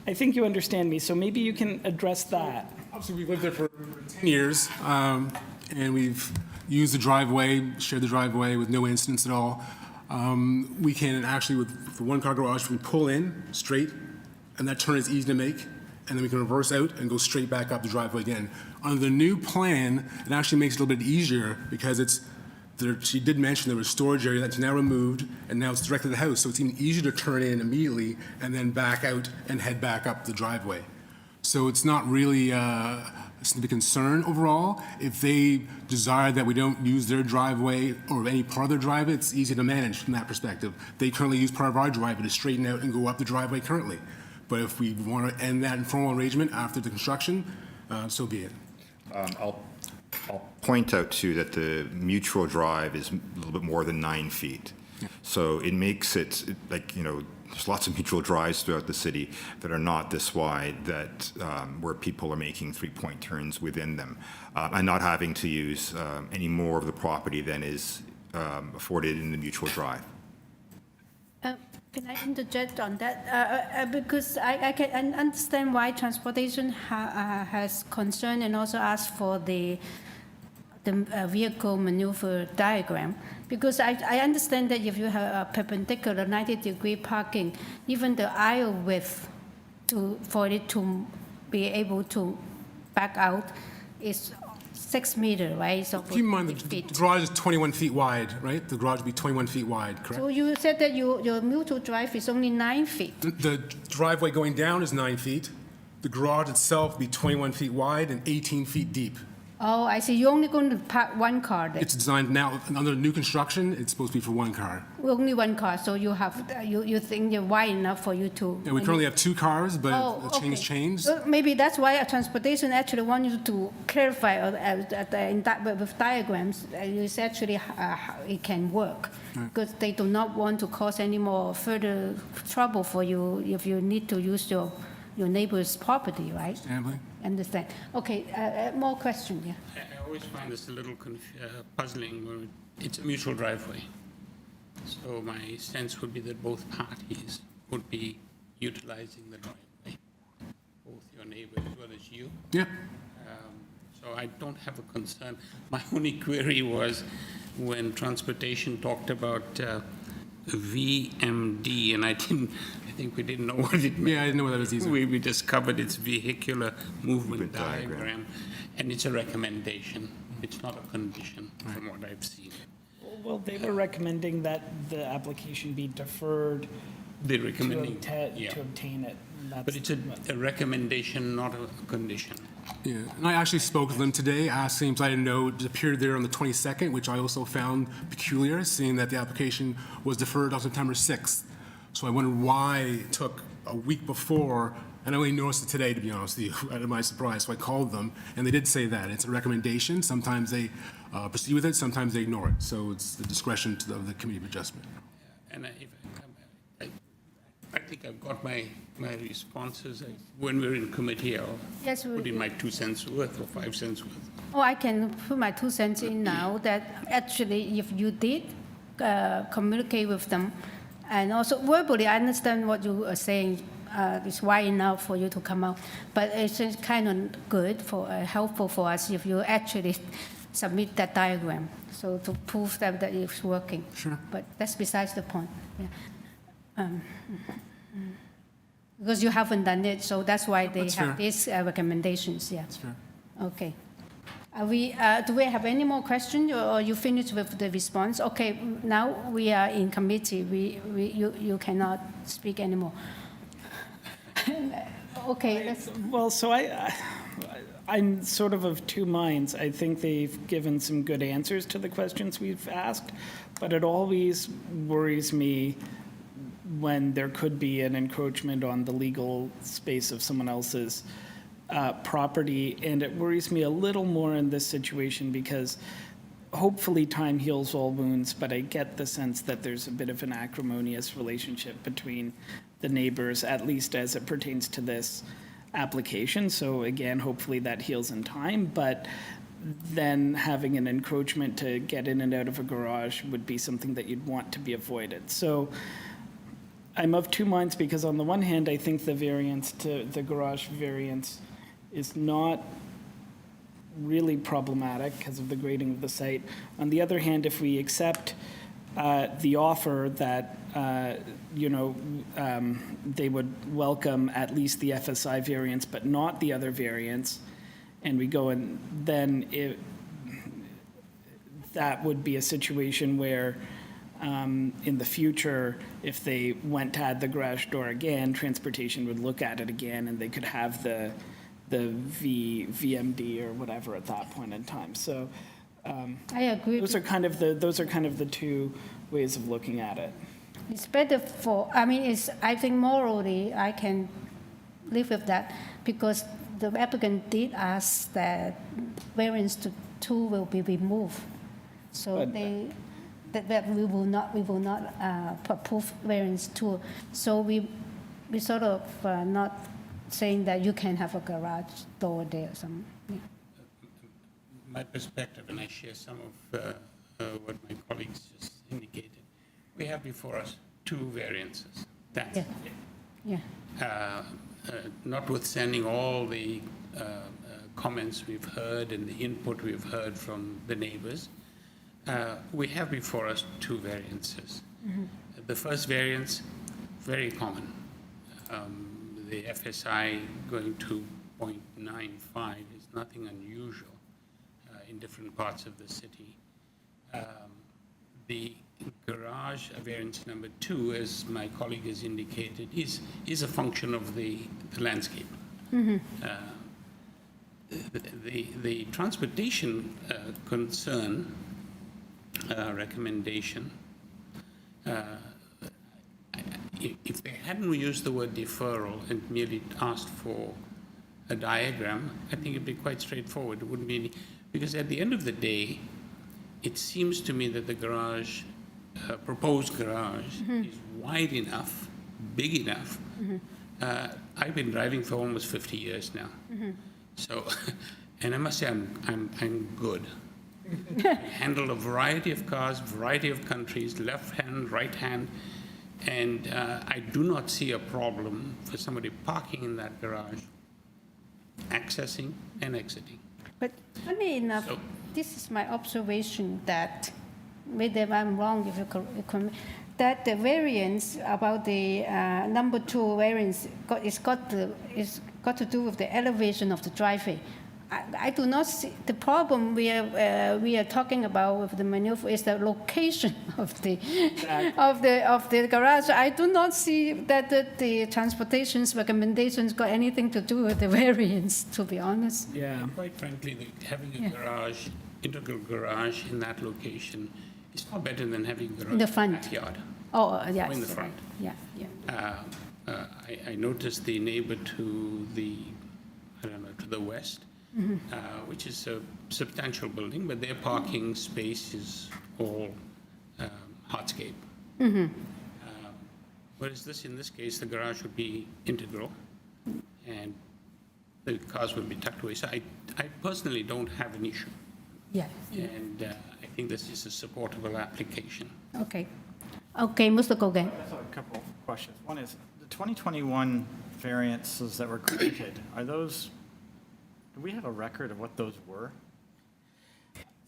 think you understand me, so maybe you can address that. Obviously, we've lived there for 10 years, and we've used the driveway, shared the driveway with no incidents at all. We can actually, with the one-car garage, we pull in straight, and that turn is easy to make, and then we can reverse out and go straight back up the driveway again. Under the new plan, it actually makes it a little bit easier because she did mention there was a storage area that's now removed, and now it's directly to the house, so it's even easier to turn in immediately and then back out and head back up the driveway. So it's not really a significant concern overall. If they desire that we don't use their driveway or any part of their driveway, it's easy to manage from that perspective. They currently use part of our driveway to straighten out and go up the driveway currently. But if we want to end that informal arrangement after the construction, so be it. I'll point out too that the mutual drive is a little bit more than 9 feet. Yeah. So it makes it like, there's lots of mutual drives throughout the city that are not this wide, that where people are making 3-point turns within them and not having to use any more of the property than is afforded in the mutual drive. Can I interject on that? Because I can understand why transportation has concern and also asked for the vehicle maneuver diagram. Because I understand that if you have a perpendicular 90-degree parking, even the aisle width for it to be able to back out is 6 meters, right? So keep in mind the garage is 21 feet wide, right? The garage would be 21 feet wide, correct? So you said that your mutual drive is only 9 feet. The driveway going down is 9 feet. The garage itself would be 21 feet wide and 18 feet deep. Oh, I see. You're only going to park one car there. It's designed now, under new construction, it's supposed to be for one car. Only one car, so you think you're wide enough for you to... Yeah, we currently have 2 cars, but things okay. changed. So maybe that's why transportation actually want you to clarify with diagrams, it's actually it can work. Right. Because they do not want to cause any more further trouble for you if you need to use your neighbor's property, right? Understandably. Understand. Okay, more question, yeah. I always find this a little puzzling when it's a mutual driveway. So my sense would be that both parties would be utilizing the driveway, both your neighbor as well as you. Yeah. So I don't have a concern. My only query was when transportation talked about VMD, and I think we didn't know what it meant. Yeah, I didn't know what that was either. We discovered it's vehicular movement diagram, and it's a recommendation. It's not a condition from what I've seen. Well, they were recommending that the application be deferred They're recommending, to obtain it. But it's a recommendation, not a condition. Yeah, and I actually spoke with them today, asking him, so I didn't know, it appeared there on the 22nd, which I also found peculiar, seeing that the application was deferred on September 6th. So I wondered why it took a week before, and I only noticed it today, to be honest with you, to my surprise. So I called them, and they did say that. It's a recommendation. Sometimes they proceed with it, sometimes they ignore it. So it's the discretion of the Committee of Adjustment. And I think I've got my responses. When we're in committee, I'll put in my 2 cents worth or 5 cents worth. Oh, I can put my 2 cents in now that actually if you did communicate with them, and also verbally, I understand what you are saying. It's wide enough for you to come out, but it's just kind of good helpful for us if you actually submit that diagram, so to prove that it's working. Sure. But that's besides the point. Yeah. Because you haven't done it, so that's why they have these recommendations. Yeah. That's fair. Okay. Do we have any more questions, or you finished with the response? Okay, now we are in committee. You cannot speak anymore. Okay. Well, so I'm sort of two minds. I think they've given some good answers to the questions we've asked, but it always worries me when there could be an encroachment on the legal space of someone else's property. And it worries me a little more in this situation because hopefully time heals all wounds, but I get the sense that there's a bit of an acrimonious relationship between the neighbors, at least as it pertains to this application. So again, hopefully that heals in time, but then having an encroachment to get in and out of a garage would be something that you'd want to be avoided. So I'm of two minds because on the one hand, I think the variance to the garage variance is not really problematic because of the grading of the site. On the other hand, if we accept the offer that, they would welcome at least the FSI variance, but not the other variance, and we go and then that would be a situation where in the future, if they went to add the garage door again, transportation would look at it again and they could have the VMD or whatever at that point in time. So I agree. those are kind of the two ways of looking at it. It's better for, I think morally, I can live with that because the applicant did ask that variance to 2 will be removed. So that we will not approve variance 2. So we sort of not saying that you can have a garage door there or something. Yeah. My perspective, and I share some of what my colleagues just indicated. We have before us 2 variances. That's it. Yeah. Notwithstanding all the comments we've heard and the input we've heard from the neighbors, we have before us 2 variances. Mm-hmm. The first variance, very common. The FSI going to 0.95 is nothing unusual in different parts of the city. The garage variance number 2, as my colleague has indicated, is a function of the landscape. Mm-hmm. The transportation concern recommendation, if they hadn't used the word deferral and merely asked for a diagram, I think it'd be quite straightforward. It wouldn't be any, because at the end of the day, it seems to me that the garage, proposed garage, is wide enough, big enough. I've been driving for almost 50 years now. So, and I must say I'm good. I handle a variety of cars, variety of countries, left hand, right hand, and I do not see a problem for somebody parking in that garage, accessing and exiting. But funny enough, this is my observation that, maybe I'm wrong if you could, that the variance about the number 2 variance is got to do with the elevation of the driveway. I do not see the problem we are talking about with the maneuver is the location of the garage. I do not see that the transportation's recommendations got anything to do with the variance, to be honest. Yeah. Quite frankly, having a garage, integral garage in that location is far better than having a garage In the front. backyard. Oh, yes. Or in the front. Yeah, yeah. I noticed the neighbor to the, to the west, which is a substantial building, but their parking space is all hardscape. Whereas in this case, the garage would be integral, and the cars would be tucked away. So I personally don't have an issue. Yeah. And I think this is a supportable application. Okay. Okay, Mr. Gogan. I have a couple of questions. One is, the 2021 variances that were granted, do we have a record of what those were?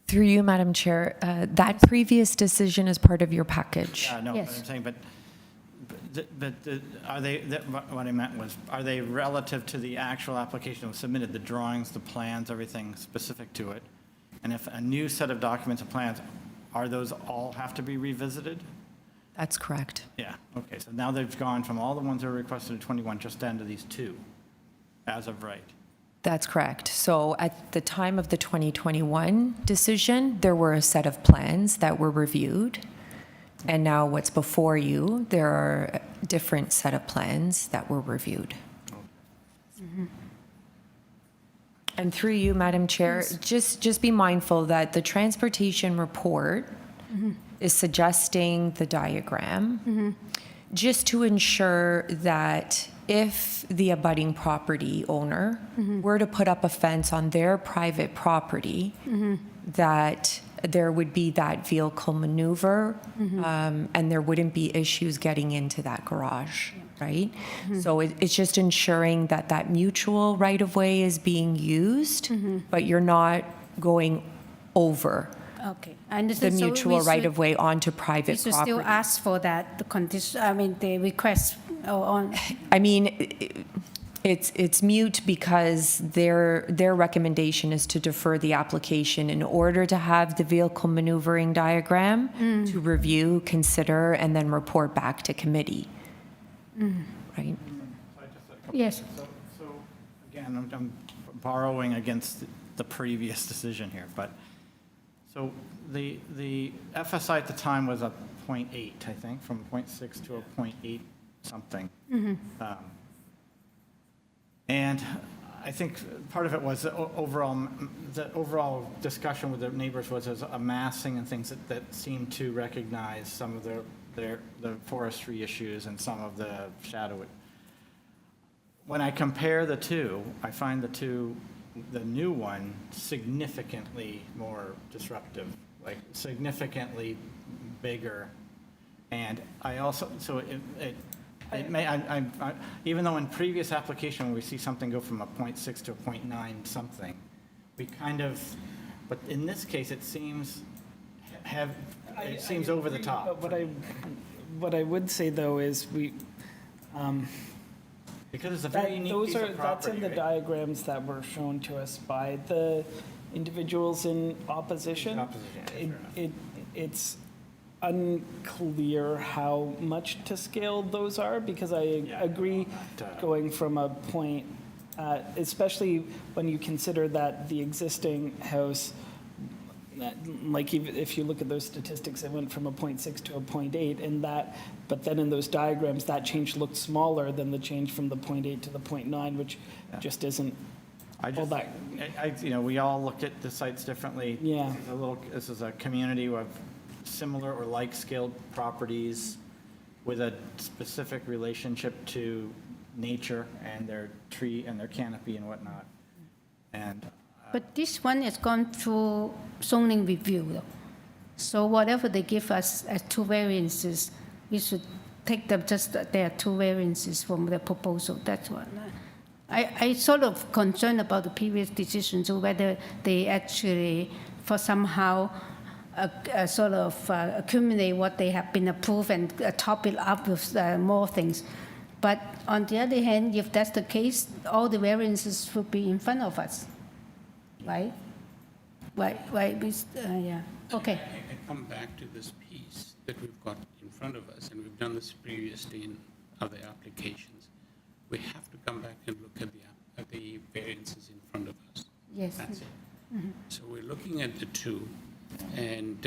Through you, Madam Chair, that previous decision is part of your package. Yeah, no, Yes. what I'm saying, but are they, what I meant was, are they relative to the actual application that was submitted, the drawings, the plans, everything specific to it? And if a new set of documents and plans, are those all have to be revisited? That's correct. Yeah, okay, so now they've gone from all the ones that were requested in 21 just down to these 2, as of right. That's correct. So at the time of the 2021 decision, there were a set of plans that were reviewed. And now what's before you, there are a different set of plans that were reviewed. And through you, Madam Chair, just be mindful that the transportation report is suggesting the diagram just to ensure that if the abutting property owner were to put up a fence on their private property, that there would be that vehicle maneuver and there wouldn't be issues getting into that garage, right? So it's just ensuring that that mutual right-of-way is being used, but you're not going over Okay. the mutual right-of-way onto private We should property. still ask for that, the condition, I mean, the request on. I mean, it's mute because their recommendation is to defer the application in order to have the vehicle maneuvering diagram to review, consider, and then report back to committee. Right? Yes. So again, I'm borrowing against the previous decision here, but so the FSI at the time was a 0.8, I think, from 0.6 to a 0.8 something. And I think part of it was the overall discussion with the neighbors was as a massing and things that seemed to recognize some of the forestry issues and some of the shadow. When I compare the two, I find the new one significantly more disruptive, like significantly bigger. And I also, so it may, even though in previous application we see something go from a 0.6 to a 0.9 something, we kind of, but in this case it seems over the top. But what I would say though is because it's a very unique piece of property. That's in the diagrams that were shown to us by the individuals in opposition. It's unclear how much to scale those are, because I agree going from a point, especially when you consider that the existing house, like if you look at those statistics, it went from a 0.6 to a 0.8, and that, but then in those diagrams, that change looked smaller than the change from the 0.8 to the 0.9, which just isn't all that. We all look at the sites differently. Yeah. This is a community of similar or like scaled properties with a specific relationship to nature and their tree and their canopy and whatnot. And But this one has gone through zoning review, though. So whatever they give us as two variances, we should take them just that there are two variances from the proposal. That's what. I sort of concerned about the previous decisions, or whether they actually, for somehow, sort of accumulate what they have been approved and top it up with more things. But on the other hand, if that's the case, all the variances will be in front of us. Right? Yeah. Okay. I come back to this piece that we've got in front of us, and we've done this previously in other applications. We have to come back and look at the variances in front of us. Yes. That's it. So we're looking at the two and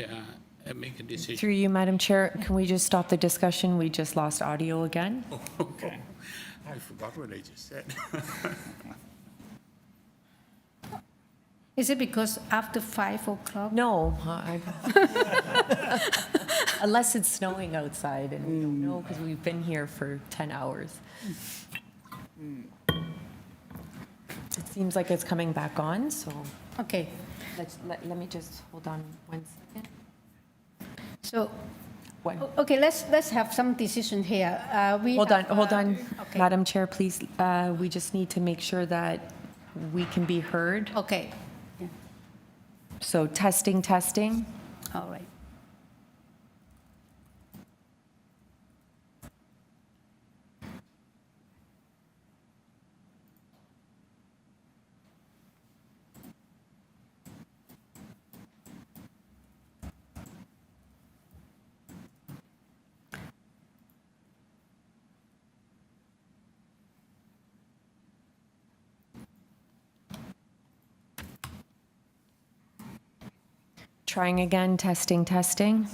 make a decision. Through you, Madam Chair, can we just stop the discussion? We just lost audio again. Okay. I forgot what I just said. Is it because after 5 o'clock? No, unless it's snowing outside, and we don't know because we've been here for 10 hours. It seems like it's coming back on, so. Okay. Let me just hold on 1 second. So, okay, let's have some decision here. Hold on, okay. Madam Chair, please. We just need to make sure that we can be heard. Okay. So testing. All right. Trying again, testing, testing.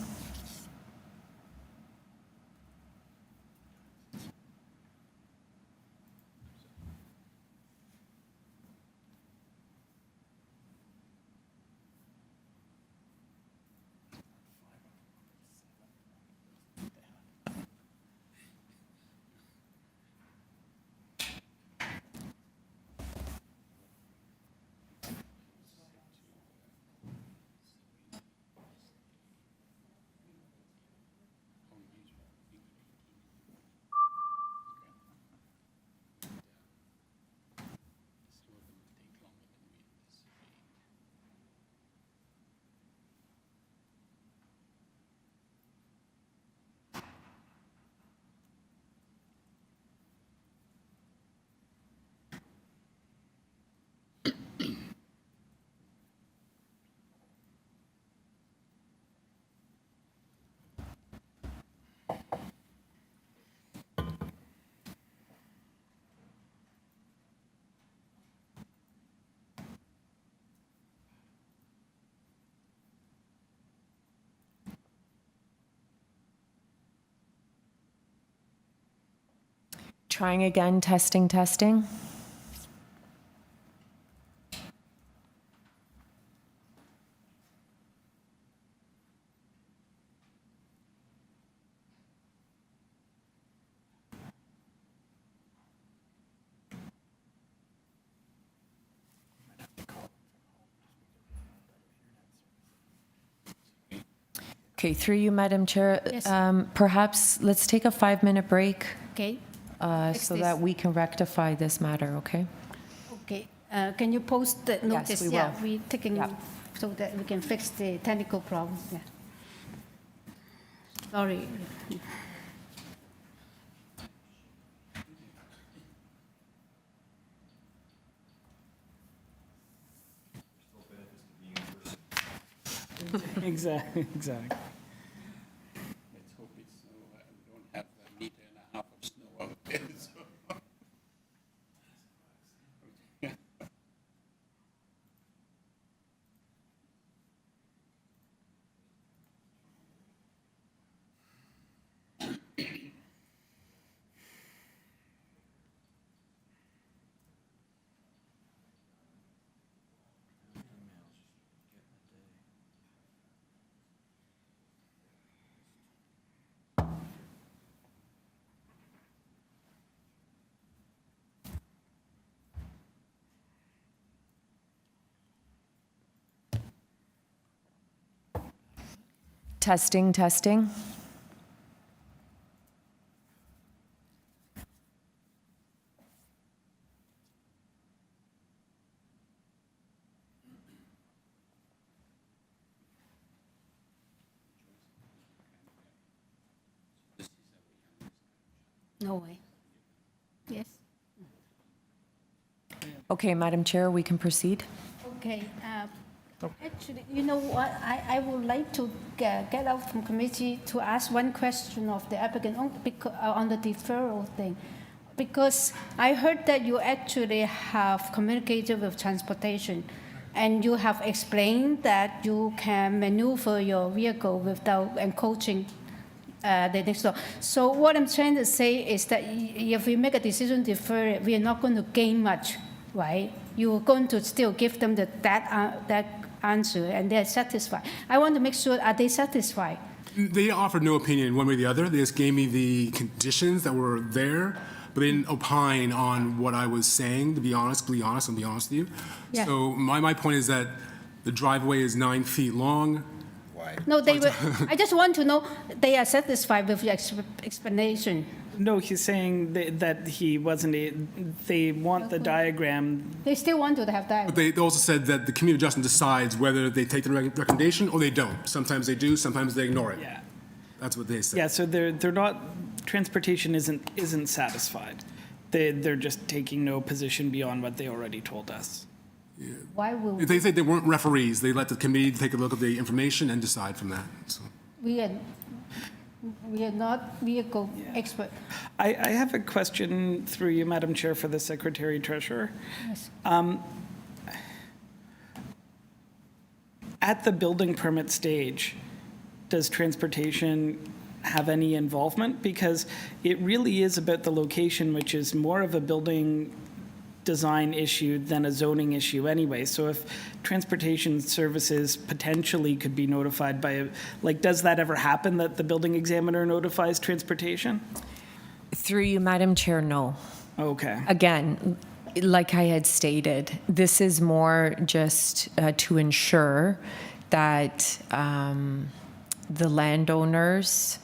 Trying again, testing, testing. Okay, through you, Madam Chair, Yes. Perhaps let's take a 5-minute break Okay. so that we can rectify this matter, okay? Okay. Can you post the notice? we Yeah, will. we're taking Yeah. so that we can fix the technical problem. Yeah. Sorry. Exactly, exactly. Let's hope it's we don't have a meter and a half of snow out there. So. Testing, testing. No way. Yes. Okay, Madam Chair, we can proceed. Okay. Actually, you know what? I would like to get out from committee to ask one question of the applicant on the deferral thing. Because I heard that you actually have communicated with transportation and you have explained that you can maneuver your vehicle without encroaching the next door. So what I'm trying to say is that if we make a decision to defer it, we are not going to gain much, right? You're going to still give them that answer and they're satisfied. I want to make sure, are they satisfied? They offered no opinion one way or the other. They just gave me the conditions that were there, but they didn't opine on what I was saying, to be honest, I'll be honest with you. Yeah. So my point is that the driveway is 9 feet long. No, they were, I just want to know they are satisfied with your explanation. No, he's saying that he wasn't, they want the diagram. They still want to have that. But they also said that the community adjustment decides whether they take the recommendation or they don't. Sometimes they do, sometimes they ignore it. Yeah. That's what they said. Yeah, so they're not, transportation isn't satisfied. They're just taking no position beyond what they already told us. Why will They said they weren't referees. They let the committee take a look at the information and decide from that. So. we are not vehicle expert? I have a question through you, Madam Chair, for the Secretary Treasurer. Yes. at the building permit stage, does transportation have any involvement? Because it really is about the location, which is more of a building design issue than a zoning issue anyway. So if transportation services potentially could be notified by, like, does that ever happen that the building examiner notifies transportation? Through you, Madam Chair, no. Okay. Again, like I had stated, this is more just to ensure that the landowners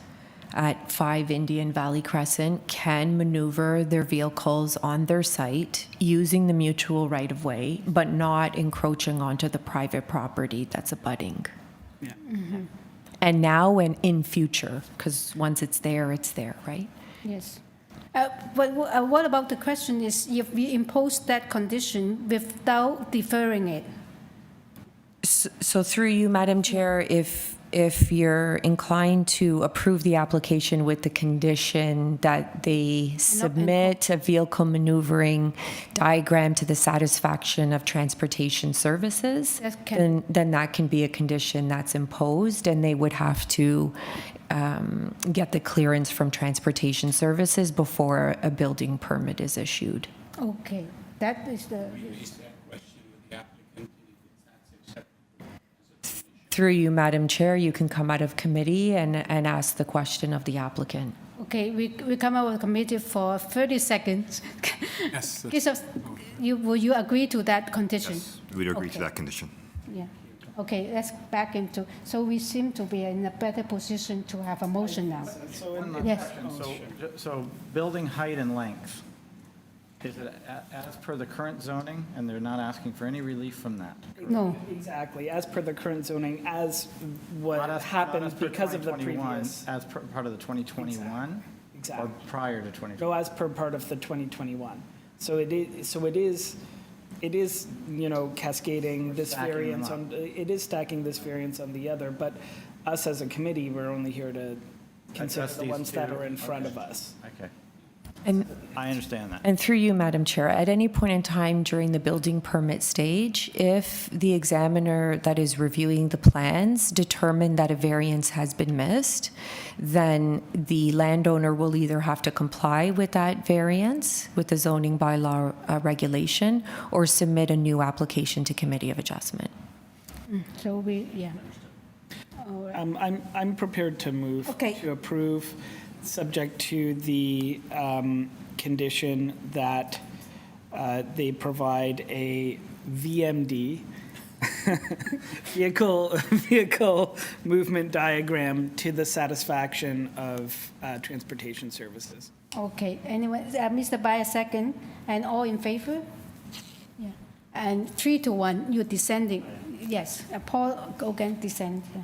at 5 Indian Valley Crescent can maneuver their vehicles on their site using the mutual right-of-way, but not encroaching onto the private property that's abutting. Yeah. Mm-hmm. And now and in future, because once it's there, right? Yes. But what about the question is if we impose that condition without deferring it? So through you, Madam Chair, if you're inclined to approve the application with the condition that they submit a vehicle maneuvering diagram to the satisfaction of transportation services, then that can be a condition that's imposed, and they would have to get the clearance from transportation services before a building permit is issued. Okay, that is the... Through you, Madam Chair, you can come out of committee and ask the question of the applicant. Okay, we come out of committee for 30 seconds. Yes. Will you agree to that condition? Yes, we'd agree to that condition. Yeah. Okay, let's back into, so we seem to be in a better position to have a motion now. Yes. So building height and length, is it as per the current zoning, and they're not asking for any relief from that? No. Exactly, as per the current zoning, as what happened because of the previous. As part of the 2021? Exactly. Or prior to 2021? No, as per part of the 2021. So it is, cascading this variance on, it is stacking this variance on the other, but us as a committee, we're only here to consider the ones that are in front of us. Okay. And I understand that. And through you, Madam Chair, at any point in time during the building permit stage, if the examiner that is reviewing the plans determine that a variance has been missed, then the landowner will either have to comply with that variance, with the zoning bylaw regulation, or submit a new application to Committee of Adjustment. So we, yeah. I'm prepared to move to approve, subject to the condition that they provide a VMD, vehicle movement diagram to the satisfaction of transportation services. Okay, anyway, Mr. Bayer second, and all in favor? Yeah. And 3-1, you're descending. Yes, Paul Gogan descend. Yeah.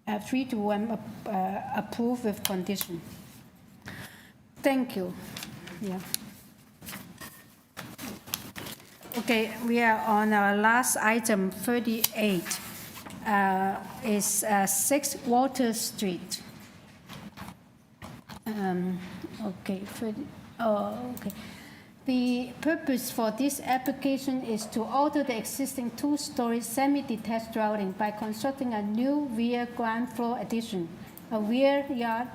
3-1 approve with condition. Thank you. Yeah. Okay, we are on our last item, 38. Is 6 Walter Street. Okay, okay. The purpose for this application is to alter the existing 2-story semi-detached dwelling by constructing a new rear ground floor addition, a rear yard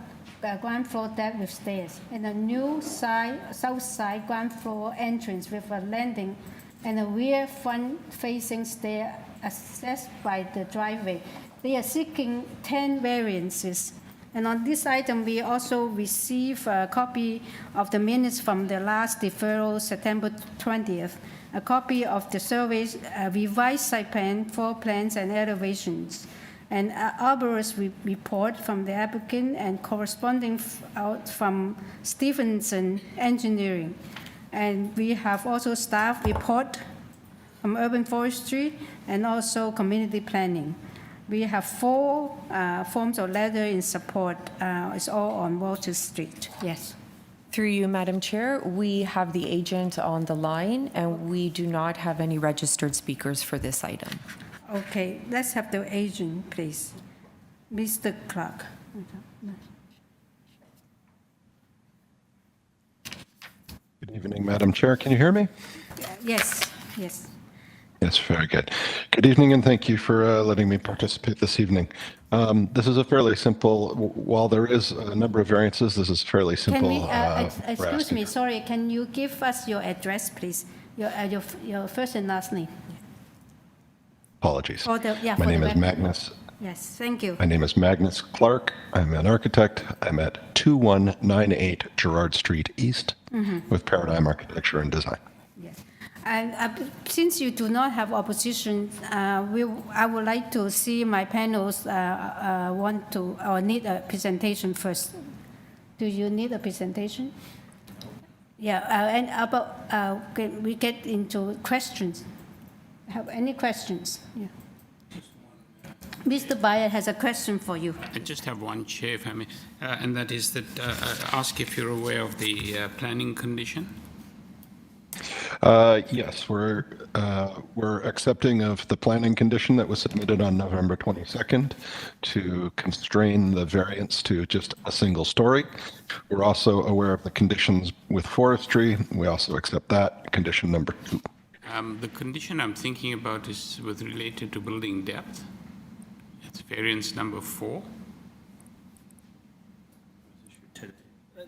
ground floor deck with stairs, and a new south side ground floor entrance with a landing and a rear front-facing stair accessed by the driveway. They are seeking 10 variances. And on this item, we also receive a copy of the minutes from the last deferral, September 20th, a copy of the survey's revised site plan, floor plans, and elevations, an arborist report from the applicant, and corresponding out from Stevenson Engineering. And we have also staff report from Urban Forestry and also community planning. We have 4 forms of letter in support. It's all on Walter Street. Yes. Through you, Madam Chair, we have the agent on the line, and we do not have any registered speakers for this item. Okay, let's have the agent, please. Mr. Clark. Good evening, Madam Chair. Can you hear me? Yes, yes. Yes, very good. Good evening, and thank you for letting me participate this evening. This is a fairly simple, while there is a number of variances, this is fairly simple. Can we, excuse me, sorry, can you give us your address, please? Your first and last name. Apologies. For the, yeah, My for name the is record. Magnus. Yes, thank you. My name is Magnus Clark. I'm an architect. I'm at 2198 Gerrard Street East with Paradigm Architecture and Design. Yes. And since you do not have opposition, I would like to see my panels want to or need a presentation first. Do you need a presentation? Yeah, and about can we get into questions? Have any questions? Yeah. Mr. Bayer has a question for you. I just have one, Chair, if I may, and that is that ask if you're aware of the planning condition. Yes, we're accepting of the planning condition that was submitted on November 22nd to constrain the variance to just a single story. We're also aware of the conditions with forestry. We also accept that, condition number 2. The condition I'm thinking about is related to building depth. It's variance number 4.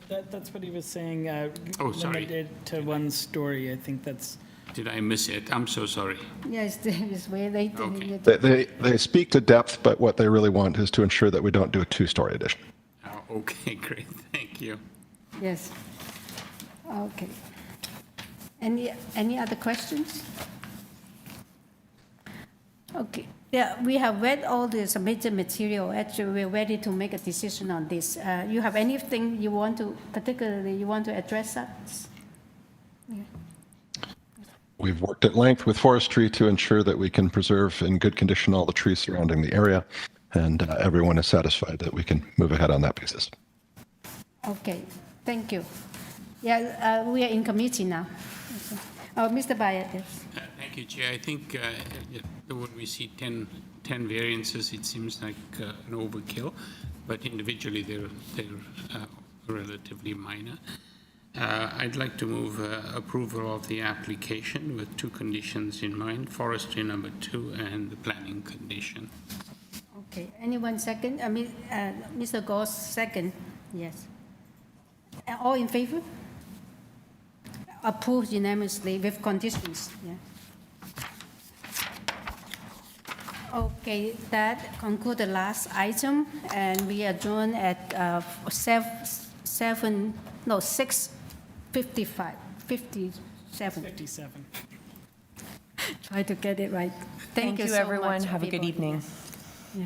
That's what he was saying. Oh, sorry. Limited to 1 story. I think that's. Did I miss it? I'm so sorry. Yes, it's way late. Okay. They speak to depth, but what they really want is to ensure that we don't do a 2-story addition. Oh, okay, great. Thank you. Yes. Okay. Any other questions? Okay. Yeah, we have read all the submitted material. Actually, we're ready to make a decision on this. You have anything you want to, particularly you want to address us? Yeah. We've worked at length with forestry to ensure that we can preserve in good condition all the trees surrounding the area, and everyone is satisfied that we can move ahead on that basis. Okay, thank you. Yeah, we are in committee now. Mr. Bayer, yes. Thank you, Chair. I think when we see 10 variances, it seems like an overkill, but individually they're relatively minor. I'd like to move approval of the application with 2 conditions in mind, forestry number 2 and the planning condition. Okay, anyone second? Mr. Goss second, yes. All in favor? Approved unanimously with conditions, yeah. Okay, that concludes the last item, and we adjourn at 6:55. 57. Try to get it right. Thank you so everyone. much, Have a good everybody. evening. Yeah.